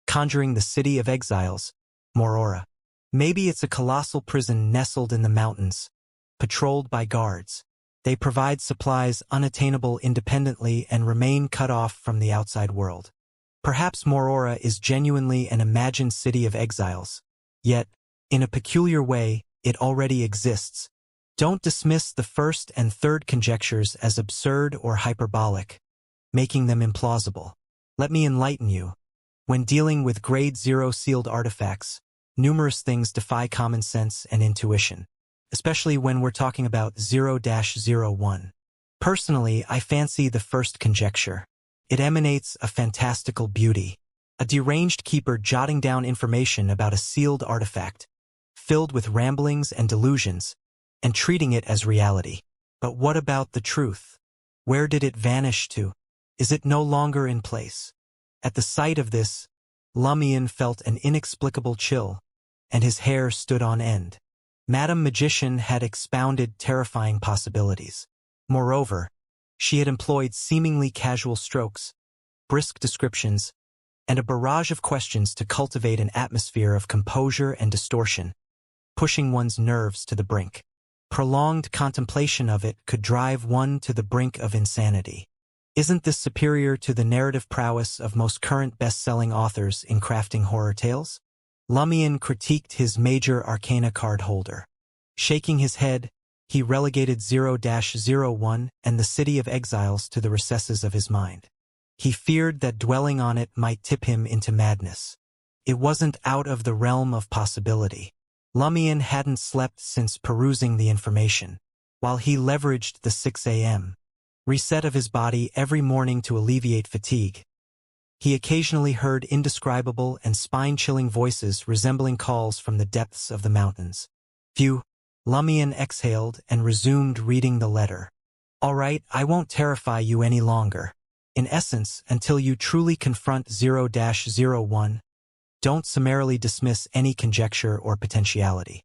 conjuring the City of Exiles, Morora. Maybe it's a colossal prison nestled in the mountains, patrolled by guards. They provide supplies unattainable independently and remain cut off from the outside world. Perhaps Morora is genuinely an imagined city of exiles. Yet, in a peculiar way, it already exists. Don't dismiss the first and third conjectures as absurd or hyperbolic, making them implausible. Let me enlighten you. When dealing with Grade 0 sealed artifacts, numerous things defy common sense and intuition, especially when we're talking about 0-01. Personally, I fancy the first conjecture. It emanates a fantastical beauty. A deranged keeper jotting down information about a sealed artifact, filled with ramblings and delusions, and treating it as reality. But what about the truth? Where did it vanish to? Is it no longer in place? At the sight of this, Lumion felt an inexplicable chill, and his hair stood on end. Madame Magician had expounded terrifying possibilities. Moreover, she had employed seemingly casual strokes, brisk descriptions, and a barrage of questions to cultivate an atmosphere of composure and distortion, pushing one's nerves to the brink. Prolonged contemplation of it could drive one to the brink of insanity. Isn't this superior to the narrative prowess of most current best-selling authors in crafting horror tales? Lumion critiqued his major arcana card holder. Shaking his head, he relegated 0-01 and the City of Exiles to the recesses of his mind. He feared that dwelling on it might tip him into madness. It wasn't out of the realm of possibility. Lumion hadn't slept since perusing the information, while he leveraged the 6 a.m. reset of his body every morning to alleviate fatigue. He occasionally heard indescribable and spine-chilling voices resembling calls from the depths of the mountains. Phew, Lumion exhaled and resumed reading the letter. All right, I won't terrify you any longer. In essence, until you truly confront 0-01, don't summarily dismiss any conjecture or potentiality.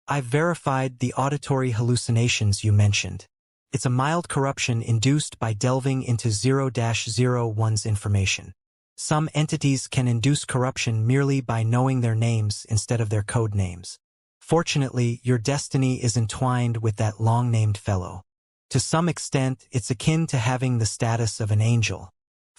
I've verified the auditory hallucinations you mentioned. It's a mild corruption induced by delving into 0-01's information. Some entities can induce corruption merely by knowing their names instead of their code names. Fortunately, your destiny is entwined with that long-named fellow. To some extent, it's akin to having the status of an angel.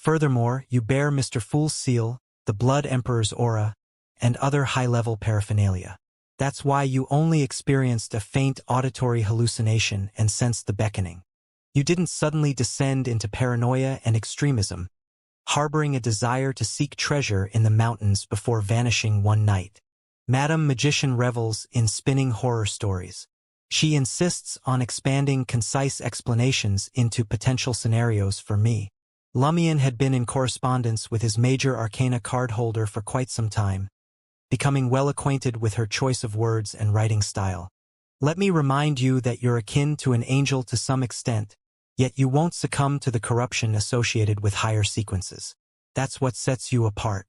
Furthermore, you bear Mr. Fool's seal, the Blood Emperor's aura, and other high-level paraphernalia. That's why you only experienced a faint auditory hallucination and sensed the beckoning. You didn't suddenly descend into paranoia and extremism, harboring a desire to seek treasure in the mountains before vanishing one night. Madame Magician revels in spinning horror stories. She insists on expanding concise explanations into potential scenarios for me. Lumion had been in correspondence with his major arcana card holder for quite some time, becoming well acquainted with her choice of words and writing style. Let me remind you that you're akin to an angel to some extent, yet you won't succumb to the corruption associated with higher sequences. That's what sets you apart.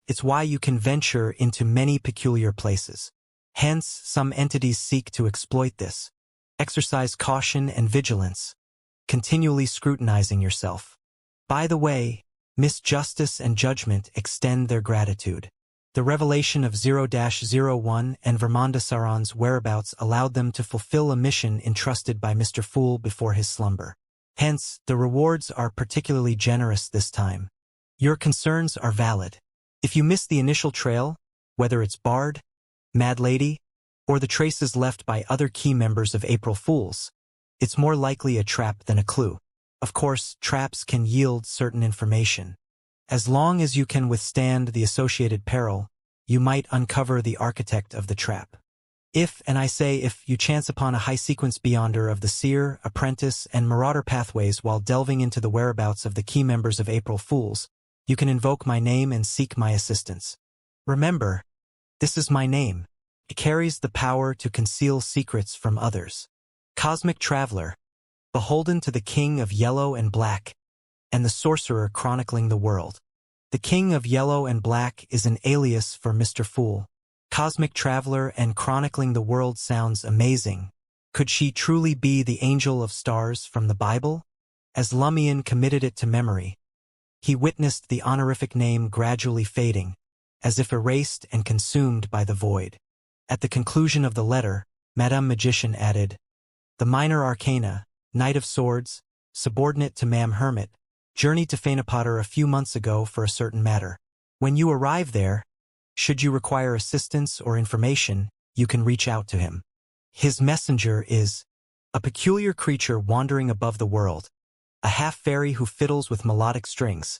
It's why you can venture into many peculiar places. Hence, some entities seek to exploit this. Exercise caution and vigilance, continually scrutinizing yourself. By the way, Miss Justice and Judgment extend their gratitude. The revelation of 0-01 and Vermonda Saron's whereabouts allowed them to fulfill a mission entrusted by Mr. Fool before his slumber. Hence, the rewards are particularly generous this time. Your concerns are valid. If you miss the initial trail, whether it's Bard, Mad Lady, or the traces left by other key members of April Fools, it's more likely a trap than a clue. Of course, traps can yield certain information. As long as you can withstand the associated peril, you might uncover the architect of the trap. If, and I say if, you chance upon a high-sequence beyonder of the Seer, Apprentice, and Marauder pathways while delving into the whereabouts of the key members of April Fools, you can invoke my name and seek my assistance. Remember, this is my name. It carries the power to conceal secrets from others. Cosmic Traveler, beholden to the King of Yellow and Black, and the Sorcerer chronicling the world. The King of Yellow and Black is an alias for Mr. Fool. Cosmic Traveler and chronicling the world sounds amazing. Could she truly be the Angel of Stars from the Bible? As Lumion committed it to memory, he witnessed the honorific name gradually fading, as if erased and consumed by the void. At the conclusion of the letter, Madame Magician added, "The minor arcana, Knight of Swords, subordinate to Ma'am Hermit, journeyed to Fainapotter a few months ago for a certain matter. When you arrive there, should you require assistance or information, you can reach out to him. His messenger is a peculiar creature wandering above the world, a half-fairy who fiddles with melodic strings,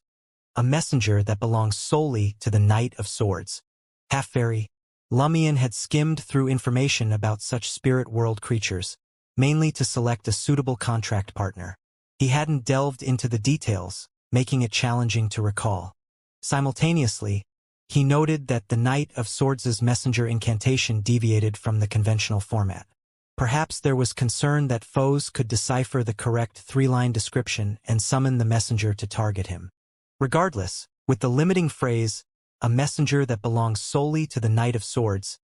a messenger that belongs solely to the Knight of Swords." Half-fairy. Lumion had skimmed through information about such spirit world creatures, mainly to select a suitable contract partner. He hadn't delved into the details, making it challenging to recall. Simultaneously, he noted that the Knight of Swords' messenger incantation deviated from the conventional format. Perhaps there was concern that foes could decipher the correct three-line description and summon the messenger to target him. Regardless, with the limiting phrase, "a messenger that belongs solely to the Knight of Swords,"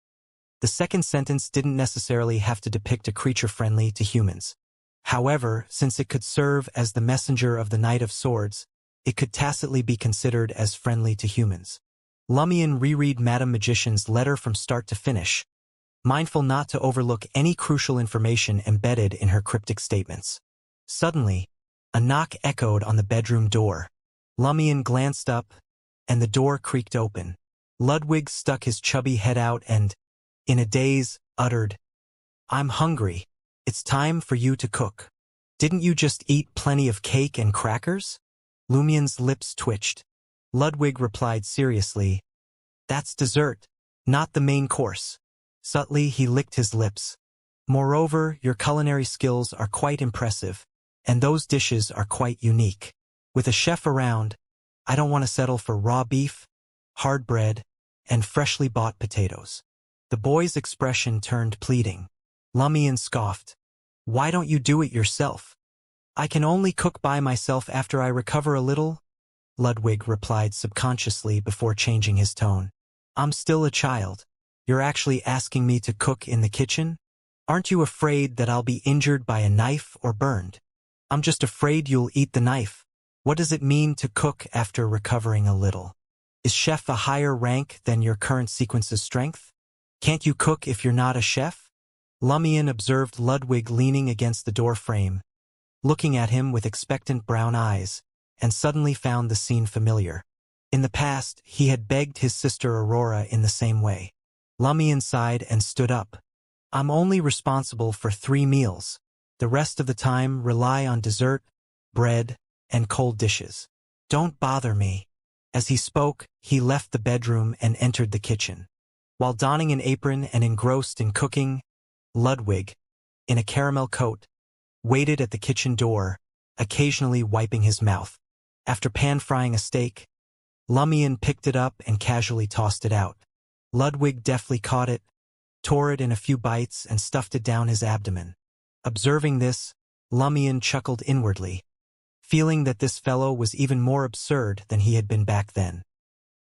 the second sentence didn't necessarily have to depict a creature friendly to humans. However, since it could serve as the messenger of the Knight of Swords, it could tacitly be considered as friendly to humans. Lumion reread Madame Magician's letter from start to finish, mindful not to overlook any crucial information embedded in her cryptic statements. Suddenly, a knock echoed on the bedroom door. Lumion glanced up, and the door creaked open. Ludwig stuck his chubby head out and, in a daze, uttered, "I'm hungry. It's time for you to cook. Didn't you just eat plenty of cake and crackers?" Lumion's lips twitched. Ludwig replied seriously, "That's dessert, not the main course." Subtly, he licked his lips. "Moreover, your culinary skills are quite impressive, and those dishes are quite unique. With a chef around, I don't want to settle for raw beef, hard bread, and freshly bought potatoes." The boy's expression turned pleading. Lumion scoffed. "Why don't you do it yourself?" "I can only cook by myself after I recover a little," Ludwig replied subconsciously before changing his tone. "I'm still a child. You're actually asking me to cook in the kitchen? Aren't you afraid that I'll be injured by a knife or burned?" "I'm just afraid you'll eat the knife. What does it mean to cook after recovering a little? Is chef a higher rank than your current sequence's strength? Can't you cook if you're not a chef?" Lumion observed Ludwig leaning against the door frame, looking at him with expectant brown eyes. and suddenly found the scene familiar. In the past, he had begged his sister Aurora in the same way. Lumion sighed and stood up. I'm only responsible for 3 meals. The rest of the time rely on dessert, bread, and cold dishes. Don't bother me. As he spoke, he left the bedroom and entered the kitchen. While donning an apron and engrossed in cooking, Ludwig, in a caramel coat, waited at the kitchen door, occasionally wiping his mouth. After pan-frying a steak, Lumion picked it up and casually tossed it out. Ludwig deftly caught it, tore it in a few bites and stuffed it down his abdomen. Observing this, Lumion chuckled inwardly, feeling that this fellow was even more absurd than he had been back then.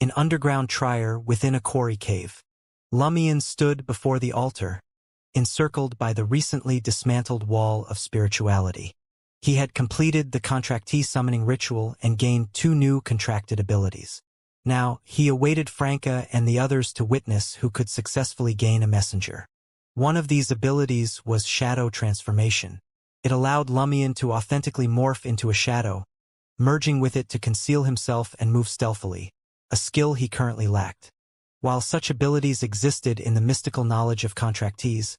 An underground trier within a quarry cave. Lumion stood before the altar, encircled by the recently dismantled wall of spirituality. He had completed the contractee summoning ritual and gained 2 new contracted abilities. Now, he awaited Franca and the others to witness who could successfully gain a messenger. One of these abilities was shadow transformation. It allowed Lumion to authentically morph into a shadow, merging with it to conceal himself and move stealthily, a skill he currently lacked. While such abilities existed in the mystical knowledge of contractees,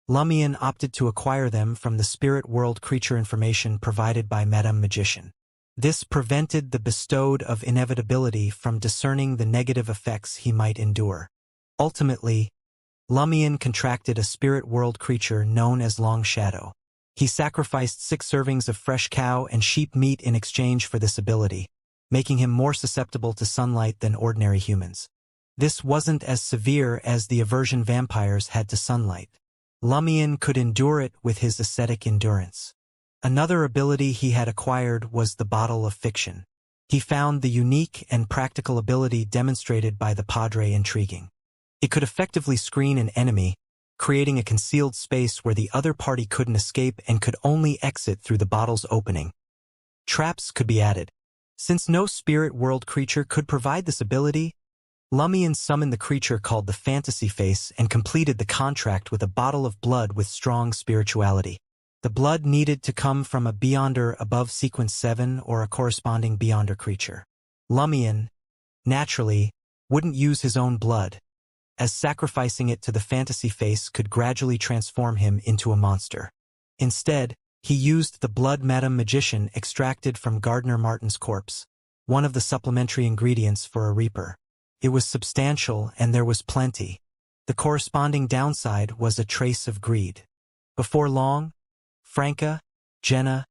Lumion opted to acquire them from the spirit world creature information provided by Madame Magician. This prevented the bestowed of inevitability from discerning the negative effects he might endure. Ultimately, Lumion contracted a spirit world creature known as Long Shadow. He sacrificed 6 servings of fresh cow and sheep meat in exchange for this ability, making him more susceptible to sunlight than ordinary humans. This wasn't as severe as the aversion vampires had to sunlight. Lumion could endure it with his ascetic endurance. Another ability he had acquired was the Bottle of Fiction. He found the unique and practical ability demonstrated by the Padre intriguing. It could effectively screen an enemy, creating a concealed space where the other party couldn't escape and could only exit through the bottle's opening. Traps could be added. Since no spirit world creature could provide this ability, Lumion summoned the creature called the Fantasy Face and completed the contract with a bottle of blood with strong spirituality. The blood needed to come from a Beyonder above Sequence 7 or a corresponding Beyonder creature. Lumion, naturally, wouldn't use his own blood, as sacrificing it to the Fantasy Face could gradually transform him into a monster. Instead, he used the blood Madame Magician extracted from Gardner Martin's corpse, one of the supplementary ingredients for a Reaper. It was substantial and there was plenty. The corresponding downside was a trace of greed. Before long, Franca, Jenna,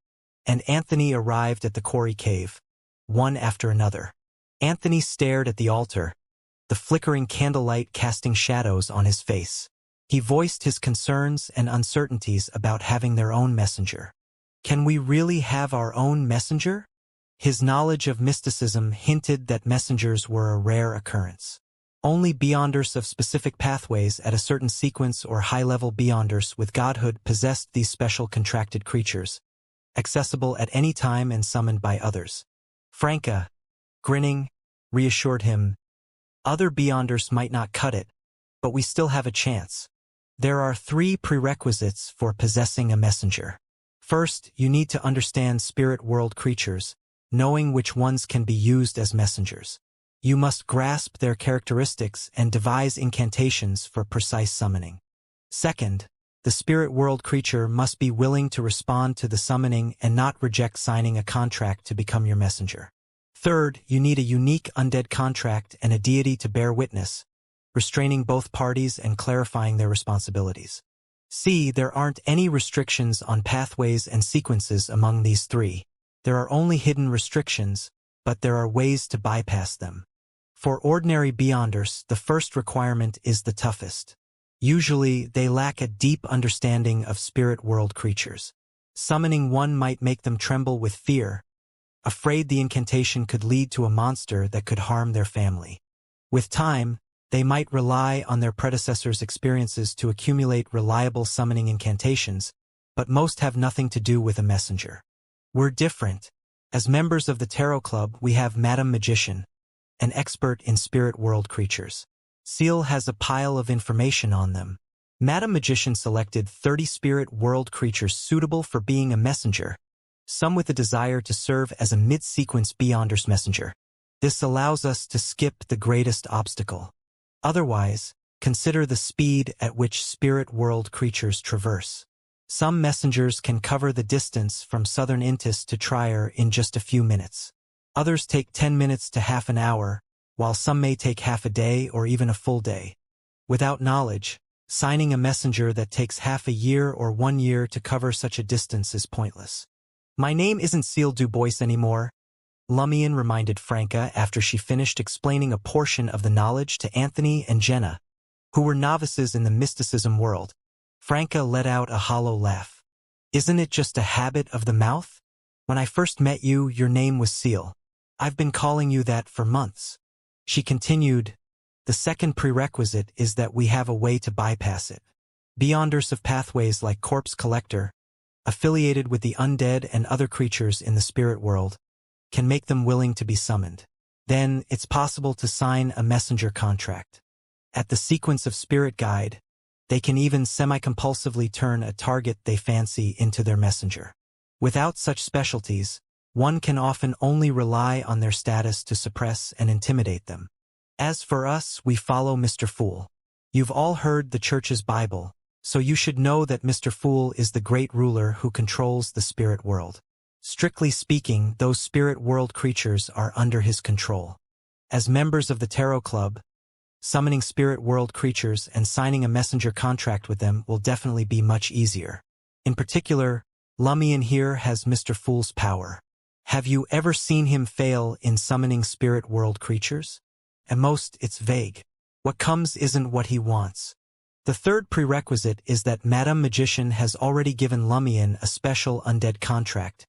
and Anthony arrived at the quarry cave, one after another. Anthony stared at the altar, the flickering candlelight casting shadows on his face. He voiced his concerns and uncertainties about having their own messenger. Can we really have our own messenger? His knowledge of mysticism hinted that messengers were a rare occurrence. Only Beyonders of specific pathways at a certain sequence or high-level Beyonders with godhood possessed these special contracted creatures, accessible at any time and summoned by others. Franca, grinning, reassured him, other Beyonders might not cut it, but we still have a chance. There are 3 prerequisites for possessing a messenger. First, you need to understand spirit world creatures, knowing which ones can be used as messengers. You must grasp their characteristics and devise incantations for precise summoning. Second, the spirit world creature must be willing to respond to the summoning and not reject signing a contract to become your messenger. Third, you need a unique undead contract and a deity to bear witness, restraining both parties and clarifying their responsibilities. See, there aren't any restrictions on pathways and sequences among these 3. There are only hidden restrictions, but there are ways to bypass them. For ordinary Beyonders, the first requirement is the toughest. Usually, they lack a deep understanding of spirit world creatures. Summoning one might make them tremble with fear, afraid the incantation could lead to a monster that could harm their family. With time, they might rely on their predecessors' experiences to accumulate reliable summoning incantations, but most have nothing to do with a messenger. We're different. As members of the Tarot Club, we have Madame Magician, an expert in spirit world creatures. Seal has a pile of information on them. Madame Magician selected 30 spirit world creatures suitable for being a messenger, some with a desire to serve as a mid-sequence Beyonders messenger. This allows us to skip the greatest obstacle. Otherwise, consider the speed at which spirit world creatures traverse. Some messengers can cover the distance from southern Intis to Trier in just a few minutes. Others take 10 minutes to half an hour, while some may take half a day or even a full day. Without knowledge, signing a messenger that takes half a year or 1 year to cover such a distance is pointless. My name isn't Seal Du Bois anymore, Lumion reminded Franca after she finished explaining a portion of the knowledge to Anthony and Jenna, who were novices in the mysticism world. Franca let out a hollow laugh. Isn't it just a habit of the mouth? When I first met you, your name was Seal. I've been calling you that for months. She continued, the second prerequisite is that we have a way to bypass it. Beyonders of pathways like Corpse Collector, affiliated with the undead and other creatures in the spirit world, can make them willing to be summoned. Then, it's possible to sign a messenger contract. At the sequence of Spirit Guide, they can even semi-compulsively turn a target they fancy into their messenger. Without such specialties, one can often only rely on their status to suppress and intimidate them. As for us, we follow Mr. Fool. You've all heard the Church's Bible, so you should know that Mr. Fool is the great ruler who controls the spirit world. Strictly speaking, those spirit world creatures are under his control. As members of the Tarot Club, summoning spirit world creatures and signing a messenger contract with them will definitely be much easier. In particular, Lumion here has Mr. Fool's power. Have you ever seen him fail in summoning spirit world creatures? At most, it's vague. What comes isn't what he wants. The third prerequisite is that Madame Magician has already given Lumion a special undead contract,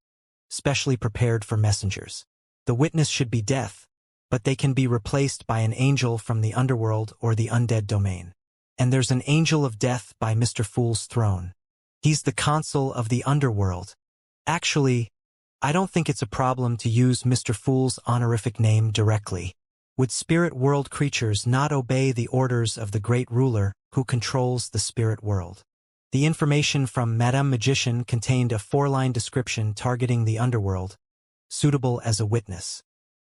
specially prepared for messengers. The witness should be death, but they can be replaced by an angel from the underworld or the undead domain. And there's an angel of death by Mr. Fool's throne. He's the consul of the underworld. Actually, I don't think it's a problem to use Mr. Fool's honorific name directly. Would spirit world creatures not obey the orders of the great ruler who controls the spirit world? The information from Madame Magician contained a 4-line description targeting the underworld, suitable as a witness.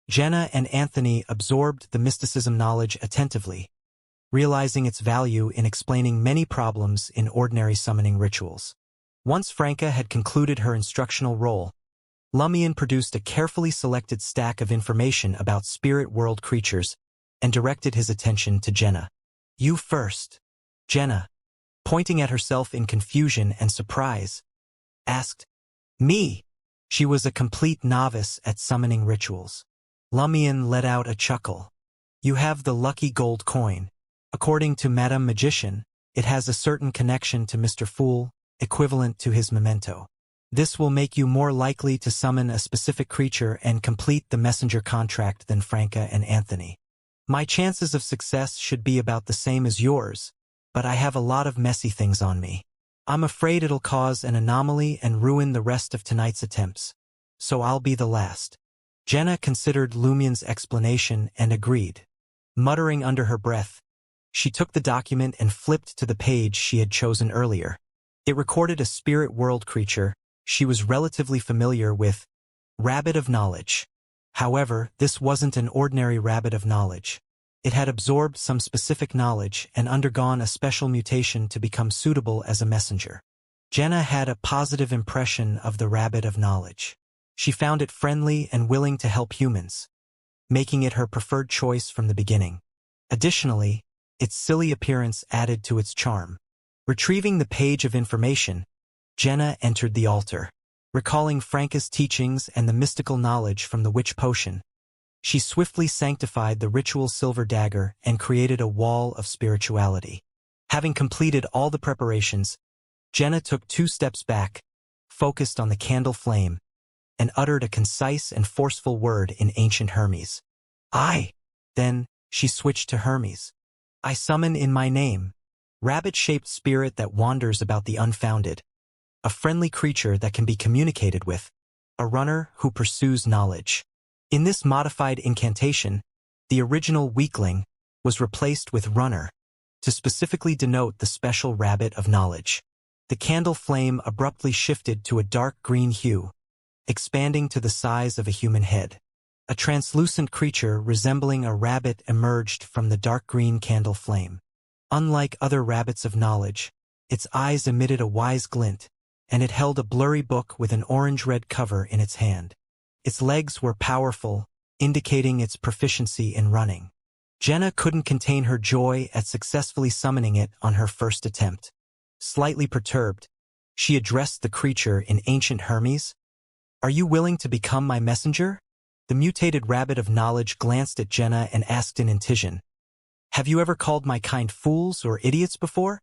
Jenna and Anthony absorbed the mysticism knowledge attentively, realizing its value in explaining many problems in ordinary summoning rituals. Once Franca had concluded her instructional role, Lumion produced a carefully selected stack of information about spirit world creatures and directed his attention to Jenna. You first. Jenna, pointing at herself in confusion and surprise, asked, Me. She was a complete novice at summoning rituals. Lumion let out a chuckle. You have the lucky gold coin. According to Madame Magician, it has a certain connection to Mr. Fool, equivalent to his memento. This will make you more likely to summon a specific creature and complete the messenger contract than Franca and Anthony. My chances of success should be about the same as yours, but I have a lot of messy things on me. I'm afraid it'll cause an anomaly and ruin the rest of tonight's attempts. So I'll be the last. Jenna considered Lumion's explanation and agreed. Muttering under her breath, she took the document and flipped to the page she had chosen earlier. It recorded a spirit world creature she was relatively familiar with, Rabbit of Knowledge. However, this wasn't an ordinary Rabbit of Knowledge. It had absorbed some specific knowledge and undergone a special mutation to become suitable as a messenger. Jenna had a positive impression of the Rabbit of Knowledge. She found it friendly and willing to help humans, making it her preferred choice from the beginning. Additionally, its silly appearance added to its charm. Retrieving the page of information, Jenna entered the altar. Recalling Franca's teachings and the mystical knowledge from the witch potion, she swiftly sanctified the ritual silver dagger and created a wall of spirituality. Having completed all the preparations, Jenna took 2 steps back, focused on the candle flame, and uttered a concise and forceful word in ancient Hermes. I. Then, she switched to Hermes. I summon in my name, rabbit-shaped spirit that wanders about the unfounded, a friendly creature that can be communicated with, a runner who pursues knowledge. In this modified incantation, the original weakling was replaced with runner, to specifically denote the special Rabbit of Knowledge. The candle flame abruptly shifted to a dark green hue, expanding to the size of a human head. A translucent creature resembling a rabbit emerged from the dark green candle flame. Unlike other rabbits of knowledge, its eyes emitted a wise glint, and it held a blurry book with an orange-red cover in its hand. Its legs were powerful, indicating its proficiency in running. Jenna couldn't contain her joy at successfully summoning it on her first attempt. Slightly perturbed, she addressed the creature in ancient Hermes. "Are you willing to become my messenger?" The mutated rabbit of knowledge glanced at Jenna and asked in Intision, "Have you ever called my kind fools or idiots before?"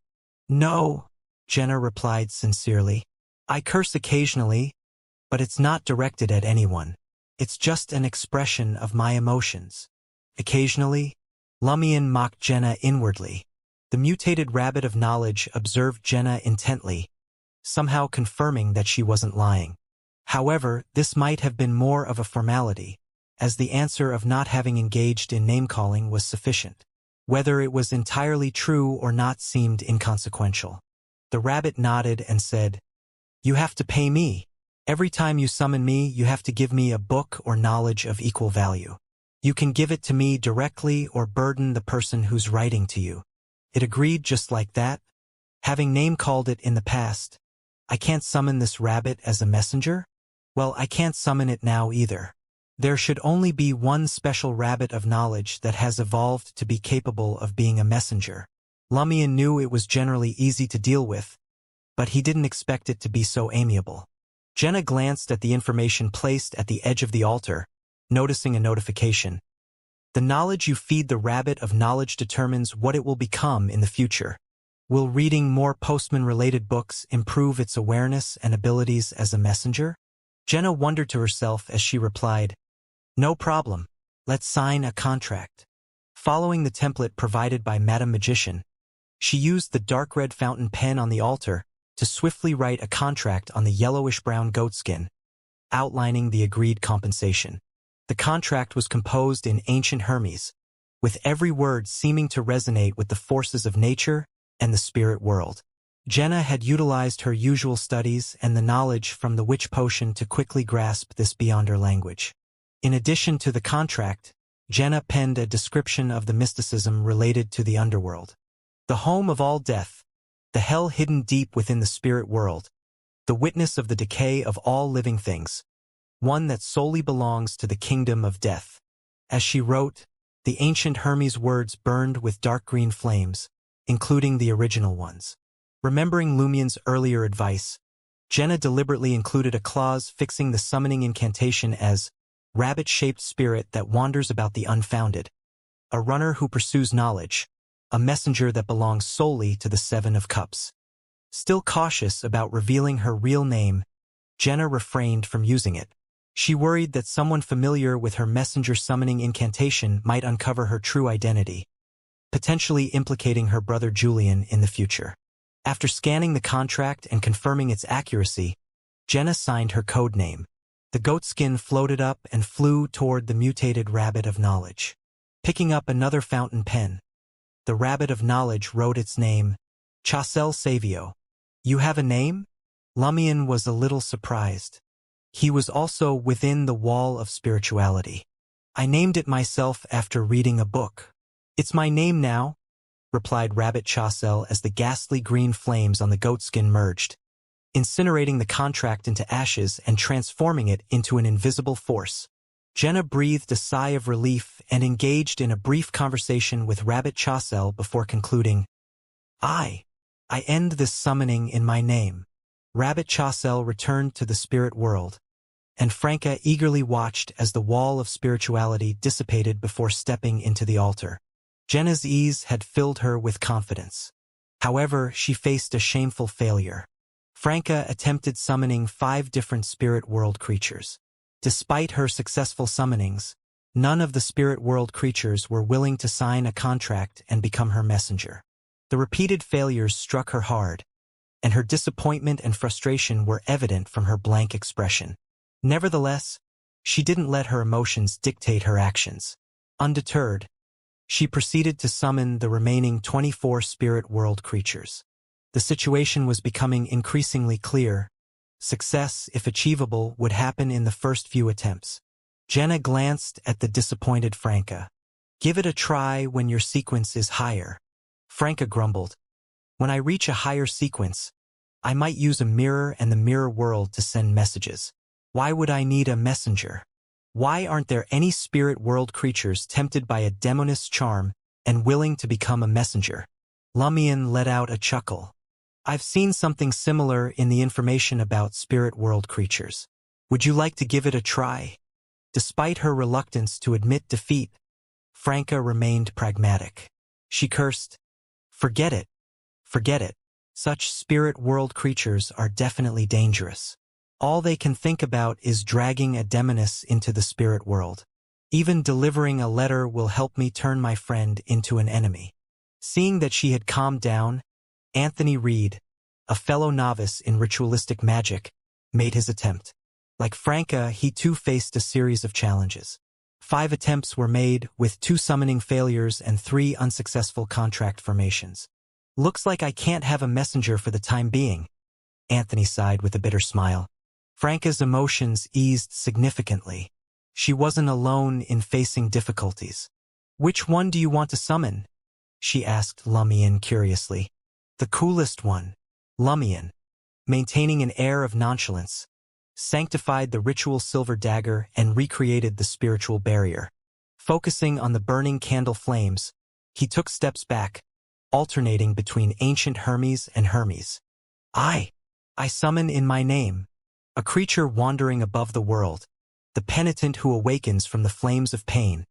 "No," Jenna replied sincerely. "I curse occasionally, but it's not directed at anyone. It's just an expression of my emotions." Occasionally, Lumion mocked Jenna inwardly. The mutated rabbit of knowledge observed Jenna intently, somehow confirming that she wasn't lying. However, this might have been more of a formality, as the answer of not having engaged in name-calling was sufficient. Whether it was entirely true or not seemed inconsequential. The rabbit nodded and said, "You have to pay me. Every time you summon me, you have to give me a book or knowledge of equal value. You can give it to me directly or burden the person who's writing to you." It agreed just like that. Having name-called it in the past, "I can't summon this rabbit as a messenger?" Well, I can't summon it now either. There should only be one special rabbit of knowledge that has evolved to be capable of being a messenger. Lumion knew it was generally easy to deal with, but he didn't expect it to be so amiable. Jenna glanced at the information placed at the edge of the altar, noticing a notification. "The knowledge you feed the rabbit of knowledge determines what it will become in the future. Will reading more postman-related books improve its awareness and abilities as a messenger?" Jenna wondered to herself as she replied, "No problem. Let's sign a contract." Following the template provided by Madam Magician, she used the dark red fountain pen on the altar to swiftly write a contract on the yellowish-brown goatskin, outlining the agreed compensation. The contract was composed in ancient Hermes, with every word seeming to resonate with the forces of nature and the spirit world. Jenna had utilized her usual studies and the knowledge from the witch potion to quickly grasp this beyond her language. In addition to the contract, Jenna penned a description of the mysticism related to the underworld. The home of all death, the hell hidden deep within the spirit world, the witness of the decay of all living things, one that solely belongs to the kingdom of death. As she wrote, the ancient Hermes words burned with dark green flames, including the original ones. Remembering Lumion's earlier advice, Jenna deliberately included a clause fixing the summoning incantation as rabbit-shaped spirit that wanders about the unfounded, a runner who pursues knowledge, a messenger that belongs solely to the Seven of Cups. Still cautious about revealing her real name, Jenna refrained from using it. She worried that someone familiar with her messenger summoning incantation might uncover her true identity, potentially implicating her brother Julian in the future. After scanning the contract and confirming its accuracy, Jenna signed her code name. The goatskin floated up and flew toward the mutated rabbit of knowledge. Picking up another fountain pen, the rabbit of knowledge wrote its name, Chasel Savio. "You have a name?" Lumion was a little surprised. He was also within the wall of spirituality. "I named it myself after reading a book. It's my name now," replied Rabbit Chasel as the ghastly green flames on the goatskin merged, incinerating the contract into ashes and transforming it into an invisible force. Jenna breathed a sigh of relief and engaged in a brief conversation with Rabbit Chasel before concluding, I end this summoning in my name." Rabbit Chasel returned to the spirit world, and Franca eagerly watched as the wall of spirituality dissipated before stepping into the altar. Jenna's ease had filled her with confidence. However, she faced a shameful failure. Franca attempted summoning 5 different spirit world creatures. Despite her successful summonings, none of the spirit world creatures were willing to sign a contract and become her messenger. The repeated failures struck her hard, and her disappointment and frustration were evident from her blank expression. Nevertheless, she didn't let her emotions dictate her actions. Undeterred, she proceeded to summon the remaining 24 spirit world creatures. The situation was becoming increasingly clear, Success, if achievable, would happen in the first few attempts. Jenna glanced at the disappointed Franca. Give it a try when your sequence is higher. Franca grumbled. When I reach a higher sequence, I might use a mirror and the mirror world to send messages. Why would I need a messenger? Why aren't there any spirit world creatures tempted by a demoness charm and willing to become a messenger? Lumion let out a chuckle. I've seen something similar in the information about spirit world creatures. Would you like to give it a try? Despite her reluctance to admit defeat, Franca remained pragmatic. She cursed, "Forget it. Forget it. Such spirit world creatures are definitely dangerous. All they can think about is dragging a demoness into the spirit world. Even delivering a letter will help me turn my friend into an enemy." Seeing that she had calmed down, Anthony Reed, a fellow novice in ritualistic magic, made his attempt. Like Franca, he too faced a series of challenges. 5 attempts were made, with 2 summoning failures and 3 unsuccessful contract formations. Looks like I can't have a messenger for the time being, Anthony sighed with a bitter smile. Franca's emotions eased significantly. She wasn't alone in facing difficulties. Which one do you want to summon? She asked Lumion curiously. The coolest one. Lumion, maintaining an air of nonchalance, sanctified the ritual silver dagger and recreated the spiritual barrier. Focusing on the burning candle flames, he took steps back, alternating between ancient Hermes and Hermes. I summon in my name, a creature wandering above the world, the penitent who awakens from the flames of pain,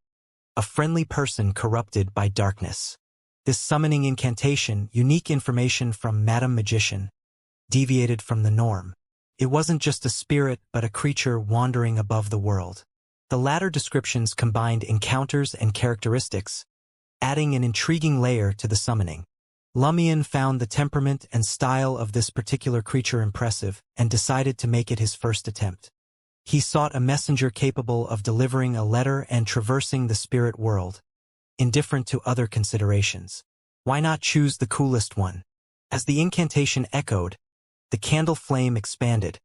a friendly person corrupted by darkness. This summoning incantation, unique information from Madam Magician, deviated from the norm. It wasn't just a spirit but a creature wandering above the world. The latter descriptions combined encounters and characteristics, adding an intriguing layer to the summoning. Lumion found the temperament and style of this particular creature impressive and decided to make it his first attempt. He sought a messenger capable of delivering a letter and traversing the spirit world, indifferent to other considerations. Why not choose the coolest one? As the incantation echoed, the candle flame expanded,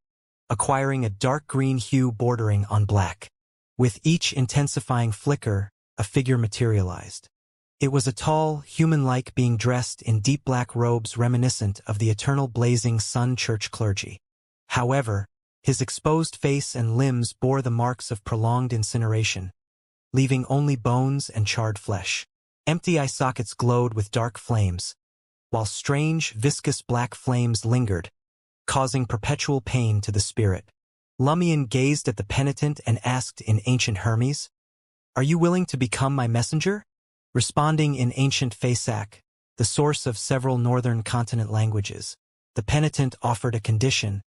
acquiring a dark green hue bordering on black. With each intensifying flicker, a figure materialized. It was a tall, human-like being dressed in deep black robes reminiscent of the eternal blazing sun church clergy. However, his exposed face and limbs bore the marks of prolonged incineration, leaving only bones and charred flesh. Empty eye sockets glowed with dark flames, while strange, viscous black flames lingered, causing perpetual pain to the spirit. Lumion gazed at the penitent and asked in ancient Hermes, "Are you willing to become my messenger?" Responding in ancient Phasak, the source of several northern continent languages, the penitent offered a condition.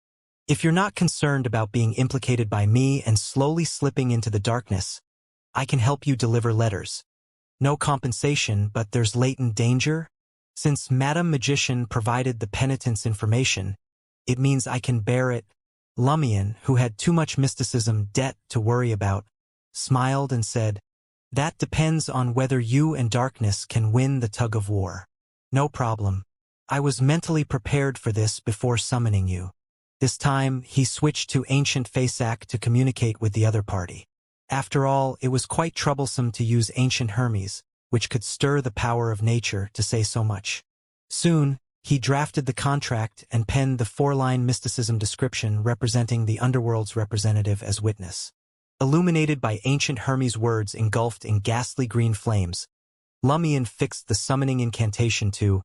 "If you're not concerned about being implicated by me and slowly slipping into the darkness, I can help you deliver letters. No compensation, but there's latent danger. Since Madam Magician provided the penitent's information, it means I can bear it." Lumion, who had too much mysticism debt to worry about, smiled and said, "That depends on whether you and darkness can win the tug of war." "No problem. I was mentally prepared for this before summoning you." This time, he switched to ancient Phasak to communicate with the other party. After all, it was quite troublesome to use ancient Hermes, which could stir the power of nature, to say so much. Soon, he drafted the contract and penned the 4-line mysticism description representing the underworld's representative as witness. Illuminated by ancient Hermes' words engulfed in ghastly green flames, Lumion fixed the summoning incantation to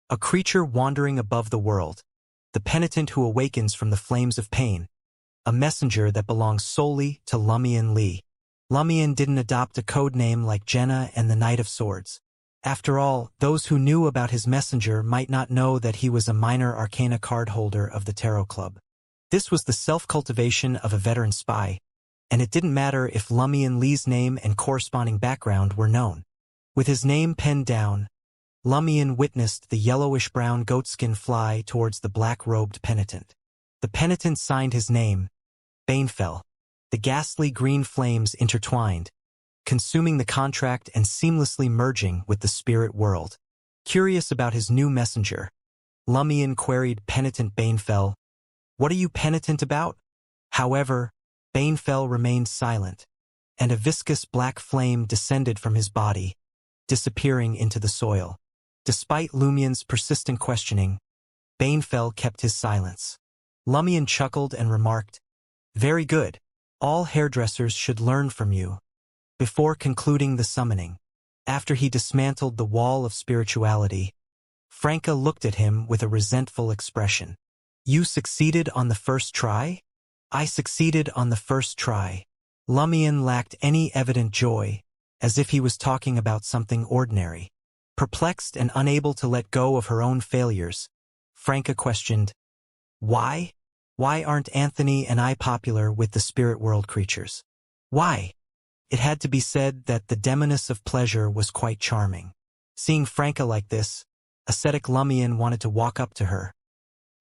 a creature wandering above the world, the penitent who awakens from the flames of pain, a messenger that belongs solely to Lumion Lee. Lumion didn't adopt a code name like Jenna and the Knight of Swords. After all, those who knew about his messenger might not know that he was a minor arcana card holder of the Tarot Club. This was the self-cultivation of a veteran spy, and it didn't matter if Lumion Lee's name and corresponding background were known. With his name penned down, Lumion witnessed the yellowish-brown goatskin fly towards the black-robed penitent. The penitent signed his name, Banefell. The ghastly green flames intertwined, consuming the contract and seamlessly merging with the spirit world. Curious about his new messenger, Lumion queried penitent Banefell, What are you penitent about? However, Banefell remained silent, and a viscous black flame descended from his body, disappearing into the soil. Despite Lumien's persistent questioning, Banefell kept his silence. Lumien chuckled and remarked, "Very good. All hairdressers should learn from you." Before concluding the summoning, after he dismantled the wall of spirituality, Franca looked at him with a resentful expression. "You succeeded on the first try?" "I succeeded on the first try." Lumien lacked any evident joy, as if he was talking about something ordinary. Perplexed and unable to let go of her own failures, Franca questioned, "Why? Why aren't Anthony and I popular with the spirit world creatures? Why?" It had to be said that the demoness of pleasure was quite charming. Seeing Franca like this, ascetic Lumien wanted to walk up to her,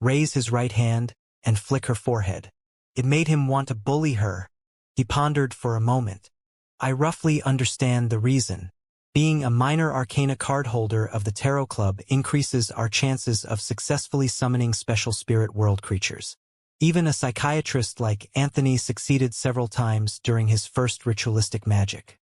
raise his right hand, and flick her forehead. It made him want to bully her. He pondered for a moment. "I roughly understand the reason. Being a minor arcana card holder of the Tarot Club increases our chances of successfully summoning special spirit world creatures. Even a psychiatrist like Anthony succeeded several times during his first ritualistic magic.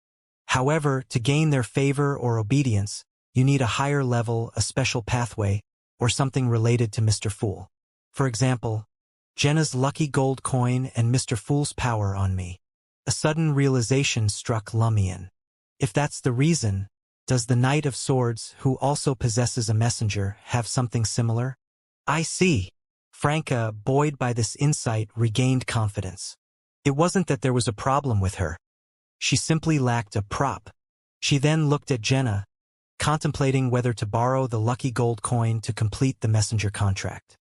However, to gain their favor or obedience, you need a higher level, a special pathway, or something related to Mr. Fool. For example, Jenna's lucky gold coin and Mr. Fool's power on me." A sudden realization struck Lumien. If that's the reason, does the Knight of Swords, who also possesses a messenger, have something similar? "I see." Franca, buoyed by this insight, regained confidence. It wasn't that there was a problem with her. She simply lacked a prop. She then looked at Jenna, contemplating whether to borrow the lucky gold coin to complete the messenger contract.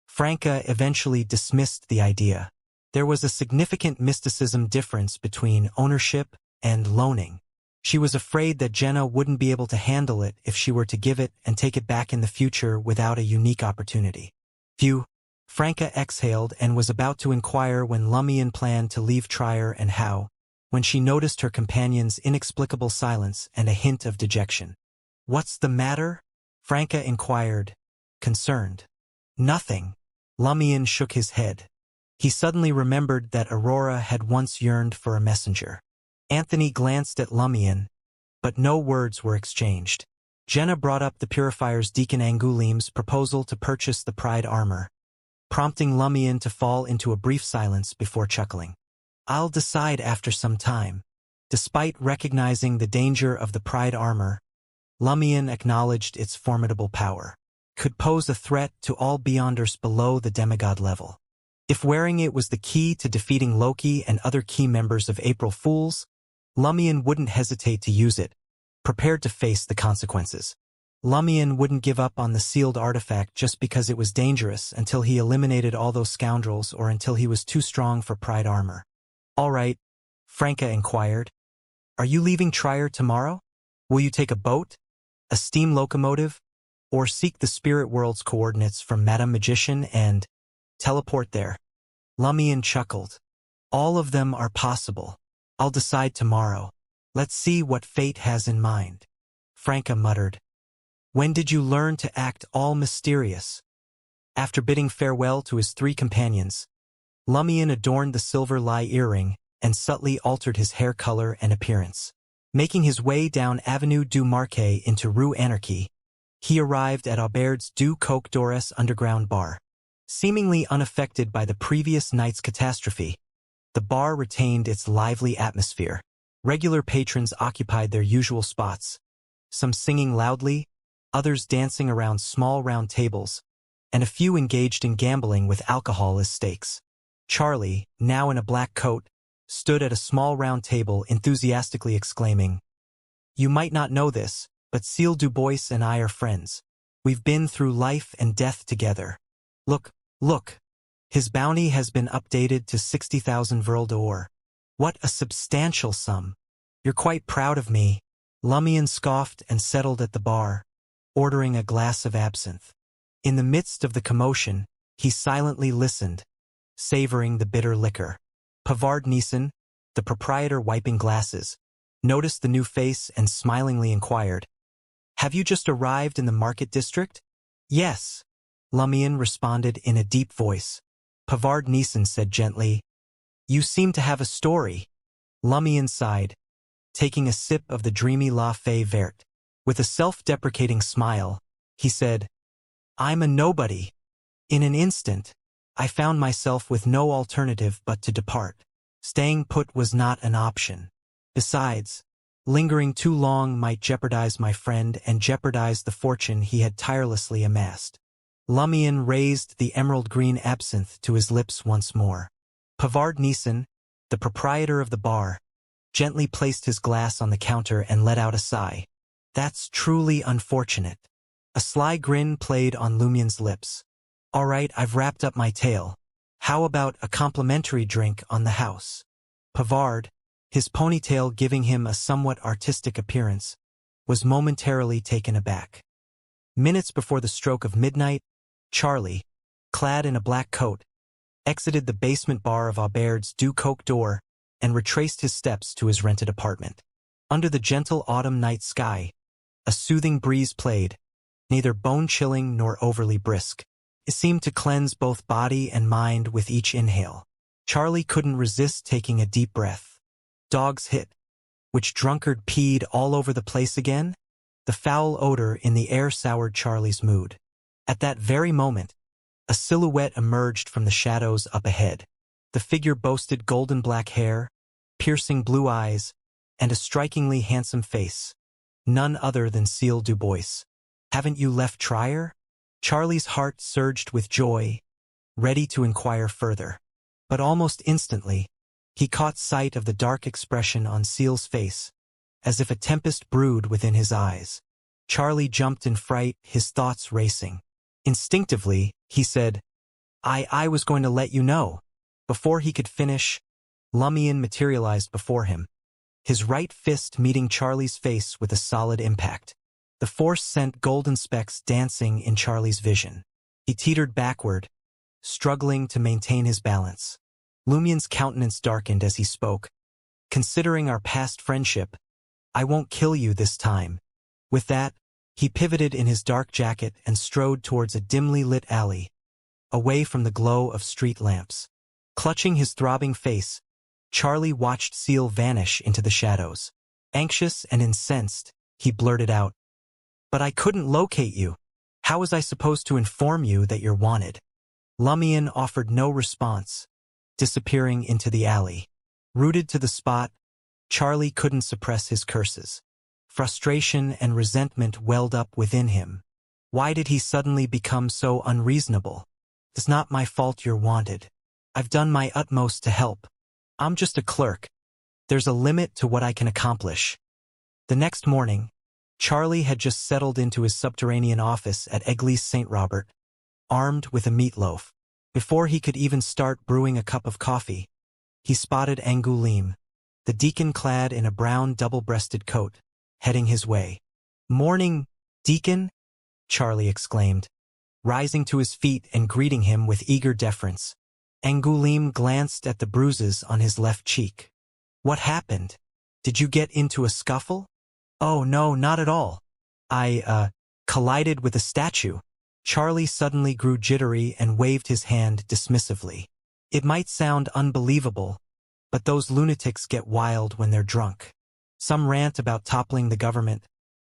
Franca eventually dismissed the idea. There was a significant mysticism difference between ownership and loaning. She was afraid that Jenna wouldn't be able to handle it if she were to give it and take it back in the future without a unique opportunity. Phew. Franca exhaled and was about to inquire when Lumien planned to leave Trier and how, when she noticed her companion's inexplicable silence and a hint of dejection. "What's the matter?" Franca inquired, concerned. "Nothing." Lumien shook his head. He suddenly remembered that Aurora had once yearned for a messenger. Anthony glanced at Lumien, but no words were exchanged. Jenna brought up the Purifier's Deacon Angulim's proposal to purchase the Pride armor, prompting Lumien to fall into a brief silence before chuckling. "I'll decide after some time." Despite recognizing the danger of the Pride armor, Lumien acknowledged its formidable power. Could pose a threat to all Beyonders below the demigod level. If wearing it was the key to defeating Loki and other key members of April Fools, Lumien wouldn't hesitate to use it, prepared to face the consequences. Lumien wouldn't give up on the sealed artifact just because it was dangerous until he eliminated all those scoundrels or until he was too strong for Pride armor. "All right," Franca inquired. "Are you leaving Trier tomorrow? Will you take a boat, a steam locomotive, or seek the spirit world's coordinates from Madame Magician and teleport there?" Lumien chuckled. "All of them are possible. I'll decide tomorrow. Let's see what fate has in mind." Franca muttered. "When did you learn to act all mysterious?" After bidding farewell to his three companions, Lumien adorned the silver lie earring and subtly altered his hair color and appearance. Making his way down Avenue du Marquet into Rue Anarchy, he arrived at Aubert's Du Coq d'Ores underground bar. Seemingly unaffected by the previous night's catastrophe, the bar retained its lively atmosphere. Regular patrons occupied their usual spots, some singing loudly, others dancing around small round tables, and a few engaged in gambling with alcohol as stakes. Charlie, now in a black coat, stood at a small round table enthusiastically exclaiming, "You might not know this, but Cécile Dubois and I are friends. We've been through life and death together. Look, look. His bounty has been updated to 60,000 Vril d'Or. What a substantial sum. You're quite proud of me." Lumien scoffed and settled at the bar, ordering a glass of absinthe. In the midst of the commotion, he silently listened, savoring the bitter liquor. Pavard Neeson, the proprietor wiping glasses, noticed the new face and smilingly inquired, "Have you just arrived in the market district?" "Yes," Lumien responded in a deep voice. P13 said gently. You seem to have a story. Lumion sighed, taking a sip of the dreamy La Fée Verte. With a self-deprecating smile, he said, I'm a nobody. In an instant, I found myself with no alternative but to depart. Staying put was not an option. Besides, lingering too long might jeopardize my friend and jeopardize the fortune he had tirelessly amassed. Lumion raised the emerald-green absinthe to his lips once more. P13, the proprietor of the bar, gently placed his glass on the counter and let out a sigh. That's truly unfortunate. A sly grin played on Lumion's lips. All right, I've wrapped up my tale. How about a complimentary drink on the house? Pavard, his ponytail giving him a somewhat artistic appearance, was momentarily taken aback. Minutes before the stroke of midnight, Charlie, clad in a black coat, exited the basement bar of Aubert's Du Coq d'Or and retraced his steps to his rented apartment. Under the gentle autumn night sky, a soothing breeze played, neither bone-chilling nor overly brisk. It seemed to cleanse both body and mind with each inhale. Charlie couldn't resist taking a deep breath. Dogs hit. Which drunkard peed all over the place again? The foul odor in the air soured Charlie's mood. At that very moment, a silhouette emerged from the shadows up ahead. The figure boasted golden black hair, piercing blue eyes, and a strikingly handsome face. None other than Cécile Dubois. Haven't you left Trier? Charlie's heart surged with joy, ready to inquire further. But almost instantly, he caught sight of the dark expression on Cécile's face, as if a tempest brewed within his eyes. Charlie jumped in fright, his thoughts racing. Instinctively, he said, I was going to let you know. Before he could finish, Lumion materialized before him, his right fist meeting Charlie's face with a solid impact. The force sent golden specks dancing in Charlie's vision. He teetered backward, struggling to maintain his balance. Lumion's countenance darkened as he spoke. Considering our past friendship, I won't kill you this time. With that, he pivoted in his dark jacket and strode towards a dimly lit alley, away from the glow of street lamps. Clutching his throbbing face, Charlie watched Cécile vanish into the shadows. Anxious and incensed, he blurted out, But I couldn't locate you. How was I supposed to inform you that you're wanted? Lumion offered no response, disappearing into the alley. Rooted to the spot, Charlie couldn't suppress his curses. Frustration and resentment welled up within him. Why did he suddenly become so unreasonable? It's not my fault you're wanted. I've done my utmost to help. I'm just a clerk. There's a limit to what I can accomplish. The next morning, Charlie had just settled into his subterranean office at Église Saint-Robert, armed with a meatloaf. Before he could even start brewing a cup of coffee, he spotted Angoulême, the deacon clad in a brown double-breasted coat, heading his way. Morning, deacon, Charlie exclaimed, rising to his feet and greeting him with eager deference. Angoulême glanced at the bruises on his left cheek. What happened? Did you get into a scuffle? Oh no, not at all. I, collided with a statue. Charlie suddenly grew jittery and waved his hand dismissively. It might sound unbelievable, but those lunatics get wild when they're drunk. Some rant about toppling the government,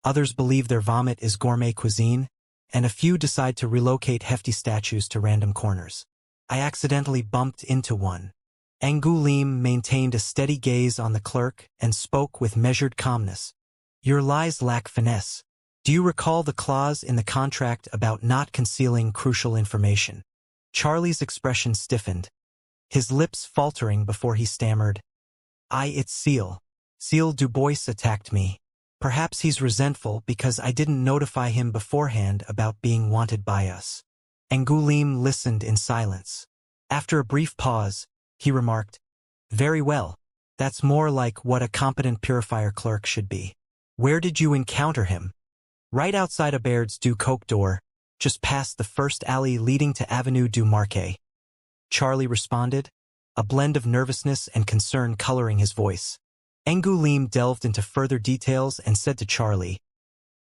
others believe their vomit is gourmet cuisine, and a few decide to relocate hefty statues to random corners. I accidentally bumped into one. Angoulême maintained a steady gaze on the clerk and spoke with measured calmness. Your lies lack finesse. Do you recall the clause in the contract about not concealing crucial information? Charlie's expression stiffened, his lips faltering before he stammered. It's Cécile. Cécile Dubois attacked me. Perhaps he's resentful because I didn't notify him beforehand about being wanted by us. Angoulême listened in silence. After a brief pause, he remarked, Very well. That's more like what a competent purifier clerk should be. Where did you encounter him? Right outside Aubert's Du Coq d'Or, just past the first alley leading to Avenue du Marquet. Charlie responded, a blend of nervousness and concern coloring his voice. Angoulême delved into further details and said to Charlie,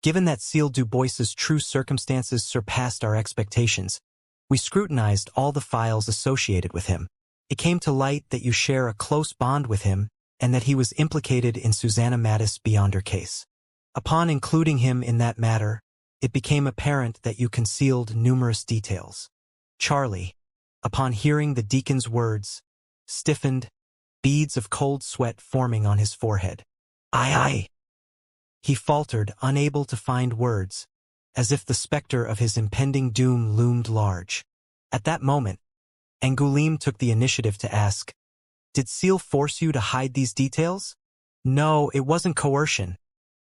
Given that Cécile Dubois's true circumstances surpassed our expectations, We scrutinized all the files associated with him. It came to light that you share a close bond with him and that he was implicated in Susanna Mattis' Beyonder case. Upon including him in that matter, it became apparent that you concealed numerous details. Charlie, upon hearing the deacon's words, stiffened, beads of cold sweat forming on his forehead. Aye. He faltered, unable to find words, as if the specter of his impending doom loomed large. At that moment, Angoulême took the initiative to ask, "Did Seal force you to hide these details?" "No, it wasn't coercion,"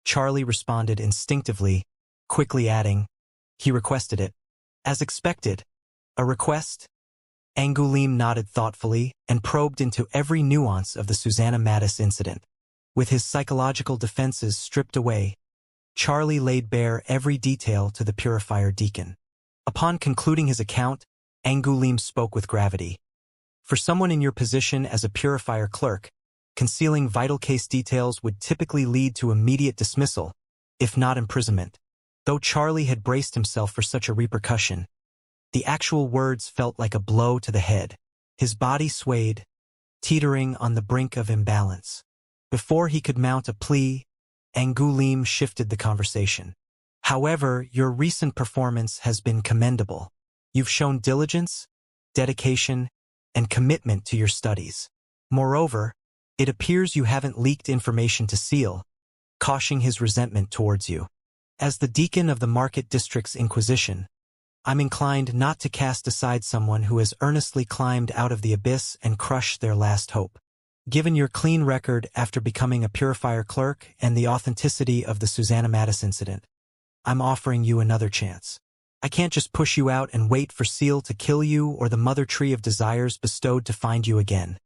Charlie responded instinctively, quickly adding, "He requested it." "As expected. A request?" Angoulême nodded thoughtfully and probed into every nuance of the Susanna Mattis incident. With his psychological defenses stripped away, Charlie laid bare every detail to the purifier deacon. Upon concluding his account, Angoulême spoke with gravity. "For someone in your position as a purifier clerk, concealing vital case details would typically lead to immediate dismissal, if not imprisonment." Though Charlie had braced himself for such a repercussion, the actual words felt like a blow to the head. His body swayed, teetering on the brink of imbalance. Before he could mount a plea, Angoulême shifted the conversation. "However, your recent performance has been commendable. You've shown diligence, dedication, and commitment to your studies. Moreover, it appears you haven't leaked information to Seal, cautioning his resentment towards you. As the deacon of the Market District's Inquisition, I'm inclined not to cast aside someone who has earnestly climbed out of the abyss and crushed their last hope. Given your clean record after becoming a purifier clerk and the authenticity of the Susanna Mattis incident, I'm offering you another chance. I can't just push you out and wait for Seal to kill you or the mother tree of desires bestowed to find you again.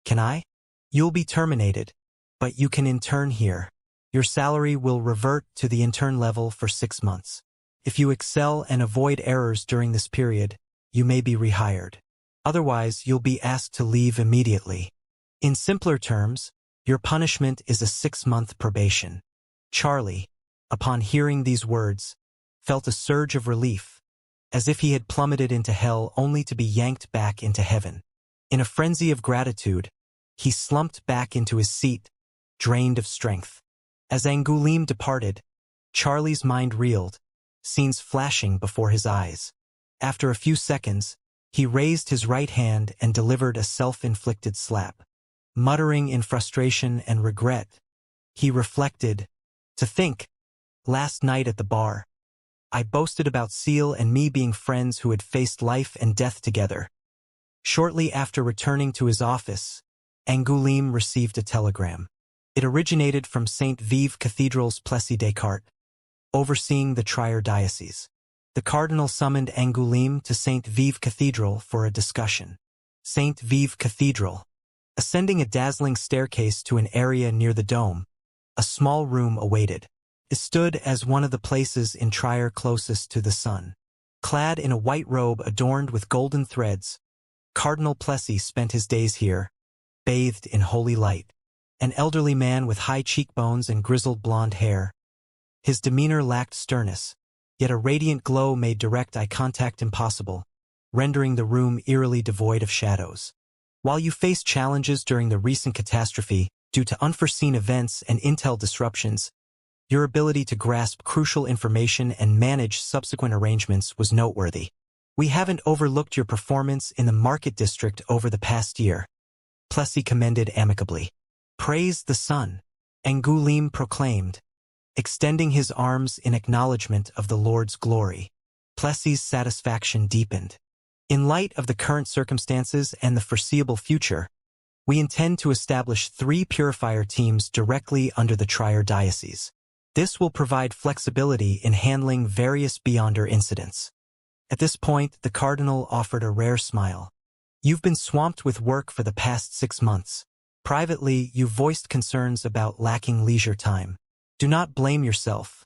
Can I? You'll be terminated, but you can intern here. Your salary will revert to the intern level for 6 months. If you excel and avoid errors during this period, you may be rehired. Otherwise, you'll be asked to leave immediately. In simpler terms, your punishment is a 6-month probation." Charlie, upon hearing these words, felt a surge of relief, as if he had plummeted into hell only to be yanked back into heaven. In a frenzy of gratitude, he slumped back into his seat, drained of strength. As Angoulême departed, Charlie's mind reeled, scenes flashing before his eyes. After a few seconds, he raised his right hand and delivered a self-inflicted slap. Muttering in frustration and regret, he reflected, "To think, last night at the bar, I boasted about Seal and me being friends who had faced life and death together." Shortly after returning to his office, Angoulême received a telegram. It originated from St. Vive Cathedral's Plessis Descartes, overseeing the Trier Diocese. The cardinal summoned Angoulême to St. Vive Cathedral for a discussion. St. Vive Cathedral. Ascending a dazzling staircase to an area near the dome, a small room awaited. It stood as one of the places in Trier closest to the sun. Clad in a white robe adorned with golden threads, Cardinal Plessis spent his days here, bathed in holy light. An elderly man with high cheekbones and grizzled blonde hair. His demeanor lacked sternness, yet a radiant glow made direct eye contact impossible, rendering the room eerily devoid of shadows. While you faced challenges during the recent catastrophe due to unforeseen events and intel disruptions, your ability to grasp crucial information and manage subsequent arrangements was noteworthy. "We haven't overlooked your performance in the Market District over the past year," Plessis commended amicably. "Praise the sun," Angoulême proclaimed, extending his arms in acknowledgement of the Lord's glory. Plessis' satisfaction deepened. "In light of the current circumstances and the foreseeable future, we intend to establish 3 purifier teams directly under the Trier Diocese. This will provide flexibility in handling various Beyonder incidents." At this point, the cardinal offered a rare smile. "You've been swamped with work for the past 6 months. Privately, you voiced concerns about lacking leisure time. Do not blame yourself.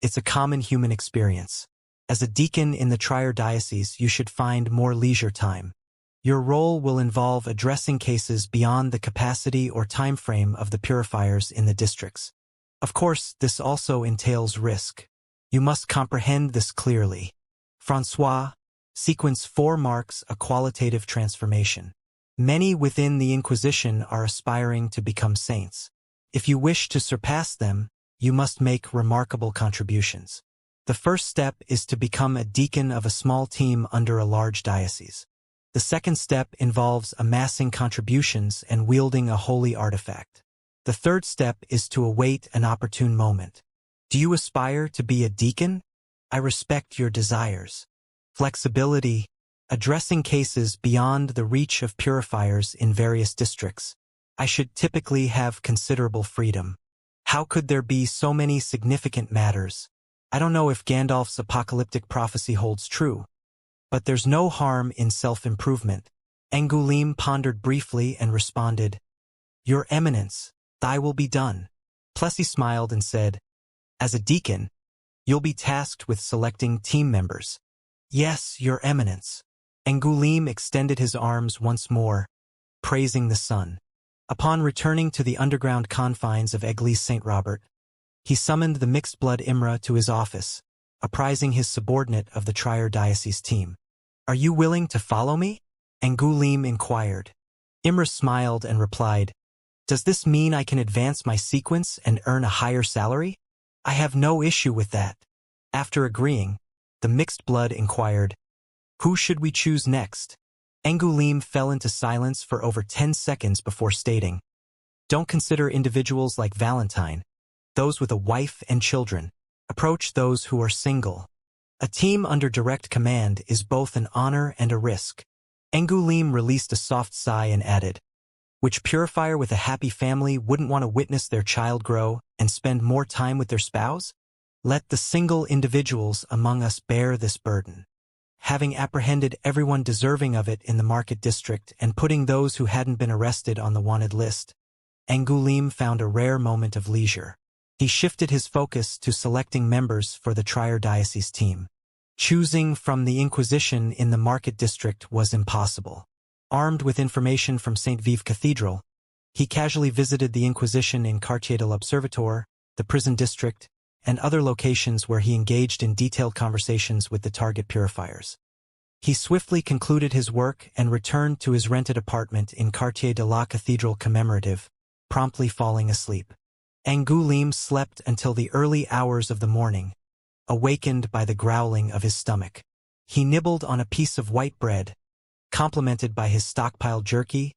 It's a common human experience. As a deacon in the Trier Diocese, you should find more leisure time. Your role will involve addressing cases beyond the capacity or time frame of the purifiers in the districts. Of course, this also entails risk. You must comprehend this clearly. François, Sequence 4 marks a qualitative transformation. Many within the Inquisition are aspiring to become saints. If you wish to surpass them, you must make remarkable contributions. The first step is to become a deacon of a small team under a large diocese. The second step involves amassing contributions and wielding a holy artifact. The third step is to await an opportune moment. Do you aspire to be a deacon? I respect your desires. Flexibility, addressing cases beyond the reach of purifiers in various districts. I should typically have considerable freedom. How could there be so many significant matters? I don't know if Gandalf's apocalyptic prophecy holds true, but there's no harm in self-improvement. Angoulême pondered briefly and responded, Your Eminence, thy will be done. Plessy smiled and said, As a deacon, you'll be tasked with selecting team members. Yes, Your Eminence. Angoulême extended his arms once more, praising the sun. Upon returning to the underground confines of Église Saint-Robert, he summoned the mixed-blood Imra to his office, apprising his subordinate of the Trier Diocese team. Are you willing to follow me? Angoulême inquired. Imra smiled and replied, Does this mean I can advance my sequence and earn a higher salary? I have no issue with that. After agreeing, the mixed blood inquired, Who should we choose next? Angoulême fell into silence for over 10 seconds before stating, Don't consider individuals like Valentine, those with a wife and children. Approach those who are single. A team under direct command is both an honor and a risk. Angoulême released a soft sigh and added, Which purifier with a happy family wouldn't want to witness their child grow and spend more time with their spouse? Let the single individuals among us bear this burden. Having apprehended everyone deserving of it in the market district and putting those who hadn't been arrested on the wanted list, Angoulême found a rare moment of leisure. He shifted his focus to selecting members for the Trier Diocese team. Choosing from the Inquisition in the market district was impossible. Armed with information from St. Vive Cathedral, he casually visited the Inquisition in Quartier de l'Observatoire, the prison district, and other locations where he engaged in detailed conversations with the target purifiers. He swiftly concluded his work and returned to his rented apartment in Quartier de la Cathedral Commemorative, promptly falling asleep. Angoulême slept until the early hours of the morning, awakened by the growling of his stomach. He nibbled on a piece of white bread, complemented by his stockpiled jerky,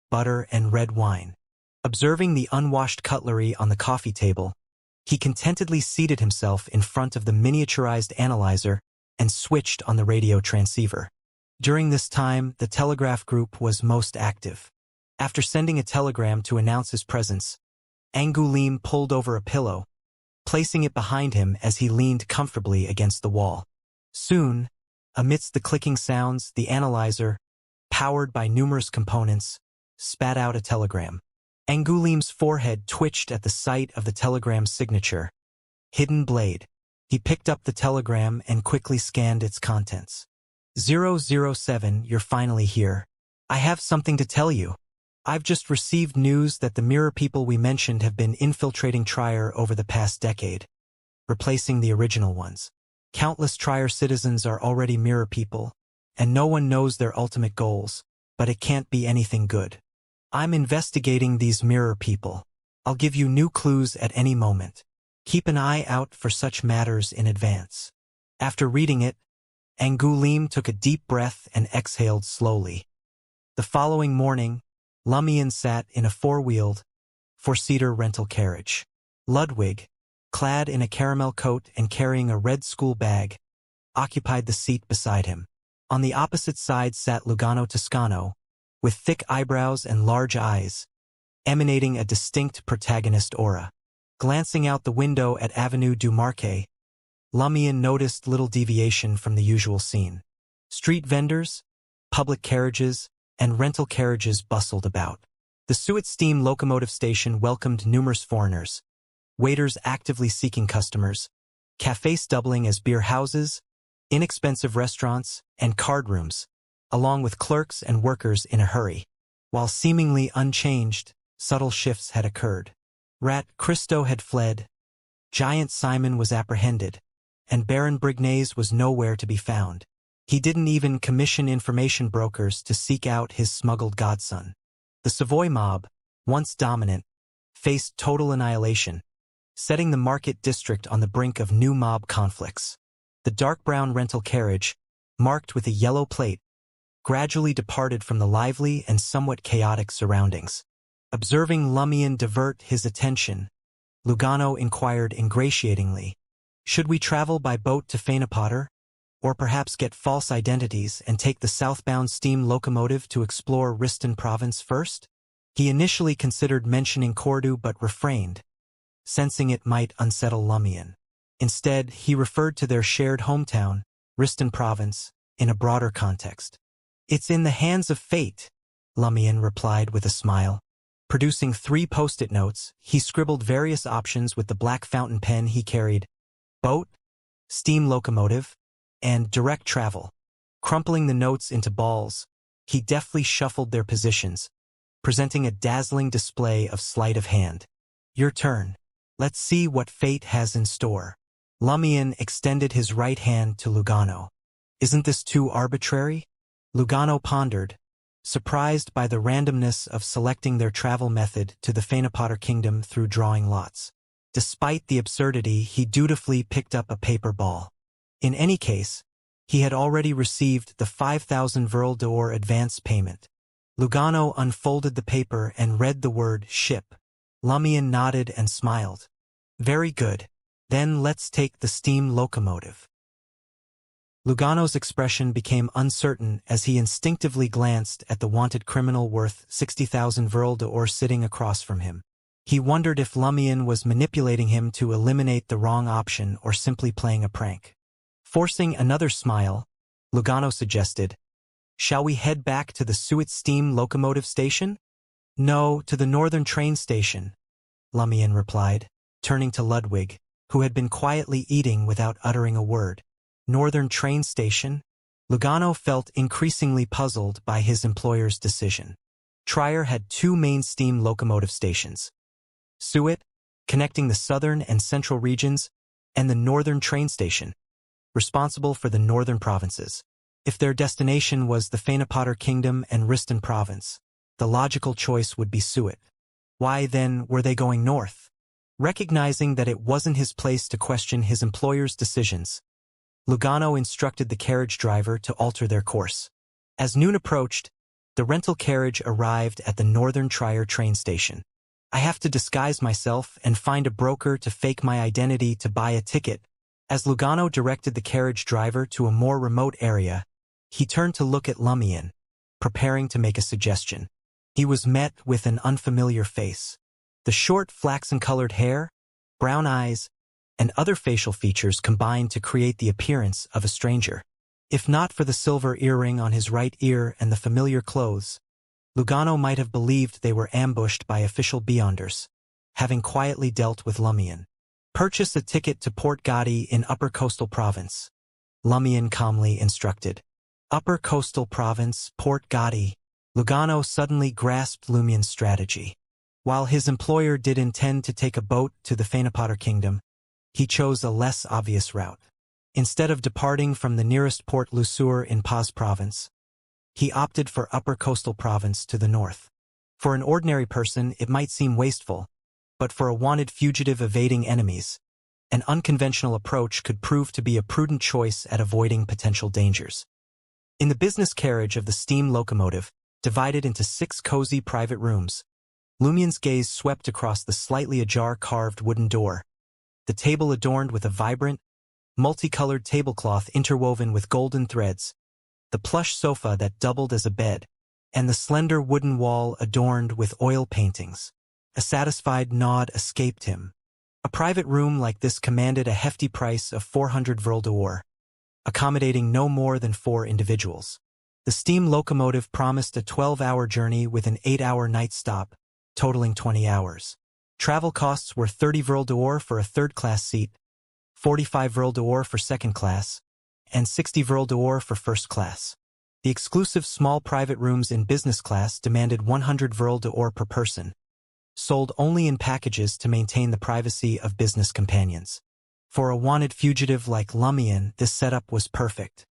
butter, and red wine. Observing the unwashed cutlery on the coffee table, he contentedly seated himself in front of the miniaturized analyzer and switched on the radio transceiver. During this time, the telegraph group was most active. After sending a telegram to announce his presence, Angoulême pulled over a pillow, placing it behind him as he leaned comfortably against the wall. Soon, amidst the clicking sounds, the analyzer, powered by numerous components, spat out a telegram. Angoulême's forehead twitched at the sight of the telegram's signature. Hidden Blade. He picked up the telegram and quickly scanned its contents. 007, you're finally here. I have something to tell you. I've just received news that the mirror people we mentioned have been infiltrating Trier over the past decade, replacing the original ones. Countless Trier citizens are already mirror people, and no one knows their ultimate goals, but it can't be anything good. I'm investigating these mirror people. I'll give you new clues at any moment. Keep an eye out for such matters in advance. After reading it, Angoulême took a deep breath and exhaled slowly. The following morning, Lumion sat in a four-wheeled, four-seater rental carriage. Ludwig, clad in a caramel coat and carrying a red school bag, occupied the seat beside him. On the opposite side sat Lugano Toscano, with thick eyebrows and large eyes, emanating a distinct protagonist aura. Glancing out the window at Avenue du Marquet, Lumion noticed little deviation from the usual scene. Street vendors, public carriages, and rental carriages bustled about. The Suet steam locomotive station welcomed numerous foreigners, waiters actively seeking customers, cafes doubling as beer houses, inexpensive restaurants, and card rooms, along with clerks and workers in a hurry. While seemingly unchanged, subtle shifts had occurred. Rat Christo had fled, Giant Simon was apprehended, and Baron Brignaise was nowhere to be found. He didn't even commission information brokers to seek out his smuggled godson. The Savoy mob, once dominant, faced total annihilation, setting the market district on the brink of new mob conflicts. The dark brown rental carriage, marked with a yellow plate, gradually departed from the lively and somewhat chaotic surroundings. Observing Lumion divert his attention, Lugano inquired ingratiatingly, "Should we travel by boat to Fainapotter? Or perhaps get false identities and take the southbound steam locomotive to explore Riston province first?" He initially considered mentioning Cordu but refrained, sensing it might unsettle Lumion. Instead, he referred to their shared hometown, Riston province, in a broader context. "It's in the hands of fate," Lumion replied with a smile. Producing 3 post-it notes, he scribbled various options with the black fountain pen he carried: boat, steam locomotive, and direct travel. Crumpling the notes into balls, he deftly shuffled their positions, presenting a dazzling display of sleight of hand. "Your turn. Let's see what fate has in store." Lumion extended his right hand to Lugano. "Isn't this too arbitrary?" Lugano pondered, surprised by the randomness of selecting their travel method to the Fainapotter kingdom through drawing lots. Despite the absurdity, he dutifully picked up a paper ball. In any case, he had already received the 5,000 Vril d'Or advance payment. Lugano unfolded the paper and read the word ship. Lumion nodded and smiled. "Very good. Then let's take the steam locomotive." Lugano's expression became uncertain as he instinctively glanced at the wanted criminal worth 60,000 Vril d'Or sitting across from him. He wondered if Lumion was manipulating him to eliminate the wrong option or simply playing a prank. Forcing another smile, Lugano suggested, "Shall we head back to the Suet steam locomotive station?" "No, to the northern train station," Lumion replied, turning to Ludwig, who had been quietly eating without uttering a word. Northern train station? Lugano felt increasingly puzzled by his employer's decision. Trier had 2 main steam locomotive stations: Suet, connecting the southern and central regions, and the northern train station, responsible for the northern provinces. If their destination was the Fainapotter Kingdom and Riston province, the logical choice would be Suet. Why, then, were they going north? Recognizing that it wasn't his place to question his employer's decisions, Lugano instructed the carriage driver to alter their course. As noon approached, the rental carriage arrived at the northern Trier train station. "I have to disguise myself and find a broker to fake my identity to buy a ticket." As Lugano directed the carriage driver to a more remote area, he turned to look at Lumion, preparing to make a suggestion. He was met with an unfamiliar face. The short flaxen-colored hair, brown eyes, and other facial features combined to create the appearance of a stranger. If not for the silver earring on his right ear and the familiar clothes, Lugano might have believed they were ambushed by official Beyonders, having quietly dealt with Lumion. "Purchase a ticket to Port Gadi in Upper Coastal Province," Lumion calmly instructed. Upper Coastal Province, Port Gadi. Lugano suddenly grasped Lumion's strategy. While his employer did intend to take a boat to the Fainapotter Kingdom, he chose a less obvious route. Instead of departing from the nearest port Lusur in Paz Province, he opted for Upper Coastal Province to the north. For an ordinary person, it might seem wasteful, but for a wanted fugitive evading enemies, an unconventional approach could prove to be a prudent choice at avoiding potential dangers. In the business carriage of the steam locomotive, divided into 6 cozy private rooms, Lumion's gaze swept across the slightly ajar carved wooden door, the table adorned with a vibrant, multicolored tablecloth interwoven with golden threads, the plush sofa that doubled as a bed, and the slender wooden wall adorned with oil paintings. A satisfied nod escaped him. A private room like this commanded a hefty price of 400 Vril d'Or, accommodating no more than 4 individuals. The steam locomotive promised a 12-hour journey with an 8-hour night stop, totaling 20 hours. Travel costs were 30 Vril d'Or for a third-class seat, 45 Vril d'Or for second class, and 60 Vril d'Or for first class. The exclusive small private rooms in business class demanded 100 Vril d'Or per person, sold only in packages to maintain the privacy of business companions. For a wanted fugitive like Lumion, this setup was perfect.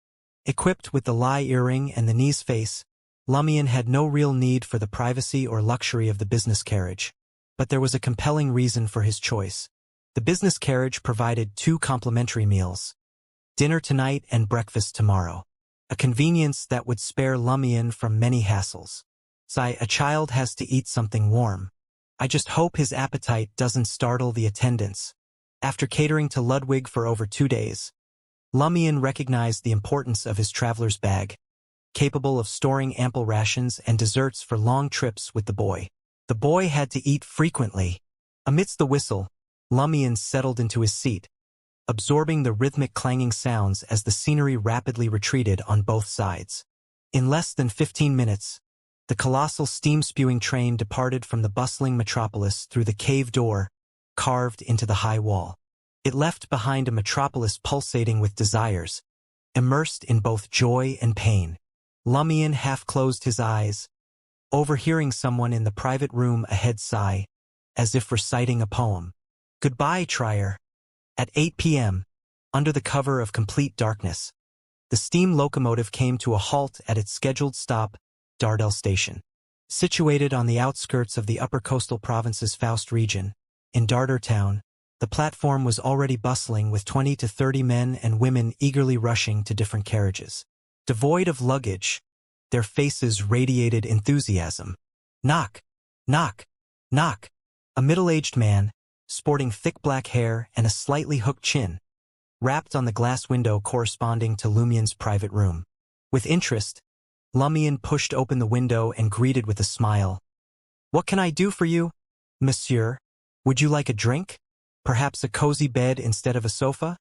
Equipped with the lie earring and the knees face, Lumion had no real need for the privacy or luxury of the business carriage. But there was a compelling reason for his choice. The business carriage provided 2 complimentary meals, dinner tonight and breakfast tomorrow, a convenience that would spare Lumion from many hassles. Sigh, a child has to eat something warm. I just hope his appetite doesn't startle the attendants. After catering to Ludwig for over 2 days, Lumion recognized the importance of his traveler's bag, capable of storing ample rations and desserts for long trips with the boy. The boy had to eat frequently. Amidst the whistle, Lumion settled into his seat, absorbing the rhythmic clanging sounds as the scenery rapidly retreated on both sides. In less than 15 minutes, the colossal steam-spewing train departed from the bustling metropolis through the cave door carved into the high wall. It left behind a metropolis pulsating with desires, immersed in both joy and pain. Lumion half closed his eyes, overhearing someone in the private room ahead sigh, as if reciting a poem. Goodbye, Trier. At 8 p.m., under the cover of complete darkness, the steam locomotive came to a halt at its scheduled stop, Dardel Station. Situated on the outskirts of the Upper Coastal Province's Faust region, in Darder Town, the platform was already bustling with 20 to 30 men and women eagerly rushing to different carriages. Devoid of luggage, their faces radiated enthusiasm. Knock, knock, knock. A middle-aged man, sporting thick black hair and a slightly hooked chin, rapped on the glass window corresponding to Lumion's private room. With interest, Lumion pushed open the window and greeted with a smile. "What can I do for you, monsieur? Would you like a drink? Perhaps a cozy bed instead of a sofa?"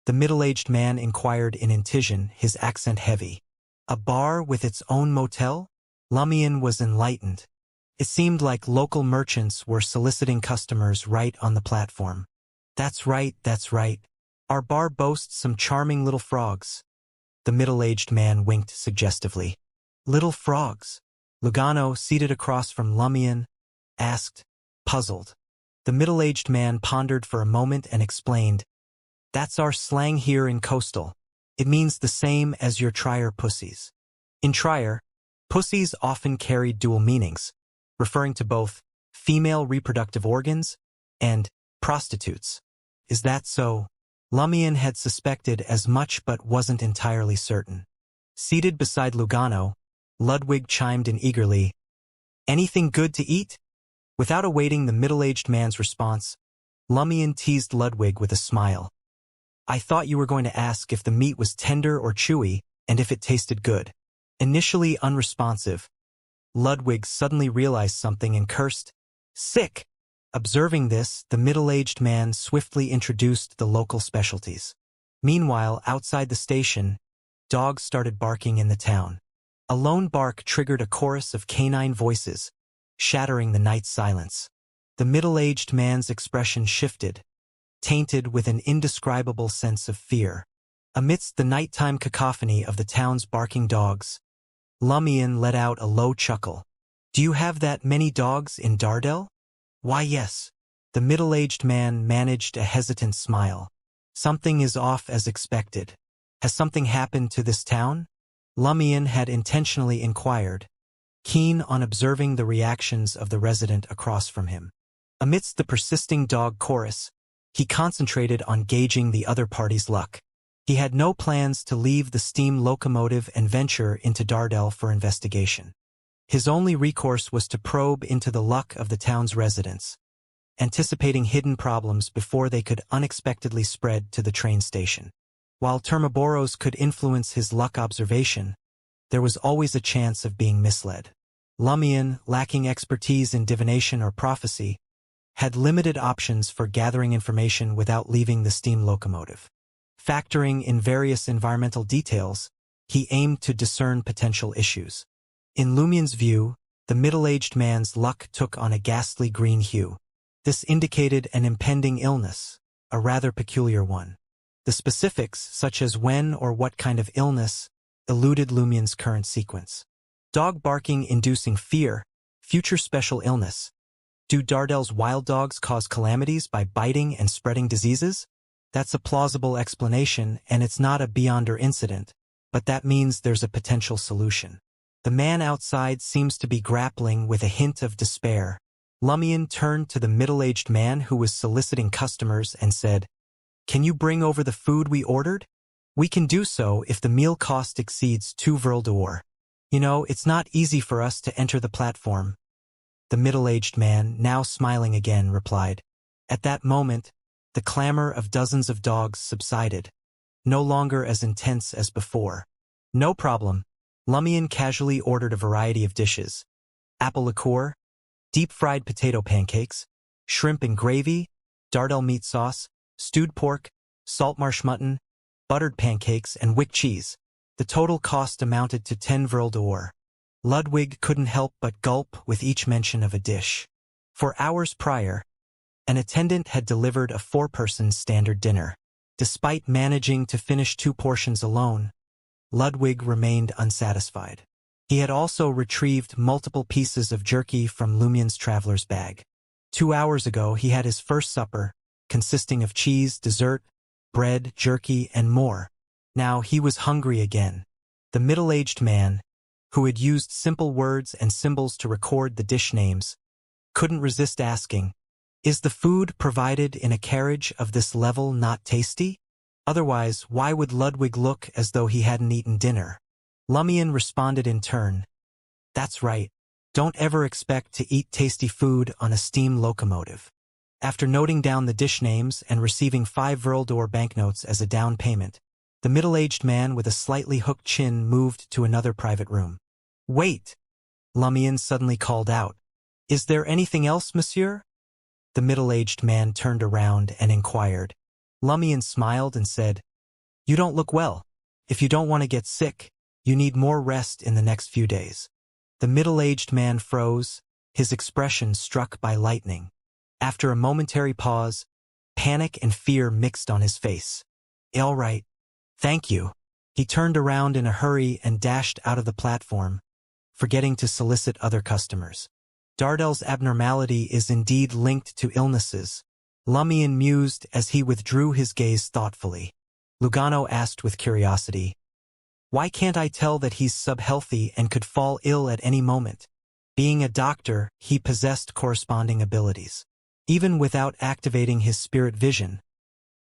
The middle-aged man inquired in Intijan, his accent heavy. A bar with its own motel? Lumion was enlightened. It seemed like local merchants were soliciting customers right on the platform. That's right, that's right. Our bar boasts some charming little frogs." The middle-aged man winked suggestively. "Little frogs?" Lugano, seated across from Lumion, asked, puzzled. The middle-aged man pondered for a moment and explained, "That's our slang here in Coastal. It means the same as your Trier pussies." In Trier, pussies often carried dual meanings, referring to both female reproductive organs and prostitutes. Is that so? Lumion had suspected as much but wasn't entirely certain. Seated beside Lugano, Ludwig chimed in eagerly, "Anything good to eat?" Without awaiting the middle-aged man's response, Lumion teased Ludwig with a smile. "I thought you were going to ask if the meat was tender or chewy and if it tasted good." Initially unresponsive, Ludwig suddenly realized something and cursed, "Sick!" Observing this, the middle-aged man swiftly introduced the local specialties. Meanwhile, outside the station, dogs started barking in the town. A lone bark triggered a chorus of canine voices, shattering the night's silence. The middle-aged man's expression shifted, tainted with an indescribable sense of fear. Amidst the nighttime cacophony of the town's barking dogs, Lumion let out a low chuckle. "Do you have that many dogs in Dardel?" "Why, yes." The middle-aged man managed a hesitant smile. "Something is off as expected. Has something happened to this town?" Lumion had intentionally inquired, keen on observing the reactions of the resident across from him. Amidst the persisting dog chorus, he concentrated on gauging the other party's luck. He had no plans to leave the steam locomotive and venture into Dardel for investigation. His only recourse was to probe into the luck of the town's residents, anticipating hidden problems before they could unexpectedly spread to the train station. While Termaboros could influence his luck observation, there was always a chance of being misled. Lumion, lacking expertise in divination or prophecy, had limited options for gathering information without leaving the steam locomotive. Factoring in various environmental details, he aimed to discern potential issues. In Lumion's view, the middle-aged man's luck took on a ghastly green hue. This indicated an impending illness, a rather peculiar one. The specifics, such as when or what kind of illness, eluded Lumion's current sequence. Dog barking inducing fear, future special illness. Do Dardel's wild dogs cause calamities by biting and spreading diseases? That's a plausible explanation, and it's not a beyonder incident. but that means there's a potential solution. The man outside seems to be grappling with a hint of despair. Lumion turned to the middle-aged man who was soliciting customers and said, "Can you bring over the food we ordered? We can do so if the meal cost exceeds 2 vril d'or. You know, it's not easy for us to enter the platform." The middle-aged man, now smiling again, replied. At that moment, the clamor of dozens of dogs subsided, no longer as intense as before. "No problem." Lumion casually ordered a variety of dishes: apple liqueur, deep-fried potato pancakes, shrimp and gravy, dardel meat sauce, stewed pork, salt marsh mutton, buttered pancakes, and wick cheese. The total cost amounted to 10 vril d'or. Ludwig couldn't help but gulp with each mention of a dish. For hours prior, an attendant had delivered a 4-person standard dinner. Despite managing to finish 2 portions alone, Ludwig remained unsatisfied. He had also retrieved multiple pieces of jerky from Lumion's traveler's bag. 2 hours ago, he had his first supper, consisting of cheese, dessert, bread, jerky, and more. Now he was hungry again. The middle-aged man, who had used simple words and symbols to record the dish names, couldn't resist asking, "Is the food provided in a carriage of this level not tasty? Otherwise, why would Ludwig look as though he hadn't eaten dinner?" Lumion responded in turn, "That's right. Don't ever expect to eat tasty food on a steam locomotive." After noting down the dish names and receiving 5 vril d'or banknotes as a down payment, the middle-aged man with a slightly hooked chin moved to another private room. "Wait!" Lumion suddenly called out. "Is there anything else, monsieur?" The middle-aged man turned around and inquired. Lumion smiled and said, "You don't look well. If you don't want to get sick, you need more rest in the next few days." The middle-aged man froze, his expression struck by lightning. After a momentary pause, panic and fear mixed on his face. "All right. Thank you." He turned around in a hurry and dashed out of the platform, forgetting to solicit other customers. Dardel's abnormality is indeed linked to illnesses, Lumion mused as he withdrew his gaze thoughtfully. Lugano asked with curiosity, "Why can't I tell that he's sub-healthy and could fall ill at any moment?" Being a doctor, he possessed corresponding abilities. Even without activating his spirit vision,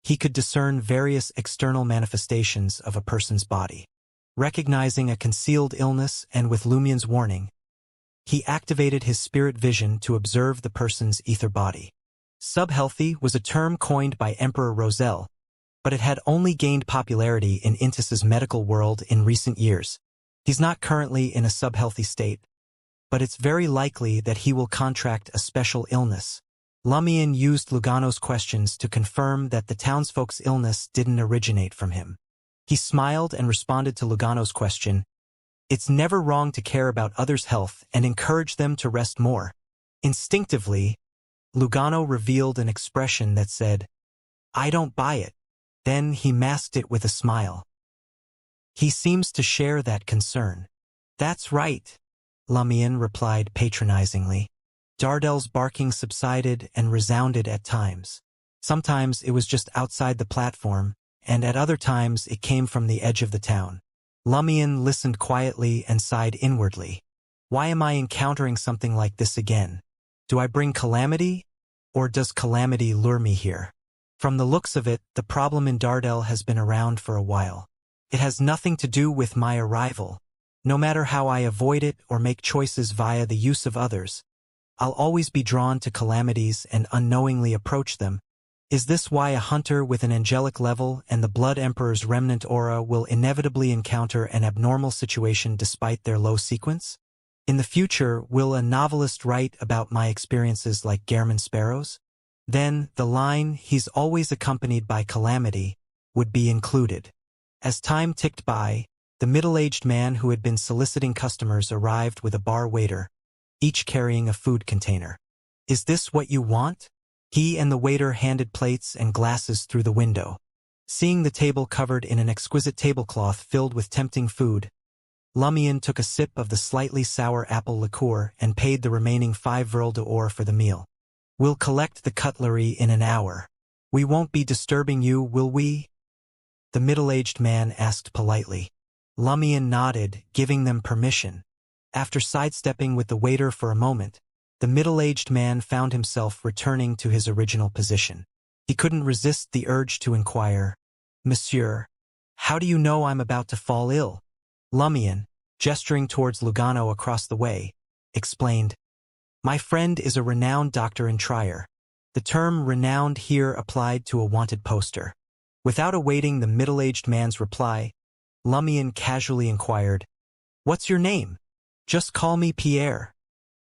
he could discern various external manifestations of a person's body. Recognizing a concealed illness and with Lumion's warning, he activated his spirit vision to observe the person's ether body. Sub-healthy was a term coined by Emperor Roselle, but it had only gained popularity in Intis's medical world in recent years. He's not currently in a sub-healthy state, but it's very likely that he will contract a special illness. Lumion used Lugano's questions to confirm that the townsfolk's illness didn't originate from him. He smiled and responded to Lugano's question, "It's never wrong to care about others' health and encourage them to rest more." Instinctively, Lugano revealed an expression that said, "I don't buy it." Then he masked it with a smile. "He seems to share that concern." "That's right," Lumion replied patronizingly. Dardel's barking subsided and resounded at times. Sometimes it was just outside the platform, and at other times it came from the edge of the town. Lumion listened quietly and sighed inwardly. Why am I encountering something like this again? Do I bring calamity, or does calamity lure me here? From the looks of it, the problem in Dardel has been around for a while. It has nothing to do with my arrival. No matter how I avoid it or make choices via the use of others, I'll always be drawn to calamities and unknowingly approach them. Is this why a hunter with an angelic level and the Blood Emperor's remnant aura will inevitably encounter an abnormal situation despite their low sequence? In the future, will a novelist write about my experiences like Gehrman Sparrow's? Then, the line, "He's always accompanied by calamity," would be included. As time ticked by, the middle-aged man who had been soliciting customers arrived with a bar waiter, each carrying a food container. "Is this what you want?" He and the waiter handed plates and glasses through the window. Seeing the table covered in an exquisite tablecloth filled with tempting food, Lumion took a sip of the slightly sour apple liqueur and paid the remaining 5 vril d'or for the meal. "We'll collect the cutlery in an hour. We won't be disturbing you, will we?" The middle-aged man asked politely. Lumion nodded, giving them permission. After sidestepping with the waiter for a moment, the middle-aged man found himself returning to his original position. He couldn't resist the urge to inquire, "Monsieur, how do you know I'm about to fall ill?" Lumion, gesturing towards Lugano across the way, explained, "My friend is a renowned doctor in Trier." The term renowned here applied to a wanted poster. Without awaiting the middle-aged man's reply, Lumion casually inquired, "What's your name?" "Just call me Pierre,"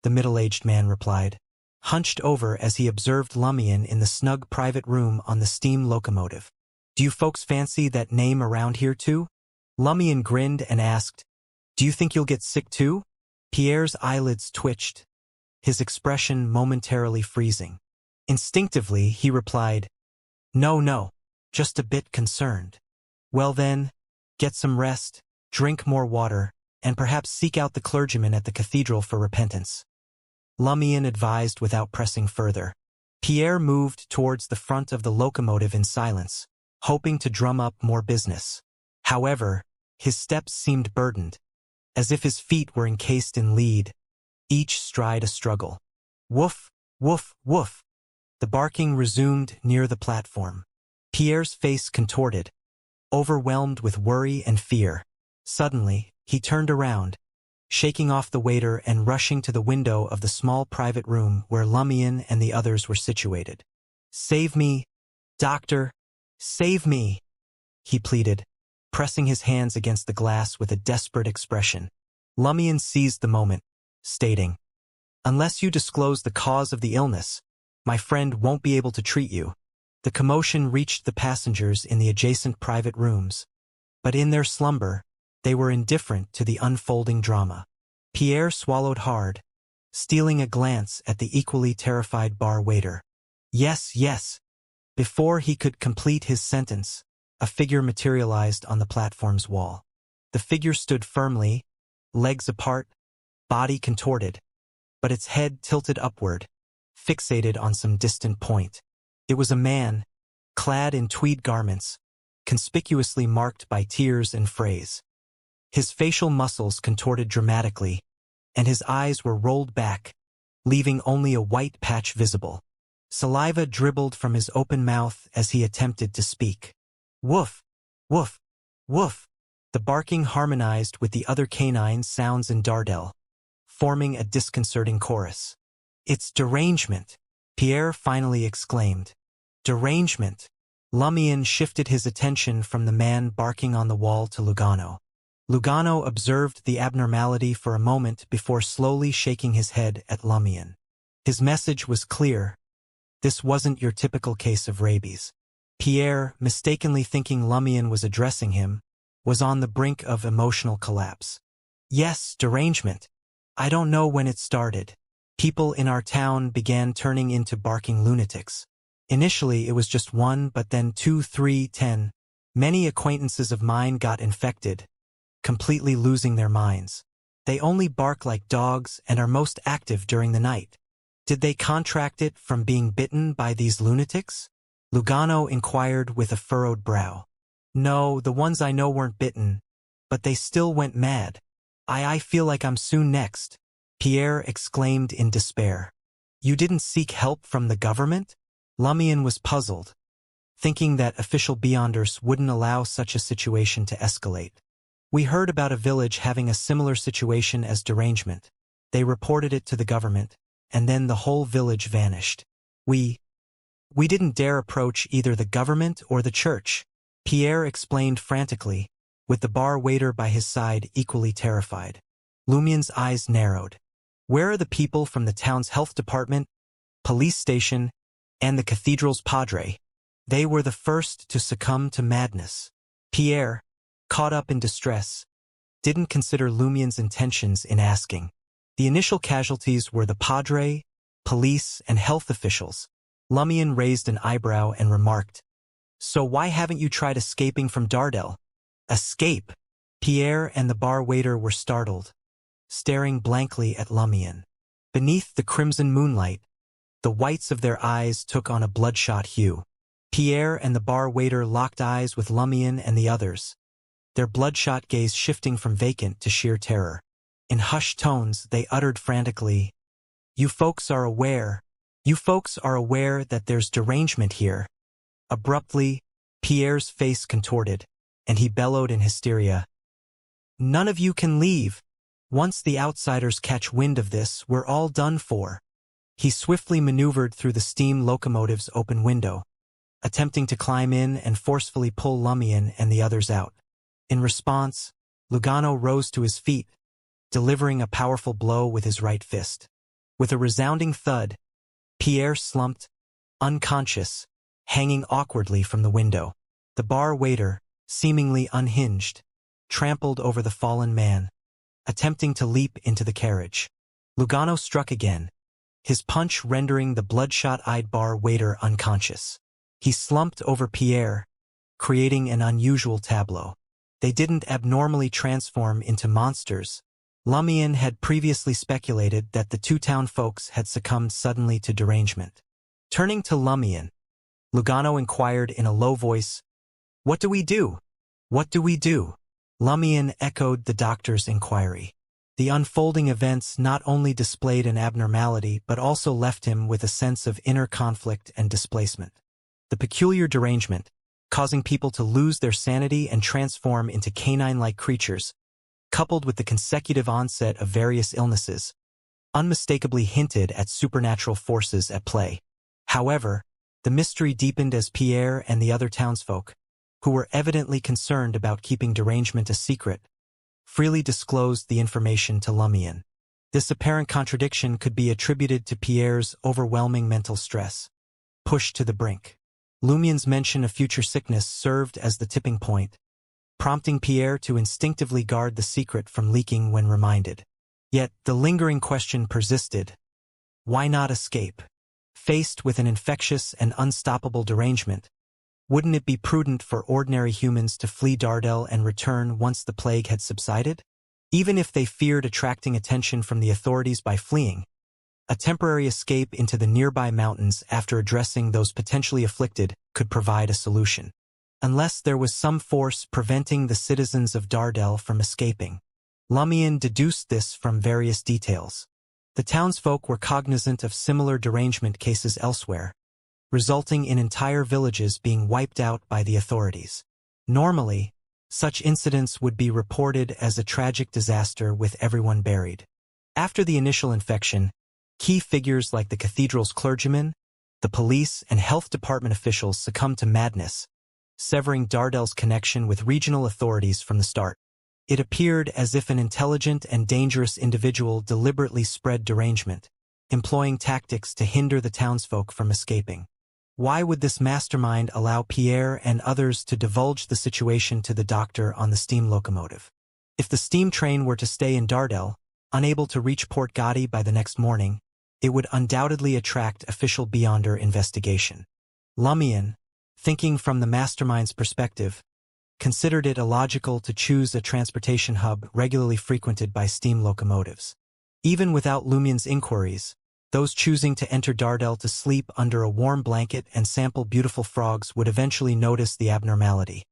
the middle-aged man replied, hunched over as he observed Lumion in the snug private room on the steam locomotive. "Do you folks fancy that name around here too?" Lumion grinned and asked, "Do you think you'll get sick too?" Pierre's eyelids twitched, his expression momentarily freezing. Instinctively, he replied, No, just a bit concerned." "Well then, get some rest, drink more water, and perhaps seek out the clergyman at the cathedral for repentance," Lumion advised without pressing further. Pierre moved towards the front of the locomotive in silence, hoping to drum up more business. However, his steps seemed burdened, as if his feet were encased in lead, each stride a struggle. Woof, woof, woof. The barking resumed near the platform. Pierre's face contorted, overwhelmed with worry and fear. Suddenly, he turned around, shaking off the waiter and rushing to the window of the small private room where Lumion and the others were situated. "Save me, doctor, save me," he pleaded, pressing his hands against the glass with a desperate expression. Lumion seized the moment, stating, "Unless you disclose the cause of the illness, my friend won't be able to treat you." The commotion reached the passengers in the adjacent private rooms, but in their slumber, they were indifferent to the unfolding drama. Pierre swallowed hard, stealing a glance at the equally terrified bar waiter. Yes, yes. Before he could complete his sentence, a figure materialized on the platform's wall. The figure stood firmly, legs apart, body contorted, but its head tilted upward, fixated on some distant point. It was a man, clad in tweed garments, conspicuously marked by tears and frays. His facial muscles contorted dramatically, and his eyes were rolled back, leaving only a white patch visible. Saliva dribbled from his open mouth as he attempted to speak. Woof, woof, woof. The barking harmonized with the other canine sounds in Dardel, forming a disconcerting chorus. "It's derangement," Pierre finally exclaimed. "Derangement." Lumion shifted his attention from the man barking on the wall to Lugano. Lugano observed the abnormality for a moment before slowly shaking his head at Lumion. His message was clear. This wasn't your typical case of rabies. Pierre, mistakenly thinking Lumion was addressing him, was on the brink of emotional collapse. "Yes, derangement. I don't know when it started. People in our town began turning into barking lunatics. Initially, it was just one, but then 2, 3, 10. Many acquaintances of mine got infected, completely losing their minds. They only bark like dogs and are most active during the night." "Did they contract it from being bitten by these lunatics?" Lugano inquired with a furrowed brow. "No, the ones I know weren't bitten, but they still went mad. I feel like I'm soon next," Pierre exclaimed in despair. "You didn't seek help from the government?" Lumion was puzzled, thinking that official Beyonders wouldn't allow such a situation to escalate. "We heard about a village having a similar situation as derangement. They reported it to the government, and then the whole village vanished. We didn't dare approach either the government or the church," Pierre explained frantically, with the bar waiter by his side equally terrified. Lumion's eyes narrowed. "Where are the people from the town's health department, police station, and the cathedral's padre?" They were the first to succumb to madness. Pierre, caught up in distress, didn't consider Lumion's intentions in asking. The initial casualties were the padre, police, and health officials. Lumion raised an eyebrow and remarked, "So why haven't you tried escaping from Dardel?" "Escape?" Pierre and the bar waiter were startled, staring blankly at Lumion. Beneath the crimson moonlight, the whites of their eyes took on a bloodshot hue. Pierre and the bar waiter locked eyes with Lumion and the others, their bloodshot gaze shifting from vacant to sheer terror. In hushed tones, they uttered frantically, You folks are aware that there's derangement here." Abruptly, Pierre's face contorted, and he bellowed in hysteria, "None of you can leave. Once the outsiders catch wind of this, we're all done for." He swiftly maneuvered through the steam locomotive's open window, attempting to climb in and forcefully pull Lumion and the others out. In response, Lugano rose to his feet, delivering a powerful blow with his right fist. With a resounding thud, Pierre slumped, unconscious, hanging awkwardly from the window. The bar waiter, seemingly unhinged, trampled over the fallen man, attempting to leap into the carriage. Lugano struck again, his punch rendering the bloodshot-eyed bar waiter unconscious. He slumped over Pierre, creating an unusual tableau. They didn't abnormally transform into monsters. Lumion had previously speculated that the two town folks had succumbed suddenly to derangement. Turning to Lumion, Lugano inquired in a low voice, "What do we do? What do we do?" Lumion echoed the doctor's inquiry. The unfolding events not only displayed an abnormality but also left him with a sense of inner conflict and displacement. The peculiar derangement, causing people to lose their sanity and transform into canine-like creatures, coupled with the consecutive onset of various illnesses, unmistakably hinted at supernatural forces at play. However, the mystery deepened as Pierre and the other townsfolk, who were evidently concerned about keeping derangement a secret, freely disclosed the information to Lumion. This apparent contradiction could be attributed to Pierre's overwhelming mental stress, pushed to the brink. Lumion's mention of future sickness served as the tipping point, prompting Pierre to instinctively guard the secret from leaking when reminded. Yet the lingering question persisted. Why not escape? Faced with an infectious and unstoppable derangement, wouldn't it be prudent for ordinary humans to flee Dardel and return once the plague had subsided? Even if they feared attracting attention from the authorities by fleeing, a temporary escape into the nearby mountains after addressing those potentially afflicted could provide a solution. Unless there was some force preventing the citizens of Dardel from escaping. Lumion deduced this from various details. The townsfolk were cognizant of similar derangement cases elsewhere, resulting in entire villages being wiped out by the authorities. Normally, such incidents would be reported as a tragic disaster with everyone buried. After the initial infection, key figures like the cathedral's clergyman, the police, and health department officials succumbed to madness, severing Dardel's connection with regional authorities from the start. It appeared as if an intelligent and dangerous individual deliberately spread derangement, employing tactics to hinder the townsfolk from escaping. Why would this mastermind allow Pierre and others to divulge the situation to the doctor on the steam locomotive? If the steam train were to stay in Dardel, unable to reach Port Gotti by the next morning, it would undoubtedly attract official beyonder investigation. Lumion, thinking from the mastermind's perspective, considered it illogical to choose a transportation hub regularly frequented by steam locomotives. Even without Lumion's inquiries, those choosing to enter Dardel to sleep under a warm blanket and sample beautiful frogs would eventually notice the abnormality,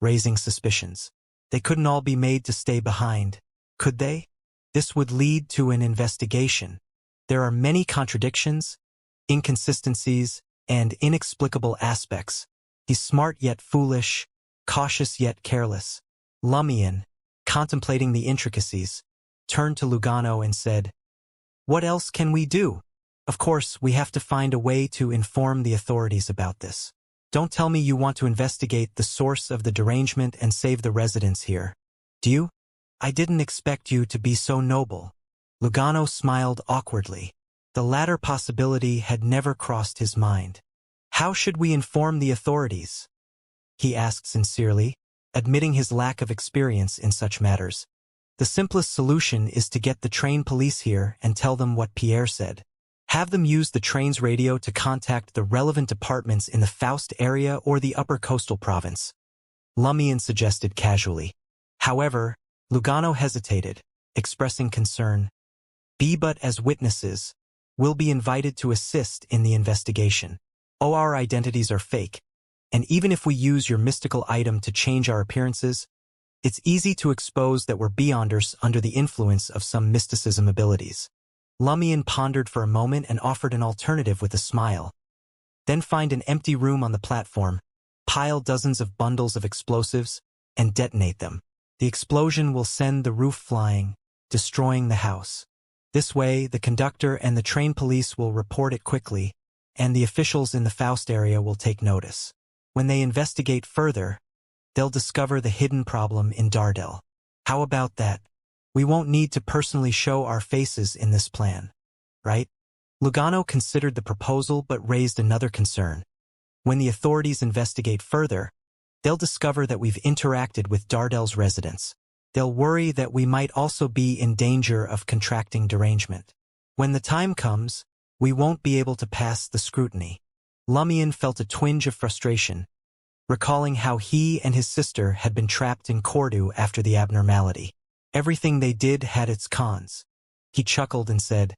raising suspicions. They couldn't all be made to stay behind, could they? This would lead to an investigation. There are many contradictions, inconsistencies, and inexplicable aspects. He's smart yet foolish, cautious yet careless. Lumion, contemplating the intricacies, turned to Lugano and said, "What else can we do? Of course, we have to find a way to inform the authorities about this. Don't tell me you want to investigate the source of the derangement and save the residents here. Do you? I didn't expect you to be so noble." Lugano smiled awkwardly. The latter possibility had never crossed his mind. "How should we inform the authorities?" he asked sincerely, admitting his lack of experience in such matters. "The simplest solution is to get the train police here and tell them what Pierre said. Have them use the train's radio to contact the relevant departments in the Faust area or the Upper Coastal Province," Lumion suggested casually. However, Lugano hesitated, expressing concern. "Be but as witnesses. We'll be invited to assist in the investigation. Our identities are fake, and even if we use your mystical item to change our appearances, It's easy to expose that we're beyonders under the influence of some mysticism abilities. Lumion pondered for a moment and offered an alternative with a smile. Then find an empty room on the platform, pile dozens of bundles of explosives, and detonate them. The explosion will send the roof flying, destroying the house. This way, the conductor and the train police will report it quickly, and the officials in the Faust area will take notice. When they investigate further, they'll discover the hidden problem in Dardel. How about that? We won't need to personally show our faces in this plan, right? Lugano considered the proposal but raised another concern. When the authorities investigate further, they'll discover that we've interacted with Dardel's residents. They'll worry that we might also be in danger of contracting derangement. When the time comes, we won't be able to pass the scrutiny. Lumion felt a twinge of frustration, recalling how he and his sister had been trapped in Cordu after the abnormality. Everything they did had its cons. He chuckled and said,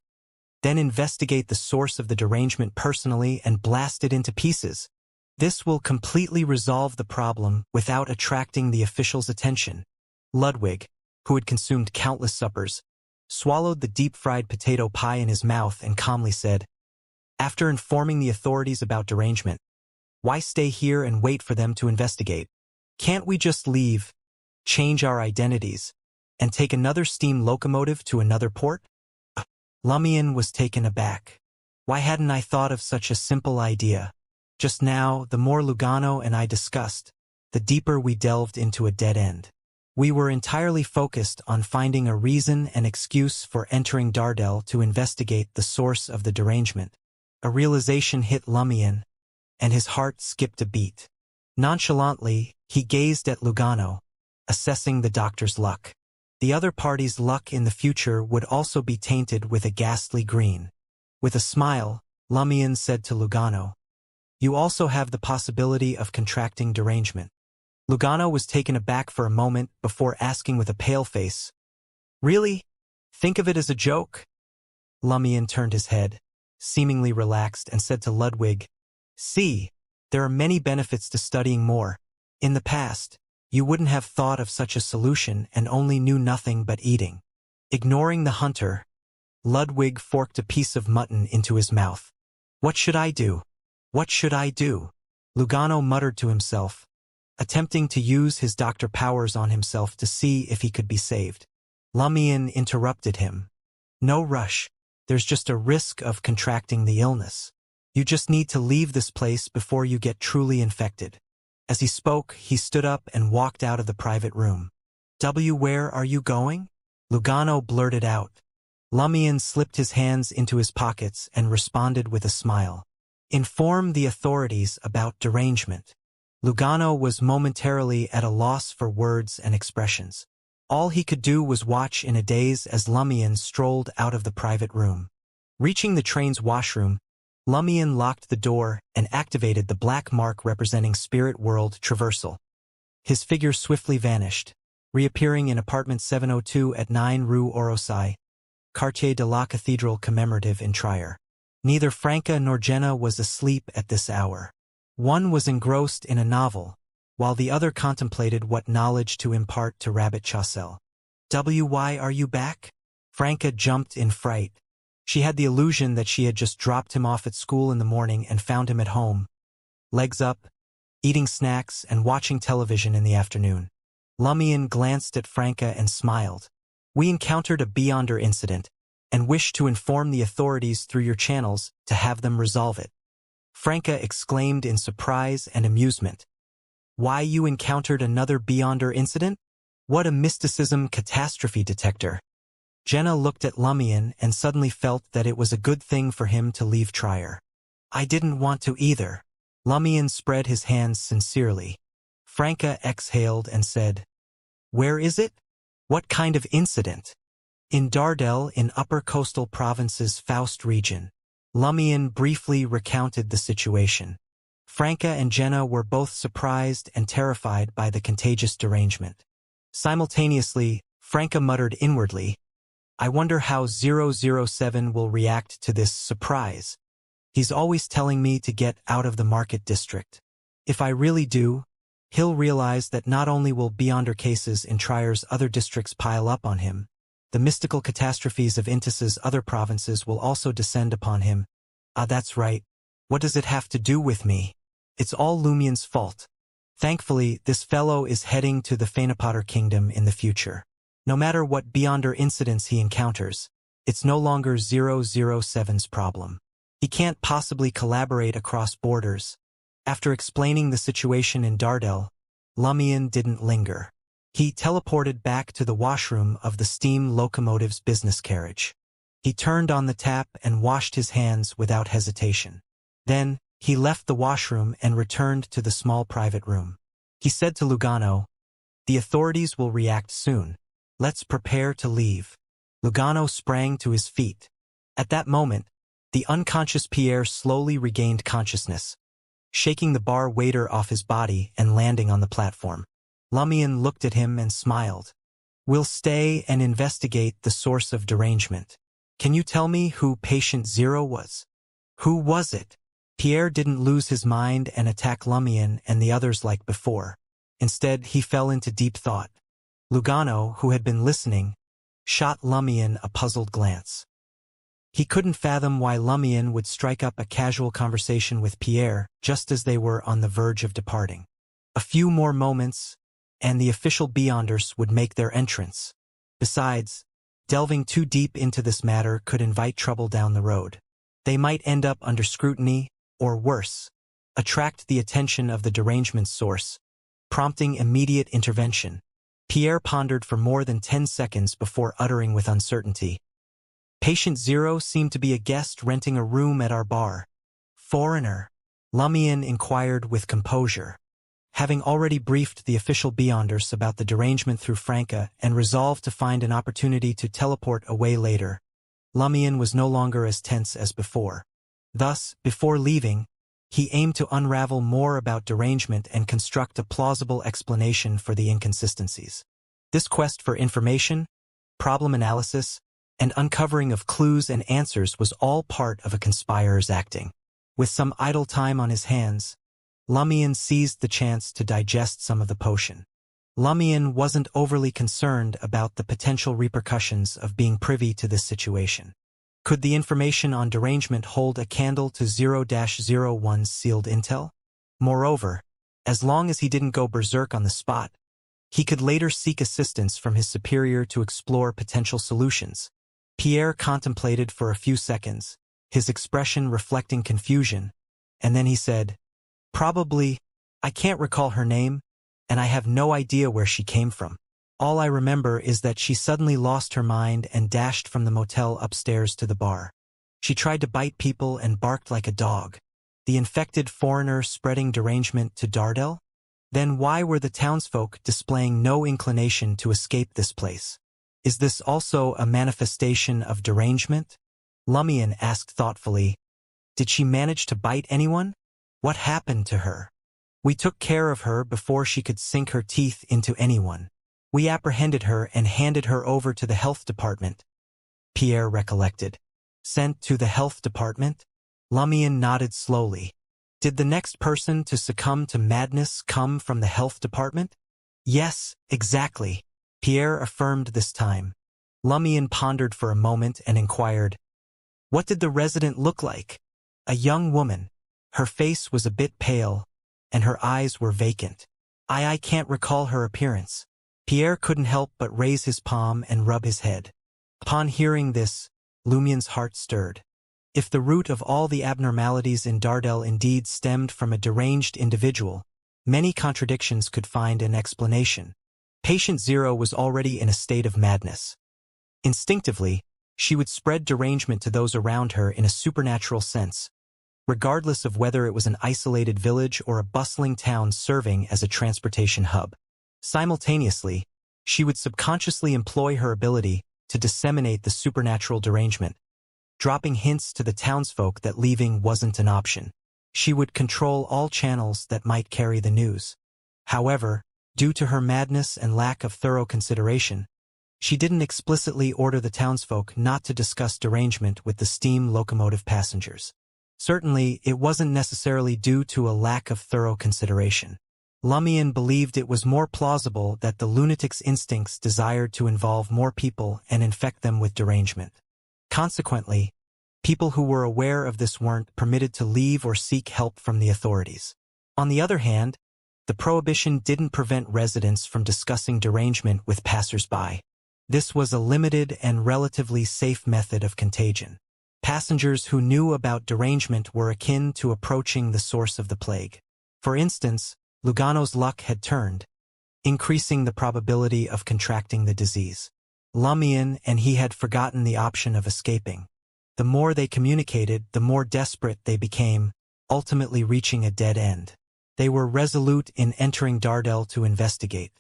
"Then investigate the source of the derangement personally and blast it into pieces. This will completely resolve the problem without attracting the officials' attention." Ludwig, who had consumed countless suppers, swallowed the deep-fried potato pie in his mouth and calmly said, "After informing the authorities about derangement, why stay here and wait for them to investigate? Can't we just leave, change our identities, and take another steam locomotive to another port?" Lumion was taken aback. Why hadn't I thought of such a simple idea? Just now, the more Lugano and I discussed, the deeper we delved into a dead end. We were entirely focused on finding a reason and excuse for entering Dardel to investigate the source of the derangement. A realization hit Lumion, and his heart skipped a beat. Nonchalantly, he gazed at Lugano, assessing the doctor's luck. The other party's luck in the future would also be tainted with a ghastly green. With a smile, Lumion said to Lugano, "You also have the possibility of contracting derangement." Lugano was taken aback for a moment before asking with a pale face, "Really? Think of it as a joke?" Lumion turned his head, seemingly relaxed, and said to Ludwig, "See, there are many benefits to studying more. In the past, you wouldn't have thought of such a solution and only knew nothing but eating." Ignoring the hunter, Ludwig forked a piece of mutton into his mouth. "What should I do? What should I do?" Lugano muttered to himself, attempting to use his doctor powers on himself to see if he could be saved. Lumion interrupted him. "No rush. There's just a risk of contracting the illness. You just need to leave this place before you get truly infected." As he spoke, he stood up and walked out of the private room. Where are you going?" Lugano blurted out. Lumion slipped his hands into his pockets and responded with a smile. "Inform the authorities about derangement." Lugano was momentarily at a loss for words and expressions. All he could do was watch in a daze as Lumion strolled out of the private room. Reaching the train's washroom, Lumion locked the door and activated the black mark representing Spirit World Traversal. His figure swiftly vanished, reappearing in apartment 702 at 9 Rue Orosai, Quartier de la Cathedral Commemorative in Trier. Neither Franca nor Jenna was asleep at this hour. One was engrossed in a novel, while the other contemplated what knowledge to impart to Rabbit Chaussel. "Why are you back?" Franca jumped in fright. She had the illusion that she had just dropped him off at school in the morning and found him at home, legs up, eating snacks and watching television in the afternoon. Lumion glanced at Franca and smiled. "We encountered a Beyonder incident and wish to inform the authorities through your channels to have them resolve it." Franca exclaimed in surprise and amusement. "Why, you encountered another Beyonder incident? What a mysticism catastrophe detector." Jenna looked at Lumion and suddenly felt that it was a good thing for him to leave Trier. "I didn't want to either." Lumion spread his hands sincerely. Franca exhaled and said, "Where is it? What kind of incident?" "In Dardel in Upper Coastal Province's Faust region." Lumion briefly recounted the situation. Franca and Jenna were both surprised and terrified by the contagious derangement. Simultaneously, Franca muttered inwardly, "I wonder how 007 will react to this surprise. He's always telling me to get out of the market district. If I really do, he'll realize that not only will Beyonder cases in Trier's other districts pile up on him, the mystical catastrophes of Intis's other provinces will also descend upon him. Ah, that's right. What does it have to do with me? It's all Lumien's fault. Thankfully, this fellow is heading to the Phaenopotter Kingdom in the future. No matter what Beyonder incidents he encounters, it's no longer 007's problem. He can't possibly collaborate across borders. After explaining the situation in Dardel, Lumien didn't linger. He teleported back to the washroom of the steam locomotive's business carriage. He turned on the tap and washed his hands without hesitation. Then, he left the washroom and returned to the small private room. He said to Lugano, "The authorities will react soon. Let's prepare to leave." Lugano sprang to his feet. At that moment, the unconscious Pierre slowly regained consciousness, shaking the bar waiter off his body and landing on the platform. Lumien looked at him and smiled. "We'll stay and investigate the source of derangement. Can you tell me who Patient Zero was?" "Who was it?" Pierre didn't lose his mind and attack Lumien and the others like before. Instead, he fell into deep thought. Lugano, who had been listening, shot Lumien a puzzled glance. He couldn't fathom why Lumien would strike up a casual conversation with Pierre just as they were on the verge of departing. A few more moments, and the official Beyonders would make their entrance. Besides, delving too deep into this matter could invite trouble down the road. They might end up under scrutiny, or worse, attract the attention of the derangement source, prompting immediate intervention. Pierre pondered for more than 10 seconds before uttering with uncertainty, "Patient Zero seemed to be a guest renting a room at our bar." "Foreigner?" Lumien inquired with composure. Having already briefed the official Beyonders about the derangement through Franca and resolved to find an opportunity to teleport away later, Lumien was no longer as tense as before. Thus, before leaving, he aimed to unravel more about derangement and construct a plausible explanation for the inconsistencies. This quest for information, problem analysis, and uncovering of clues and answers was all part of a conspirer's acting. With some idle time on his hands, Lumien seized the chance to digest some of the potion. Lumien wasn't overly concerned about the potential repercussions of being privy to this situation. Could the information on derangement hold a candle to 0-01's sealed intel? Moreover, as long as he didn't go berserk on the spot, he could later seek assistance from his superior to explore potential solutions. Pierre contemplated for a few seconds, his expression reflecting confusion, and then he said, "Probably, I can't recall her name, and I have no idea where she came from. All I remember is that she suddenly lost her mind and dashed from the motel upstairs to the bar. She tried to bite people and barked like a dog. The infected foreigner spreading derangement to Dardel? Then why were the townsfolk displaying no inclination to escape this place? Is this also a manifestation of derangement?" Lumien asked thoughtfully, "Did she manage to bite anyone? What happened to her?" "We took care of her before she could sink her teeth into anyone. We apprehended her and handed her over to the health department," Pierre recollected. "Sent to the health department?" Lumien nodded slowly. "Did the next person to succumb to madness come from the health department?" "Yes, exactly," Pierre affirmed this time. Lumien pondered for a moment and inquired, "What did the resident look like?" "A young woman. Her face was a bit pale, and her eyes were vacant. I can't recall her appearance." Pierre couldn't help but raise his palm and rub his head. Upon hearing this, Lumien's heart stirred. If the root of all the abnormalities in Dardel indeed stemmed from a deranged individual, many contradictions could find an explanation. Patient Zero was already in a state of madness. Instinctively, she would spread derangement to those around her in a supernatural sense, regardless of whether it was an isolated village or a bustling town serving as a transportation hub. Simultaneously, she would subconsciously employ her ability to disseminate the supernatural derangement, dropping hints to the townsfolk that leaving wasn't an option. She would control all channels that might carry the news. However, due to her madness and lack of thorough consideration, she didn't explicitly order the townsfolk not to discuss derangement with the steam locomotive passengers. Certainly, it wasn't necessarily due to a lack of thorough consideration. Lumian believed it was more plausible that the lunatic's instincts desired to involve more people and infect them with derangement. Consequently, people who were aware of this weren't permitted to leave or seek help from the authorities. On the other hand, the prohibition didn't prevent residents from discussing derangement with passers-by. This was a limited and relatively safe method of contagion. Passengers who knew about derangement were akin to approaching the source of the plague. For instance, Lugano's luck had turned, increasing the probability of contracting the disease. Lumian and he had forgotten the option of escaping. The more they communicated, the more desperate they became, ultimately reaching a dead end. They were resolute in entering Dardel to investigate.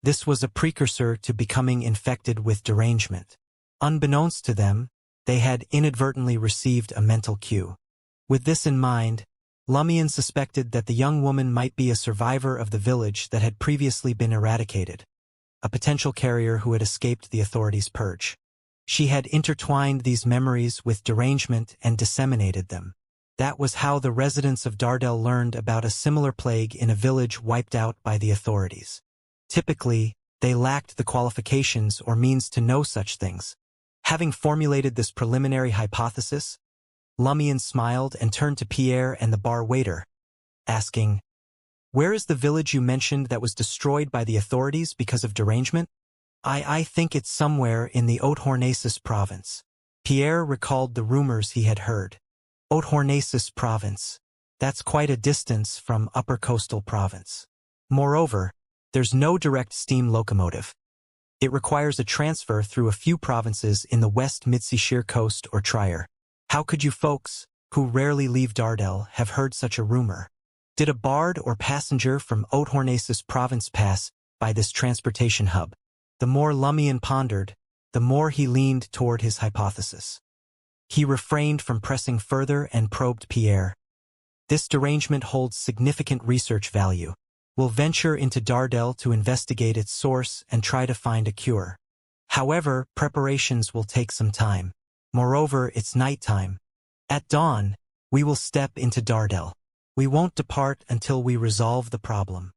This was a precursor to becoming infected with derangement. Unbeknownst to them, they had inadvertently received a mental cue. With this in mind, Lumian suspected that the young woman might be a survivor of the village that had previously been eradicated, a potential carrier who had escaped the authorities' purge. She had intertwined these memories with derangement and disseminated them. That was how the residents of Dardel learned about a similar plague in a village wiped out by the authorities. Typically, they lacked the qualifications or means to know such things. Having formulated this preliminary hypothesis, Lumian smiled and turned to Pierre and the bar waiter, asking, "Where is the village you mentioned that was destroyed by the authorities because of derangement?" I think it's somewhere in the Haute-Hornacis province." Pierre recalled the rumors he had heard. Haute-Hornacis province. That's quite a distance from Upper Coastal province. Moreover, there's no direct steam locomotive. It requires a transfer through a few provinces in the West Mid-Sheer Coast or Trier. How could you folks, who rarely leave Dardel, have heard such a rumor? Did a bard or passenger from Haute-Hornacis province pass by this transportation hub? The more Lumian pondered, the more he leaned toward his hypothesis. He refrained from pressing further and probed Pierre. "This derangement holds significant research value. We'll venture into Dardel to investigate its source and try to find a cure. However, preparations will take some time. Moreover, it's nighttime. At dawn, we will step into Dardel. We won't depart until we resolve the problem."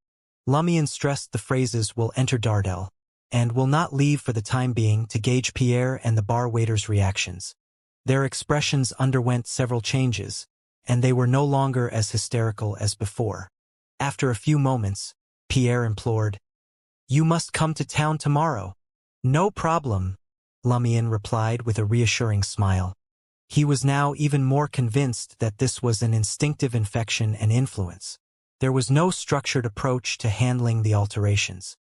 Lumian stressed the phrases "will enter Dardel" and "will not leave for the time being" to gauge Pierre and the bar waiter's reactions. Their expressions underwent several changes, and they were no longer as hysterical as before. After a few moments, Pierre implored, "You must come to town tomorrow." "No problem," Lumian replied with a reassuring smile. He was now even more convinced that this was an instinctive infection and influence. There was no structured approach to handling the alterations.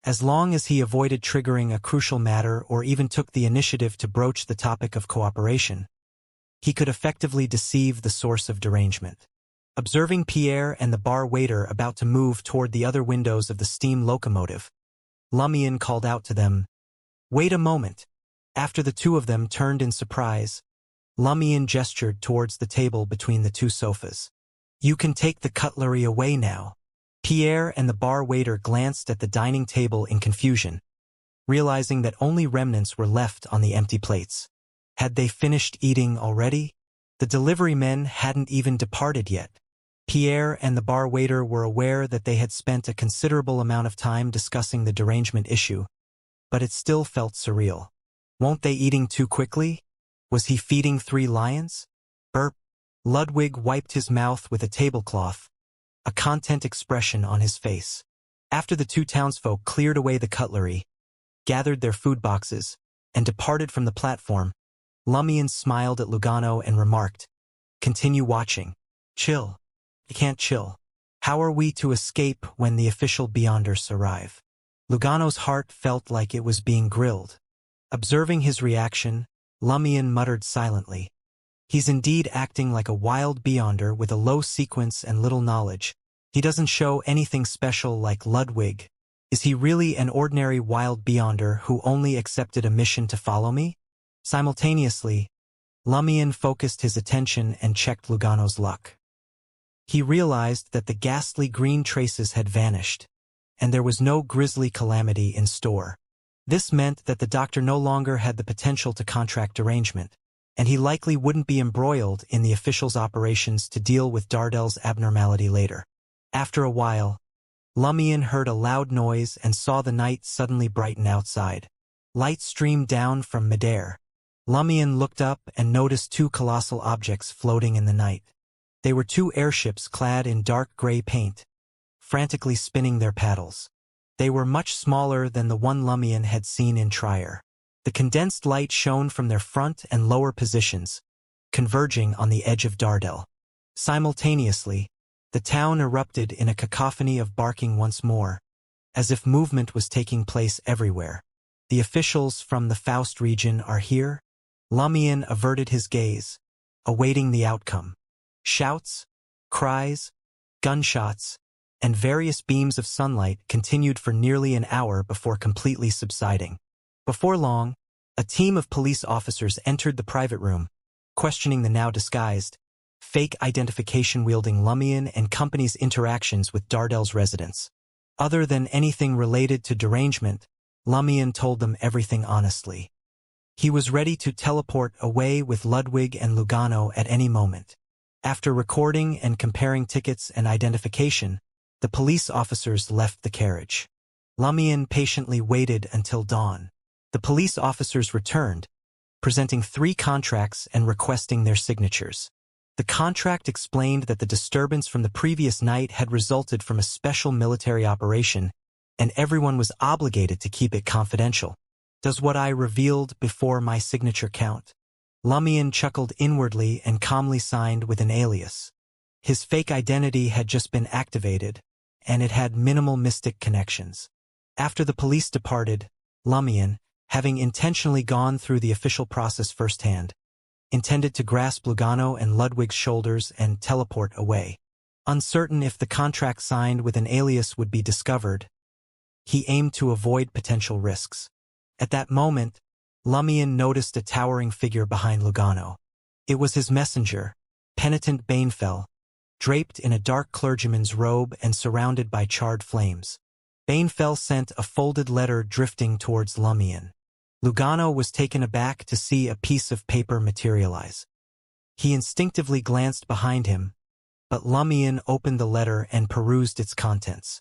As long as he avoided triggering a crucial matter or even took the initiative to broach the topic of cooperation, he could effectively deceive the source of derangement. Observing Pierre and the bar waiter about to move toward the other windows of the steam locomotive, Lumian called out to them, "Wait a moment." After the two of them turned in surprise, Lumian gestured towards the table between the two sofas. "You can take the cutlery away now." Pierre and the bar waiter glanced at the dining table in confusion, realizing that only remnants were left on the empty plates. Had they finished eating already? The delivery men hadn't even departed yet. Pierre and the bar waiter were aware that they had spent a considerable amount of time discussing the derangement issue, but it still felt surreal. Won't they eating too quickly? Was he feeding 3 lions? Burp. Ludwig wiped his mouth with a tablecloth, a content expression on his face. After the two townsfolk cleared away the cutlery, gathered their food boxes, and departed from the platform, Lumian smiled at Lugano and remarked, "Continue watching. Chill." "I can't chill. How are we to escape when the official Beyonders arrive?" Lugano's heart felt like it was being grilled. Observing his reaction, Lumian muttered silently, "He's indeed acting like a wild Beyonder with a low sequence and little knowledge. He doesn't show anything special like Ludwig. Is he really an ordinary wild Beyonder who only accepted a mission to follow me?" Simultaneously, Lumian focused his attention and checked Lugano's luck. He realized that the ghastly green traces had vanished, and there was no grisly calamity in store. This meant that the doctor no longer had the potential to contract derangement, and he likely wouldn't be embroiled in the official's operations to deal with Dardel's abnormality later. After a while, Lumion heard a loud noise and saw the night suddenly brighten outside. Light streamed down from midair. Lumion looked up and noticed two colossal objects floating in the night. They were two airships clad in dark gray paint, frantically spinning their paddles. They were much smaller than the one Lumion had seen in Trier. The condensed light shone from their front and lower positions, converging on the edge of Dardel. Simultaneously, the town erupted in a cacophony of barking once more, as if movement was taking place everywhere. The officials from the Faust region are here? Lumion averted his gaze, awaiting the outcome. Shouts, cries, gunshots, and various beams of sunlight continued for nearly an hour before completely subsiding. Before long, a team of police officers entered the private room, questioning the now disguised, fake identification-wielding Lumion and company's interactions with Dardel's residents. Other than anything related to derangement, Lumion told them everything honestly. He was ready to teleport away with Ludwig and Lugano at any moment. After recording and comparing tickets and identification, the police officers left the carriage. Lumion patiently waited until dawn. The police officers returned, presenting 3 contracts and requesting their signatures. The contract explained that the disturbance from the previous night had resulted from a special military operation, and everyone was obligated to keep it confidential. Does what I revealed before my signature count? Lumion chuckled inwardly and calmly signed with an alias. His fake identity had just been activated, and it had minimal mystic connections. After the police departed, Lumion, having intentionally gone through the official process firsthand, intended to grasp Lugano and Ludwig's shoulders and teleport away. Uncertain if the contract signed with an alias would be discovered, he aimed to avoid potential risks. At that moment, Lumion noticed a towering figure behind Lugano. It was his messenger, penitent Banefell, draped in a dark clergyman's robe and surrounded by charred flames. Banefell sent a folded letter drifting towards Lumion. Lugano was taken aback to see a piece of paper materialize. He instinctively glanced behind him, but Lumion opened the letter and perused its contents.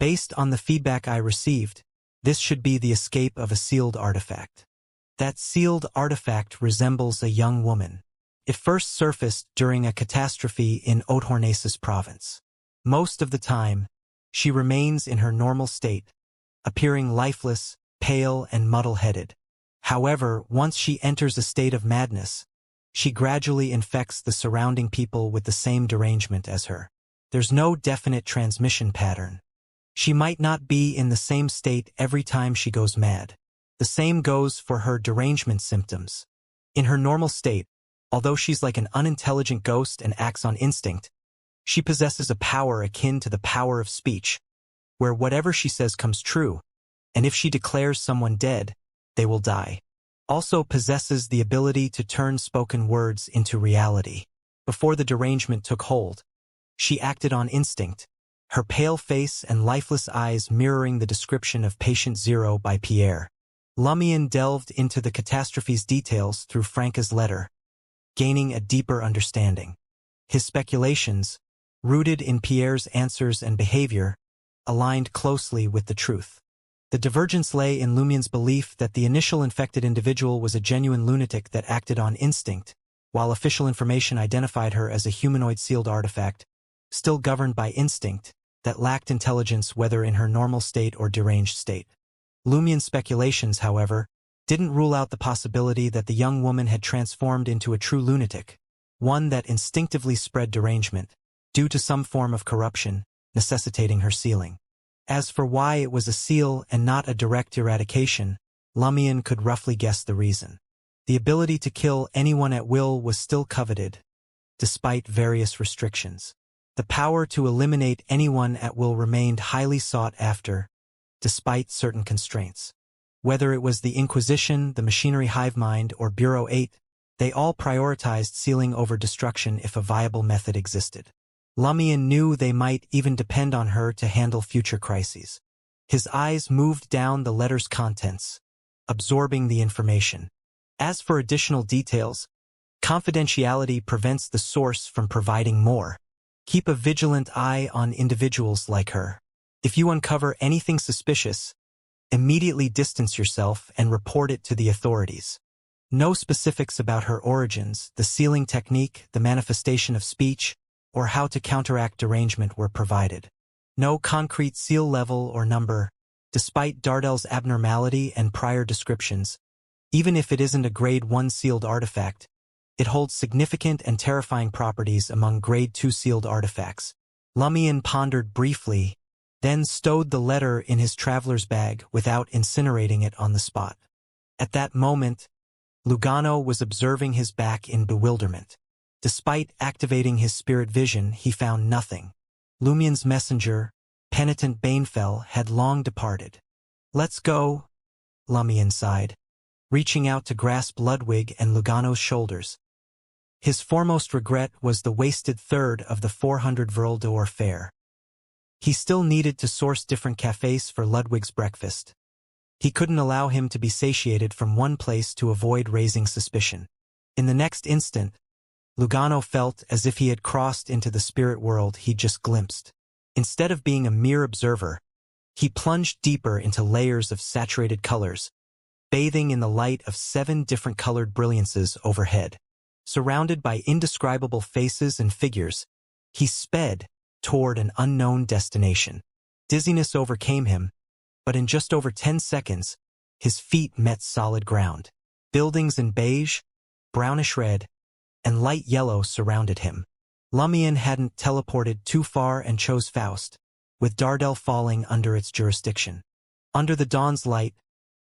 Based on the feedback I received, this should be the escape of a sealed artifact. That sealed artifact resembles a young woman. It first surfaced during a catastrophe in Odhornesis province. Most of the time, she remains in her normal state, appearing lifeless, pale, and muddle-headed. However, once she enters a state of madness, she gradually infects the surrounding people with the same derangement as her. There's no definite transmission pattern. She might not be in the same state every time she goes mad. The same goes for her derangement symptoms. In her normal state, although she's like an unintelligent ghost and acts on instinct, she possesses a power akin to the power of speech, where whatever she says comes true, and if she declares someone dead, they will die. Also possesses the ability to turn spoken words into reality. Before the derangement took hold, she acted on instinct, her pale face and lifeless eyes mirroring the description of Patient Zero by Pierre. Lumion delved into the catastrophe's details through Franca's letter, gaining a deeper understanding. His speculations, rooted in Pierre's answers and behavior, aligned closely with the truth. The divergence lay in Lumion's belief that the initial infected individual was a genuine lunatic that acted on instinct, while official information identified her as a humanoid sealed artifact, still governed by instinct, that lacked intelligence whether in her normal state or deranged state. Lumion's speculations, however, didn't rule out the possibility that the young woman had transformed into a true lunatic, one that instinctively spread derangement, due to some form of corruption, necessitating her sealing. As for why it was a seal and not a direct eradication, Lumion could roughly guess the reason. The ability to kill anyone at will was still coveted, despite various restrictions. The power to eliminate anyone at will remained highly sought after, despite certain constraints. Whether it was the Inquisition, the Machinery Hivemind, or Bureau 8, they all prioritized sealing over destruction if a viable method existed. Lumion knew they might even depend on her to handle future crises. His eyes moved down the letter's contents, absorbing the information. As for additional details, confidentiality prevents the source from providing more. Keep a vigilant eye on individuals like her. If you uncover anything suspicious, immediately distance yourself and report it to the authorities. No specifics about her origins, the sealing technique, the manifestation of speech, or how to counteract derangement were provided. No concrete seal level or number, despite Dardel's abnormality and prior descriptions. Even if it isn't a Grade 1 sealed artifact, it holds significant and terrifying properties among Grade 2 sealed artifacts. Lumion pondered briefly, then stowed the letter in his traveler's bag without incinerating it on the spot. At that moment, Lugano was observing his back in bewilderment. Despite activating his spirit vision, he found nothing. Lumion's messenger, penitent Banefell, had long departed. "Let's go," Lumion sighed, reaching out to grasp Ludwig and Lugano's shoulders. His foremost regret was the wasted third of the 400 Vril d'Or fare. He still needed to source different cafes for Ludwig's breakfast. He couldn't allow him to be satiated from one place to avoid raising suspicion. In the next instant, Lugano felt as if he had crossed into the spirit world he'd just glimpsed. Instead of being a mere observer, he plunged deeper into layers of saturated colors, bathing in the light of 7 different colored brilliances overhead. Surrounded by indescribable faces and figures, he sped toward an unknown destination. Dizziness overcame him, but in just over 10 seconds, his feet met solid ground. Buildings in beige, brownish red, and light yellow surrounded him. Lumion hadn't teleported too far and chose Faust, with Dardel falling under its jurisdiction. Under the dawn's light,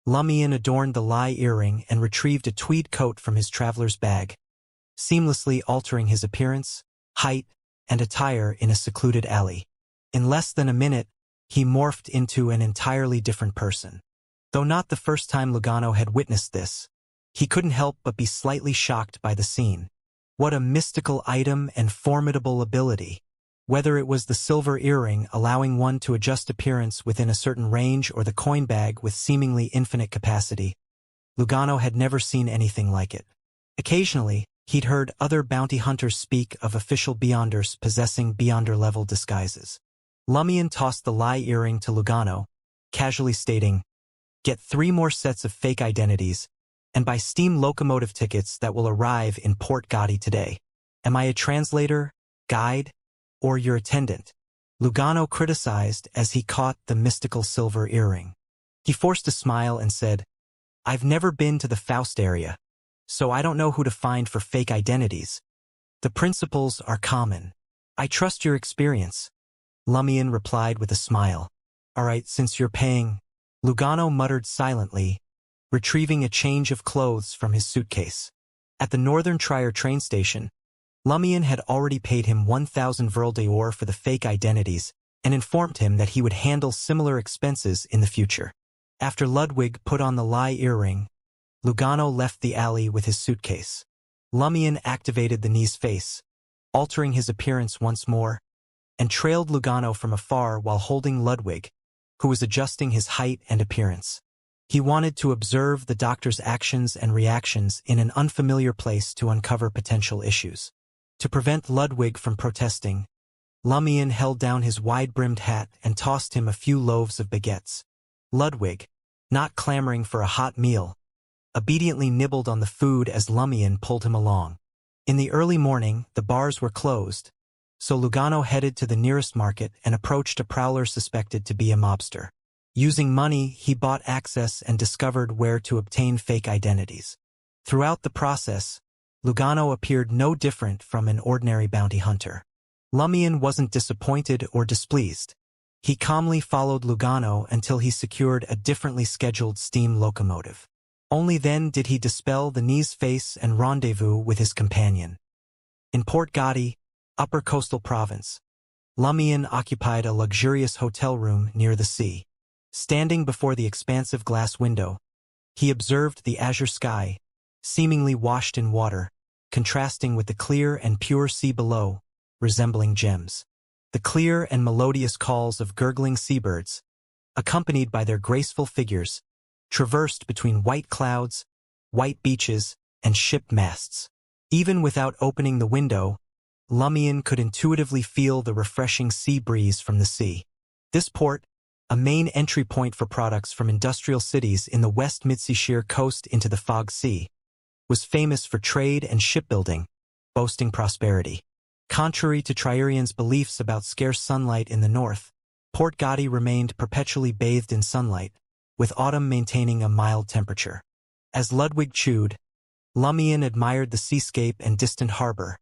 Lumion adorned the lie earring and retrieved a tweed coat from his traveler's bag, seamlessly altering his appearance, height, and attire in a secluded alley. In less than a minute, he morphed into an entirely different person. Though not the first time Lugano had witnessed this, he couldn't help but be slightly shocked by the scene. What a mystical item and formidable ability! Whether it was the silver earring allowing one to adjust appearance within a certain range or the coin bag with seemingly infinite capacity, Lugano had never seen anything like it. Occasionally, he'd heard other bounty hunters speak of official Beyonders possessing Beyonder-level disguises. Lumion tossed the lie earring to Lugano, casually stating, "Get 3 more sets of fake identities, and buy steam locomotive tickets that will arrive in Port Gotti today. Am I a translator, guide, or your attendant?" Lugano criticized as he caught the mystical silver earring. He forced a smile and said, "I've never been to the Faust area, so I don't know who to find for fake identities. The principles are common. I trust your experience." Lumion replied with a smile. "All right, since you're paying." Lugano muttered silently, retrieving a change of clothes from his suitcase. At the Northern Trier train station, Lumion had already paid him 1,000 Vril d'Or for the fake identities and informed him that he would handle similar expenses in the future. After Ludwig put on the lie earring, Lugano left the alley with his suitcase. Lumion activated the knee's face, altering his appearance once more, and trailed Lugano from afar while holding Ludwig, who was adjusting his height and appearance. He wanted to observe the doctor's actions and reactions in an unfamiliar place to uncover potential issues. To prevent Ludwig from protesting, Lumion held down his wide-brimmed hat and tossed him a few loaves of baguettes. Ludwig, not clamoring for a hot meal, obediently nibbled on the food as Lumion pulled him along. In the early morning, the bars were closed, so Lugano headed to the nearest market and approached a prowler suspected to be a mobster. Using money, he bought access and discovered where to obtain fake identities. Throughout the process, Lugano appeared no different from an ordinary bounty hunter. Lumion wasn't disappointed or displeased. He calmly followed Lugano until he secured a differently scheduled steam locomotive. Only then did he dispel the knee's face and rendezvous with his companion. In Port Gotti, Upper Coastal Province, Lumion occupied a luxurious hotel room near the sea. Standing before the expansive glass window, he observed the azure sky, seemingly washed in water, contrasting with the clear and pure sea below, resembling gems. The clear and melodious calls of gurgling seabirds, accompanied by their graceful figures, traversed between white clouds, white beaches, and ship masts. Even without opening the window, Lumion could intuitively feel the refreshing sea breeze from the sea. This port, a main entry point for products from industrial cities in the West Mid-Sea coast into the Fog Sea, was famous for trade and shipbuilding, boasting prosperity. Contrary to Triarian's beliefs about scarce sunlight in the north, Port Gadi remained perpetually bathed in sunlight, with autumn maintaining a mild temperature. As Ludwig chewed, Lumion admired the seascape and distant harbor,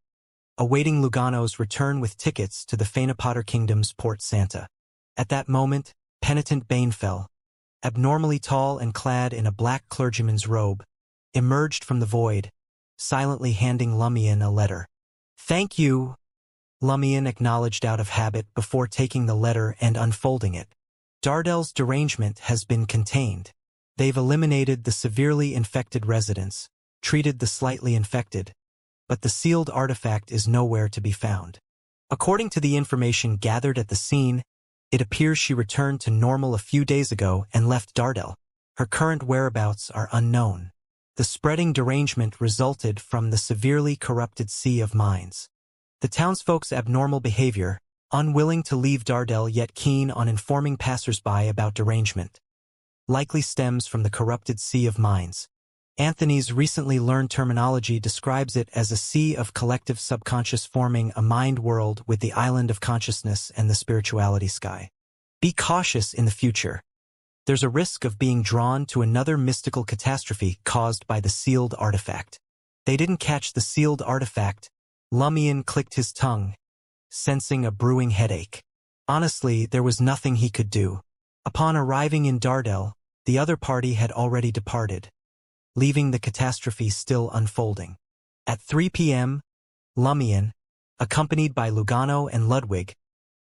awaiting Lugano's return with tickets to the Phaenopotter Kingdom's Port Santa. At that moment, penitent Banefell, abnormally tall and clad in a black clergyman's robe, emerged from the void, silently handing Lumion a letter. "Thank you," Lumion acknowledged out of habit before taking the letter and unfolding it. "Dardel's derangement has been contained. They've eliminated the severely infected residents, treated the slightly infected, but the sealed artifact is nowhere to be found. According to the information gathered at the scene, it appears she returned to normal a few days ago and left Dardel. Her current whereabouts are unknown. The spreading derangement resulted from the severely corrupted sea of minds. The townsfolk's abnormal behavior, unwilling to leave Dardel yet keen on informing passers-by about derangement, likely stems from the corrupted sea of minds. Anthony's recently learned terminology describes it as a sea of collective subconscious forming a mind world with the island of consciousness and the spirituality sky. Be cautious in the future. There's a risk of being drawn to another mystical catastrophe caused by the sealed artifact. They didn't catch the sealed artifact. Lumion clicked his tongue, sensing a brewing headache. Honestly, there was nothing he could do. Upon arriving in Dardel, the other party had already departed, leaving the catastrophe still unfolding. At 3 p.m., Lumion, accompanied by Lugano and Ludwig,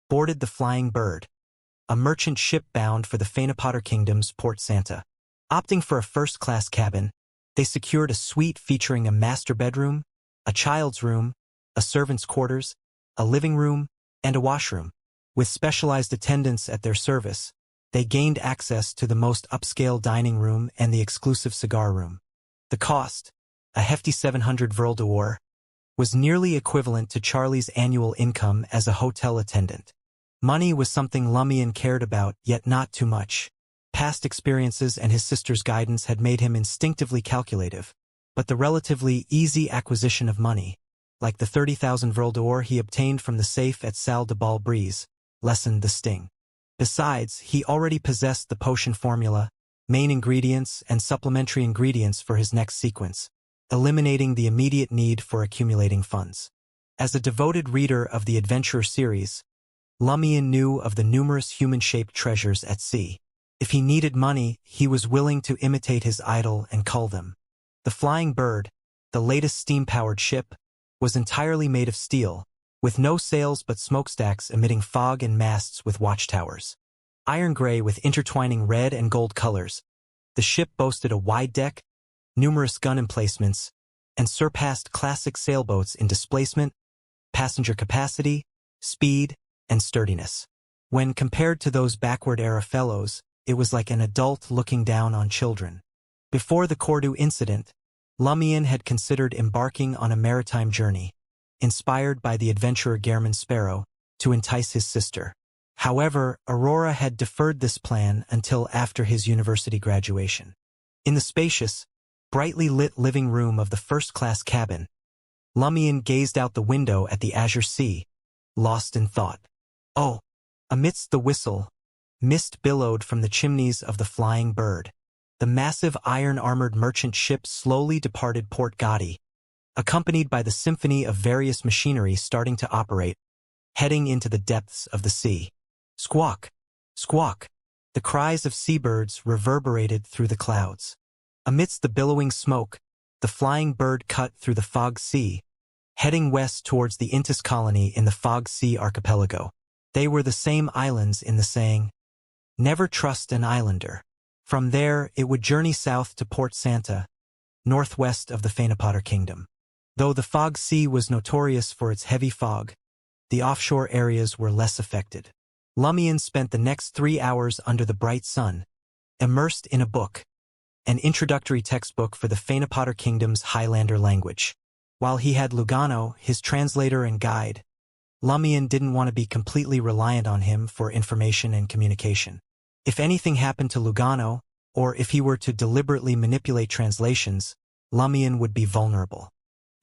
boarded the Flying Bird, a merchant ship bound for the Phaenopotter Kingdom's Port Santa. Opting for a first-class cabin, they secured a suite featuring a master bedroom, a child's room, a servant's quarters, a living room, and a washroom. With specialized attendants at their service, they gained access to the most upscale dining room and the exclusive cigar room. The cost, a hefty 700 Vril d'Or, was nearly equivalent to Charlie's annual income as a hotel attendant. Money was something Lumion cared about, yet not too much. Past experiences and his sister's guidance had made him instinctively calculative, but the relatively easy acquisition of money, like the 30,000 Vril d'Or he obtained from the safe at Salle de Bal Brise, lessened the sting. Besides, he already possessed the potion formula, main ingredients, and supplementary ingredients for his next sequence, eliminating the immediate need for accumulating funds. As a devoted reader of the Adventurer series, Lumion knew of the numerous human-shaped treasures at sea. If he needed money, he was willing to imitate his idol and cull them. The Flying Bird, the latest steam-powered ship, was entirely made of steel, with no sails but smokestacks emitting fog and masts with watchtowers. Iron gray with intertwining red and gold colors, the ship boasted a wide deck, numerous gun emplacements, and surpassed classic sailboats in displacement, passenger capacity, speed, and sturdiness. When compared to those backward-era fellows, it was like an adult looking down on children. Before the Cordu incident, Lumion had considered embarking on a maritime journey, inspired by the adventurer Gehrman Sparrow, to entice his sister. However, Aurora had deferred this plan until after his university graduation. In the spacious, brightly lit living room of the first-class cabin, Lumion gazed out the window at the azure sea, lost in thought. Oh! Amidst the whistle, mist billowed from the chimneys of the Flying Bird. The massive iron-armored merchant ship slowly departed Port Gadi, accompanied by the symphony of various machinery starting to operate, heading into the depths of the sea. Squawk! Squawk! The cries of seabirds reverberated through the clouds. Amidst the billowing smoke, the Flying Bird cut through the Fog Sea, heading west towards the Intis colony in the Fog Sea archipelago. They were the same islands in the saying, "Never trust an islander." From there, it would journey south to Port Santa, northwest of the Phaenopotter Kingdom. Though the Fog Sea was notorious for its heavy fog, the offshore areas were less affected. Lumion spent the next 3 hours under the bright sun, immersed in a book, an introductory textbook for the Phaenopotter Kingdom's Highlander language. While he had Lugano, his translator and guide, Lumian didn't want to be completely reliant on him for information and communication. If anything happened to Lugano, or if he were to deliberately manipulate translations, Lumian would be vulnerable.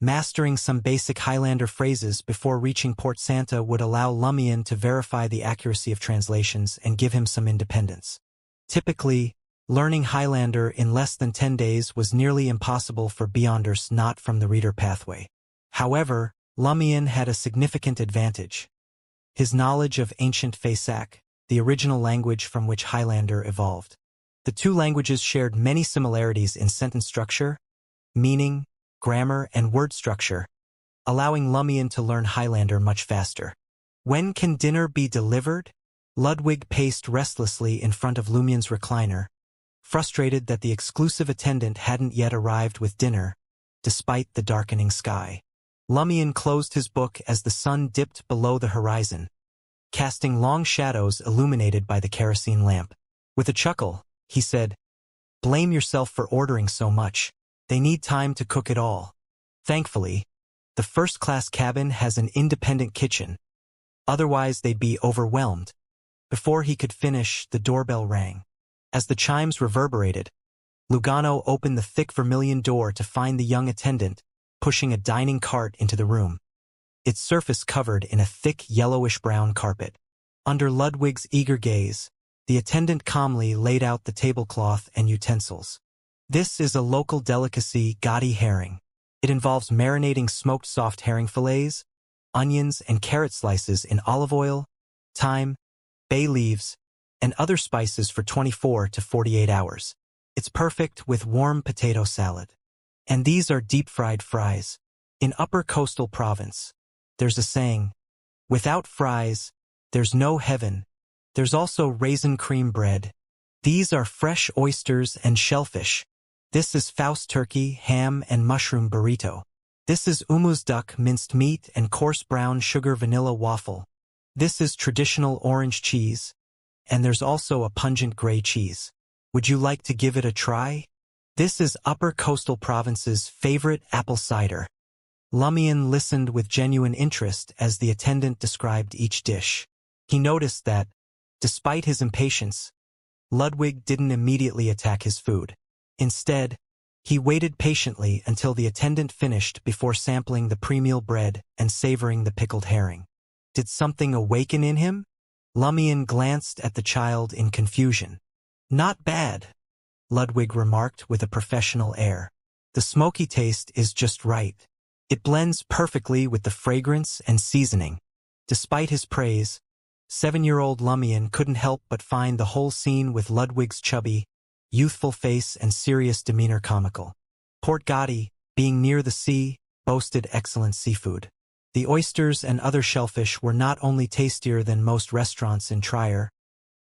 Mastering some basic Highlander phrases before reaching Port Santa would allow Lumian to verify the accuracy of translations and give him some independence. Typically, learning Highlander in less than 10 days was nearly impossible for Beyonders not from the reader pathway. However, Lumian had a significant advantage. His knowledge of ancient Faesak, the original language from which Highlander evolved. The two languages shared many similarities in sentence structure, meaning, grammar, and word structure, allowing Lumian to learn Highlander much faster. "When can dinner be delivered?" Ludwig paced restlessly in front of Lumian's recliner, frustrated that the exclusive attendant hadn't yet arrived with dinner, despite the darkening sky. Lumian closed his book as the sun dipped below the horizon, casting long shadows illuminated by the kerosene lamp. With a chuckle, he said, "Blame yourself for ordering so much. They need time to cook it all. Thankfully, the first-class cabin has an independent kitchen. Otherwise, they'd be overwhelmed." Before he could finish, the doorbell rang. As the chimes reverberated, Lugano opened the thick vermilion door to find the young attendant pushing a dining cart into the room, its surface covered in a thick yellowish-brown carpet. Under Ludwig's eager gaze, the attendant calmly laid out the tablecloth and utensils. "This is a local delicacy, gaudy herring. It involves marinating smoked soft herring fillets, onions and carrot slices in olive oil, thyme, bay leaves, and other spices for 24 to 48 hours. It's perfect with warm potato salad. And these are deep-fried fries. In Upper Coastal Province, there's a saying, without fries, there's no heaven. There's also raisin cream bread. These are fresh oysters and shellfish. This is Faust turkey, ham, and mushroom burrito. This is Umu's duck, minced meat, and coarse brown sugar vanilla waffle. This is traditional orange cheese. And there's also a pungent gray cheese. Would you like to give it a try? This is Upper Coastal Province's favorite apple cider." Lumian listened with genuine interest as the attendant described each dish. He noticed that, despite his impatience, Ludwig didn't immediately attack his food. Instead, he waited patiently until the attendant finished before sampling the pre-meal bread and savoring the pickled herring. Did something awaken in him? Lumian glanced at the child in confusion. "Not bad," Ludwig remarked with a professional air. "The smoky taste is just right. It blends perfectly with the fragrance and seasoning." Despite his praise, 7-year-old Lumian couldn't help but find the whole scene with Ludwig's chubby, youthful face and serious demeanor comical. Port Gatti, being near the sea, boasted excellent seafood. The oysters and other shellfish were not only tastier than most restaurants in Trier,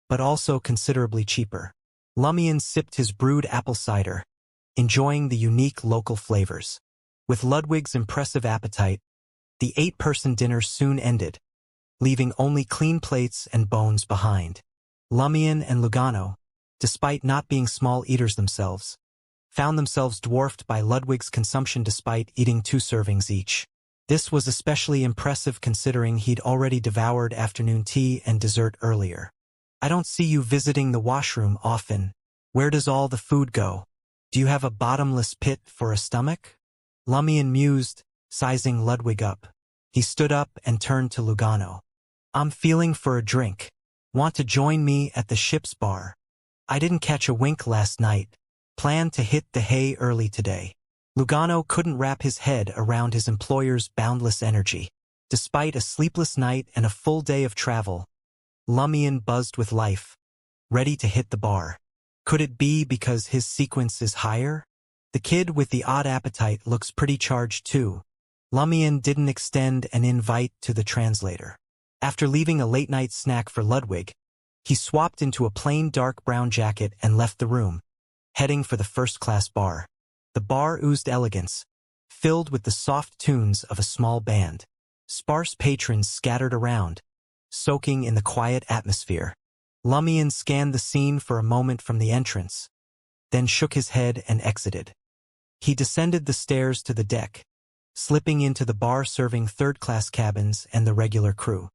but also considerably cheaper. Lumian sipped his brewed apple cider, enjoying the unique local flavors. With Ludwig's impressive appetite, the 8-person dinner soon ended, leaving only clean plates and bones behind. Lumian and Lugano, despite not being small eaters themselves, found themselves dwarfed by Ludwig's consumption despite eating 2 servings each. This was especially impressive considering he'd already devoured afternoon tea and dessert earlier. "I don't see you visiting the washroom often. Where does all the food go? Do you have a bottomless pit for a stomach?" Lumian mused, sizing Ludwig up. He stood up and turned to Lugano. "I'm feeling for a drink. Want to join me at the ship's bar? I didn't catch a wink last night. Plan to hit the hay early today." Lugano couldn't wrap his head around his employer's boundless energy. Despite a sleepless night and a full day of travel, Lumian buzzed with life, ready to hit the bar. Could it be because his sequence is higher? The kid with the odd appetite looks pretty charged too. Lumian didn't extend an invite to the translator. After leaving a late-night snack for Ludwig, he swapped into a plain dark brown jacket and left the room, heading for the first-class bar. The bar oozed elegance, filled with the soft tunes of a small band. Sparse patrons scattered around, soaking in the quiet atmosphere. Lumian scanned the scene for a moment from the entrance, then shook his head and exited. He descended the stairs to the deck, slipping into the bar serving third-class cabins and the regular crew.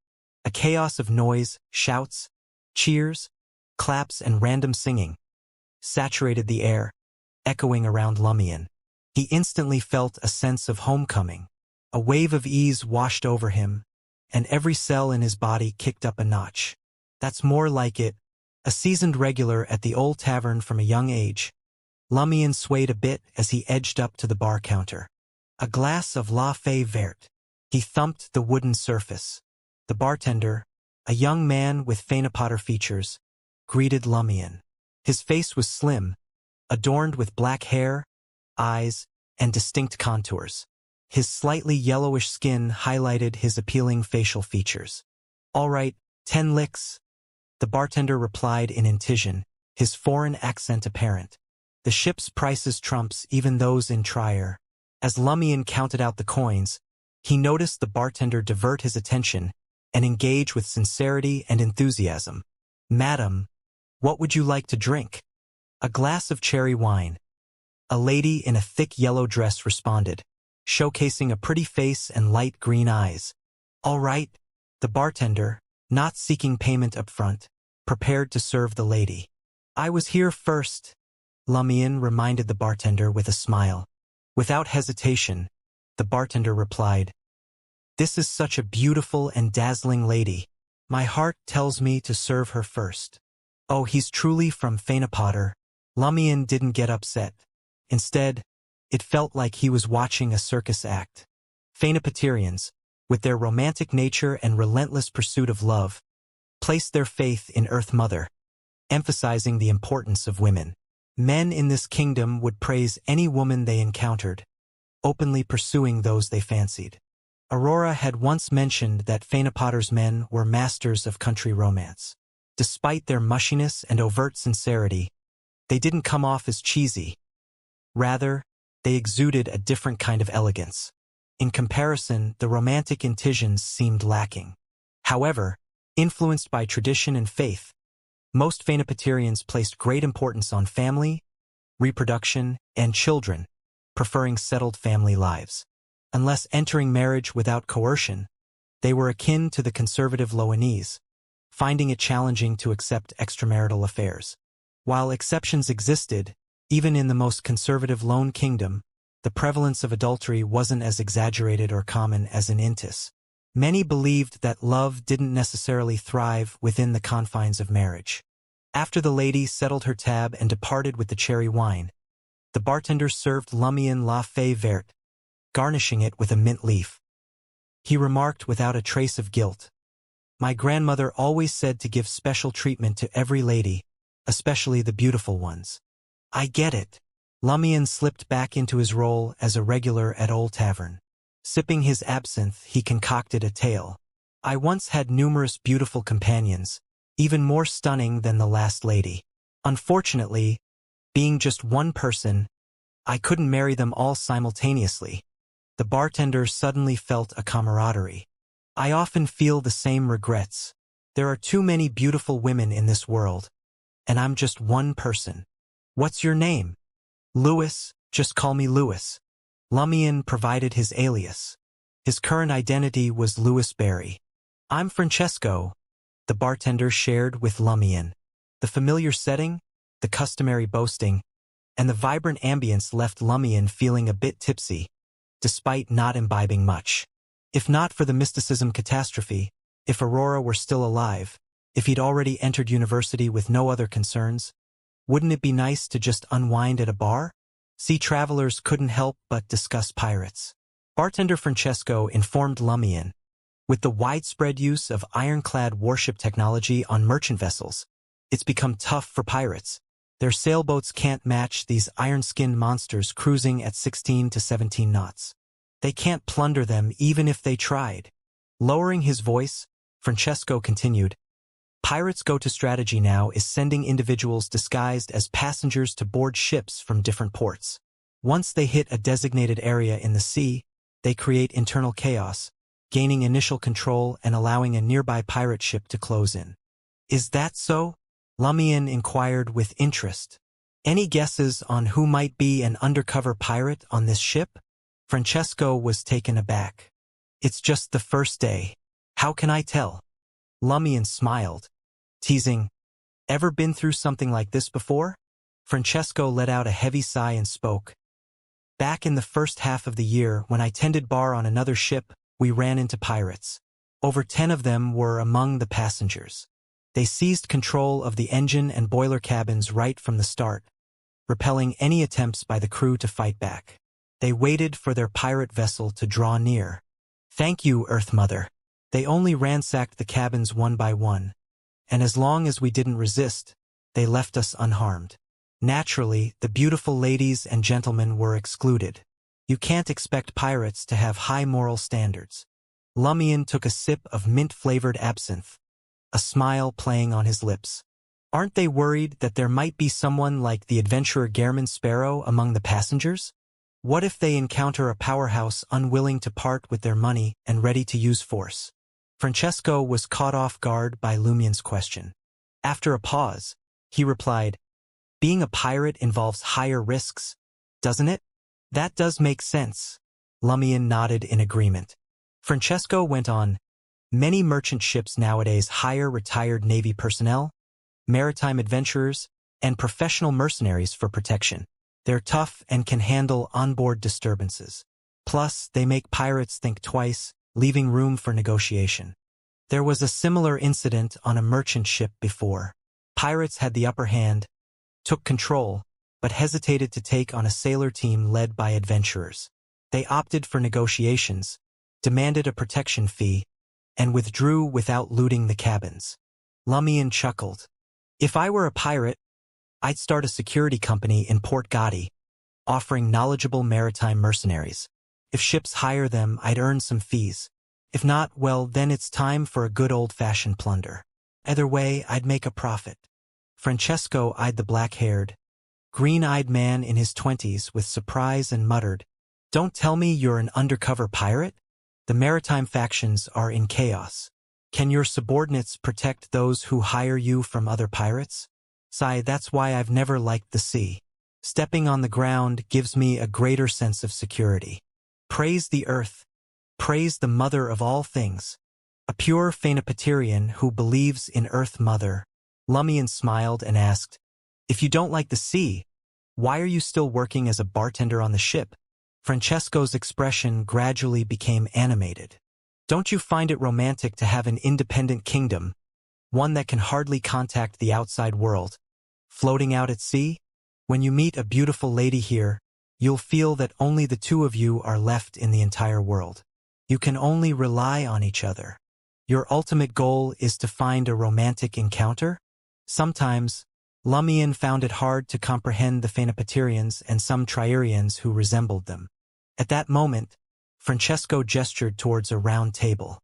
A chaos of noise, shouts, cheers, claps, and random singing saturated the air, echoing around Lumion. He instantly felt a sense of homecoming. A wave of ease washed over him, and every cell in his body kicked up a notch. That's more like it. A seasoned regular at the old tavern from a young age, Lumion swayed a bit as he edged up to the bar counter. A glass of La Fée Verte. He thumped the wooden surface. The bartender, a young man with Phaenopotter features, greeted Lumion. His face was slim, adorned with black hair, eyes, and distinct contours. His slightly yellowish skin highlighted his appealing facial features. "All right, 10 licks," the bartender replied in Intijan, his foreign accent apparent. The ship's prices trumps even those in Trier. As Lumion counted out the coins, he noticed the bartender divert his attention and engage with sincerity and enthusiasm. "Madam, what would you like to drink?" "A glass of cherry wine." A lady in a thick yellow dress responded, showcasing a pretty face and light green eyes. "All right," the bartender, not seeking payment up front, prepared to serve the lady. "I was here first," Lumion reminded the bartender with a smile. Without hesitation, the bartender replied, "This is such a beautiful and dazzling lady. My heart tells me to serve her first." "Oh, he's truly from Phaenopotter." Lumion didn't get upset. Instead, it felt like he was watching a circus act. Phaenopotterians, with their romantic nature and relentless pursuit of love, placed their faith in Earth Mother, emphasizing the importance of women. Men in this kingdom would praise any woman they encountered, openly pursuing those they fancied. Aurora had once mentioned that Phaenopotter's men were masters of country romance. Despite their mushiness and overt sincerity, they didn't come off as cheesy. Rather, they exuded a different kind of elegance. In comparison, the romantic Intijans seemed lacking. However, influenced by tradition and faith, most Phaenopotterians placed great importance on family, reproduction, and children, preferring settled family lives. Unless entering marriage without coercion, they were akin to the conservative Loanese, finding it challenging to accept extramarital affairs. While exceptions existed, even in the most conservative Lone Kingdom, the prevalence of adultery wasn't as exaggerated or common as in Intis. Many believed that love didn't necessarily thrive within the confines of marriage. After the lady settled her tab and departed with the cherry wine, the bartender served Lumion La Fée Verte, garnishing it with a mint leaf. He remarked without a trace of guilt, "My grandmother always said to give special treatment to every lady, especially the beautiful ones." "I get it." Lumion slipped back into his role as a regular at Old Tavern. Sipping his absinthe, he concocted a tale. "I once had numerous beautiful companions, even more stunning than the last lady. Unfortunately, being just one person, I couldn't marry them all simultaneously." The bartender suddenly felt a camaraderie. "I often feel the same regrets. There are too many beautiful women in this world, and I'm just one person." "What's your name?" "Louis, just call me Louis." Lumion provided his alias. His current identity was Louis Berry. "I'm Francesco," the bartender shared with Lumion. The familiar setting, the customary boasting, and the vibrant ambience left Lumion feeling a bit tipsy, despite not imbibing much. If not for the mysticism catastrophe, if Aurora were still alive, if he'd already entered university with no other concerns, wouldn't it be nice to just unwind at a bar? Sea travelers couldn't help but discuss pirates. Bartender Francesco informed Lumion, with the widespread use of ironclad warship technology on merchant vessels, it's become tough for pirates. Their sailboats can't match these iron-skinned monsters cruising at 16 to 17 knots. They can't plunder them even if they tried. Lowering his voice, Francesco continued, "Pirates' go-to strategy now is sending individuals disguised as passengers to board ships from different ports. Once they hit a designated area in the sea, they create internal chaos, gaining initial control and allowing a nearby pirate ship to close in." "Is that so?" Lumion inquired with interest. "Any guesses on who might be an undercover pirate on this ship?" Francesco was taken aback. It's just the first day. How can I tell? Lumian smiled, teasing, ever been through something like this before? Francesco let out a heavy sigh and spoke. Back in the first half of the year, when I tended bar on another ship, we ran into pirates. Over 10 of them were among the passengers. They seized control of the engine and boiler cabins right from the start, repelling any attempts by the crew to fight back. They waited for their pirate vessel to draw near. Thank you, Earth Mother. They only ransacked the cabins one by one, and as long as we didn't resist, they left us unharmed. Naturally, the beautiful ladies and gentlemen were excluded. You can't expect pirates to have high moral standards. Lumian took a sip of mint-flavored absinthe, a smile playing on his lips. Aren't they worried that there might be someone like the adventurer Gehrman Sparrow among the passengers? What if they encounter a powerhouse unwilling to part with their money and ready to use force? Francesco was caught off guard by Lumian's question. After a pause, he replied, being a pirate involves higher risks, doesn't it? That does make sense. Lumian nodded in agreement. Francesco went on, many merchant ships nowadays hire retired Navy personnel, maritime adventurers, and professional mercenaries for protection. They're tough and can handle onboard disturbances. Plus, they make pirates think twice, leaving room for negotiation. There was a similar incident on a merchant ship before. Pirates had the upper hand, took control, but hesitated to take on a sailor team led by adventurers. They opted for negotiations, demanded a protection fee, and withdrew without looting the cabins. Lumian chuckled. If I were a pirate, I'd start a security company in Port Gotti, offering knowledgeable maritime mercenaries. If ships hire them, I'd earn some fees. If not, well, then it's time for a good old-fashioned plunder. Either way, I'd make a profit. Francesco eyed the black-haired, green-eyed man in his 20s with surprise and muttered, Don't tell me you're an undercover pirate? The maritime factions are in chaos. Can your subordinates protect those who hire you from other pirates? That's why I've never liked the sea. Stepping on the ground gives me a greater sense of security. Praise the earth. Praise the mother of all things. A pure Phanepaterian who believes in Earth Mother. Lumian smiled and asked, If you don't like the sea, why are you still working as a bartender on the ship? Francesco's expression gradually became animated. Don't you find it romantic to have an independent kingdom, one that can hardly contact the outside world, floating out at sea? When you meet a beautiful lady here, you'll feel that only the two of you are left in the entire world. You can only rely on each other. Your ultimate goal is to find a romantic encounter? Sometimes, Lumian found it hard to comprehend the Phanepaterians and some Triarians who resembled them. At that moment, Francesco gestured towards a round table.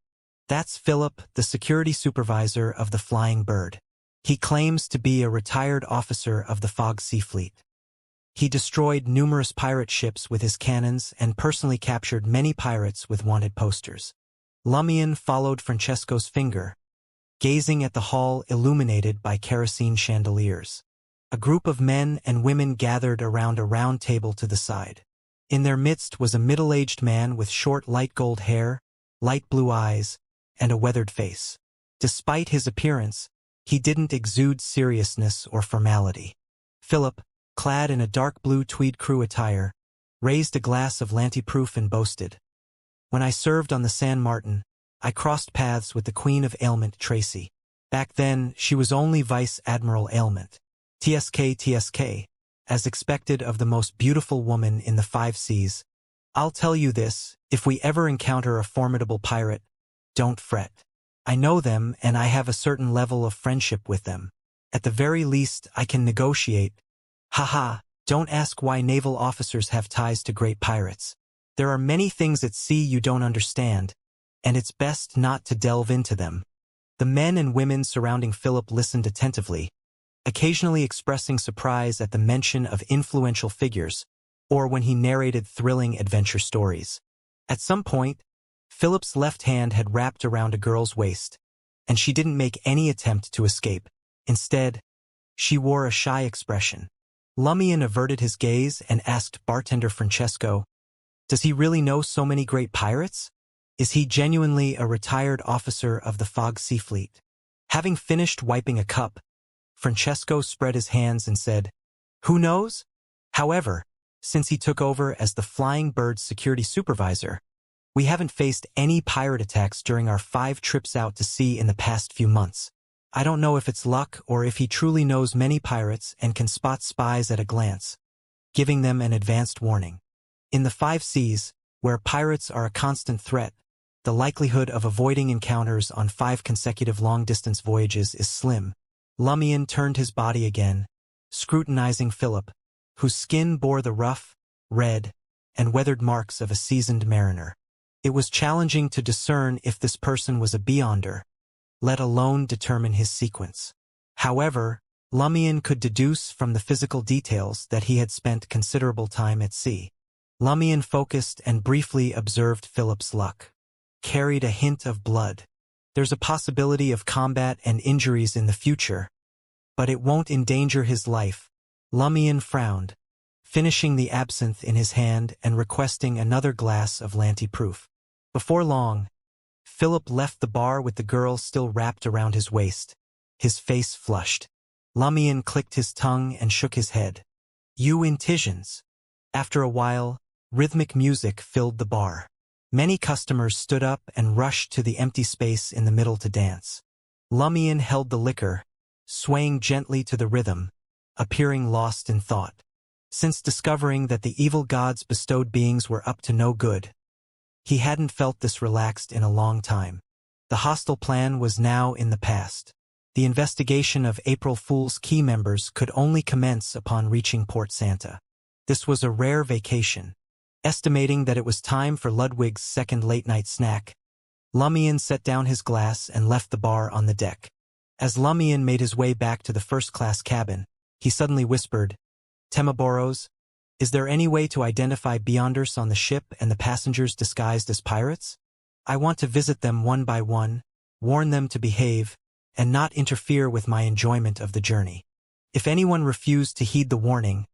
That's Philip, the security supervisor of the Flying Bird. He claims to be a retired officer of the Fog Sea Fleet. He destroyed numerous pirate ships with his cannons and personally captured many pirates with wanted posters. Lumian followed Francesco's finger, gazing at the hall illuminated by kerosene chandeliers. A group of men and women gathered around a round table to the side. In their midst was a middle-aged man with short light gold hair, light blue eyes, and a weathered face. Despite his appearance, he didn't exude seriousness or formality. Philip, clad in a dark blue tweed crew attire, raised a glass of Lanty-proof and boasted, When I served on the San Martin, I crossed paths with the Queen of Ailment Tracy. Back then, she was only Vice Admiral Ailment. TSK, as expected of the most beautiful woman in the 5 seas. I'll tell you this, if we ever encounter a formidable pirate, don't fret. I know them and I have a certain level of friendship with them. At the very least, I can negotiate. Haha, don't ask why naval officers have ties to great pirates. There are many things at sea you don't understand, and it's best not to delve into them. The men and women surrounding Philip listened attentively, occasionally expressing surprise at the mention of influential figures, or when he narrated thrilling adventure stories. At some point, Philip's left hand had wrapped around a girl's waist, and she didn't make any attempt to escape. Instead, she wore a shy expression. Lumian averted his gaze and asked bartender Francesco, Does he really know so many great pirates? Is he genuinely a retired officer of the Fog Sea Fleet? Having finished wiping a cup, Francesco spread his hands and said, "Who knows?" However, since he took over as the Flying Bird's security supervisor, we haven't faced any pirate attacks during our 5 trips out to sea in the past few months. I don't know if it's luck or if he truly knows many pirates and can spot spies at a glance, giving them an advanced warning. In the 5 seas, where pirates are a constant threat, the likelihood of avoiding encounters on 5 consecutive long-distance voyages is slim. Lumion turned his body again, scrutinizing Philip, whose skin bore the rough, red, and weathered marks of a seasoned mariner. It was challenging to discern if this person was a beyonder, let alone determine his sequence. However, Lumion could deduce from the physical details that he had spent considerable time at sea. Lumion focused and briefly observed Philip's luck. Carried a hint of blood. There's a possibility of combat and injuries in the future, but it won't endanger his life. Lumion frowned, finishing the absinthe in his hand and requesting another glass of Lanty-proof. Before long, Philip left the bar with the girl still wrapped around his waist, his face flushed. Lumion clicked his tongue and shook his head. "You Intisions." After a while, rhythmic music filled the bar. Many customers stood up and rushed to the empty space in the middle to dance. Lumion held the liquor, swaying gently to the rhythm, appearing lost in thought. Since discovering that the evil gods bestowed beings were up to no good, he hadn't felt this relaxed in a long time. The hostile plan was now in the past. The investigation of April Fool's key members could only commence upon reaching Port Santa. This was a rare vacation. Estimating that it was time for Ludwig's second late-night snack, Lumion set down his glass and left the bar on the deck. As Lumion made his way back to the first-class cabin, he suddenly whispered, "Temaboros, is there any way to identify beyonders on the ship and the passengers disguised as pirates? I want to visit them one by one, warn them to behave, and not interfere with my enjoyment of the journey. If anyone refused to heed the warning,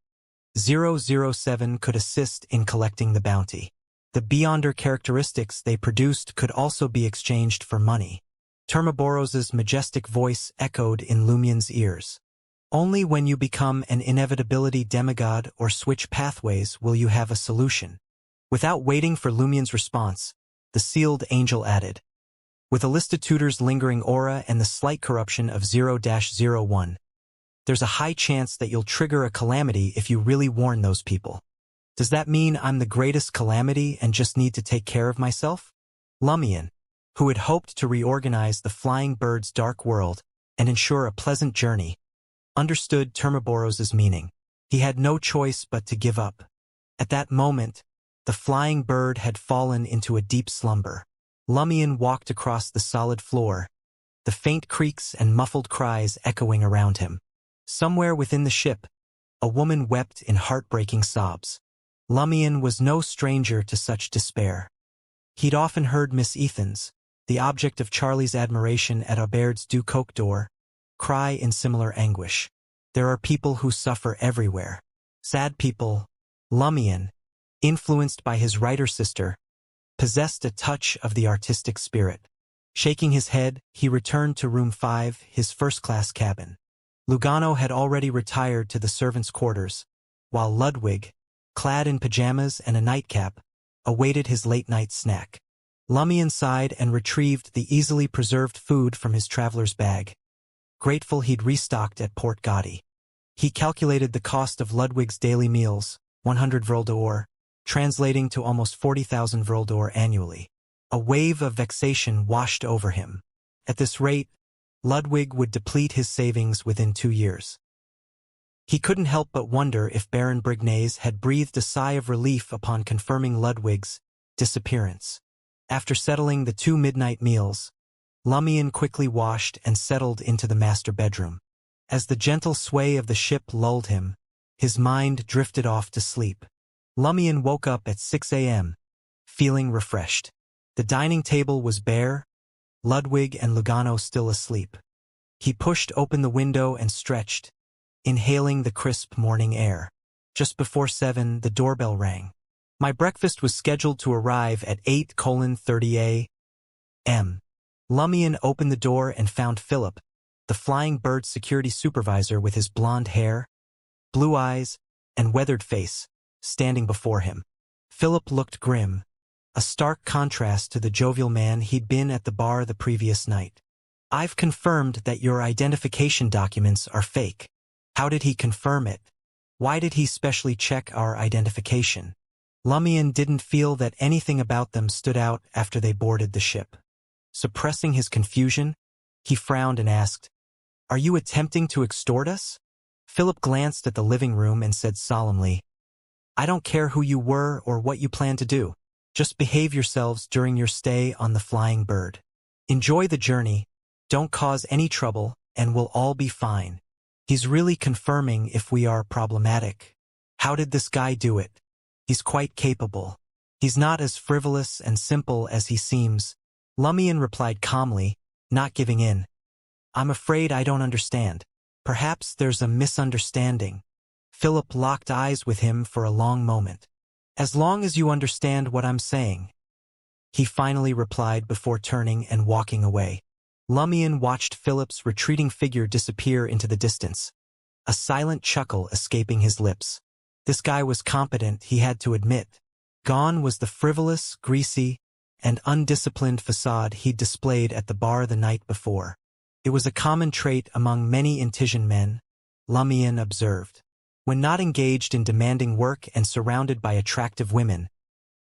007 could assist in collecting the bounty. The beyonder characteristics they produced could also be exchanged for money." Termaboros's majestic voice echoed in Lumion's ears. "Only when you become an inevitability demigod or switch pathways will you have a solution." Without waiting for Lumion's response, the sealed angel added, "With Alistitutor's lingering aura and the slight corruption of 0-01, there's a high chance that you'll trigger a calamity if you really warn those people. Does that mean I'm the greatest calamity and just need to take care of myself?" Lumion, who had hoped to reorganize the Flying Bird's dark world and ensure a pleasant journey, understood Termaboros's meaning. He had no choice but to give up. At that moment, the Flying Bird had fallen into a deep slumber. Lumion walked across the solid floor, the faint creaks and muffled cries echoing around him. Somewhere within the ship, a woman wept in heartbreaking sobs. Lumion was no stranger to such despair. He'd often heard Miss Ethans, the object of Charlie's admiration at Aubert's du Coq d'Or, cry in similar anguish. There are people who suffer everywhere. Sad people. Lumion, influenced by his writer sister, possessed a touch of the artistic spirit. Shaking his head, he returned to room 5, his first-class cabin. Lugano had already retired to the servants' quarters, while Ludwig, clad in pajamas and a nightcap, awaited his late-night snack. Lumion sighed and retrieved the easily preserved food from his traveler's bag, grateful he'd restocked at Port Gotti. He calculated the cost of Ludwig's daily meals, 100 vril d'or, translating to almost 40,000 vril d'or annually. A wave of vexation washed over him. At this rate, Ludwig would deplete his savings within 2 years. He couldn't help but wonder if Baron Brignaise had breathed a sigh of relief upon confirming Ludwig's disappearance. After settling the 2 midnight meals, Lumion quickly washed and settled into the master bedroom. As the gentle sway of the ship lulled him, his mind drifted off to sleep. Lumion woke up at 6 a.m., feeling refreshed. The dining table was bare, Ludwig and Lugano still asleep. He pushed open the window and stretched, inhaling the crisp morning air. Just before 7, the doorbell rang. My breakfast was scheduled to arrive at 8:30 a.m. Lumion opened the door and found Philip, the Flying Bird security supervisor with his blonde hair, blue eyes, and weathered face, standing before him. Philip looked grim, a stark contrast to the jovial man he'd been at the bar the previous night. I've confirmed that your identification documents are fake. How did he confirm it? Why did he specially check our identification? Lumion didn't feel that anything about them stood out after they boarded the ship. Suppressing his confusion, he frowned and asked, "Are you attempting to extort us?" Philip glanced at the living room and said solemnly, "I don't care who you were or what you plan to do. Just behave yourselves during your stay on the Flying Bird. Enjoy the journey, don't cause any trouble, and we'll all be fine." He's really confirming if we are problematic. How did this guy do it? He's quite capable. He's not as frivolous and simple as he seems. Lumion replied calmly, not giving in. "I'm afraid I don't understand. Perhaps there's a misunderstanding." Philip locked eyes with him for a long moment. "As long as you understand what I'm saying," he finally replied before turning and walking away. Lumion watched Philip's retreating figure disappear into the distance, a silent chuckle escaping his lips. This guy was competent, he had to admit. Gone was the frivolous, greasy, and undisciplined facade he'd displayed at the bar the night before. It was a common trait among many Intisian men, Lumion observed. When not engaged in demanding work and surrounded by attractive women,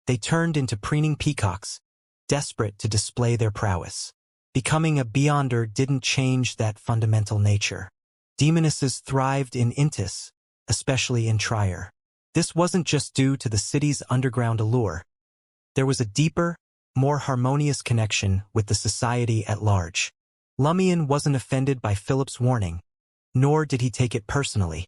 they turned into preening peacocks, desperate to display their prowess. Becoming a beyonder didn't change that fundamental nature. Demonesses thrived in Intis, especially in Trier. This wasn't just due to the city's underground allure. There was a deeper, more harmonious connection with the society at large. Lumion wasn't offended by Philip's warning, nor did he take it personally.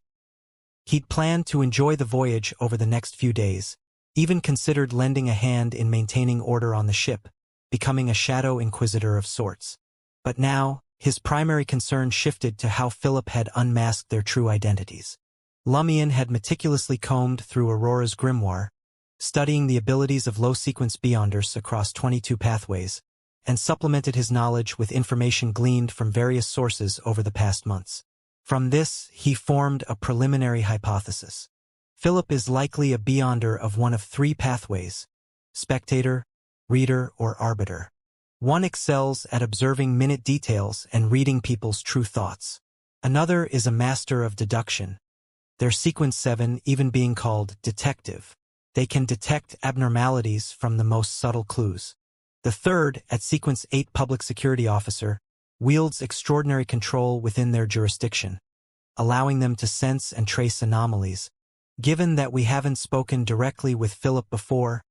He'd planned to enjoy the voyage over the next few days, even considered lending a hand in maintaining order on the ship, becoming a shadow inquisitor of sorts. But now, his primary concern shifted to how Philip had unmasked their true identities. Lumion had meticulously combed through Aurora's grimoire, studying the abilities of low-sequence beyonders across 22 pathways, and supplemented his knowledge with information gleaned from various sources over the past months. From this, he formed a preliminary hypothesis. Philip is likely a beyonder of one of three pathways: spectator, reader, or arbiter. One excels at observing minute details and reading people's true thoughts. Another is a master of deduction, their sequence 7 even being called detective. They can detect abnormalities from the most subtle clues. The third, at sequence 8 public security officer, wields extraordinary control within their jurisdiction, allowing them to sense and trace anomalies. Given that we haven't spoken directly with Philip before,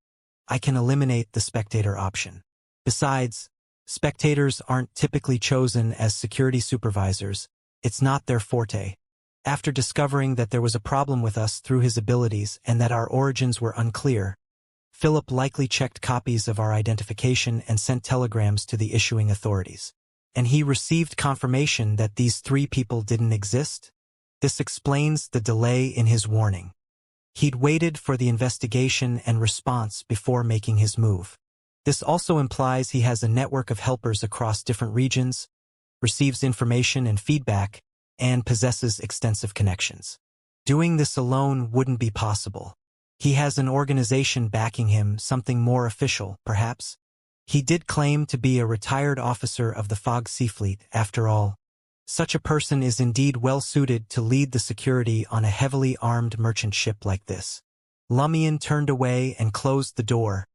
I can eliminate the spectator option. Besides, spectators aren't typically chosen as security supervisors. It's not their forte. After discovering that there was a problem with us through his abilities and that our origins were unclear, Philip likely checked copies of our identification and sent telegrams to the issuing authorities. And he received confirmation that these three people didn't exist? This explains the delay in his warning. He'd waited for the investigation and response before making his move. This also implies he has a network of helpers across different regions, receives information and feedback, and possesses extensive connections. Doing this alone wouldn't be possible. He has an organization backing him, something more official, perhaps. He did claim to be a retired officer of the Fog Sea Fleet, after all. Such a person is indeed well-suited to lead the security on a heavily armed merchant ship like this. Lumion turned away and closed the door,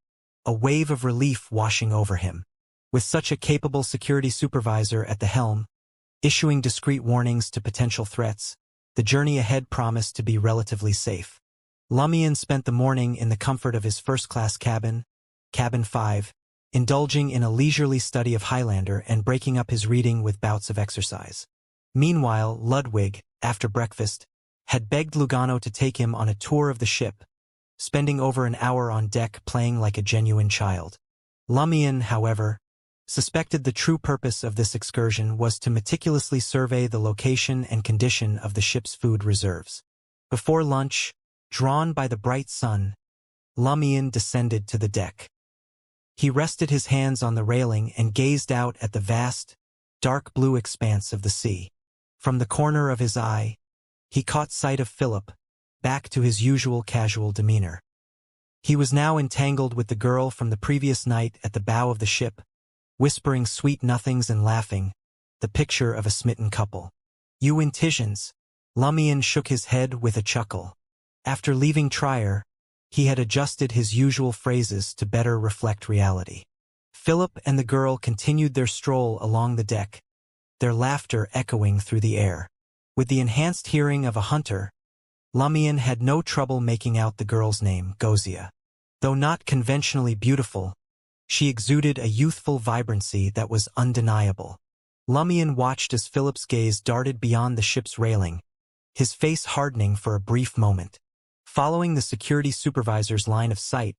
a wave of relief washing over him. With such a capable security supervisor at the helm, issuing discreet warnings to potential threats, the journey ahead promised to be relatively safe. Lumion spent the morning in the comfort of his first-class cabin, Cabin 5, indulging in a leisurely study of Highlander and breaking up his reading with bouts of exercise. Meanwhile, Ludwig, after breakfast, had begged Lugano to take him on a tour of the ship, spending over an hour on deck playing like a genuine child. Lumion, however, suspected the true purpose of this excursion was to meticulously survey the location and condition of the ship's food reserves. Before lunch, drawn by the bright sun, Lumion descended to the deck. He rested his hands on the railing and gazed out at the vast, dark blue expanse of the sea. From the corner of his eye, he caught sight of Philip, back to his usual casual demeanor. He was now entangled with the girl from the previous night at the bow of the ship, whispering sweet nothings and laughing, the picture of a smitten couple. "You intisions." Lumion shook his head with a chuckle. After leaving Trier, he had adjusted his usual phrases to better reflect reality. Philip and the girl continued their stroll along the deck, their laughter echoing through the air. With the enhanced hearing of a hunter, Lumion had no trouble making out the girl's name, Gozia. Though not conventionally beautiful, she exuded a youthful vibrancy that was undeniable. Lumion watched as Philip's gaze darted beyond the ship's railing, his face hardening for a brief moment. Following the security supervisor's line of sight,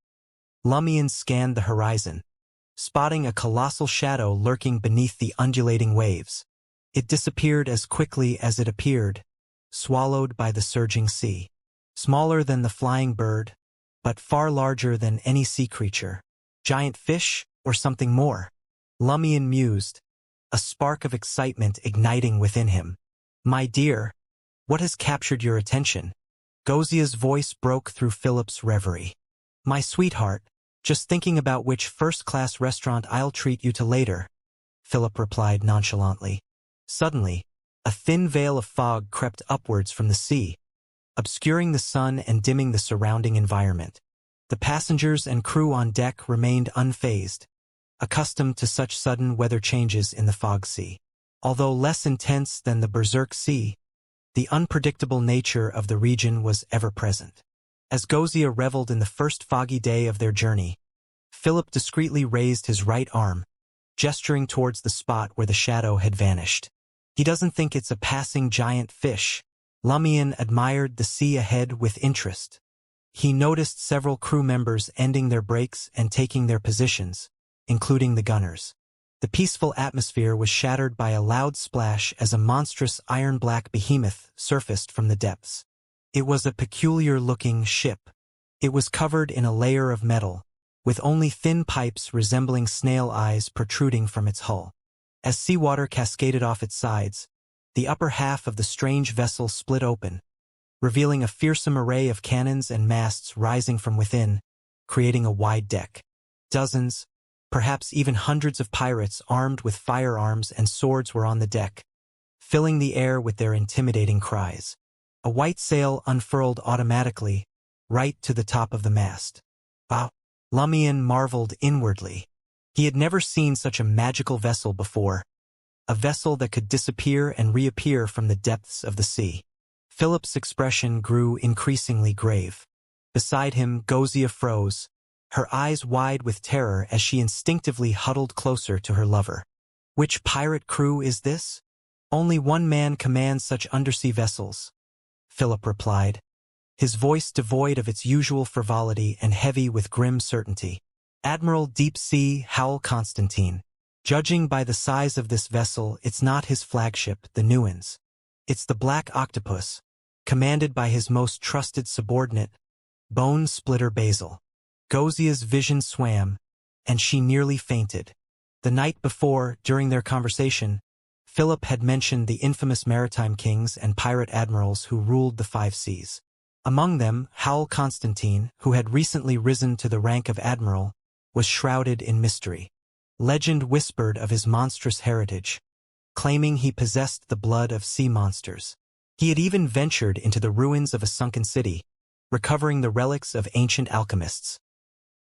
Lumion scanned the horizon, spotting a colossal shadow lurking beneath the undulating waves. It disappeared as quickly as it appeared, swallowed by the surging sea. Smaller than the flying bird, but far larger than any sea creature. Giant fish, or something more? Lumion mused, a spark of excitement igniting within him. "My dear, what has captured your attention?" Gozia's voice broke through Philip's reverie. "My sweetheart, just thinking about which first-class restaurant I'll treat you to later," Philip replied nonchalantly. Suddenly, a thin veil of fog crept upwards from the sea, obscuring the sun and dimming the surrounding environment. The passengers and crew on deck remained unfazed, accustomed to such sudden weather changes in the fog sea. Although less intense than the Berserk Sea, the unpredictable nature of the region was ever present. As Gozia reveled in the first foggy day of their journey, Philip discreetly raised his right arm, gesturing towards the spot where the shadow had vanished. "He doesn't think it's a passing giant fish." Lumion admired the sea ahead with interest. He noticed several crew members ending their breaks and taking their positions, including the gunners. The peaceful atmosphere was shattered by a loud splash as a monstrous iron-black behemoth surfaced from the depths. It was a peculiar-looking ship. It was covered in a layer of metal, with only thin pipes resembling snail eyes protruding from its hull. As seawater cascaded off its sides, the upper half of the strange vessel split open, revealing a fearsome array of cannons and masts rising from within, creating a wide deck. Dozens, perhaps even hundreds of pirates armed with firearms and swords were on the deck, filling the air with their intimidating cries. A white sail unfurled automatically, right to the top of the mast. Wow! Lumion marveled inwardly. He had never seen such a magical vessel before, a vessel that could disappear and reappear from the depths of the sea. Philip's expression grew increasingly grave. Beside him, Gozia froze, her eyes wide with terror as she instinctively huddled closer to her lover. "Which pirate crew is this?" "Only one man commands such undersea vessels," Philip replied, his voice devoid of its usual frivolity and heavy with grim certainty. "Admiral Deep Sea Howell Constantine. Judging by the size of this vessel, it's not his flagship, the Nuans. It's the Black Octopus, commanded by his most trusted subordinate, Bone Splitter Basil." Gozia's vision swam, and she nearly fainted. The night before, during their conversation, Philip had mentioned the infamous maritime kings and pirate admirals who ruled the five seas. Among them, Howell Constantine, who had recently risen to the rank of admiral, was shrouded in mystery. Legend whispered of his monstrous heritage, claiming he possessed the blood of sea monsters. He had even ventured into the ruins of a sunken city, recovering the relics of ancient alchemists.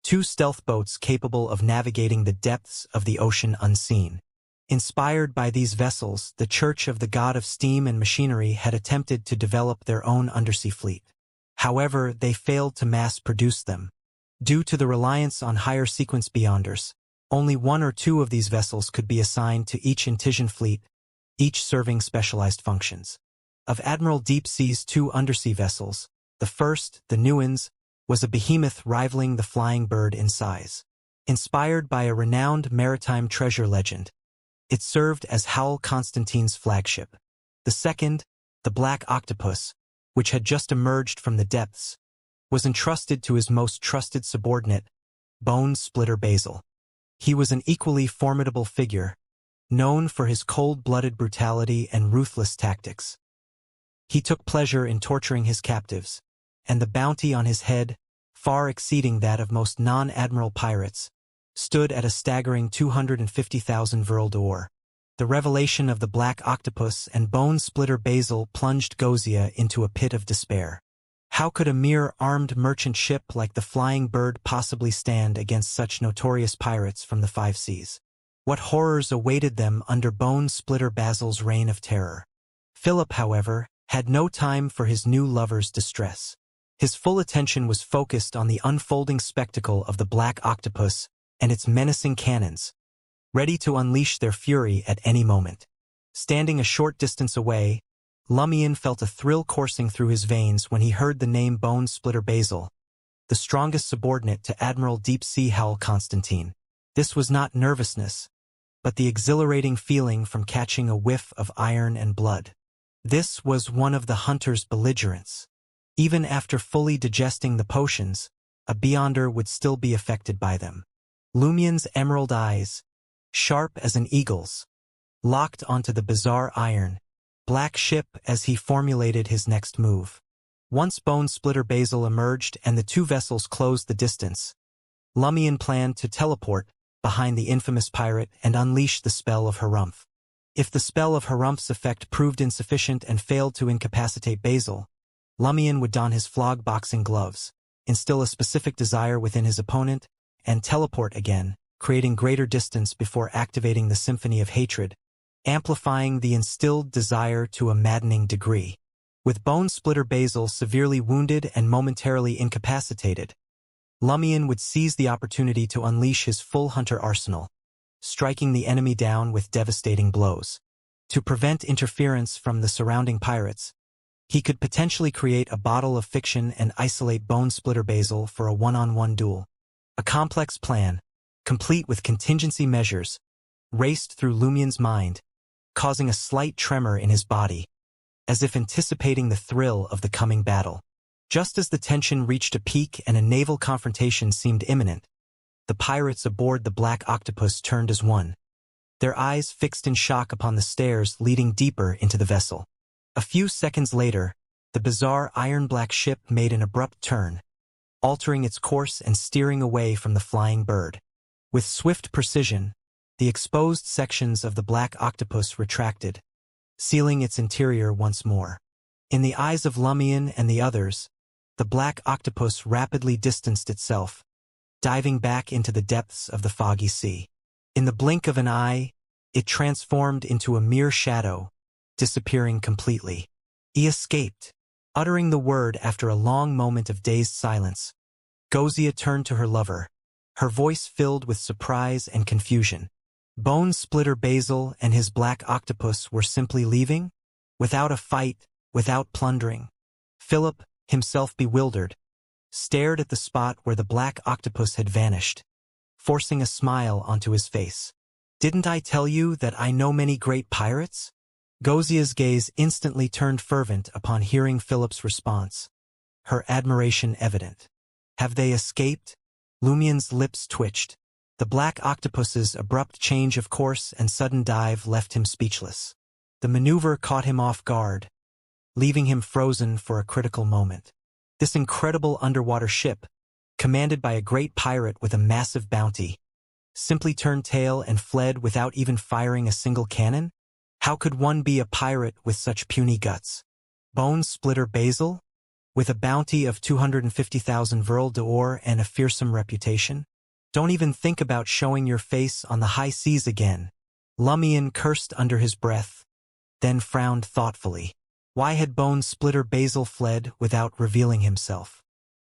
2 stealth boats capable of navigating the depths of the ocean unseen. Inspired by these vessels, the Church of the God of Steam and Machinery had attempted to develop their own undersea fleet. However, they failed to mass-produce them. Due to the reliance on higher sequence beyonders, only 1 or 2 of these vessels could be assigned to each Intision fleet, each serving specialized functions. Of Admiral Deep Sea's 2 undersea vessels, the first, the Nuans, was a behemoth rivaling the Flying Bird in size. Inspired by a renowned maritime treasure legend, it served as Howell Constantine's flagship. The second, the Black Octopus, which had just emerged from the depths, was entrusted to his most trusted subordinate, Bone Splitter Basil. He was an equally formidable figure, known for his cold-blooded brutality and ruthless tactics. He took pleasure in torturing his captives, and the bounty on his head, far exceeding that of most non-admiral pirates, stood at a staggering 250,000 Vril d'Or. The revelation of the Black Octopus and Bone Splitter Basil plunged Gozia into a pit of despair. How could a mere armed merchant ship like the Flying Bird possibly stand against such notorious pirates from the Five Seas? What horrors awaited them under Bone Splitter Basil's reign of terror? Philip, however, had no time for his new lover's distress. His full attention was focused on the unfolding spectacle of the Black Octopus and its menacing cannons, ready to unleash their fury at any moment. Standing a short distance away, Lumion felt a thrill coursing through his veins when he heard the name Bone Splitter Basil, the strongest subordinate to Admiral Deep Sea Howl Constantine. This was not nervousness, but the exhilarating feeling from catching a whiff of iron and blood. This was one of the hunter's belligerence. Even after fully digesting the potions, a beyonder would still be affected by them. Lumion's emerald eyes, sharp as an eagle's, locked onto the bizarre iron, black ship as he formulated his next move. Once Bone Splitter Basil emerged and the two vessels closed the distance, Lumion planned to teleport behind the infamous pirate and unleash the spell of Harumph. If the spell of Harumph's effect proved insufficient and failed to incapacitate Basil, Lumion would don his flog-boxing gloves, instill a specific desire within his opponent, and teleport again, creating greater distance before activating the Symphony of Hatred, amplifying the instilled desire to a maddening degree. With Bone Splitter Basil severely wounded and momentarily incapacitated, Lumion would seize the opportunity to unleash his full hunter arsenal, striking the enemy down with devastating blows. To prevent interference from the surrounding pirates, he could potentially create a bottle of fiction and isolate Bone Splitter Basil for a one-on-one duel. A complex plan, complete with contingency measures, raced through Lumion's mind, causing a slight tremor in his body, as if anticipating the thrill of the coming battle. Just as the tension reached a peak and a naval confrontation seemed imminent, the pirates aboard the Black Octopus turned as one, their eyes fixed in shock upon the stairs leading deeper into the vessel. A few seconds later, the bizarre iron-black ship made an abrupt turn, altering its course and steering away from the Flying Bird. With swift precision, the exposed sections of the Black Octopus retracted, sealing its interior once more. In the eyes of Lumion and the others, the Black Octopus rapidly distanced itself, diving back into the depths of the foggy sea. In the blink of an eye, it transformed into a mere shadow, disappearing completely. He escaped. Uttering the word after a long moment of dazed silence, Gozia turned to her lover, her voice filled with surprise and confusion. Bone Splitter Basil and his Black Octopus were simply leaving? Without a fight, without plundering. Philip, himself bewildered, stared at the spot where the Black Octopus had vanished, forcing a smile onto his face. "Didn't I tell you that I know many great pirates?" Gozia's gaze instantly turned fervent upon hearing Philip's response, her admiration evident. "Have they escaped?" Lumion's lips twitched. The Black Octopus's abrupt change of course and sudden dive left him speechless. The maneuver caught him off guard, leaving him frozen for a critical moment. This incredible underwater ship, commanded by a great pirate with a massive bounty, simply turned tail and fled without even firing a single cannon? How could one be a pirate with such puny guts? Bone Splitter Basil? With a bounty of 250,000 Vril d'Or and a fearsome reputation? Don't even think about showing your face on the high seas again. Lumion cursed under his breath, then frowned thoughtfully. Why had Bone Splitter Basil fled without revealing himself?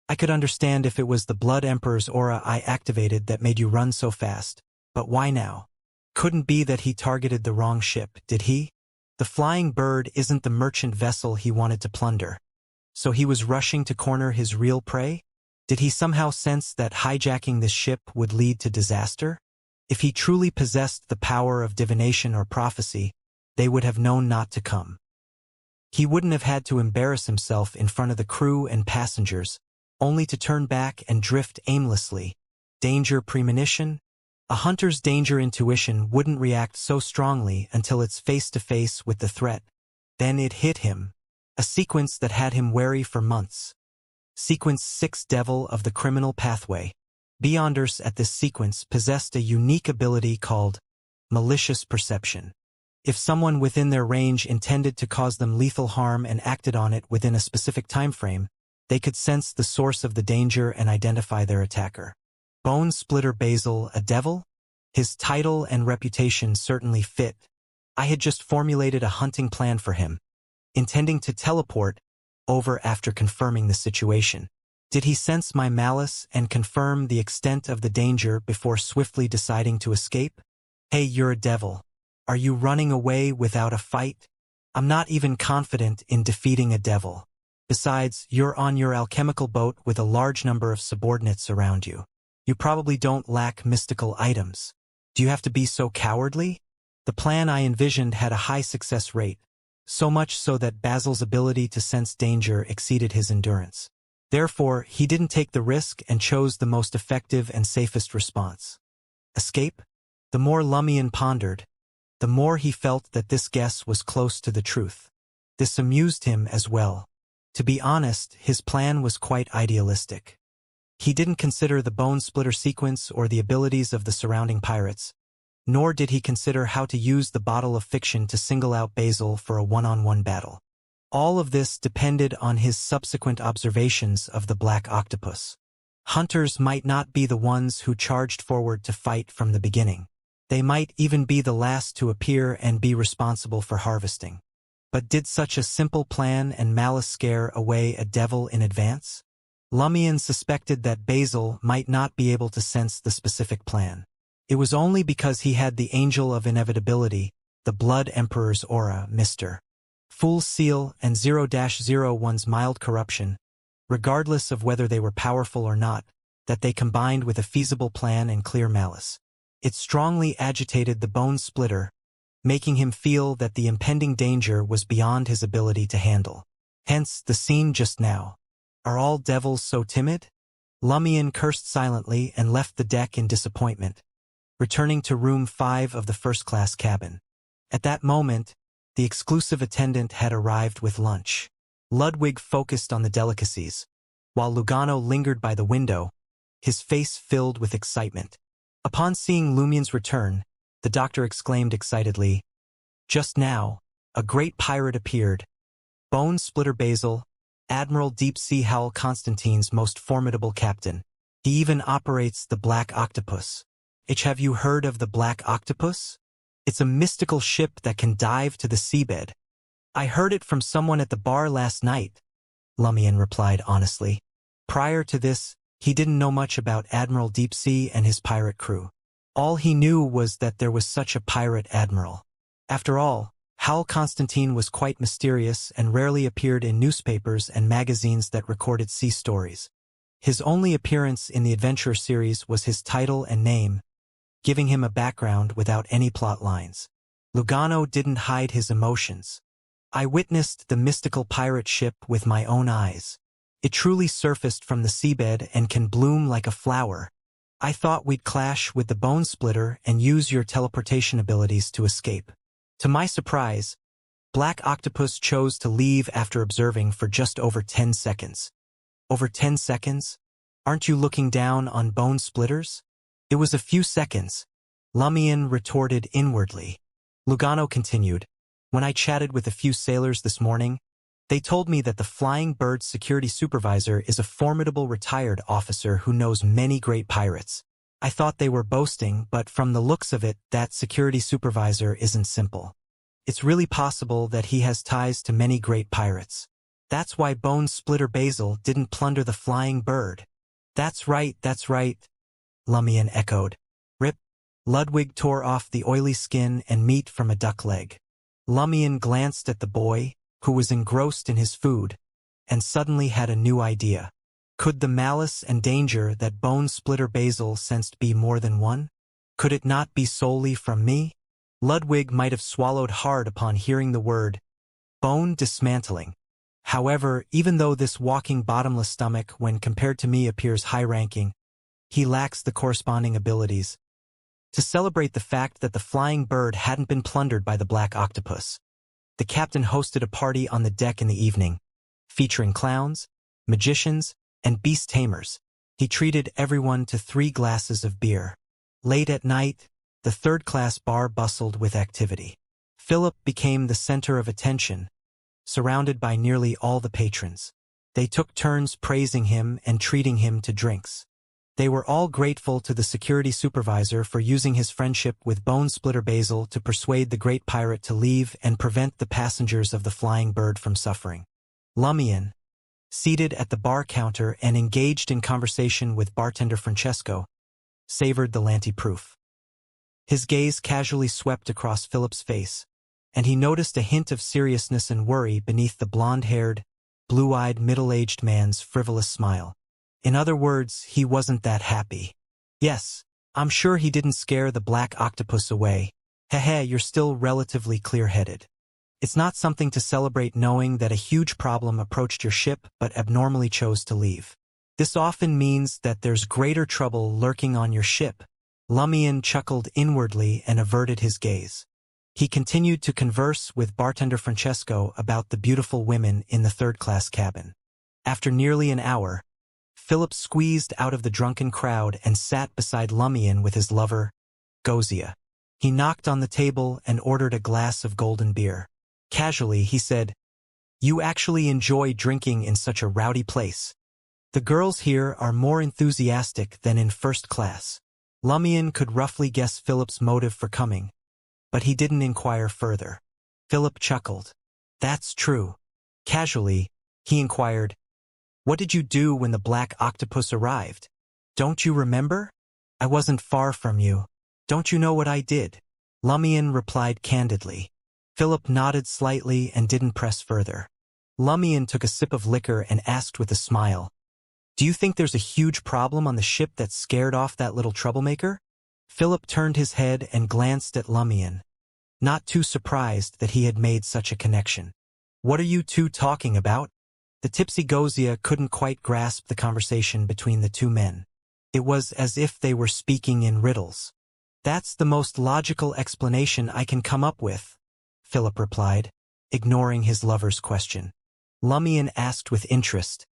I could understand if it was the Blood Emperor's aura I activated that made you run so fast, but why now? Couldn't be that he targeted the wrong ship, did he? The Flying Bird isn't the merchant vessel he wanted to plunder. So he was rushing to corner his real prey? Did he somehow sense that hijacking this ship would lead to disaster? If he truly possessed the power of divination or prophecy, they would have known not to come. He wouldn't have had to embarrass himself in front of the crew and passengers, only to turn back and drift aimlessly. Danger premonition? A hunter's danger intuition wouldn't react so strongly until it's face-to-face with the threat. Then it hit him. A sequence that had him wary for months. Sequence 6, Devil of the Criminal Pathway. Beyonders at this sequence possessed a unique ability called malicious perception. If someone within their range intended to cause them lethal harm and acted on it within a specific time frame, they could sense the source of the danger and identify their attacker. Bone Splitter Basil, a devil? His title and reputation certainly fit. I had just formulated a hunting plan for him, intending to teleport over after confirming the situation. Did he sense my malice and confirm the extent of the danger before swiftly deciding to escape? Hey, you're a devil. Are you running away without a fight? I'm not even confident in defeating a devil. Besides, you're on your alchemical boat with a large number of subordinates around you. You probably don't lack mystical items. Do you have to be so cowardly? The plan I envisioned had a high success rate, so much so that Basil's ability to sense danger exceeded his endurance. Therefore, he didn't take the risk and chose the most effective and safest response. Escape? The more Lumion pondered, the more he felt that this guess was close to the truth. This amused him as well. To be honest, his plan was quite idealistic. He didn't consider the bone splitter sequence or the abilities of the surrounding pirates, nor did he consider how to use the bottle of fiction to single out Basil for a one-on-one battle. All of this depended on his subsequent observations of the black octopus. Hunters might not be the ones who charged forward to fight from the beginning. They might even be the last to appear and be responsible for harvesting. But did such a simple plan and malice scare away a devil in advance? Lumion suspected that Basil might not be able to sense the specific plan. It was only because he had the Angel of Inevitability, the Blood Emperor's aura, Mr. Fool's Seal, and 0-01's mild corruption, regardless of whether they were powerful or not, that they combined with a feasible plan and clear malice. It strongly agitated the bone splitter, making him feel that the impending danger was beyond his ability to handle. Hence, the scene just now. Are all devils so timid? Lumion cursed silently and left the deck in disappointment, returning to room 5 of the first-class cabin. At that moment, the exclusive attendant had arrived with lunch. Ludwig focused on the delicacies, while Lugano lingered by the window, his face filled with excitement. Upon seeing Lumion's return, the doctor exclaimed excitedly, "Just now, a great pirate appeared. Bone Splitter Basil, Admiral Deep Sea Howl Constantine's most formidable captain. He even operates the Black Octopus. Have you heard of the Black Octopus? It's a mystical ship that can dive to the seabed. I heard it from someone at the bar last night," Lumion replied honestly. Prior to this, he didn't know much about Admiral Deep Sea and his pirate crew. All he knew was that there was such a pirate admiral. After all, Howl Constantine was quite mysterious and rarely appeared in newspapers and magazines that recorded sea stories. His only appearance in the adventure series was his title and name, giving him a background without any plot lines. Lugano didn't hide his emotions. I witnessed the mystical pirate ship with my own eyes. It truly surfaced from the seabed and can bloom like a flower. I thought we'd clash with the bone splitter and use your teleportation abilities to escape. To my surprise, Black Octopus chose to leave after observing for just over 10 seconds. Over 10 seconds? Aren't you looking down on bone splitters? It was a few seconds, Lumion retorted inwardly. Lugano continued, "When I chatted with a few sailors this morning, they told me that the Flying Bird's security supervisor is a formidable retired officer who knows many great pirates. I thought they were boasting, but from the looks of it, that security supervisor isn't simple. It's really possible that he has ties to many great pirates. That's why Bone Splitter Basil didn't plunder the Flying Bird." That's right, Lumion echoed. Rip. Ludwig tore off the oily skin and meat from a duck leg. Lumion glanced at the boy, who was engrossed in his food, and suddenly had a new idea. Could the malice and danger that Bone Splitter Basil sensed be more than one? Could it not be solely from me? Ludwig might have swallowed hard upon hearing the word bone dismantling. However, even though this walking bottomless stomach when compared to me appears high-ranking, he lacks the corresponding abilities to celebrate the fact that the flying bird hadn't been plundered by the black octopus. The captain hosted a party on the deck in the evening, featuring clowns, magicians, and beast tamers. He treated everyone to 3 glasses of beer. Late at night, the third-class bar bustled with activity. Philip became the center of attention, surrounded by nearly all the patrons. They took turns praising him and treating him to drinks. They were all grateful to the security supervisor for using his friendship with Bone Splitter Basil to persuade the great pirate to leave and prevent the passengers of the flying bird from suffering. Lumion, seated at the bar counter and engaged in conversation with bartender Francesco, savored the Lanty proof. His gaze casually swept across Philip's face, and he noticed a hint of seriousness and worry beneath the blonde-haired, blue-eyed middle-aged man's frivolous smile. In other words, he wasn't that happy. Yes, I'm sure he didn't scare the black octopus away. Heh, you're still relatively clear-headed. It's not something to celebrate knowing that a huge problem approached your ship but abnormally chose to leave. This often means that there's greater trouble lurking on your ship. Lumion chuckled inwardly and averted his gaze. He continued to converse with bartender Francesco about the beautiful women in the third-class cabin. After nearly an hour, Philip squeezed out of the drunken crowd and sat beside Lumion with his lover, Gozia. He knocked on the table and ordered a glass of golden beer. Casually, he said, "You actually enjoy drinking in such a rowdy place. The girls here are more enthusiastic than in first class." Lumion could roughly guess Philip's motive for coming, but he didn't inquire further. Philip chuckled. "That's true." Casually, he inquired, "What did you do when the black octopus arrived? Don't you remember? I wasn't far from you. Don't you know what I did?" Lumion replied candidly. Philip nodded slightly and didn't press further. Lumion took a sip of liquor and asked with a smile, "Do you think there's a huge problem on the ship that scared off that little troublemaker?" Philip turned his head and glanced at Lumion, not too surprised that he had made such a connection. "What are you two talking about?" The tipsy Gozia couldn't quite grasp the conversation between the two men. It was as if they were speaking in riddles. "That's the most logical explanation I can come up with," Philip replied, ignoring his lover's question. Lumion asked with interest,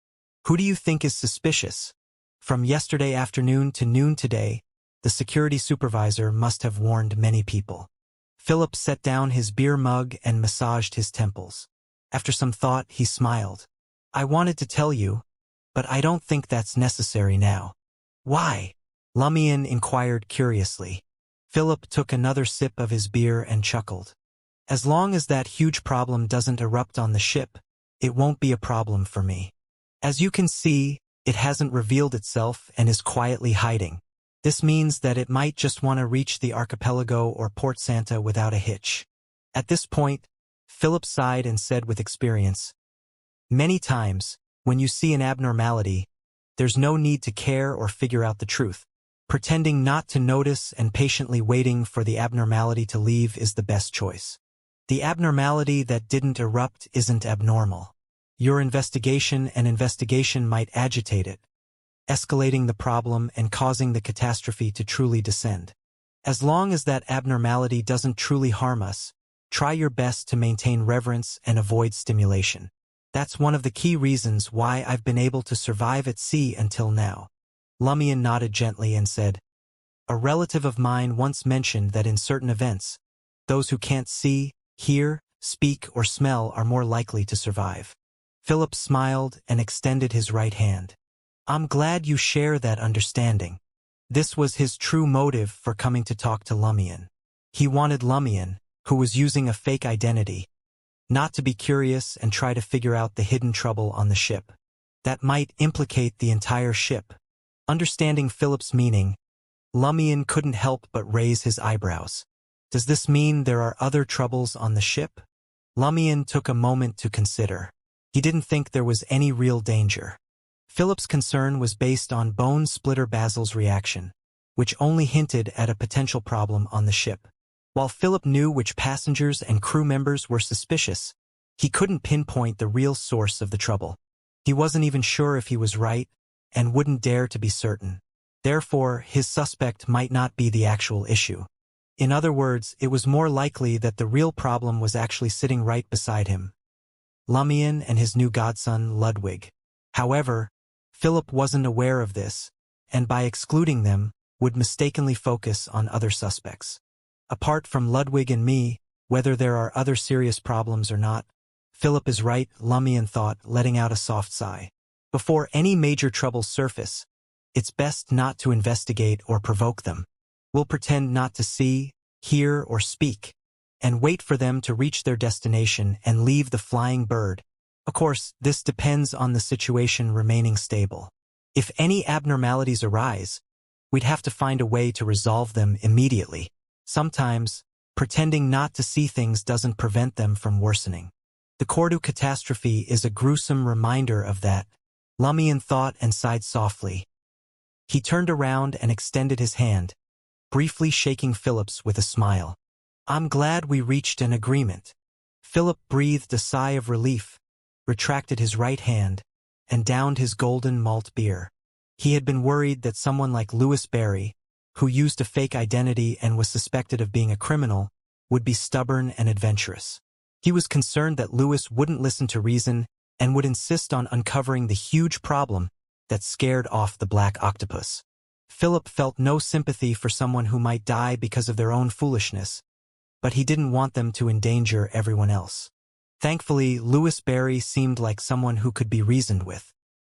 "Who do you think is suspicious? From yesterday afternoon to noon today, the security supervisor must have warned many people." Philip set down his beer mug and massaged his temples. After some thought, he smiled. "I wanted to tell you, but I don't think that's necessary now." "Why?" Lumion inquired curiously. Philip took another sip of his beer and chuckled. "As long as that huge problem doesn't erupt on the ship, it won't be a problem for me. As you can see, it hasn't revealed itself and is quietly hiding. This means that it might just want to reach the archipelago or Port Santa without a hitch." At this point, Philip sighed and said with experience, "Many times, when you see an abnormality, there's no need to care or figure out the truth. Pretending not to notice and patiently waiting for the abnormality to leave is the best choice. The abnormality that didn't erupt isn't abnormal. Your investigation might agitate it, escalating the problem and causing the catastrophe to truly descend. As long as that abnormality doesn't truly harm us, try your best to maintain reverence and avoid stimulation. That's one of the key reasons why I've been able to survive at sea until now." Lumion nodded gently and said, "A relative of mine once mentioned that in certain events, those who can't see, hear, speak, or smell are more likely to survive." Philip smiled and extended his right hand. "I'm glad you share that understanding." This was his true motive for coming to talk to Lumion. He wanted Lumion, who was using a fake identity, not to be curious and try to figure out the hidden trouble on the ship. That might implicate the entire ship. Understanding Philip's meaning, Lumion couldn't help but raise his eyebrows. "Does this mean there are other troubles on the ship?" Lumion took a moment to consider. He didn't think there was any real danger. Philip's concern was based on Bone Splitter Basil's reaction, which only hinted at a potential problem on the ship. While Philip knew which passengers and crew members were suspicious, He couldn't pinpoint the real source of the trouble. He wasn't even sure if he was right, and wouldn't dare to be certain. Therefore, his suspect might not be the actual issue. In other words, it was more likely that the real problem was actually sitting right beside him. Lumion and his new godson, Ludwig. However, Philip wasn't aware of this, and by excluding them, would mistakenly focus on other suspects. Apart from Ludwig and me, whether there are other serious problems or not, Philip is right, Lumion thought, letting out a soft sigh. Before any major troubles surface, it's best not to investigate or provoke them. We'll pretend not to see, hear, or speak, and wait for them to reach their destination and leave the flying bird. Of course, this depends on the situation remaining stable. If any abnormalities arise, we'd have to find a way to resolve them immediately. Sometimes, pretending not to see things doesn't prevent them from worsening. The Cordu catastrophe is a gruesome reminder of that, Lumion thought and sighed softly. He turned around and extended his hand, briefly shaking Philip's with a smile. I'm glad we reached an agreement. Philip breathed a sigh of relief, retracted his right hand, and downed his golden malt beer. He had been worried that someone like Louis Barry, who used a fake identity and was suspected of being a criminal, would be stubborn and adventurous. He was concerned that Louis wouldn't listen to reason and would insist on uncovering the huge problem that scared off the black octopus. Philip felt no sympathy for someone who might die because of their own foolishness, but he didn't want them to endanger everyone else. Thankfully, Louis Barry seemed like someone who could be reasoned with.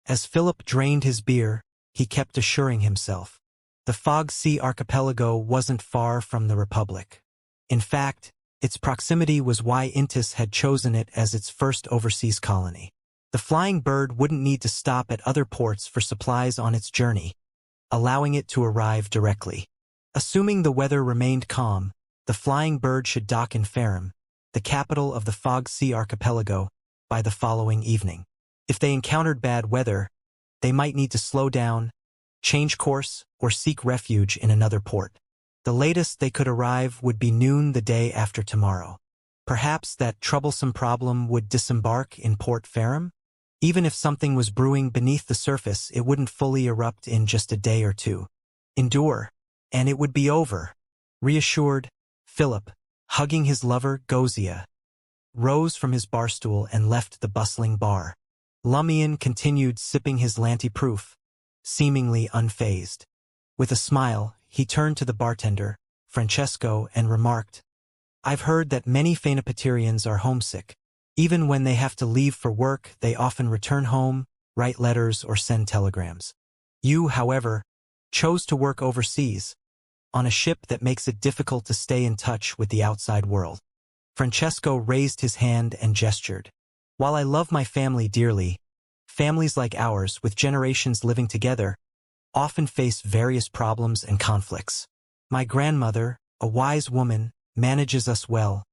As Philip drained his beer, he kept assuring himself. The Fog Sea archipelago wasn't far from the Republic. In fact, its proximity was why Intis had chosen it as its first overseas colony. The flying bird wouldn't need to stop at other ports for supplies on its journey, allowing it to arrive directly. Assuming the weather remained calm, the flying bird should dock in Ferrum, the capital of the Fog Sea archipelago, by the following evening. If they encountered bad weather, they might need to slow down, change course, or seek refuge in another port. The latest they could arrive would be noon the day after tomorrow. Perhaps that troublesome problem would disembark in Port Ferrum? Even if something was brewing beneath the surface, it wouldn't fully erupt in just a day or two. Endure, and it would be over. Reassured, Philip, hugging his lover, Gozia, rose from his barstool and left the bustling bar. Lumion continued sipping his Lanti-proof, seemingly unfazed. With a smile, he turned to the bartender, Francesco, and remarked, I've heard that many Phaenopaterians are homesick. Even when they have to leave for work, they often return home, write letters, or send telegrams. You, however, chose to work overseas, on a ship that makes it difficult to stay in touch with the outside world. Francesco raised his hand and gestured. While I love my family dearly, families like ours, with generations living together, often face various problems and conflicts. My grandmother, a wise woman, manages us well,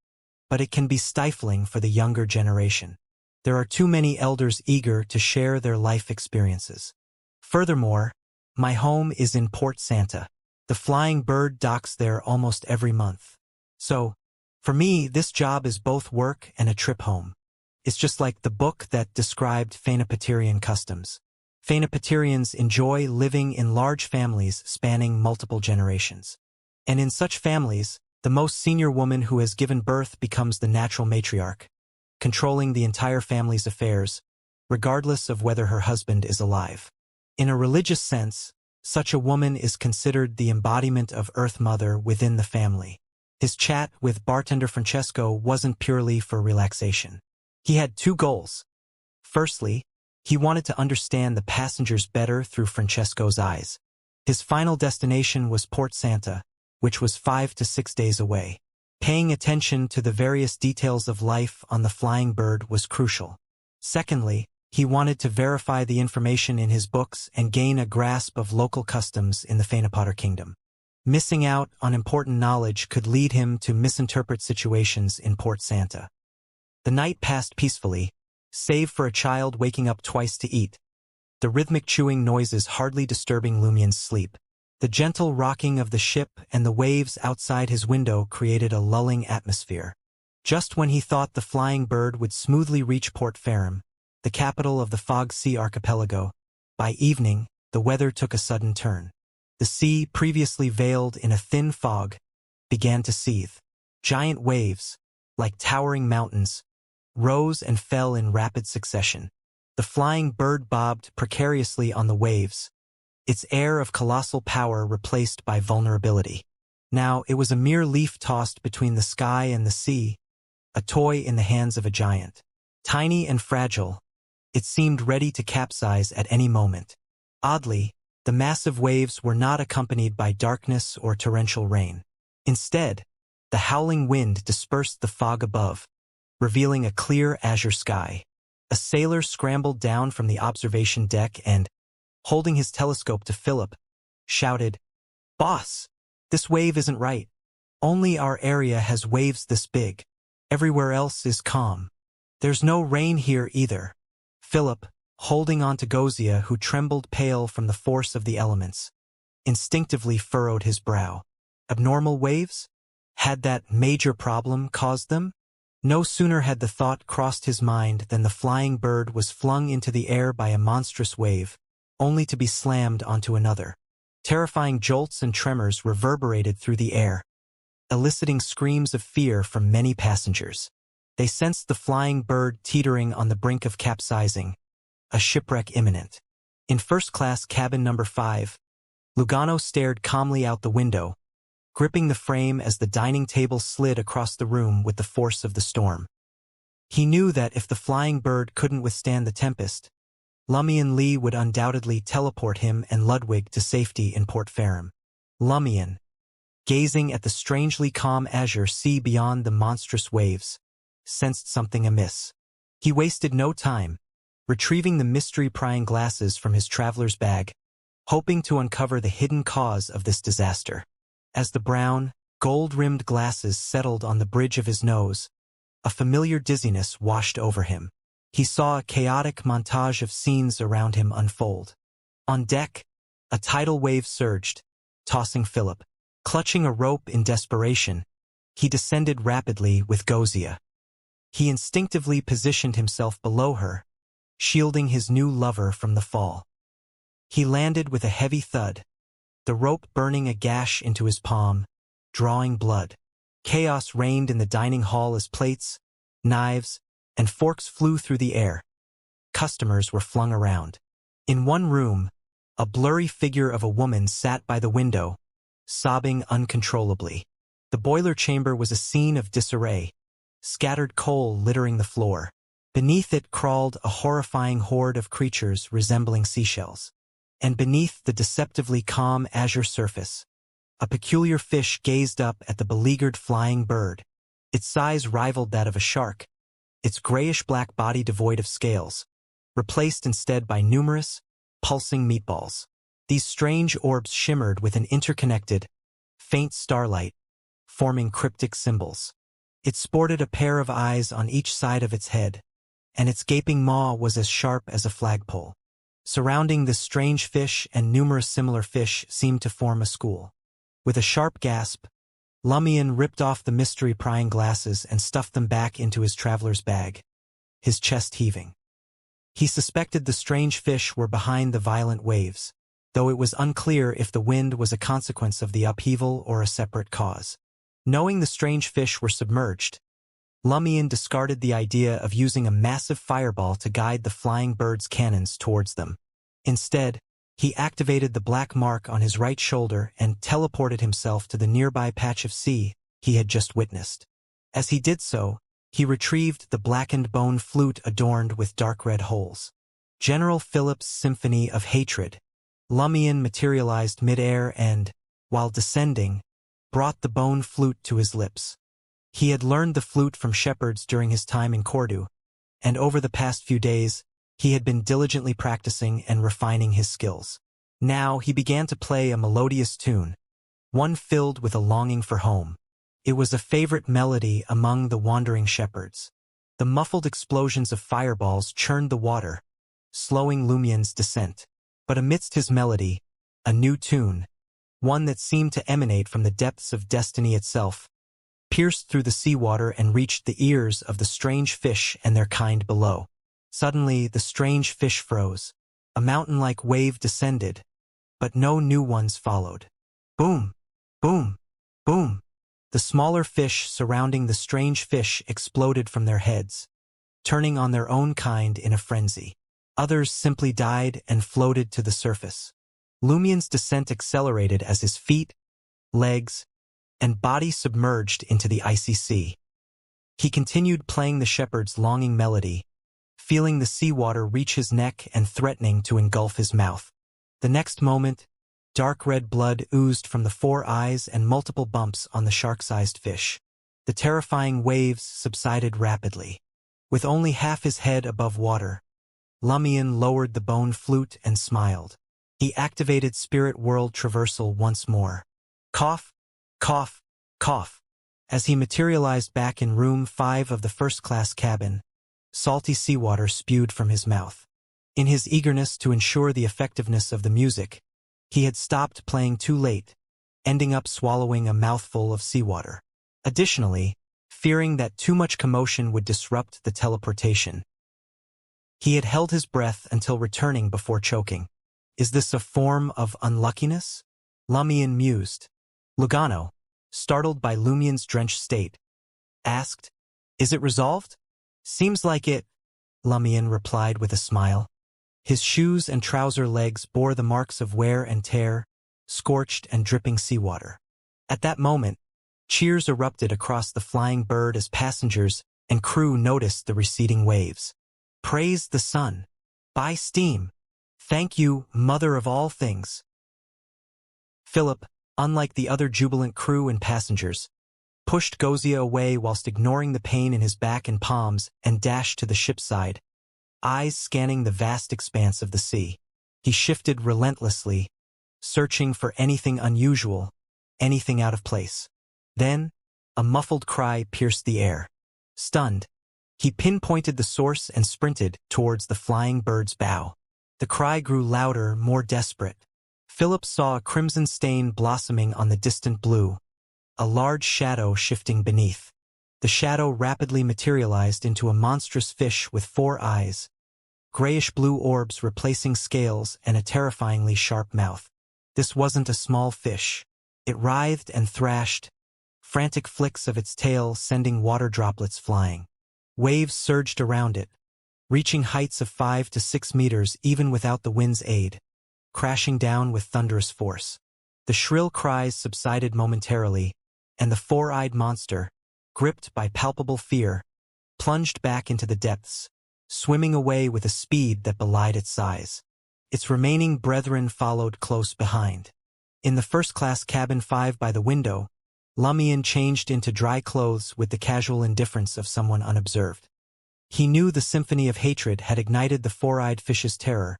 but it can be stifling for the younger generation. There are too many elders eager to share their life experiences. Furthermore, my home is in Port Santa. The flying bird docks there almost every month. So, for me, this job is both work and a trip home. It's just like the book that described Phaenopaterian customs. Phaenopaterians enjoy living in large families spanning multiple generations. And in such families, the most senior woman who has given birth becomes the natural matriarch, controlling the entire family's affairs, regardless of whether her husband is alive. In a religious sense, such a woman is considered the embodiment of Earth Mother within the family. His chat with bartender Francesco wasn't purely for relaxation. He had two goals. Firstly, he wanted to understand the passengers better through Francesco's eyes. His final destination was Port Santa, which was 5 to 6 days away. Paying attention to the various details of life on the flying bird was crucial. Secondly, he wanted to verify the information in his books and gain a grasp of local customs in the Phaenopoter kingdom. Missing out on important knowledge could lead him to misinterpret situations in Port Santa. The night passed peacefully, save for a child waking up twice to eat, the rhythmic chewing noises hardly disturbing Lumion's sleep. The gentle rocking of the ship and the waves outside his window created a lulling atmosphere. Just when he thought the flying bird would smoothly reach Port Ferrum, the capital of the Fog Sea archipelago, by evening, the weather took a sudden turn. The sea, previously veiled in a thin fog, began to seethe. Giant waves, like towering mountains, rose and fell in rapid succession. The flying bird bobbed precariously on the waves, its air of colossal power replaced by vulnerability. Now it was a mere leaf tossed between the sky and the sea, a toy in the hands of a giant. Tiny and fragile, it seemed ready to capsize at any moment. Oddly, the massive waves were not accompanied by darkness or torrential rain. Instead, the howling wind dispersed the fog above, revealing a clear azure sky. A sailor scrambled down from the observation deck and, holding his telescope to Philip, shouted, "Boss, this wave isn't right. Only our area has waves this big. Everywhere else is calm. There's no rain here either." Philip, holding on to Gozia, who trembled pale from the force of the elements, instinctively furrowed his brow. Abnormal waves? Had that major problem caused them? No sooner had the thought crossed his mind than the flying bird was flung into the air by a monstrous wave, only to be slammed onto another. Terrifying jolts and tremors reverberated through the air, eliciting screams of fear from many passengers. They sensed the flying bird teetering on the brink of capsizing, a shipwreck imminent. In first-class cabin number 5, Lugano stared calmly out the window, gripping the frame as the dining table slid across the room with the force of the storm. He knew that if the flying bird couldn't withstand the tempest, Lumion Lee would undoubtedly teleport him and Ludwig to safety in Port Ferrum. Lumion, gazing at the strangely calm azure sea beyond the monstrous waves, sensed something amiss. He wasted no time, retrieving the mystery-prying glasses from his traveler's bag, hoping to uncover the hidden cause of this disaster. As the brown, gold-rimmed glasses settled on the bridge of his nose, a familiar dizziness washed over him. He saw a chaotic montage of scenes around him unfold. On deck, a tidal wave surged, tossing Philip. Clutching a rope in desperation, he descended rapidly with Gozia. He instinctively positioned himself below her, shielding his new lover from the fall. He landed with a heavy thud, the rope burning a gash into his palm, drawing blood. Chaos reigned in the dining hall as plates, knives, and forks flew through the air. Customers were flung around. In one room, a blurry figure of a woman sat by the window, sobbing uncontrollably. The boiler chamber was a scene of disarray, scattered coal littering the floor. Beneath it crawled a horrifying horde of creatures resembling seashells. And beneath the deceptively calm azure surface, a peculiar fish gazed up at the beleaguered flying bird. Its size rivaled that of a shark, its grayish-black body devoid of scales, replaced instead by numerous, pulsing meatballs. These strange orbs shimmered with an interconnected, faint starlight, forming cryptic symbols. It sported a pair of eyes on each side of its head, and its gaping maw was as sharp as a flagpole. Surrounding this strange fish and numerous similar fish seemed to form a school. With a sharp gasp, Lumion ripped off the mystery-prying glasses and stuffed them back into his traveler's bag, his chest heaving. He suspected the strange fish were behind the violent waves, though it was unclear if the wind was a consequence of the upheaval or a separate cause. Knowing the strange fish were submerged, Lumion discarded the idea of using a massive fireball to guide the flying bird's cannons towards them. Instead, he activated the black mark on his right shoulder and teleported himself to the nearby patch of sea he had just witnessed. As he did so, he retrieved the blackened bone flute adorned with dark red holes. General Philip's Symphony of Hatred. Lumion materialized midair and, while descending, brought the bone flute to his lips. He had learned the flute from shepherds during his time in Cordu, and over the past few days, he had been diligently practicing and refining his skills. Now he began to play a melodious tune, one filled with a longing for home. It was a favorite melody among the wandering shepherds. The muffled explosions of fireballs churned the water, slowing Lumion's descent. But amidst his melody, a new tune, one that seemed to emanate from the depths of destiny itself, pierced through the seawater and reached the ears of the strange fish and their kind below. Suddenly, the strange fish froze. A mountain-like wave descended, but no new ones followed. Boom! Boom! Boom! The smaller fish surrounding the strange fish exploded from their heads, turning on their own kind in a frenzy. Others simply died and floated to the surface. Lumien's descent accelerated as his feet, legs, and body submerged into the icy sea. He continued playing the shepherd's longing melody, feeling the seawater reach his neck and threatening to engulf his mouth. The next moment, dark red blood oozed from the 4 eyes and multiple bumps on the shark-sized fish. The terrifying waves subsided rapidly. With only half his head above water, Lumien lowered the bone flute and smiled. He activated Spirit World Traversal once more. Cough, cough, cough. As he materialized back in room 5 of the first-class cabin, salty seawater spewed from his mouth. In his eagerness to ensure the effectiveness of the music, he had stopped playing too late, ending up swallowing a mouthful of seawater. Additionally, fearing that too much commotion would disrupt the teleportation, he had held his breath until returning before choking. Is this a form of unluckiness? Lumien mused. Lugano, startled by Lumien's drenched state, asked, "Is it resolved?" "Seems like it," Lumien replied with a smile. His shoes and trouser legs bore the marks of wear and tear, scorched and dripping seawater. At that moment, cheers erupted across the flying bird as passengers and crew noticed the receding waves. Praise the sun. By steam. Thank you, mother of all things. Philip, unlike the other jubilant crew and passengers, pushed Gozia away whilst ignoring the pain in his back and palms and dashed to the ship's side, eyes scanning the vast expanse of the sea. He shifted relentlessly, searching for anything unusual, anything out of place. Then, a muffled cry pierced the air. Stunned, he pinpointed the source and sprinted towards the flying bird's bow. The cry grew louder, more desperate. Philip saw a crimson stain blossoming on the distant blue, a large shadow shifting beneath. The shadow rapidly materialized into a monstrous fish with 4 eyes, grayish-blue orbs replacing scales and a terrifyingly sharp mouth. This wasn't a small fish. It writhed and thrashed, frantic flicks of its tail sending water droplets flying. Waves surged around it, reaching heights of 5 to 6 meters even without the wind's aid, crashing down with thunderous force. The shrill cries subsided momentarily, and the 4-eyed monster, gripped by palpable fear, plunged back into the depths, swimming away with a speed that belied its size. Its remaining brethren followed close behind. In the first-class cabin 5 by the window, Lumien changed into dry clothes with the casual indifference of someone unobserved. He knew the symphony of hatred had ignited the 4-eyed fish's terror,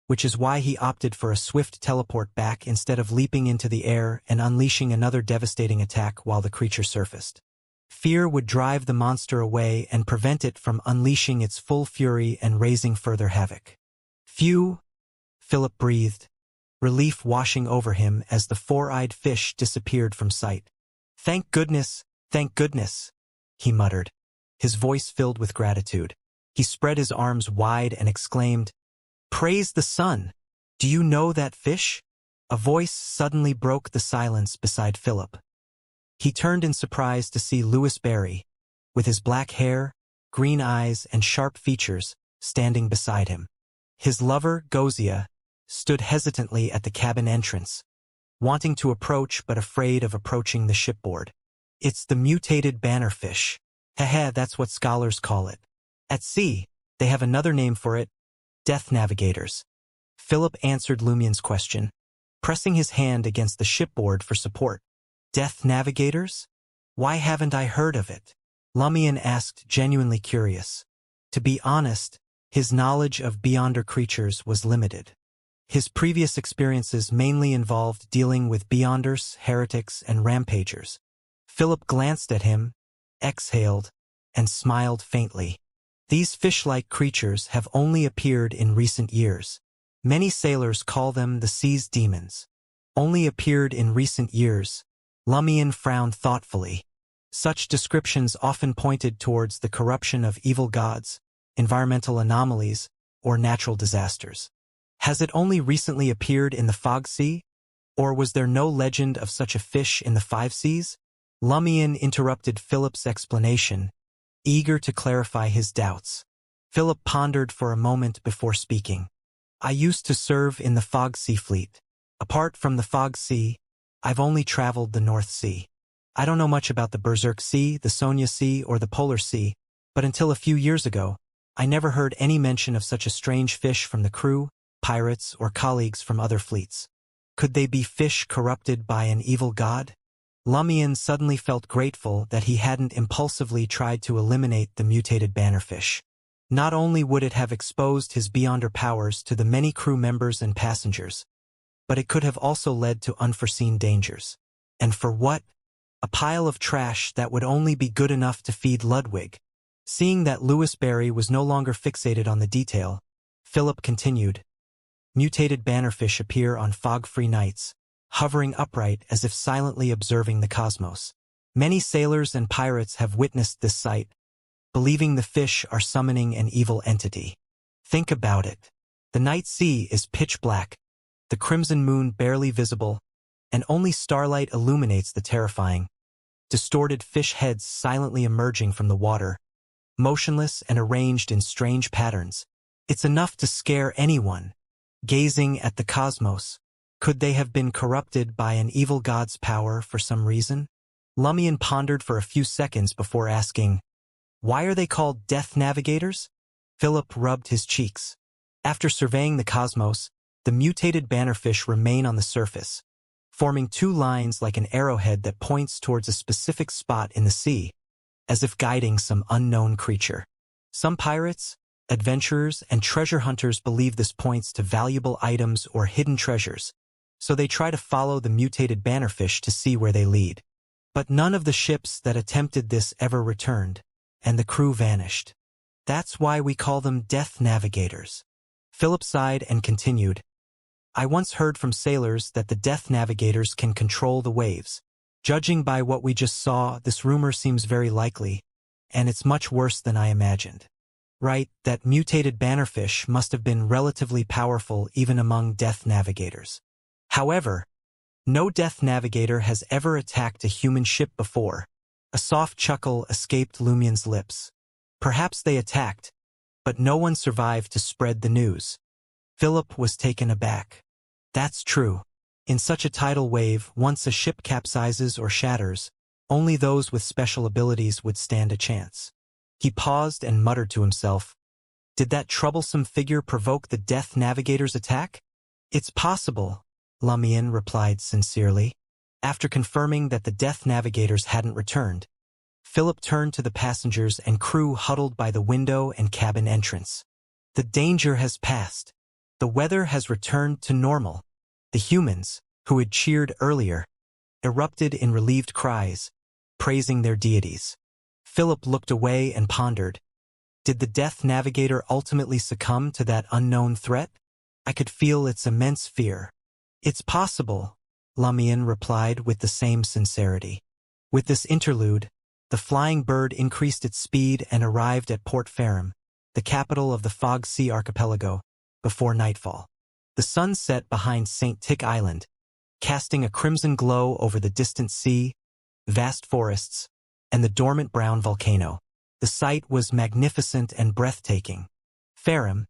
which is why he opted for a swift teleport back instead of leaping into the air and unleashing another devastating attack while the creature surfaced. Fear would drive the monster away and prevent it from unleashing its full fury and raising further havoc. Phew, Philip breathed, relief washing over him as the 4-eyed fish disappeared from sight. Thank goodness, he muttered, his voice filled with gratitude. He spread his arms wide and exclaimed, "Praise the sun! Do you know that fish?" A voice suddenly broke the silence beside Philip. He turned in surprise to see Louis Barry, with his black hair, green eyes, and sharp features, standing beside him. His lover, Gozia, stood hesitantly at the cabin entrance, wanting to approach but afraid of approaching the shipboard. "It's the mutated bannerfish. Heh, that's what scholars call it. At sea, they have another name for it, death navigators." Philip answered Lumien's question, pressing his hand against the shipboard for support. "Death navigators? Why haven't I heard of it?" Lumien asked, genuinely curious. To be honest, his knowledge of Beyonder creatures was limited. His previous experiences mainly involved dealing with Beyonders, heretics, and rampagers. Philip glanced at him, exhaled, and smiled faintly. These fish-like creatures have only appeared in recent years. Many sailors call them the sea's demons. Only appeared in recent years. Lumien frowned thoughtfully. Such descriptions often pointed towards the corruption of evil gods, environmental anomalies, or natural disasters. Has it only recently appeared in the Fog Sea? Or was there no legend of such a fish in the Five Seas? Lumion interrupted Philip's explanation, eager to clarify his doubts. Philip pondered for a moment before speaking. I used to serve in the Fog Sea fleet. Apart from the Fog Sea, I've only traveled the North Sea. I don't know much about the Berserk Sea, the Sonia Sea, or the Polar Sea, but until a few years ago, I never heard any mention of such a strange fish from the crew, pirates, or colleagues from other fleets. Could they be fish corrupted by an evil god? Lumion suddenly felt grateful that he hadn't impulsively tried to eliminate the mutated bannerfish. Not only would it have exposed his beyonder powers to the many crew members and passengers, but it could have also led to unforeseen dangers. And for what? A pile of trash that would only be good enough to feed Ludwig. Seeing that Louis Barry was no longer fixated on the detail, Philip continued. Mutated bannerfish appear on fog-free nights, hovering upright as if silently observing the cosmos. Many sailors and pirates have witnessed this sight, believing the fish are summoning an evil entity. Think about it. The night sea is pitch black, the crimson moon barely visible, and only starlight illuminates the terrifying, distorted fish heads silently emerging from the water, motionless and arranged in strange patterns. It's enough to scare anyone. Gazing at the cosmos, could they have been corrupted by an evil god's power for some reason? Lumion pondered for a few seconds before asking, why are they called Death Navigators? Philip rubbed his cheeks. After surveying the cosmos, the mutated bannerfish remain on the surface, forming two lines like an arrowhead that points towards a specific spot in the sea, as if guiding some unknown creature. Some pirates, adventurers, and treasure hunters believe this points to valuable items or hidden treasures, so they try to follow the mutated bannerfish to see where they lead. But none of the ships that attempted this ever returned, and the crew vanished. That's why we call them Death Navigators. Philip sighed and continued. I once heard from sailors that the Death Navigators can control the waves. Judging by what we just saw, this rumor seems very likely, and it's much worse than I imagined. Right, that mutated bannerfish must have been relatively powerful even among Death Navigators. However, no Death Navigator has ever attacked a human ship before. A soft chuckle escaped Lumion's lips. Perhaps they attacked, but no one survived to spread the news. Philip was taken aback. That's true. In such a tidal wave, once a ship capsizes or shatters, only those with special abilities would stand a chance. He paused and muttered to himself, did that troublesome figure provoke the Death Navigator's attack? It's possible, Lumion replied sincerely. After confirming that the Death Navigators hadn't returned, Philip turned to the passengers and crew huddled by the window and cabin entrance. The danger has passed. The weather has returned to normal. The humans, who had cheered earlier, erupted in relieved cries, praising their deities. Philip looked away and pondered. Did the Death Navigator ultimately succumb to that unknown threat? I could feel its immense fear. It's possible, Lumion replied with the same sincerity. With this interlude, the flying bird increased its speed and arrived at Port Farum, the capital of the Fog Sea archipelago, before nightfall. The sun set behind St. Tick Island, casting a crimson glow over the distant sea, vast forests, and the dormant brown volcano. The sight was magnificent and breathtaking. Farum,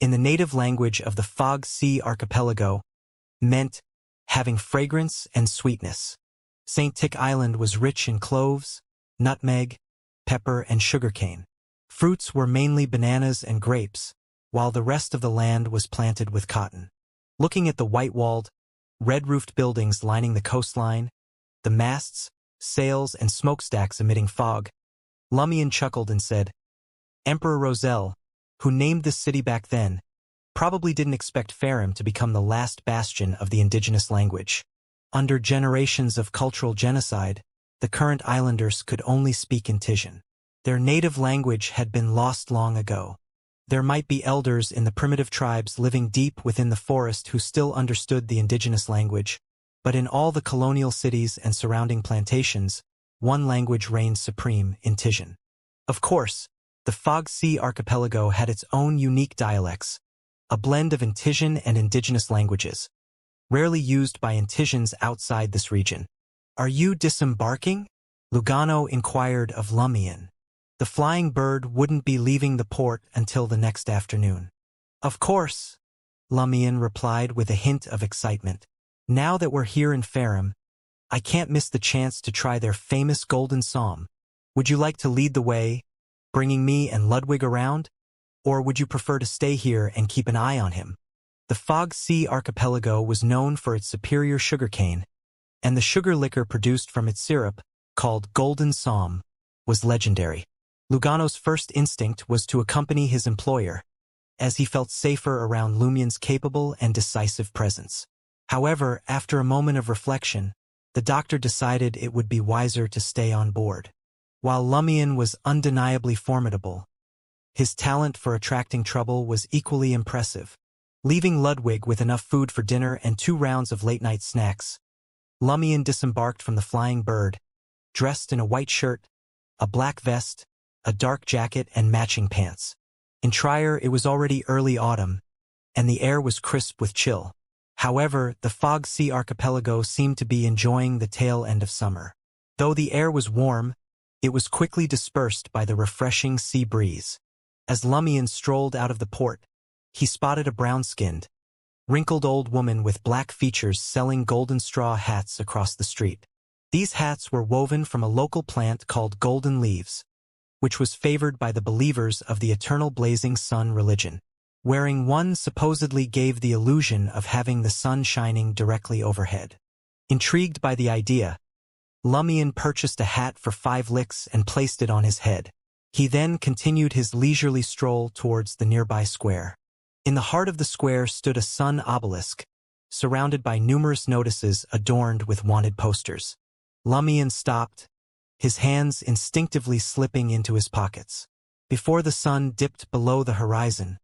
in the native language of the Fog Sea archipelago, meant having fragrance and sweetness. St. Tick Island was rich in cloves, nutmeg, pepper, and sugarcane. Fruits were mainly bananas and grapes, while the rest of the land was planted with cotton. Looking at the white-walled, red-roofed buildings lining the coastline, the masts, sails, and smokestacks emitting fog, Lumion chuckled and said, Emperor Roselle, who named this city back then, probably didn't expect Farum to become the last bastion of the indigenous language. Under generations of cultural genocide, the current islanders could only speak in Titian. Their native language had been lost long ago. There might be elders in the primitive tribes living deep within the forest who still understood the indigenous language, but in all the colonial cities and surrounding plantations, one language reigned supreme in Titian. Of course, the Fog Sea archipelago had its own unique dialects, a blend of Intisian and indigenous languages, rarely used by Intisians outside this region. "Are you disembarking?" Lugano inquired of Lumian. The flying bird wouldn't be leaving the port until the next afternoon. "Of course," Lumian replied with a hint of excitement. "Now that we're here in Farum, I can't miss the chance to try their famous golden psalm. Would you like to lead the way, bringing me and Ludwig around? Or would you prefer to stay here and keep an eye on him?" The Fog Sea archipelago was known for its superior sugarcane, and the sugar liquor produced from its syrup, called golden psalm, was legendary. Lugano's first instinct was to accompany his employer, as he felt safer around Lumian's capable and decisive presence. However, after a moment of reflection, the doctor decided it would be wiser to stay on board. While Lumian was undeniably formidable, his talent for attracting trouble was equally impressive. Leaving Ludwig with enough food for dinner and 2 rounds of late-night snacks, Lumian disembarked from the Flying Bird, dressed in a white shirt, a black vest, a dark jacket, and matching pants. In Trier it was already early autumn, and the air was crisp with chill. However, the Fog Sea archipelago seemed to be enjoying the tail end of summer. Though the air was warm, it was quickly dispersed by the refreshing sea breeze. As Lumian strolled out of the port, he spotted a brown-skinned, wrinkled old woman with black features selling golden straw hats across the street. These hats were woven from a local plant called golden leaves, which was favored by the believers of the eternal blazing sun religion. Wearing one supposedly gave the illusion of having the sun shining directly overhead. Intrigued by the idea, Lumian purchased a hat for 5 licks and placed it on his head. He then continued his leisurely stroll towards the nearby square. In the heart of the square stood a sun obelisk, surrounded by numerous notices adorned with wanted posters. Lumian stopped, his hands instinctively slipping into his pockets. Before the sun dipped below the horizon,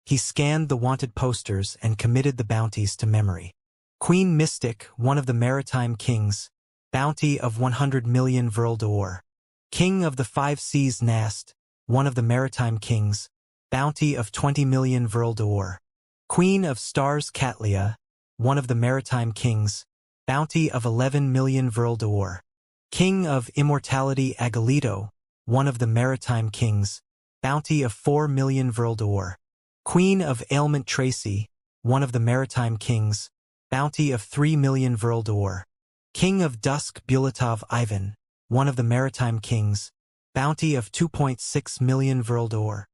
he scanned the wanted posters and committed the bounties to memory. Queen Mystic, one of the maritime kings, bounty of 100 million Vril d'Or. King of the 5 Seas Nast, one of the maritime kings, bounty of 20 million Vril d'Or. Queen of Stars Catlia, one of the maritime kings, bounty of 11 million Vril d'Or. King of Immortality Agalito, one of the maritime kings, bounty of 4 million Vril d'Or. Queen of Ailment Tracy, one of the maritime kings, bounty of 3 million Vril d'Or. King of Dusk Bulatov Ivan, one of the maritime kings, bounty of 2.6 million Vril d'Or.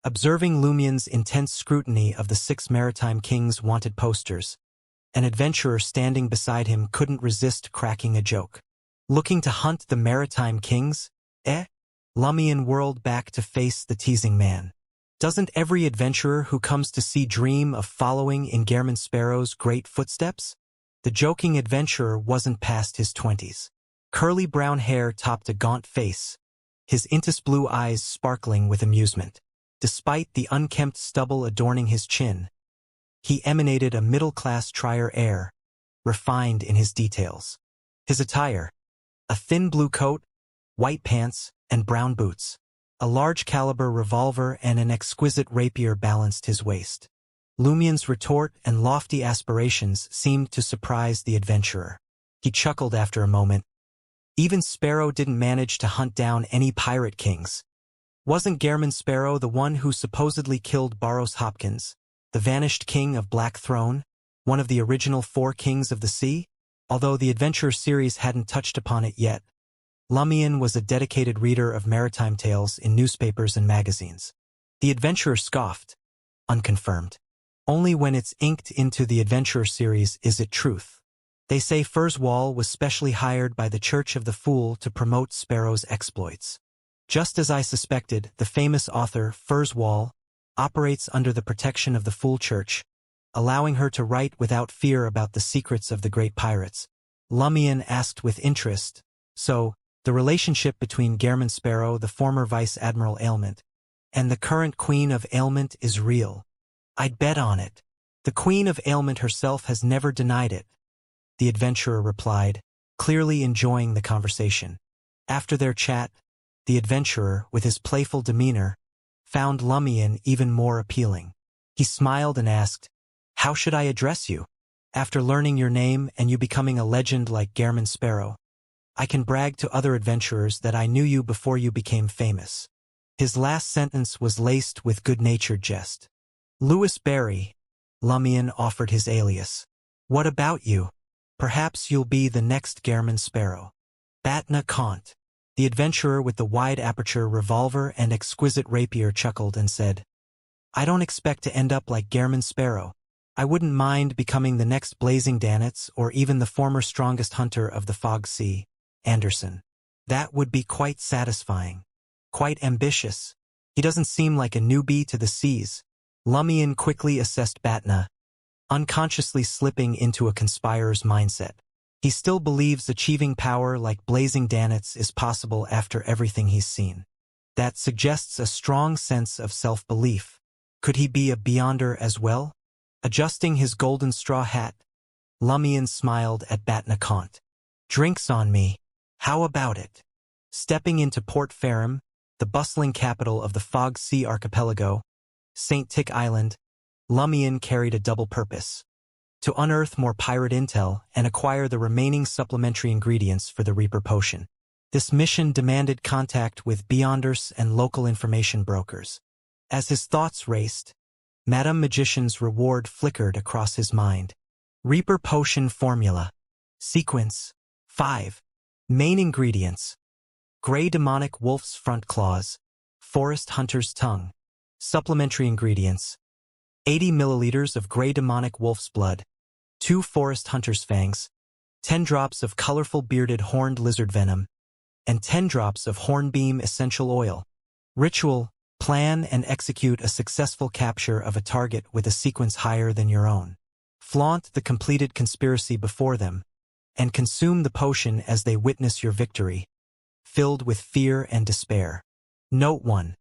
Observing Lumian's intense scrutiny of the 6 maritime kings' wanted posters, an adventurer standing beside him couldn't resist cracking a joke. "Looking to hunt the maritime kings, eh?" Lumian whirled back to face the teasing man. Doesn't every adventurer who comes to sea dream of following in Gehrman Sparrow's great footsteps? The joking adventurer wasn't past his 20s. Curly brown hair topped a gaunt face, his intis blue eyes sparkling with amusement. Despite the unkempt stubble adorning his chin, he emanated a middle-class Trier air, refined in his details. His attire, a thin blue coat, white pants, and brown boots. A large-caliber revolver and an exquisite rapier balanced his waist. Lumian's retort and lofty aspirations seemed to surprise the adventurer. He chuckled after a moment. Even Sparrow didn't manage to hunt down any pirate kings. Wasn't Gehrman Sparrow the one who supposedly killed Barros Hopkins, the vanished king of Black Throne, one of the original 4 kings of the sea? Although the adventure series hadn't touched upon it yet, Lumian was a dedicated reader of maritime tales in newspapers and magazines. The adventurer scoffed, unconfirmed. Only when it's inked into the adventurer series is it truth. They say Furswall was specially hired by the Church of the Fool to promote Sparrow's exploits. Just as I suspected, the famous author Furswall operates under the protection of the Fool Church, allowing her to write without fear about the secrets of the great pirates. Lumian asked with interest, "So, the relationship between Gehrman Sparrow, the former Vice Admiral Ailment, and the current Queen of Ailment is real? I'd bet on it. The Queen of Ailment herself has never denied it," the adventurer replied, clearly enjoying the conversation. After their chat, the adventurer, with his playful demeanor, found Lumion even more appealing. He smiled and asked, "How should I address you? After learning your name and you becoming a legend like Gairman Sparrow, I can brag to other adventurers that I knew you before you became famous." His last sentence was laced with good-natured jest. "Louis Barry," Lumion offered his alias. "What about you? Perhaps you'll be the next Gairman Sparrow." Batna Kant, the adventurer with the wide-aperture revolver and exquisite rapier, chuckled and said, "I don't expect to end up like Gairman Sparrow. I wouldn't mind becoming the next Blazing Danitz or even the former strongest hunter of the Fog Sea, Anderson. That would be quite satisfying. Quite ambitious. He doesn't seem like a newbie to the seas." Lumion quickly assessed Batna, unconsciously slipping into a conspirer's mindset. He still believes achieving power like Blazing Danitz is possible after everything he's seen. That suggests a strong sense of self-belief. Could he be a Beyonder as well? Adjusting his golden straw hat, Lumion smiled at Batna Kant. "Drinks on me. How about it?" Stepping into Port Farum, the bustling capital of the Fog Sea Archipelago, St. Tick Island, Lumion carried a double purpose: to unearth more pirate intel and acquire the remaining supplementary ingredients for the Reaper potion. This mission demanded contact with Beyonders and local information brokers. As his thoughts raced, Madame Magician's reward flickered across his mind. Reaper potion formula. Sequence 5. Main ingredients: Grey demonic wolf's front claws, forest hunter's tongue. Supplementary ingredients: 80 milliliters of grey demonic wolf's blood, 2 forest hunter's fangs, 10 drops of colorful bearded horned lizard venom, and 10 drops of hornbeam essential oil. Ritual: plan and execute a successful capture of a target with a sequence higher than your own. Flaunt the completed conspiracy before them, and consume the potion as they witness your victory, filled with fear and despair. Note 1.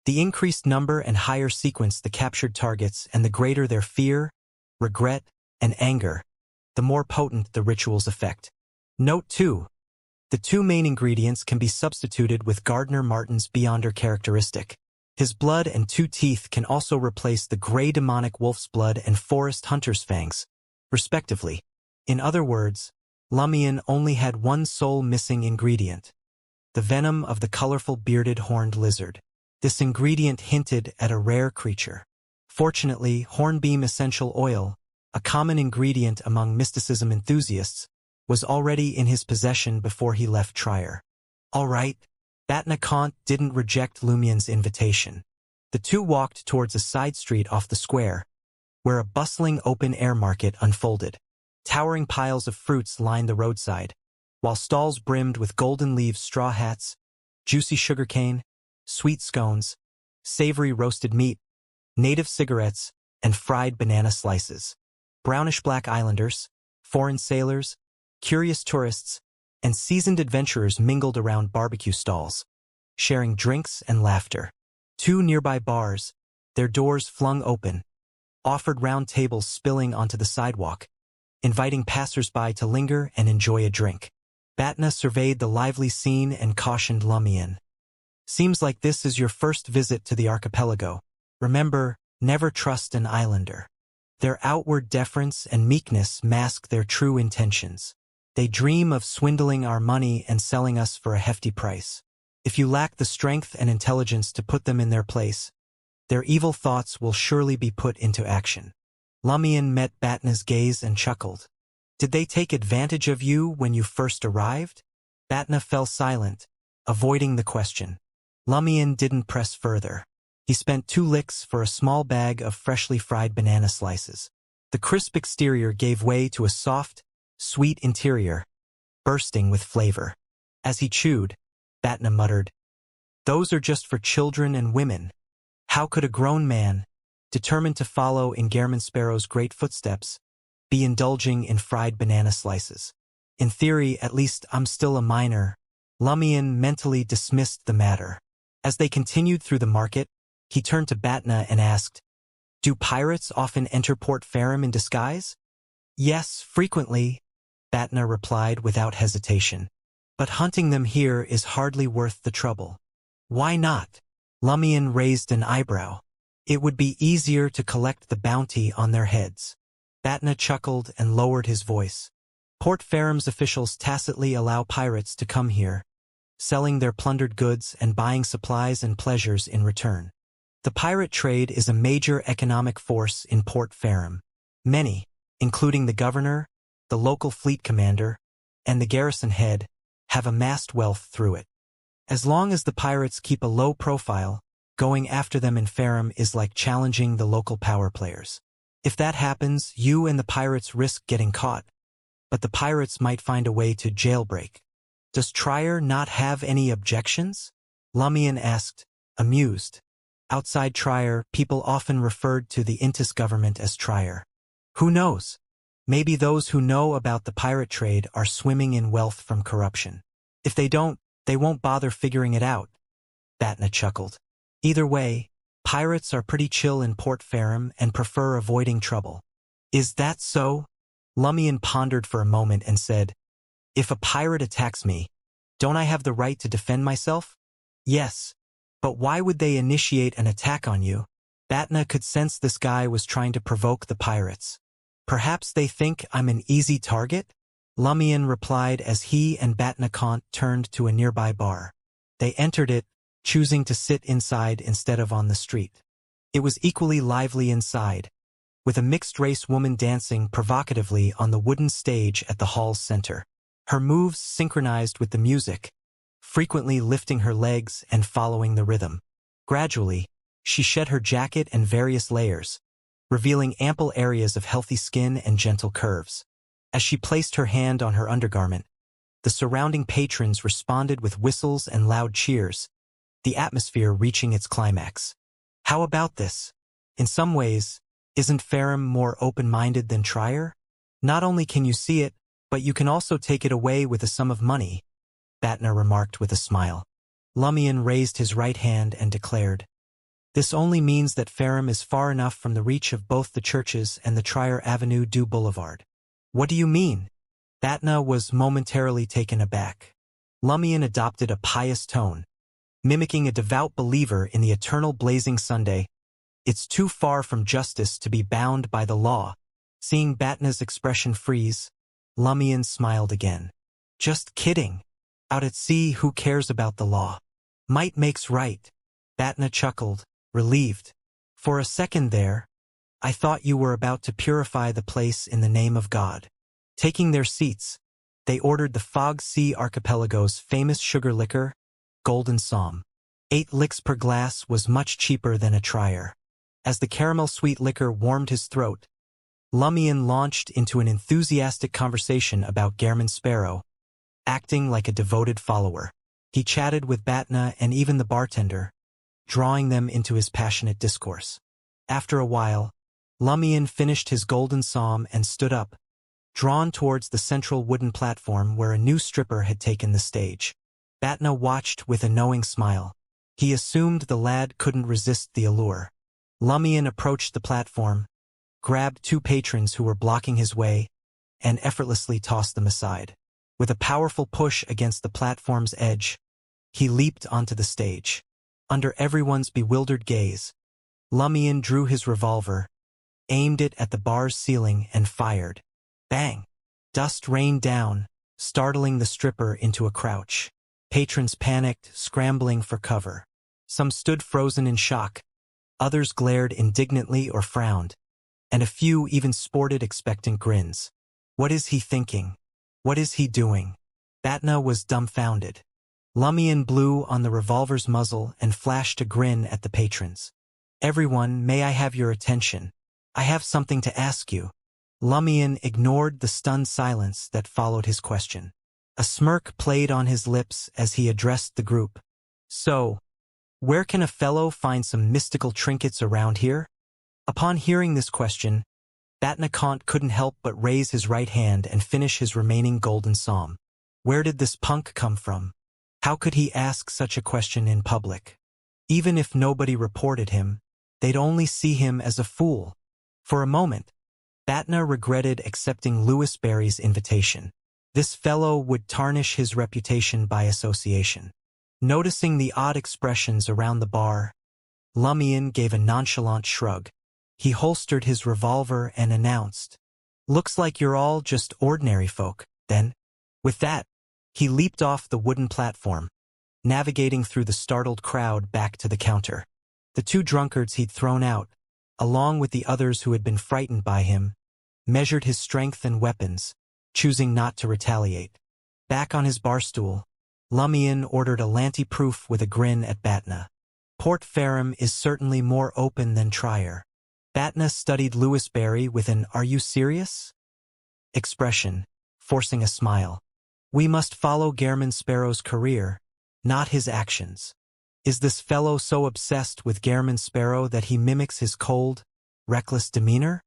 The increased number and higher sequence the captured targets and the greater their fear, regret, and anger, the more potent the ritual's effect. Note 2. The 2 main ingredients can be substituted with Gardner Martin's Beyonder characteristic. His blood and 2 teeth can also replace the grey demonic wolf's blood and forest hunter's fangs, respectively. In other words, Lumion only had one sole missing ingredient: the venom of the colorful bearded horned lizard. This ingredient hinted at a rare creature. Fortunately, hornbeam essential oil, a common ingredient among mysticism enthusiasts, was already in his possession before he left Trier. All right. Batna Kant didn't reject Lumion's invitation. The two walked towards a side street off the square, where a bustling open-air market unfolded. Towering piles of fruits lined the roadside, while stalls brimmed with golden leaves straw hats, juicy sugarcane, sweet scones, savory roasted meat, native cigarettes, and fried banana slices. Brownish-black islanders, foreign sailors, curious tourists, and seasoned adventurers mingled around barbecue stalls, sharing drinks and laughter. 2 nearby bars, their doors flung open, offered round tables spilling onto the sidewalk, inviting passers-by to linger and enjoy a drink. Batna surveyed the lively scene and cautioned Lumion. "Seems like this is your first visit to the archipelago. Remember, never trust an islander. Their outward deference and meekness mask their true intentions. They dream of swindling our money and selling us for a hefty price. If you lack the strength and intelligence to put them in their place, their evil thoughts will surely be put into action." Lumion met Batna's gaze and chuckled. "Did they take advantage of you when you first arrived?" Batna fell silent, avoiding the question. Lumion didn't press further. He spent 2 licks for a small bag of freshly fried banana slices. The crisp exterior gave way to a soft, sweet interior, bursting with flavor. As he chewed, Batna muttered, "Those are just for children and women. How could a grown man, determined to follow in Gairman Sparrow's great footsteps, be indulging in fried banana slices? In theory, at least, I'm still a minor." Lumion mentally dismissed the matter. As they continued through the market, he turned to Batna and asked, "Do pirates often enter Port Farum in disguise?" "Yes, frequently," Batna replied without hesitation. but hunting them here is hardly worth the trouble. Why not? Lumion raised an eyebrow. It would be easier to collect the bounty on their heads. Batna chuckled and lowered his voice. Port Faram's officials tacitly allow pirates to come here, selling their plundered goods and buying supplies and pleasures in return. The pirate trade is a major economic force in Port Faram. Many, including the governor, the local fleet commander, and the garrison head, have amassed wealth through it. As long as the pirates keep a low profile, going after them in Faram is like challenging the local power players. If that happens, you and the pirates risk getting caught, but the pirates might find a way to jailbreak. Does Trier not have any objections? Lumion asked, amused. Outside Trier, people often referred to the Intis government as Trier. Who knows? Maybe those who know about the pirate trade are swimming in wealth from corruption. If they don't, they won't bother figuring it out. Batna chuckled. Either way, pirates are pretty chill in Port Faram and prefer avoiding trouble. Is that so? Lumion pondered for a moment and said, if a pirate attacks me, don't I have the right to defend myself? Yes. But why would they initiate an attack on you? Batna could sense this guy was trying to provoke the pirates. Perhaps they think I'm an easy target? Lumion replied as he and Batna Kant turned to a nearby bar. They entered it, choosing to sit inside instead of on the street. It was equally lively inside, with a mixed-race woman dancing provocatively on the wooden stage at the hall's center. Her moves synchronized with the music, frequently lifting her legs and following the rhythm. Gradually, she shed her jacket and various layers, revealing ample areas of healthy skin and gentle curves. As she placed her hand on her undergarment, the surrounding patrons responded with whistles and loud cheers, the atmosphere reaching its climax. How about this? In some ways, isn't Faram more open-minded than Trier? Not only can you see it, but you can also take it away with a sum of money, Batna remarked with a smile. Lumion raised his right hand and declared, this only means that Faram is far enough from the reach of both the churches and the Trier Avenue du Boulevard. What do you mean? Batna was momentarily taken aback. Lumion adopted a pious tone, mimicking a devout believer in the eternal blazing Sunday. It's too far from justice to be bound by the law. Seeing Batna's expression freeze, Lumion smiled again. Just kidding. Out at sea, who cares about the law? Might makes right. Batna chuckled, relieved. For a second there, I thought you were about to purify the place in the name of God. Taking their seats, they ordered the Fog Sea Archipelago's famous sugar liquor, Golden Psalm. 8 licks per glass was much cheaper than a Trier. As the caramel-sweet liquor warmed his throat, Lumion launched into an enthusiastic conversation about Gairman Sparrow, acting like a devoted follower. He chatted with Batna and even the bartender, drawing them into his passionate discourse. After a while, Lumion finished his golden psalm and stood up, drawn towards the central wooden platform where a new stripper had taken the stage. Batna watched with a knowing smile. He assumed the lad couldn't resist the allure. Lumion approached the platform, grabbed 2 patrons who were blocking his way, and effortlessly tossed them aside. With a powerful push against the platform's edge, he leaped onto the stage. Under everyone's bewildered gaze, Lumion drew his revolver, aimed it at the bar's ceiling, and fired. Bang! Dust rained down, startling the stripper into a crouch. Patrons panicked, scrambling for cover. Some stood frozen in shock, others glared indignantly or frowned, and a few even sported expectant grins. What is he thinking? What is he doing? Batna was dumbfounded. Lumion blew on the revolver's muzzle and flashed a grin at the patrons. Everyone, may I have your attention? I have something to ask you. Lumion ignored the stunned silence that followed his question. A smirk played on his lips as he addressed the group. So, where can a fellow find some mystical trinkets around here? Upon hearing this question, Batna Kant couldn't help but raise his right hand and finish his remaining golden psalm. Where did this punk come from? How could he ask such a question in public? Even if nobody reported him, they'd only see him as a fool. For a moment, Batna regretted accepting Louis Barry's invitation. This fellow would tarnish his reputation by association. Noticing the odd expressions around the bar, Lumian gave a nonchalant shrug. He holstered his revolver and announced, "Looks like you're all just ordinary folk, then." With that, he leaped off the wooden platform, navigating through the startled crowd back to the counter. The two drunkards he'd thrown out, along with the others who had been frightened by him, measured his strength and weapons, choosing not to retaliate. Back on his barstool, Lumian ordered a lanty-proof with a grin at Batna. Port Ferrum is certainly more open than Trier. Batna studied Lewis Barry with an "Are you serious?" expression, forcing a smile. "We must follow Gairman Sparrow's career, not his actions. Is this fellow so obsessed with Gairman Sparrow that he mimics his cold, reckless demeanor?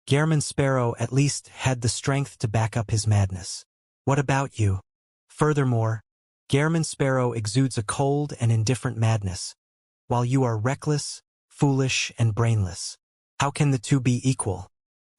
Gairman Sparrow at least had the strength to back up his madness. What about you? Furthermore, Gairman Sparrow exudes a cold and indifferent madness, while you are reckless, foolish, and brainless. How can the two be equal?"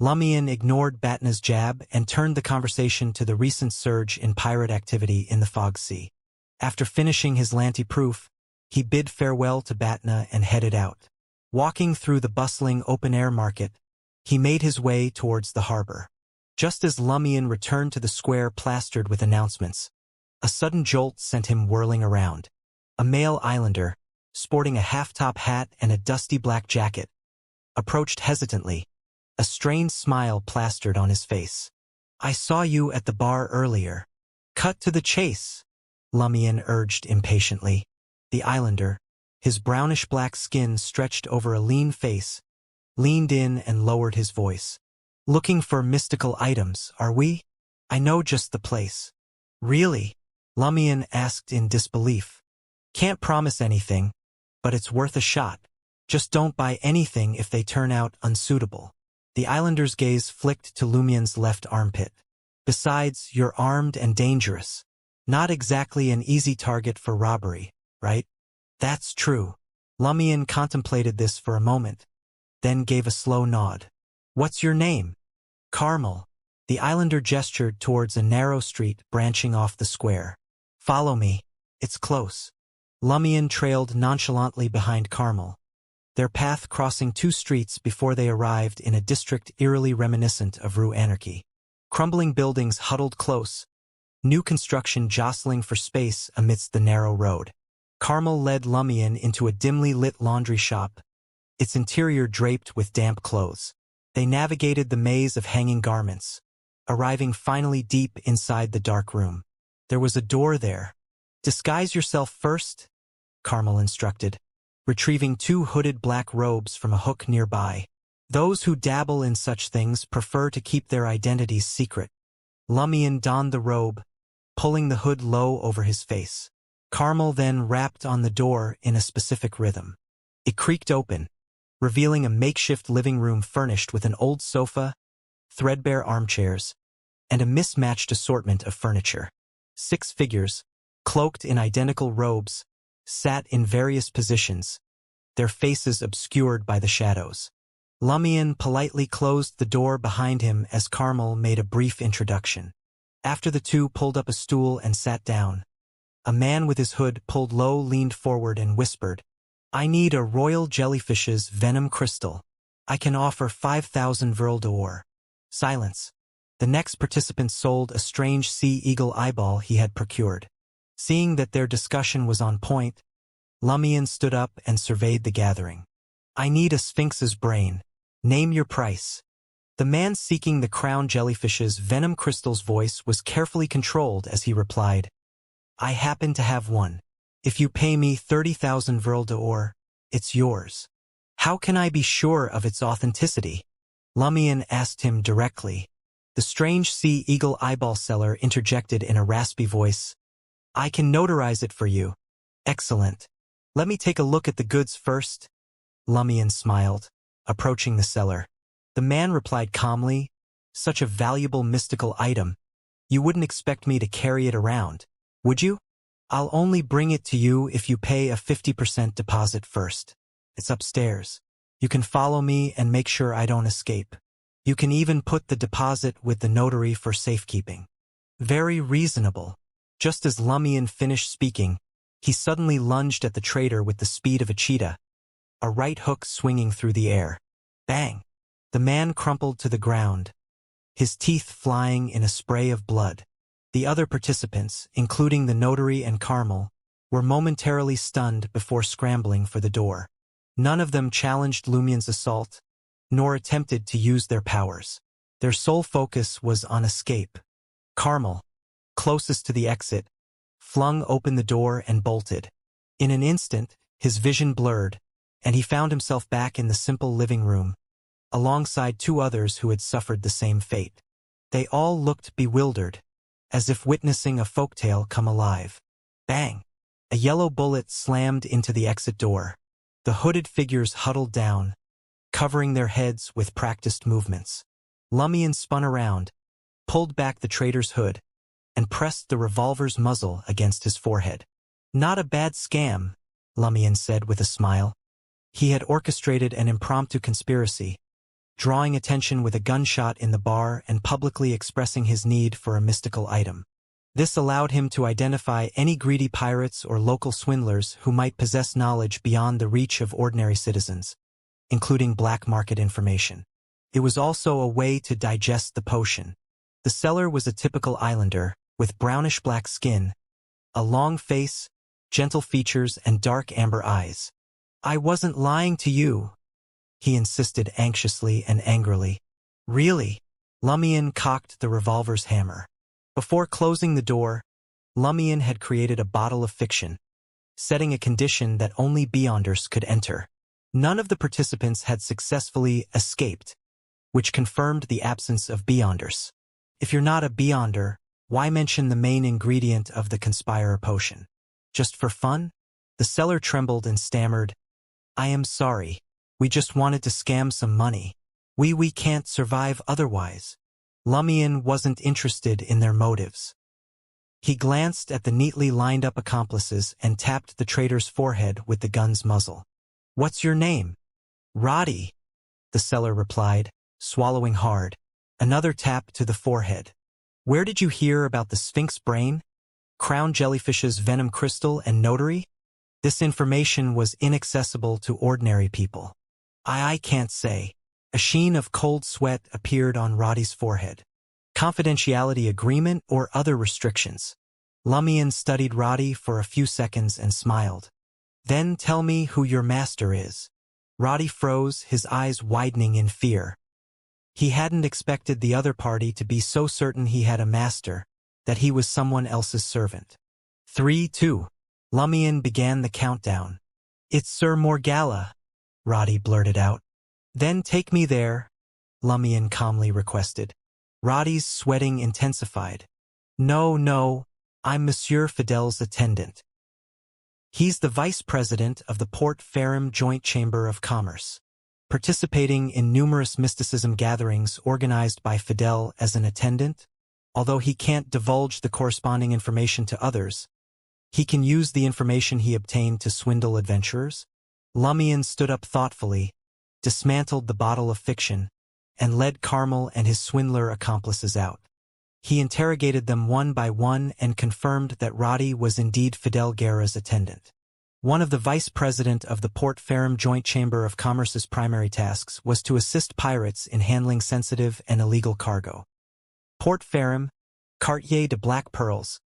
Lumian ignored Batna's jab and turned the conversation to the recent surge in pirate activity in the Fog Sea. After finishing his lanty-proof, he bid farewell to Batna and headed out. Walking through the bustling open-air market, he made his way towards the harbor. Just as Lumian returned to the square plastered with announcements, a sudden jolt sent him whirling around. A male islander, sporting a half-top hat and a dusty black jacket, approached hesitantly, a strained smile plastered on his face. "I saw you at the bar earlier." "Cut to the chase," Lumian urged impatiently. The islander, his brownish-black skin stretched over a lean face, leaned in and lowered his voice. "Looking for mystical items, are we? I know just the place." "Really?" Lumian asked in disbelief. "Can't promise anything, but it's worth a shot. Just don't buy anything if they turn out unsuitable." The islander's gaze flicked to Lumian's left armpit. "Besides, you're armed and dangerous. Not exactly an easy target for robbery, right?" "That's true." Lumian contemplated this for a moment, then gave a slow nod. "What's your name?" "Carmel." The islander gestured towards a narrow street branching off the square. "Follow me. It's close." Lumian trailed nonchalantly behind Carmel, their path crossing two streets before they arrived in a district eerily reminiscent of Rue Anarchy. Crumbling buildings huddled close, new construction jostling for space amidst the narrow road. Carmel led Lumian into a dimly lit laundry shop, its interior draped with damp clothes. They navigated the maze of hanging garments, arriving finally deep inside the dark room. There was a door there. "Disguise yourself first," Carmel instructed, retrieving two hooded black robes from a hook nearby. "Those who dabble in such things prefer to keep their identities secret." Lumian donned the robe, pulling the hood low over his face. Carmel then rapped on the door in a specific rhythm. It creaked open, revealing a makeshift living room furnished with an old sofa, threadbare armchairs, and a mismatched assortment of furniture. 6 figures, cloaked in identical robes, sat in various positions, their faces obscured by the shadows. Lumian politely closed the door behind him as Carmel made a brief introduction. After the two pulled up a stool and sat down, a man with his hood pulled low leaned forward and whispered, "I need a royal jellyfish's venom crystal. I can offer 5,000 Vril d'Or." Silence. The next participant sold a strange sea eagle eyeball he had procured. Seeing that their discussion was on point, Lumian stood up and surveyed the gathering. "I need a sphinx's brain. Name your price." The man seeking the crown jellyfish's venom crystal's voice was carefully controlled as he replied, "I happen to have one. If you pay me 30,000 Vril d'Or, it's yours." "How can I be sure of its authenticity?" Lumian asked him directly. The strange sea eagle eyeball seller interjected in a raspy voice, "I can notarize it for you." "Excellent. Let me take a look at the goods first." Lumian smiled, approaching the seller. The man replied calmly, "Such a valuable mystical item. You wouldn't expect me to carry it around, would you? I'll only bring it to you if you pay a 50% deposit first. It's upstairs. You can follow me and make sure I don't escape. You can even put the deposit with the notary for safekeeping." Very reasonable. Just as Lumian finished speaking, he suddenly lunged at the traitor with the speed of a cheetah, a right hook swinging through the air. Bang! The man crumpled to the ground, his teeth flying in a spray of blood. The other participants, including the notary and Carmel, were momentarily stunned before scrambling for the door. None of them challenged Lumian's assault, nor attempted to use their powers. Their sole focus was on escape. Carmel, closest to the exit, flung open the door and bolted. In an instant, his vision blurred, and he found himself back in the simple living room, alongside two others who had suffered the same fate. They all looked bewildered, as if witnessing a folktale come alive. Bang! A yellow bullet slammed into the exit door. The hooded figures huddled down, covering their heads with practiced movements. Lumian spun around, pulled back the traitor's hood, and pressed the revolver's muzzle against his forehead. Not a bad scam, Lumian said with a smile. He had orchestrated an impromptu conspiracy, drawing attention with a gunshot in the bar and publicly expressing his need for a mystical item. This allowed him to identify any greedy pirates or local swindlers who might possess knowledge beyond the reach of ordinary citizens, including black market information. It was also a way to digest the potion. The seller was a typical islander, with brownish-black skin, a long face, gentle features, and dark amber eyes. "I wasn't lying to you," he insisted anxiously and angrily. "Really?" Lumian cocked the revolver's hammer. Before closing the door, Lumian had created a bottle of fiction, setting a condition that only Beyonders could enter. None of the participants had successfully escaped, which confirmed the absence of Beyonders. If you're not a Beyonder, why mention the main ingredient of the Conspirer potion? Just for fun? The seller trembled and stammered, "I am sorry. We just wanted to scam some money. We can't survive otherwise." Lumian wasn't interested in their motives. He glanced at the neatly lined-up accomplices and tapped the traitor's forehead with the gun's muzzle. "What's your name?" "Roddy," the seller replied, swallowing hard. Another tap to the forehead. "Where did you hear about the Sphinx brain, crown jellyfish's venom crystal, and notary?" This information was inaccessible to ordinary people. I can't say." A sheen of cold sweat appeared on Roddy's forehead. "Confidentiality agreement or other restrictions?" Lumian studied Roddy for a few seconds and smiled. "Then tell me who your master is." Roddy froze, his eyes widening in fear. He hadn't expected the other party to be so certain he had a master, that he was someone else's servant. 3, 2. Lumian began the countdown. "It's Sir Morgalla," Roddy blurted out. "Then take me there," Lumian calmly requested. Roddy's sweating intensified. No, I'm Monsieur Fidel's attendant. He's the vice president of the Port Ferrum Joint Chamber of Commerce, participating in numerous mysticism gatherings organized by Fidel as an attendant. Although he can't divulge the corresponding information to others, he can use the information he obtained to swindle adventurers. Lumian stood up thoughtfully, dismantled the bottle of fiction, and led Carmel and his swindler accomplices out. He interrogated them one by one and confirmed that Roddy was indeed Fidel Guerra's attendant. One of the vice president of the Port Ferrum Joint Chamber of Commerce's primary tasks was to assist pirates in handling sensitive and illegal cargo. Port Ferrum, Quartier de Black Pearls,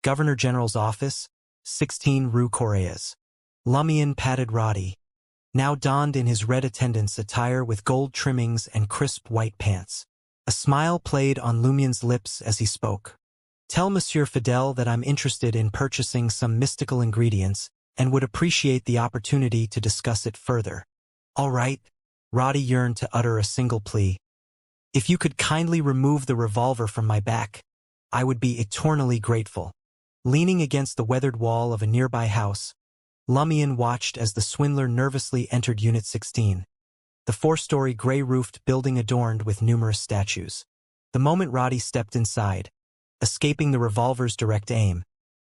Governor General's Office, 16 Rue Correas. Lumian patted Roddy, now donned in his red attendant's attire with gold trimmings and crisp white pants. A smile played on Lumian's lips as he spoke. "Tell Monsieur Fidel that I'm interested in purchasing some mystical ingredients and would appreciate the opportunity to discuss it further." "All right," Roddy yearned to utter a single plea. "If you could kindly remove the revolver from my back, I would be eternally grateful." Leaning against the weathered wall of a nearby house, Lumian watched as the swindler nervously entered Unit 16, the 4-story gray-roofed building adorned with numerous statues. The moment Roddy stepped inside, escaping the revolver's direct aim,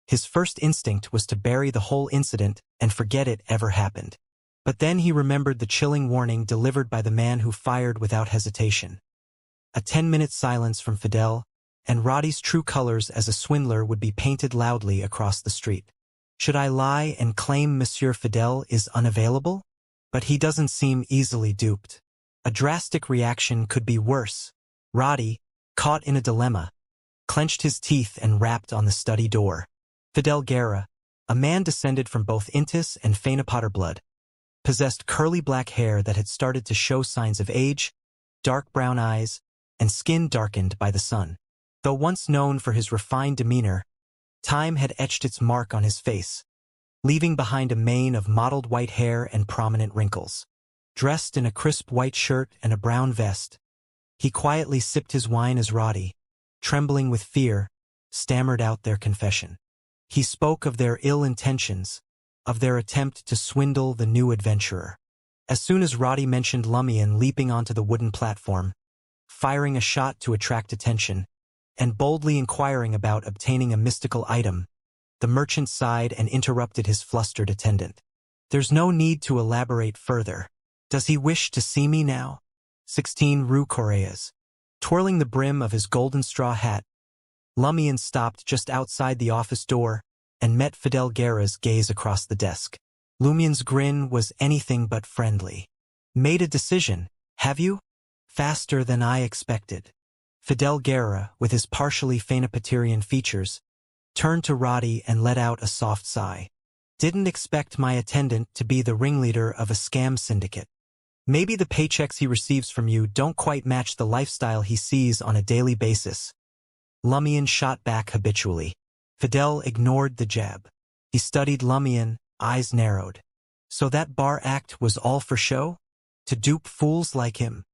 his first instinct was to bury the whole incident and forget it ever happened. But then he remembered the chilling warning delivered by the man who fired without hesitation. A 10-minute silence from Fidel, and Roddy's true colors as a swindler would be painted loudly across the street. Should I lie and claim Monsieur Fidel is unavailable? But he doesn't seem easily duped. A drastic reaction could be worse. Roddy, caught in a dilemma, clenched his teeth and rapped on the study door. Fidel Guerra, a man descended from both Intis and Phaenopotter blood, possessed curly black hair that had started to show signs of age, dark brown eyes, and skin darkened by the sun. Though once known for his refined demeanor, time had etched its mark on his face, leaving behind a mane of mottled white hair and prominent wrinkles. Dressed in a crisp white shirt and a brown vest, he quietly sipped his wine as Roddy, trembling with fear, stammered out their confession. He spoke of their ill intentions, of their attempt to swindle the new adventurer. As soon as Roddy mentioned Lumion leaping onto the wooden platform, firing a shot to attract attention, and boldly inquiring about obtaining a mystical item, the merchant sighed and interrupted his flustered attendant. There's no need to elaborate further. Does he wish to see me now? 16 Rue Correas. Twirling the brim of his golden straw hat, Lumion stopped just outside the office door and met Fidel Guerra's gaze across the desk. Lumion's grin was anything but friendly. Made a decision, have you? Faster than I expected. Fidel Guerra, with his partially Phaenopoterian features, turned to Roddy and let out a soft sigh. Didn't expect my attendant to be the ringleader of a scam syndicate. Maybe the paychecks he receives from you don't quite match the lifestyle he sees on a daily basis. Lumion shot back habitually. Fidel ignored the jab. He studied Lumion, eyes narrowed. So that bar act was all for show? To dupe fools like him?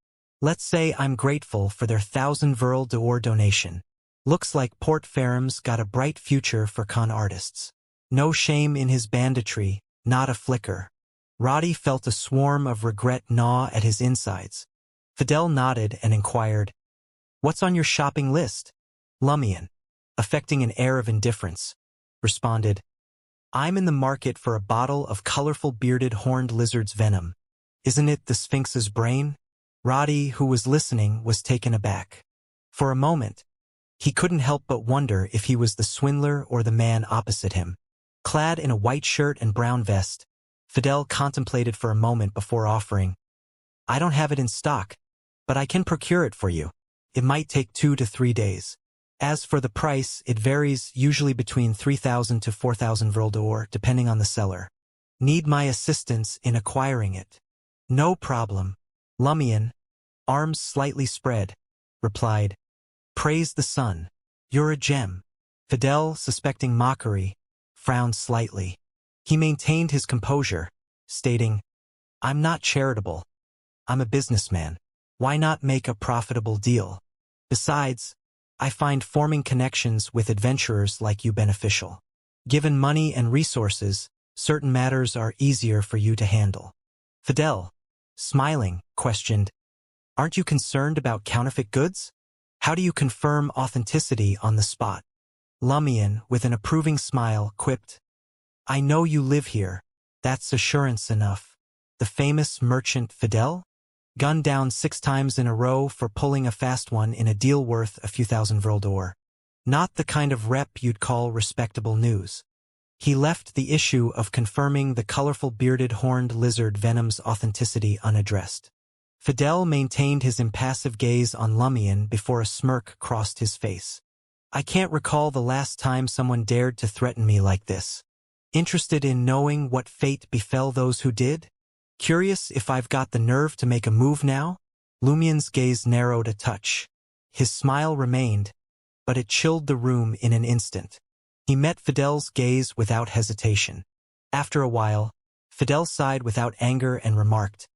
Let's say I'm grateful for their 1,000 Verl d'Or donation. Looks like Port Ferrum's got a bright future for con artists. No shame in his banditry, not a flicker. Roddy felt a swarm of regret gnaw at his insides. Fidel nodded and inquired, "What's on your shopping list?" Lumion, affecting an air of indifference, responded, "I'm in the market for a bottle of colorful bearded horned lizard's venom. Isn't it the Sphinx's brain?" Roddy, who was listening, was taken aback. For a moment, he couldn't help but wonder if he was the swindler or the man opposite him. Clad in a white shirt and brown vest, Fidel contemplated for a moment before offering, "I don't have it in stock, but I can procure it for you. It might take 2 to 3 days. As for the price, it varies, usually between 3,000 to 4,000 Verl d'Or, depending on the seller. Need my assistance in acquiring it?" "No problem." Lumion, arms slightly spread, replied, "Praise the sun. You're a gem." Fidel, suspecting mockery, frowned slightly. He maintained his composure, stating, "I'm not charitable. I'm a businessman. Why not make a profitable deal? Besides, I find forming connections with adventurers like you beneficial. Given money and resources, certain matters are easier for you to handle." Fidel, smiling, questioned, "Aren't you concerned about counterfeit goods? How do you confirm authenticity on the spot?" Lumion, with an approving smile, quipped, "I know you live here. That's assurance enough. The famous merchant Fidel? Gunned down 6 times in a row for pulling a fast one in a deal worth a few thousand Verl d'Or. Not the kind of rep you'd call respectable news." He left the issue of confirming the colorful bearded horned lizard venom's authenticity unaddressed. Fidel maintained his impassive gaze on Lumion before a smirk crossed his face. "I can't recall the last time someone dared to threaten me like this. Interested in knowing what fate befell those who did? Curious if I've got the nerve to make a move now?" Lumion's gaze narrowed a touch. His smile remained, but it chilled the room in an instant. He met Fidel's gaze without hesitation. After a while, Fidel sighed without anger and remarked,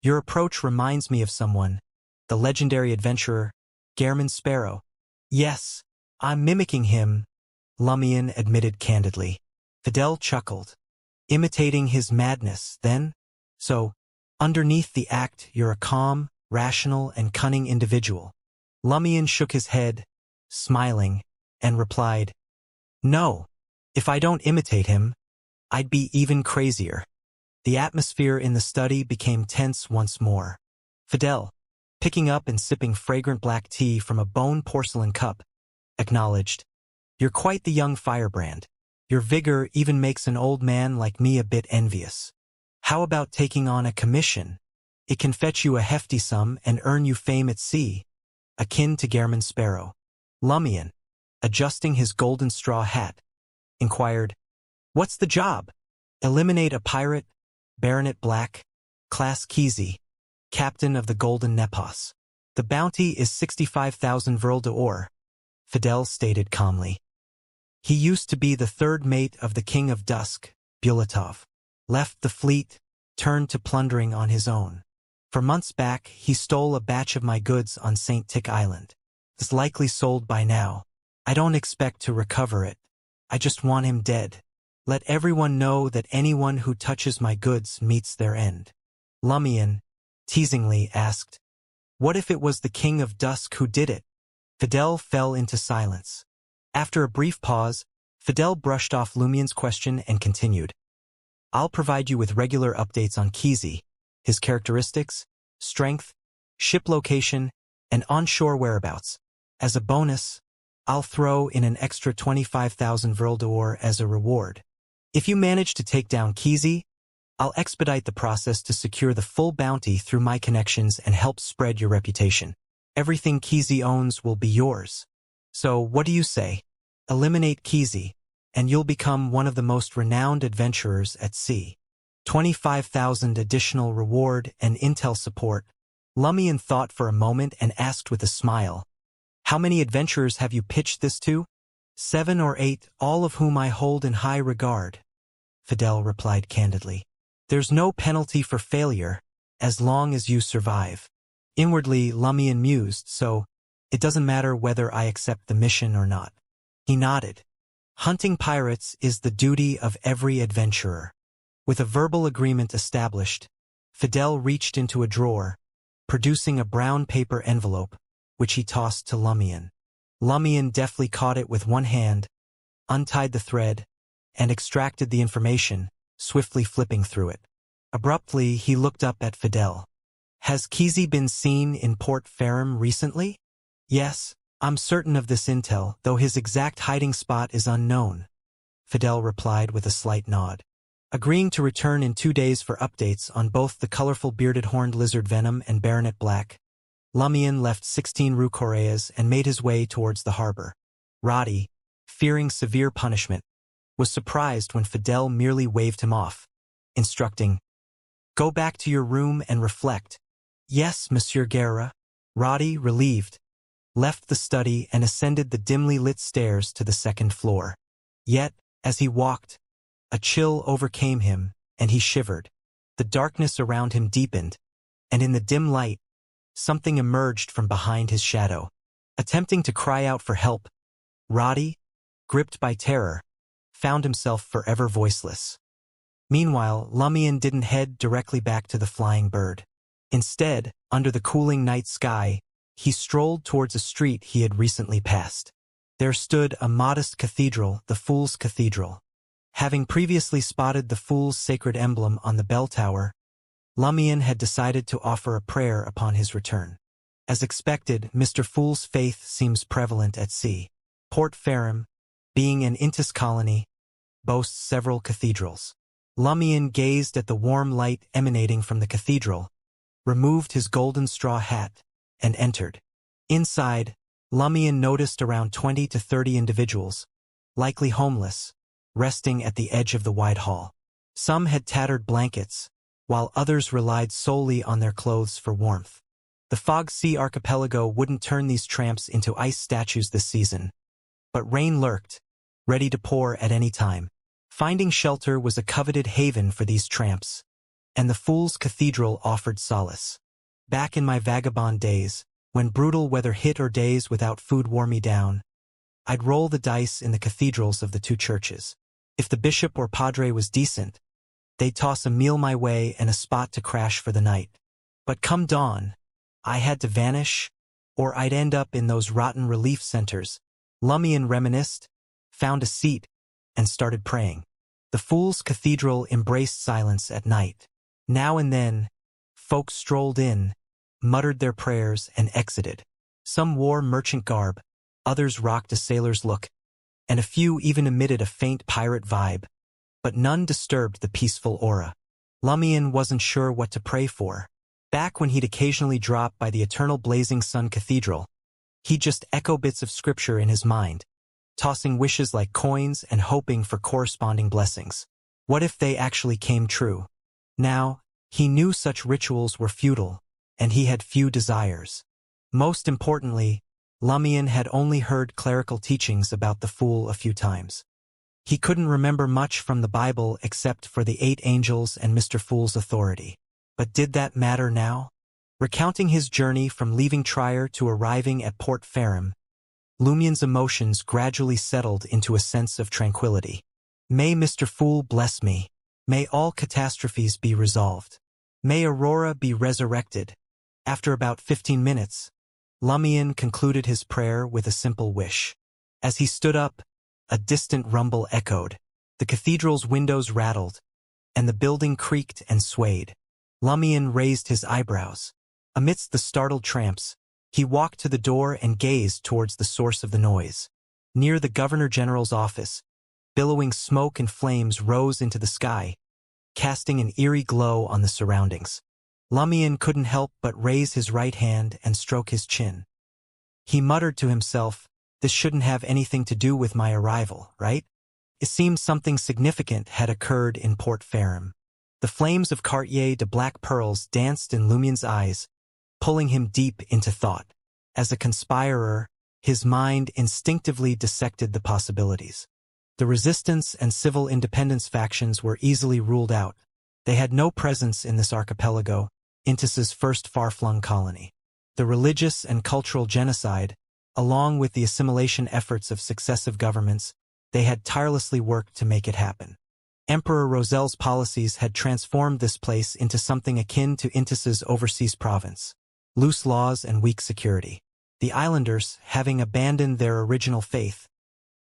"Your approach reminds me of someone, the legendary adventurer, Gehrman Sparrow." "Yes, I'm mimicking him," Lumion admitted candidly. Fidel chuckled. "Imitating his madness, then? So, underneath the act, you're a calm, rational, and cunning individual." Lumion shook his head, smiling, and replied, "No, if I don't imitate him, I'd be even crazier." The atmosphere in the study became tense once more. Fidel, picking up and sipping fragrant black tea from a bone porcelain cup, Acknowledged. You're quite the young firebrand. Your vigor even makes an old man like me a bit envious. How about taking on a commission? It can fetch you a hefty sum and earn you fame at sea, akin to Gairman Sparrow. Lumion, adjusting his golden straw hat, inquired, What's the job? Eliminate a pirate, Baronet Black, Class Kesey, Captain of the Golden Nepos. The bounty is 65,000 Vril d'Or, Fidel stated calmly. He used to be the third mate of the King of Dusk, Bulatov. Left the fleet, turned to plundering on his own. For months back, he stole a batch of my goods on St. Tick Island. It's likely sold by now. I don't expect to recover it. I just want him dead. Let everyone know that anyone who touches my goods meets their end. Lumion, teasingly, asked, What if it was the King of Dusk who did it? Fidel fell into silence. After a brief pause, Fidel brushed off Lumion's question and continued. I'll provide you with regular updates on Kesey, his characteristics, strength, ship location, and onshore whereabouts. As a bonus, I'll throw in an extra 25,000 Vril d'Or as a reward. If you manage to take down Kesey, I'll expedite the process to secure the full bounty through my connections and help spread your reputation. Everything Kesey owns will be yours. So what do you say? Eliminate Kesey, and you'll become one of the most renowned adventurers at sea. 25,000 additional reward and intel support. Lumion thought for a moment and asked with a smile, How many adventurers have you pitched this to? 7 or 8, all of whom I hold in high regard. Fidel replied candidly. There's no penalty for failure, as long as you survive. Inwardly, Lumion mused, so it doesn't matter whether I accept the mission or not. He nodded. Hunting pirates is the duty of every adventurer. With a verbal agreement established, Fidel reached into a drawer, producing a brown paper envelope, which he tossed to Lumion. Lumion deftly caught it with one hand, untied the thread, and extracted the information, swiftly flipping through it. Abruptly, he looked up at Fidel. Has Kesey been seen in Port Ferrum recently? Yes, I'm certain of this intel, though his exact hiding spot is unknown, Fidel replied with a slight nod. Agreeing to return in 2 days for updates on both the colorful bearded horned lizard Venom and Baronet Black, Lumion left 16 Rue Correas and made his way towards the harbor. Roddy, fearing severe punishment, was surprised when Fidel merely waved him off, instructing, Go back to your room and reflect. Yes, Monsieur Guerra. Roddy, relieved, left the study and ascended the dimly lit stairs to the second floor. Yet, as he walked, a chill overcame him, and he shivered. The darkness around him deepened, and in the dim light, something emerged from behind his shadow. Attempting to cry out for help, Roddy, gripped by terror, found himself forever voiceless. Meanwhile, Lumion didn't head directly back to the flying bird. Instead, under the cooling night sky, he strolled towards a street he had recently passed. There stood a modest cathedral, the Fool's Cathedral. Having previously spotted the Fool's sacred emblem on the bell tower, Lumion had decided to offer a prayer upon his return. As expected, Mr. Fool's faith seems prevalent at sea. Port Ferrum, being an Intis colony, boasts several cathedrals. Lumion gazed at the warm light emanating from the cathedral, removed his golden straw hat, and entered. Inside, Lumion noticed around 20 to 30 individuals, likely homeless, resting at the edge of the wide hall. Some had tattered blankets, while others relied solely on their clothes for warmth. The Fog Sea archipelago wouldn't turn these tramps into ice statues this season, but rain lurked, ready to pour at any time. Finding shelter was a coveted haven for these tramps, and the Fool's Cathedral offered solace. Back in my vagabond days, when brutal weather hit or days without food wore me down, I'd roll the dice in the cathedrals of the two churches. If the bishop or padre was decent, they'd toss a meal my way and a spot to crash for the night. But come dawn, I had to vanish, or I'd end up in those rotten relief centers. Lumion reminisced, found a seat, and started praying. The Fool's Cathedral embraced silence at night. Now and then, folks strolled in, muttered their prayers, and exited. Some wore merchant garb, others rocked a sailor's look, and a few even emitted a faint pirate vibe, but none disturbed the peaceful aura. Lumion wasn't sure what to pray for. Back when he'd occasionally drop by the eternal blazing sun cathedral, he'd just echo bits of scripture in his mind, tossing wishes like coins and hoping for corresponding blessings. What if they actually came true? Now, he knew such rituals were futile, and he had few desires. Most importantly, Lumion had only heard clerical teachings about the Fool a few times. He couldn't remember much from the Bible except for the 8 angels and Mr. Fool's authority. But did that matter now? Recounting his journey from leaving Trier to arriving at Port Farim, Lumion's emotions gradually settled into a sense of tranquility. May Mr. Fool bless me. May all catastrophes be resolved. May Aurora be resurrected. After about 15 minutes, Lumion concluded his prayer with a simple wish. As he stood up, a distant rumble echoed. The cathedral's windows rattled, and the building creaked and swayed. Lumion raised his eyebrows. Amidst the startled tramps, he walked to the door and gazed towards the source of the noise. Near the Governor-General's office, billowing smoke and flames rose into the sky, casting an eerie glow on the surroundings. Lumion couldn't help but raise his right hand and stroke his chin. He muttered to himself, "This shouldn't have anything to do with my arrival, right?" It seemed something significant had occurred in Port Farim. The flames of Cartier de Black Pearls danced in Lumion's eyes, pulling him deep into thought. As a conspirer, his mind instinctively dissected the possibilities. The resistance and civil independence factions were easily ruled out. They had no presence in this archipelago, Intis's first far-flung colony. The religious and cultural genocide, along with the assimilation efforts of successive governments, they had tirelessly worked to make it happen. Emperor Rosel's policies had transformed this place into something akin to Intis's overseas province. Loose laws and weak security. The islanders, having abandoned their original faith,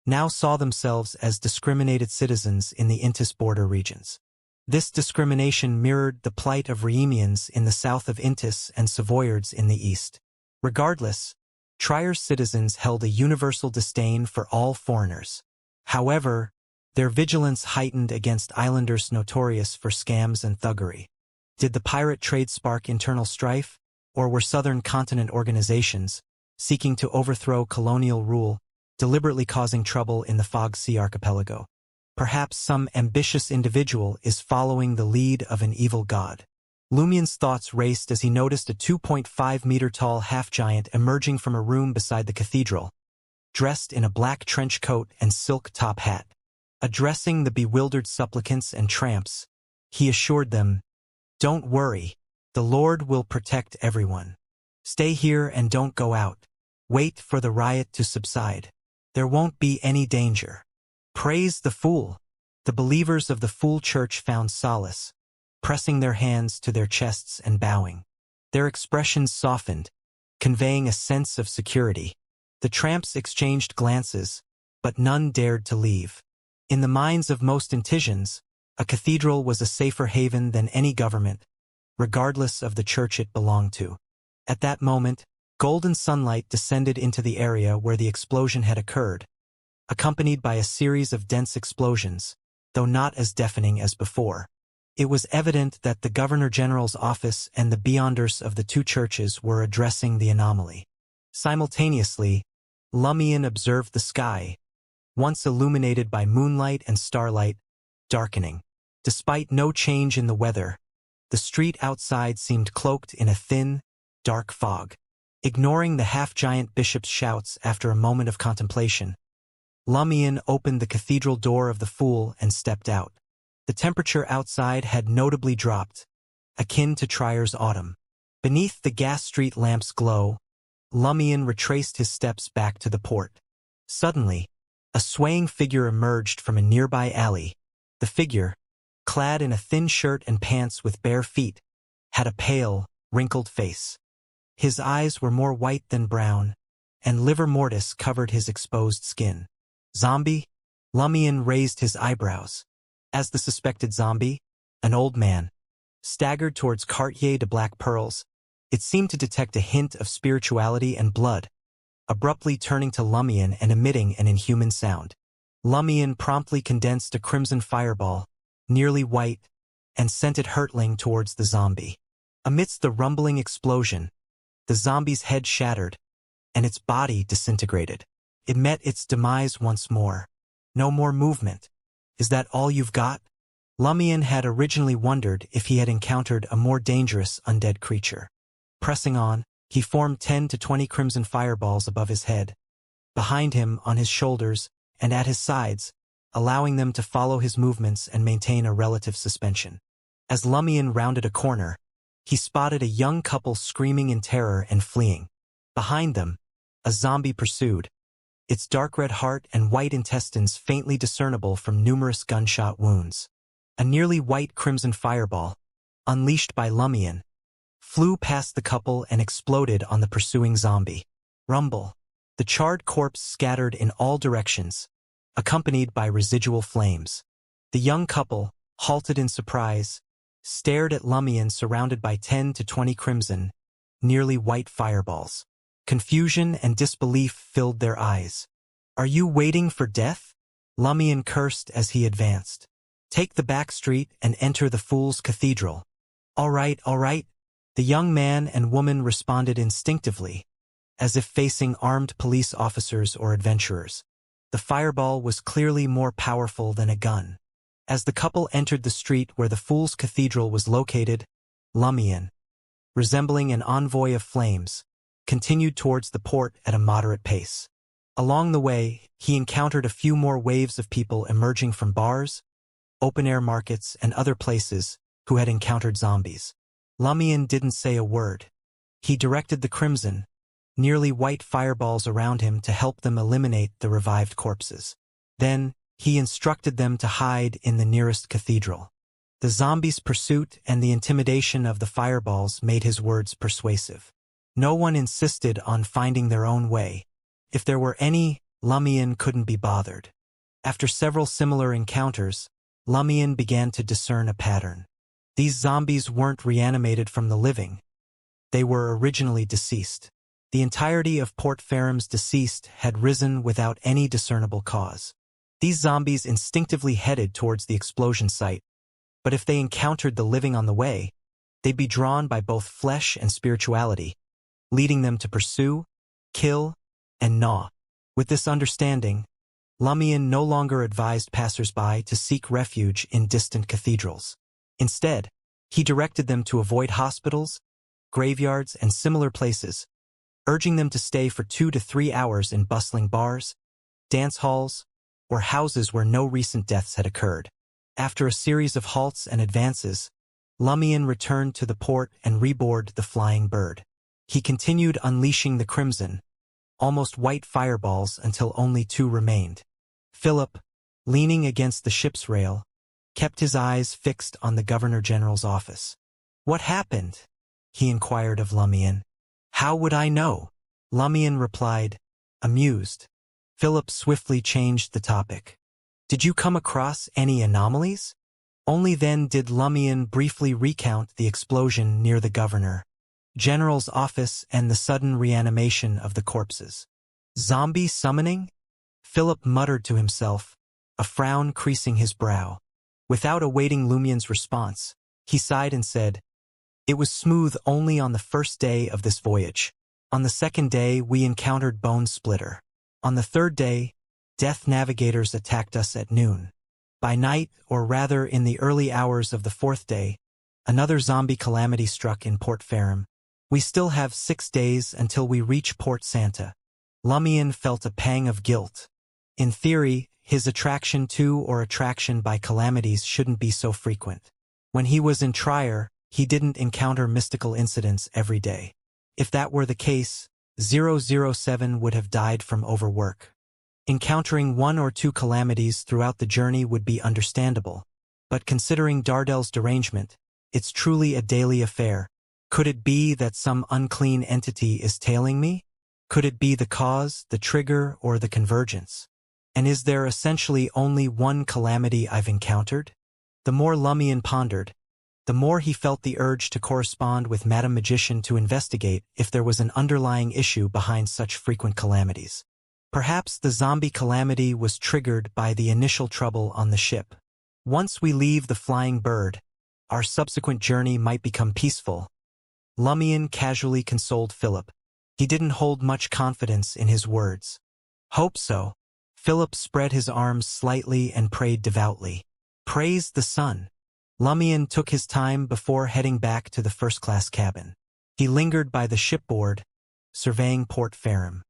now saw themselves as discriminated citizens in the Intis border regions. This discrimination mirrored the plight of Rheemians in the south of Intis and Savoyards in the east. Regardless, Trier's citizens held a universal disdain for all foreigners. However, their vigilance heightened against islanders notorious for scams and thuggery. Did the pirate trade spark internal strife, or were southern continent organizations, seeking to overthrow colonial rule, deliberately causing trouble in the Fog Sea archipelago? Perhaps some ambitious individual is following the lead of an evil god. Lumion's thoughts raced as he noticed a 2.5-meter-tall half-giant emerging from a room beside the cathedral, dressed in a black trench coat and silk top hat. Addressing the bewildered supplicants and tramps, he assured them, "Don't worry, the Lord will protect everyone. Stay here and don't go out. Wait for the riot to subside. There won't be any danger. Praise the Fool." The believers of the Fool Church found solace, pressing their hands to their chests and bowing. Their expressions softened, conveying a sense of security. The tramps exchanged glances, but none dared to leave. In the minds of most Intisians, a cathedral was a safer haven than any government, regardless of the church it belonged to. At that moment, golden sunlight descended into the area where the explosion had occurred, accompanied by a series of dense explosions, though not as deafening as before. It was evident that the Governor-General's office and the beyonders of the two churches were addressing the anomaly. Simultaneously, Lumion observed the sky, once illuminated by moonlight and starlight, darkening. Despite no change in the weather, the street outside seemed cloaked in a thin, dark fog. Ignoring the half-giant bishop's shouts after a moment of contemplation, Lumion opened the cathedral door of the Fool and stepped out. The temperature outside had notably dropped, akin to Trier's autumn. Beneath the gas street lamp's glow, Lumion retraced his steps back to the port. Suddenly, a swaying figure emerged from a nearby alley. The figure, clad in a thin shirt and pants with bare feet, had a pale, wrinkled face. His eyes were more white than brown, and livor mortis covered his exposed skin. "Zombie?" Lumion raised his eyebrows. As the suspected zombie, an old man, staggered towards Cartier de Black Pearls, it seemed to detect a hint of spirituality and blood. abruptly turning to Lumion and emitting an inhuman sound. Lumion promptly condensed a crimson fireball, nearly white, and sent it hurtling towards the zombie. Amidst the rumbling explosion, the zombie's head shattered, and its body disintegrated. It met its demise once more. No more movement. Is that all you've got? Lumion had originally wondered if he had encountered a more dangerous undead creature. Pressing on, he formed 10 to 20 crimson fireballs above his head, behind him, on his shoulders, and at his sides, allowing them to follow his movements and maintain a relative suspension. As Lumion rounded a corner, he spotted a young couple screaming in terror and fleeing. Behind them, a zombie pursued, its dark red heart and white intestines faintly discernible from numerous gunshot wounds. A nearly white crimson fireball, unleashed by Lumion, flew past the couple and exploded on the pursuing zombie. Rumble. The charred corpse scattered in all directions, accompanied by residual flames. The young couple, halted in surprise, stared at Lumion surrounded by 10 to 20 crimson, nearly white fireballs. Confusion and disbelief filled their eyes. "Are you waiting for death?" Lumion cursed as he advanced. "Take the back street and enter the Fool's Cathedral." All right, all right." The young man and woman responded instinctively, as if facing armed police officers or adventurers. The fireball was clearly more powerful than a gun. As the couple entered the street where the Fool's Cathedral was located, Lumion, resembling an envoy of flames, continued towards the port at a moderate pace. Along the way, he encountered a few more waves of people emerging from bars, open-air markets, and other places who had encountered zombies. Lumion didn't say a word. He directed the crimson, nearly white fireballs around him to help them eliminate the revived corpses. Then, he instructed them to hide in the nearest cathedral. The zombies' pursuit and the intimidation of the fireballs made his words persuasive. No one insisted on finding their own way. If there were any, Lumion couldn't be bothered. After several similar encounters, Lumion began to discern a pattern. These zombies weren't reanimated from the living. They were originally deceased. The entirety of Port Faram's deceased had risen without any discernible cause. These zombies instinctively headed towards the explosion site, but if they encountered the living on the way, they'd be drawn by both flesh and spirituality, leading them to pursue, kill, and gnaw. With this understanding, Lumion no longer advised passers-by to seek refuge in distant cathedrals. Instead, he directed them to avoid hospitals, graveyards, and similar places, urging them to stay for 2 to 3 hours in bustling bars, dance halls, or houses where no recent deaths had occurred. After a series of halts and advances, Lumion returned to the port and reboarded the flying bird. He continued unleashing the crimson, almost white fireballs until only 2 remained. Philip, leaning against the ship's rail, kept his eyes fixed on the Governor-General's office. "What happened?" he inquired of Lumion. "How would I know?" Lumion replied, amused. Philip swiftly changed the topic. "Did you come across any anomalies?" Only then did Lumion briefly recount the explosion near the Governor-General's office and the sudden reanimation of the corpses. "Zombie summoning?" Philip muttered to himself, a frown creasing his brow. Without awaiting Lumion's response, he sighed and said, "It was smooth only on the first day of this voyage. On the second day, we encountered Bone Splitter. On the third day, Death Navigators attacked us at noon. By night, or rather in the early hours of the fourth day, another zombie calamity struck in Port Faram. We still have 6 days until we reach Port Santa." Lumion felt a pang of guilt. In theory, his attraction to or attraction by calamities shouldn't be so frequent. When he was in Trier, he didn't encounter mystical incidents every day. If that were the case, 007 would have died from overwork. Encountering 1 or 2 calamities throughout the journey would be understandable, but considering Dardel's derangement, it's truly a daily affair. Could it be that some unclean entity is tailing me? Could it be the cause, the trigger, or the convergence? And is there essentially only one calamity I've encountered? The more Lumion pondered, the more he felt the urge to correspond with Madame Magician to investigate if there was an underlying issue behind such frequent calamities. Perhaps the zombie calamity was triggered by the initial trouble on the ship. Once we leave the flying bird, our subsequent journey might become peaceful. Lumion casually consoled Philip. He didn't hold much confidence in his words. Hope so. Philip spread his arms slightly and prayed devoutly. Praise the sun. Lumion took his time before heading back to the first-class cabin. He lingered by the shipboard, surveying Port Farim.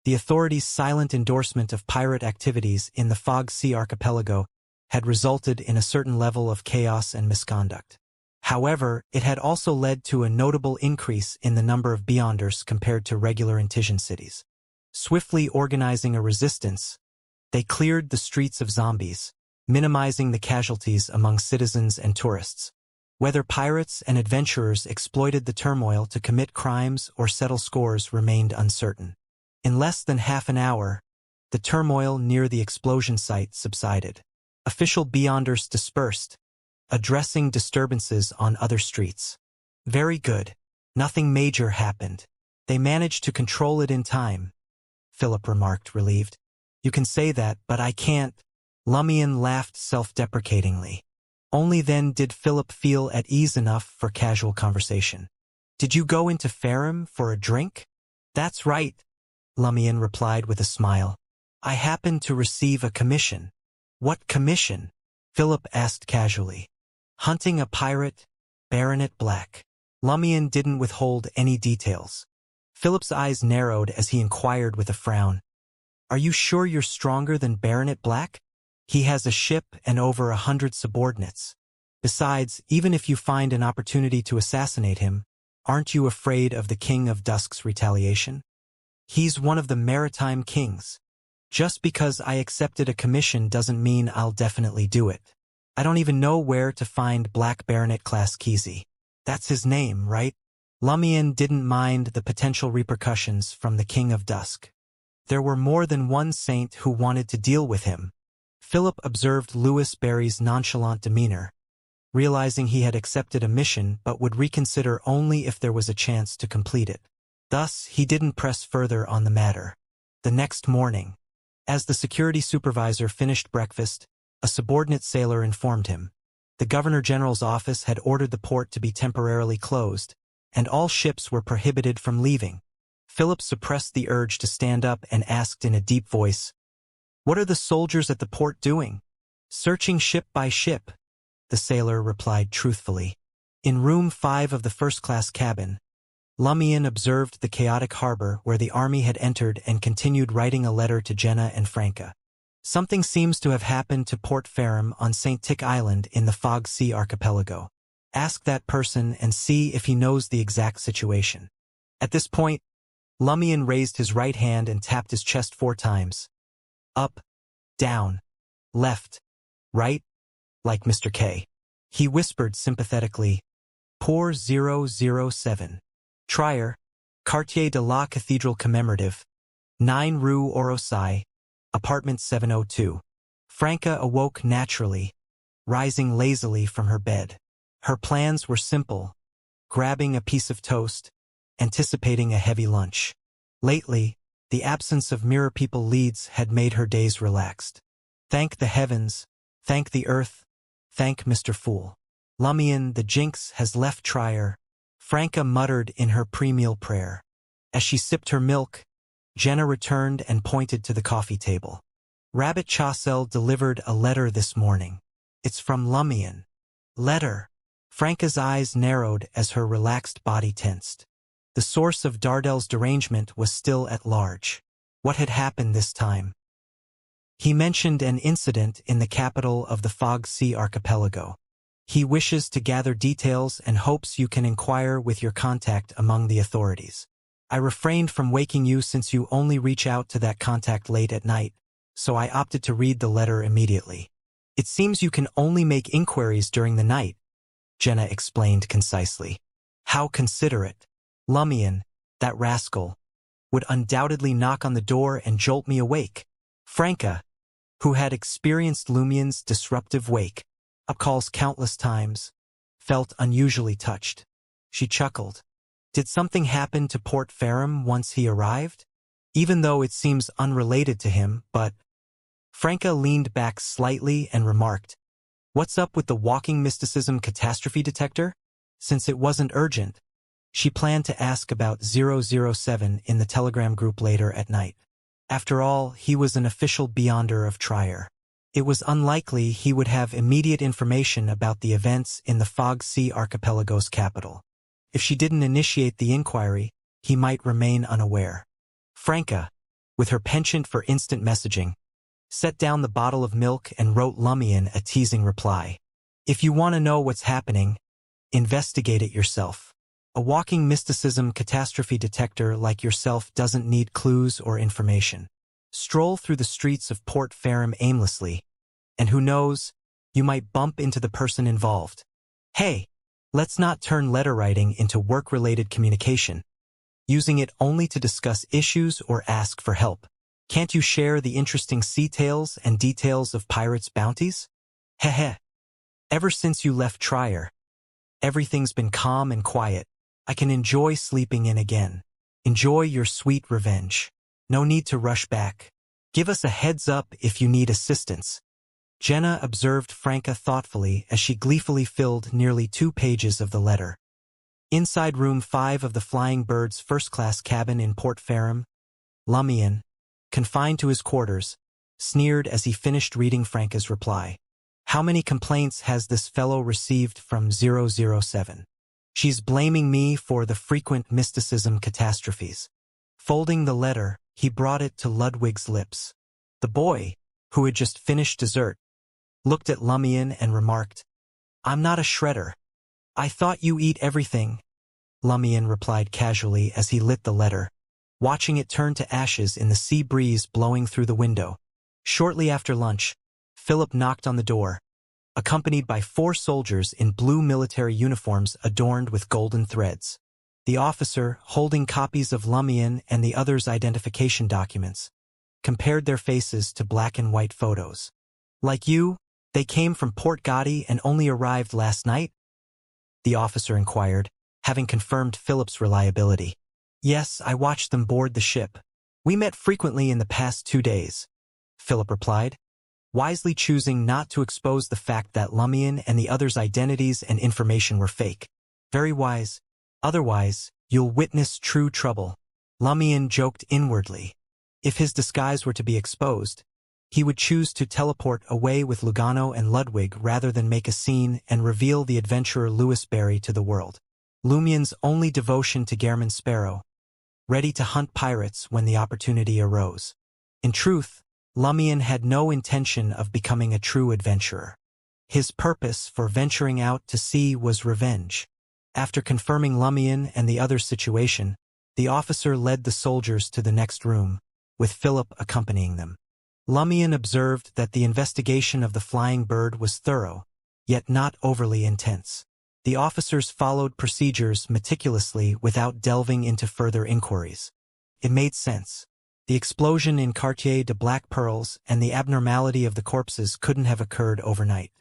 The authorities' silent endorsement of pirate activities in the Fog Sea archipelago had resulted in a certain level of chaos and misconduct. However, it had also led to a notable increase in the number of Beyonders compared to regular Intision cities. Swiftly organizing a resistance, they cleared the streets of zombies, minimizing the casualties among citizens and tourists. Whether pirates and adventurers exploited the turmoil to commit crimes or settle scores remained uncertain. In less than half an hour, the turmoil near the explosion site subsided. Official Beyonders dispersed, addressing disturbances on other streets. Very good. Nothing major happened. They managed to control it in time, Philip remarked, relieved. You can say that, but I can't. Lumion laughed self-deprecatingly. Only then did Philip feel at ease enough for casual conversation. Did you go into Farim for a drink? That's right, Lumion replied with a smile. I happened to receive a commission. What commission? Philip asked casually. Hunting a pirate, Baronet Black. Lumion didn't withhold any details. Philip's eyes narrowed as he inquired with a frown. Are you sure you're stronger than Baronet Black? He has a ship and over 100 subordinates. Besides, even if you find an opportunity to assassinate him, aren't you afraid of the King of Dusk's retaliation? He's one of the maritime kings. Just because I accepted a commission doesn't mean I'll definitely do it. I don't even know where to find Black Baronet-class Kesey. That's his name, right? Lumion didn't mind the potential repercussions from the King of Dusk. There were more than one saint who wanted to deal with him. Philip observed Louis Barry's nonchalant demeanor, realizing he had accepted a mission but would reconsider only if there was a chance to complete it. Thus, he didn't press further on the matter. The next morning, as the security supervisor finished breakfast, a subordinate sailor informed him. The Governor-General's office had ordered the port to be temporarily closed, and all ships were prohibited from leaving. Philip suppressed the urge to stand up and asked in a deep voice, What are the soldiers at the port doing? Searching ship by ship, the sailor replied truthfully. In room 5 of the first-class cabin, Lumion observed the chaotic harbor where the army had entered and continued writing a letter to Jenna and Franca. Something seems to have happened to Port Farim on St. Tick Island in the Fog Sea archipelago. Ask that person and see if he knows the exact situation. At this point, Lumion raised his right hand and tapped his chest 4 times. Up, down, left, right, like Mr. K. He whispered sympathetically, Pour 007. Trier, Quartier de la Cathedral Commemorative, 9 Rue Orosai, Apartment 702. Franca awoke naturally, rising lazily from her bed. Her plans were simple, grabbing a piece of toast, anticipating a heavy lunch. Lately, the absence of Mirror People leads had made her days relaxed. Thank the heavens, thank the earth, thank Mr. Fool. Lumion, the jinx, has left Trier, Franca muttered in her pre-meal prayer. As she sipped her milk, Jenna returned and pointed to the coffee table. Rabbit Chaucel delivered a letter this morning. It's from Lumion. Letter. Franca's eyes narrowed as her relaxed body tensed. The source of Dardel's derangement was still at large. What had happened this time? He mentioned an incident in the capital of the Fog Sea archipelago. He wishes to gather details and hopes you can inquire with your contact among the authorities. I refrained from waking you since you only reach out to that contact late at night, so I opted to read the letter immediately. It seems you can only make inquiries during the night, Jenna explained concisely. How considerate. Lumion, that rascal, would undoubtedly knock on the door and jolt me awake. Franca, who had experienced Lumion's disruptive wake, up calls countless times, felt unusually touched. She chuckled. Did something happen to Port Farum once he arrived? Even though it seems unrelated to him, but... Franca leaned back slightly and remarked, "What's up with the walking mysticism catastrophe detector?" Since it wasn't urgent, she planned to ask about 007 in the Telegram group later at night. After all, he was an official beyonder of Trier. It was unlikely he would have immediate information about the events in the Fog Sea Archipelago's capital. If she didn't initiate the inquiry, he might remain unaware. Franca, with her penchant for instant messaging, set down the bottle of milk and wrote Lumion a teasing reply. "If you want to know what's happening, investigate it yourself. A walking mysticism catastrophe detector like yourself doesn't need clues or information. Stroll through the streets of Port Farum aimlessly, and who knows, you might bump into the person involved. Hey, let's not turn letter writing into work-related communication, using it only to discuss issues or ask for help. Can't you share the interesting sea tales and details of pirates' bounties? Heh. Ever since you left Trier, everything's been calm and quiet. I can enjoy sleeping in again. Enjoy your sweet revenge. No need to rush back. Give us a heads up if you need assistance." Jenna observed Franca thoughtfully as she gleefully filled nearly 2 pages of the letter. Inside room 5 of the Flying Bird's first-class cabin in Port Farum, Lumion, confined to his quarters, sneered as he finished reading Franca's reply. "How many complaints has this fellow received from 007? She's blaming me for the frequent mysticism catastrophes." Folding the letter, he brought it to Ludwig's lips. The boy, who had just finished dessert, looked at Lumion and remarked, "I'm not a shredder. I thought you eat everything." Lumion replied casually as he lit the letter, watching it turn to ashes in the sea breeze blowing through the window. Shortly after lunch, Philip knocked on the door, accompanied by 4 soldiers in blue military uniforms adorned with golden threads. The officer, holding copies of Lumion and the others' identification documents, compared their faces to black and white photos. "Like you, they came from Port Gotti and only arrived last night?" the officer inquired, having confirmed Philip's reliability. "Yes, I watched them board the ship. We met frequently in the past 2 days," Philip replied, wisely choosing not to expose the fact that Lumion and the others' identities and information were fake. "Very wise. Otherwise, you'll witness true trouble." Lumion joked inwardly. If his disguise were to be exposed, he would choose to teleport away with Lugano and Ludwig rather than make a scene and reveal the adventurer Louis Barry to the world. Lumion's only devotion to Gehrman Sparrow, ready to hunt pirates when the opportunity arose. In truth, Lumion had no intention of becoming a true adventurer. His purpose for venturing out to sea was revenge. After confirming Lumion and the other's situation, the officer led the soldiers to the next room, with Philip accompanying them. Lumion observed that the investigation of the Flying Bird was thorough, yet not overly intense. The officers followed procedures meticulously without delving into further inquiries. It made sense. The explosion in Quartier de Black Pearls and the abnormality of the corpses couldn't have occurred overnight.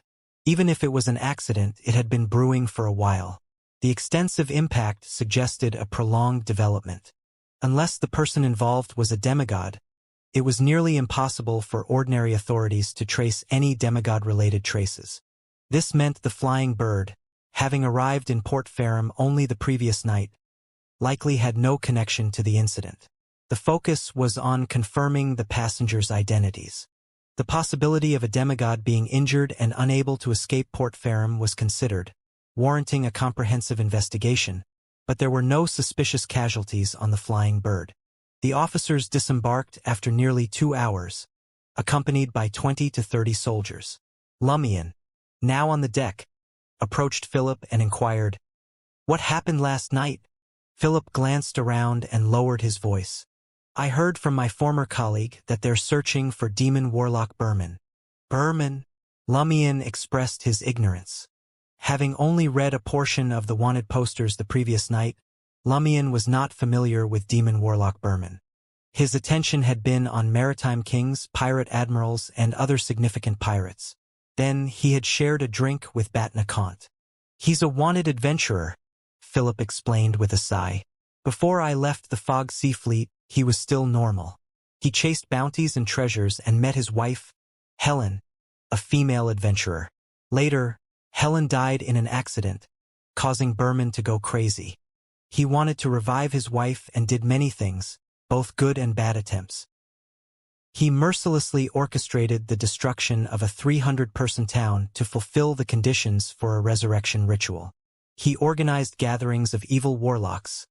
Even if it was an accident, it had been brewing for a while. The extensive impact suggested a prolonged development. Unless the person involved was a demigod, it was nearly impossible for ordinary authorities to trace any demigod-related traces. This meant the Flying Bird, having arrived in Port Farum only the previous night, likely had no connection to the incident. The focus was on confirming the passengers' identities. The possibility of a demigod being injured and unable to escape Port Farum was considered, warranting a comprehensive investigation, but there were no suspicious casualties on the Flying Bird. The officers disembarked after nearly 2 hours, accompanied by 20 to 30 soldiers. Lumion, now on the deck, approached Philip and inquired, "What happened last night?" Philip glanced around and lowered his voice. "I heard from my former colleague that they're searching for demon warlock Berman." "Berman?" Lumion expressed his ignorance. Having only read a portion of the wanted posters the previous night, Lumion was not familiar with demon warlock Berman. His attention had been on maritime kings, pirate admirals, and other significant pirates. Then he had shared a drink with Bat Nakant. He's a wanted adventurer, Philip explained with a sigh. Before I left the Fog Sea Fleet, he was still normal. He chased bounties and treasures and met his wife, Helen, a female adventurer. Later, Helen died in an accident, causing Berman to go crazy. He wanted to revive his wife and did many things, both good and bad attempts. He mercilessly orchestrated the destruction of a 300-person town to fulfill the conditions for a resurrection ritual. He organized gatherings of evil warlocks,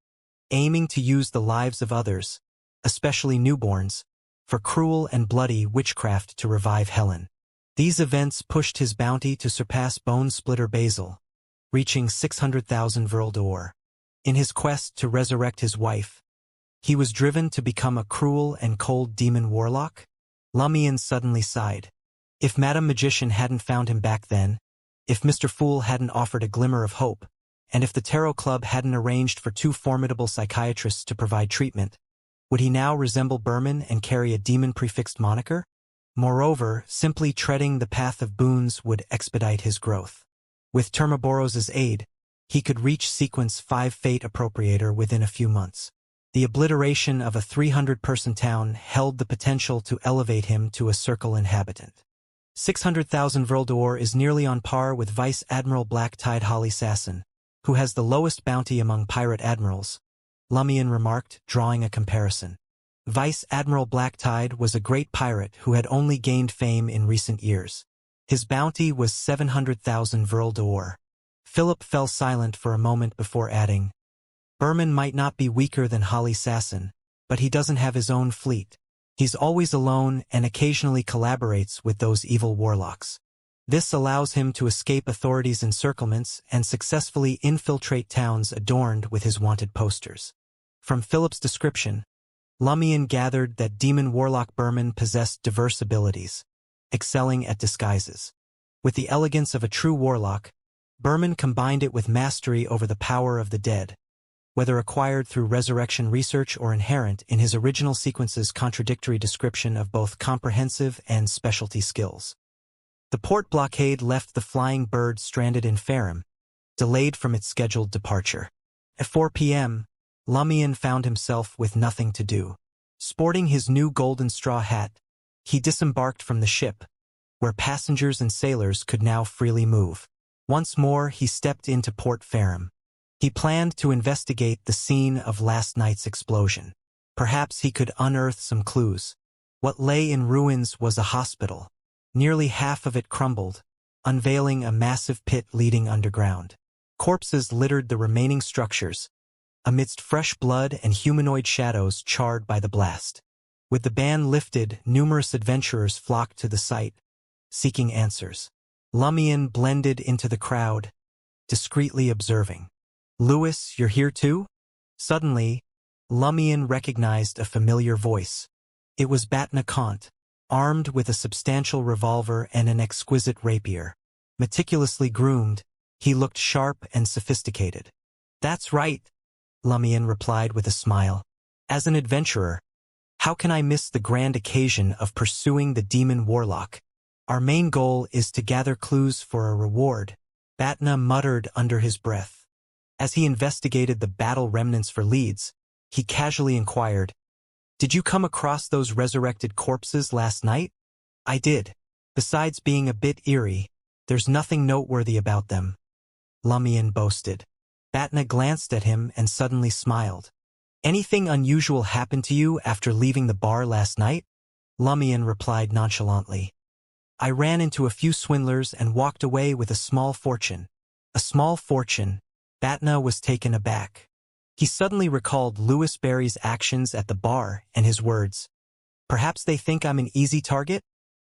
aiming to use the lives of others, especially newborns, for cruel and bloody witchcraft to revive Helen. These events pushed his bounty to surpass Bone Splitter Basil, reaching 600,000 Vril d'Or. In his quest to resurrect his wife, he was driven to become a cruel and cold demon warlock? Lumion suddenly sighed. If Madame Magician hadn't found him back then, if Mr. Fool hadn't offered a glimmer of hope, and if the Tarot Club hadn't arranged for 2 formidable psychiatrists to provide treatment, would he now resemble Berman and carry a demon-prefixed moniker? Moreover, simply treading the path of boons would expedite his growth. With Termaboros's aid, he could reach Sequence 5 Fate Appropriator within a few months. The obliteration of a 300-person town held the potential to elevate him to a circle inhabitant. 600,000 Vril d'Or is nearly on par with Vice Admiral Black-Tide Holly Sasson, who has the lowest bounty among pirate admirals, Lumion remarked, drawing a comparison. Vice Admiral Black-Tide was a great pirate who had only gained fame in recent years. His bounty was 700,000 Vril d'Or. Philip fell silent for a moment before adding, Berman might not be weaker than Holly Sasson, but he doesn't have his own fleet. He's always alone and occasionally collaborates with those evil warlocks. This allows him to escape authorities' encirclements and successfully infiltrate towns adorned with his wanted posters. From Philip's description, Lumion gathered that demon warlock Berman possessed diverse abilities, excelling at disguises. With the elegance of a true warlock, Berman combined it with mastery over the power of the dead, whether acquired through resurrection research or inherent in his original sequence's contradictory description of both comprehensive and specialty skills. The port blockade left the flying bird stranded in Ferrum, delayed from its scheduled departure. At 4 p.m., Lumion found himself with nothing to do. Sporting his new golden straw hat, he disembarked from the ship, where passengers and sailors could now freely move. Once more he stepped into Port Ferrum. He planned to investigate the scene of last night's explosion. Perhaps he could unearth some clues. What lay in ruins was a hospital. Nearly half of it crumbled, unveiling a massive pit leading underground. Corpses littered the remaining structures, amidst fresh blood and humanoid shadows charred by the blast. With the ban lifted, numerous adventurers flocked to the site, seeking answers. Lumion blended into the crowd, discreetly observing. Louis, you're here too? Suddenly, Lumion recognized a familiar voice. It was Batna Kant, armed with a substantial revolver and an exquisite rapier. Meticulously groomed, he looked sharp and sophisticated. That's right, Lumion replied with a smile. As an adventurer, how can I miss the grand occasion of pursuing the demon warlock? Our main goal is to gather clues for a reward, Batna muttered under his breath. As he investigated the battle remnants for leads, he casually inquired, Did you come across those resurrected corpses last night? I did. Besides being a bit eerie, there's nothing noteworthy about them, Lumion boasted. Batna glanced at him and suddenly smiled. Anything unusual happened to you after leaving the bar last night? Lumion replied nonchalantly. I ran into a few swindlers and walked away with a small fortune. A small fortune? Batna was taken aback. He suddenly recalled Louis Barry's actions at the bar and his words. Perhaps they think I'm an easy target?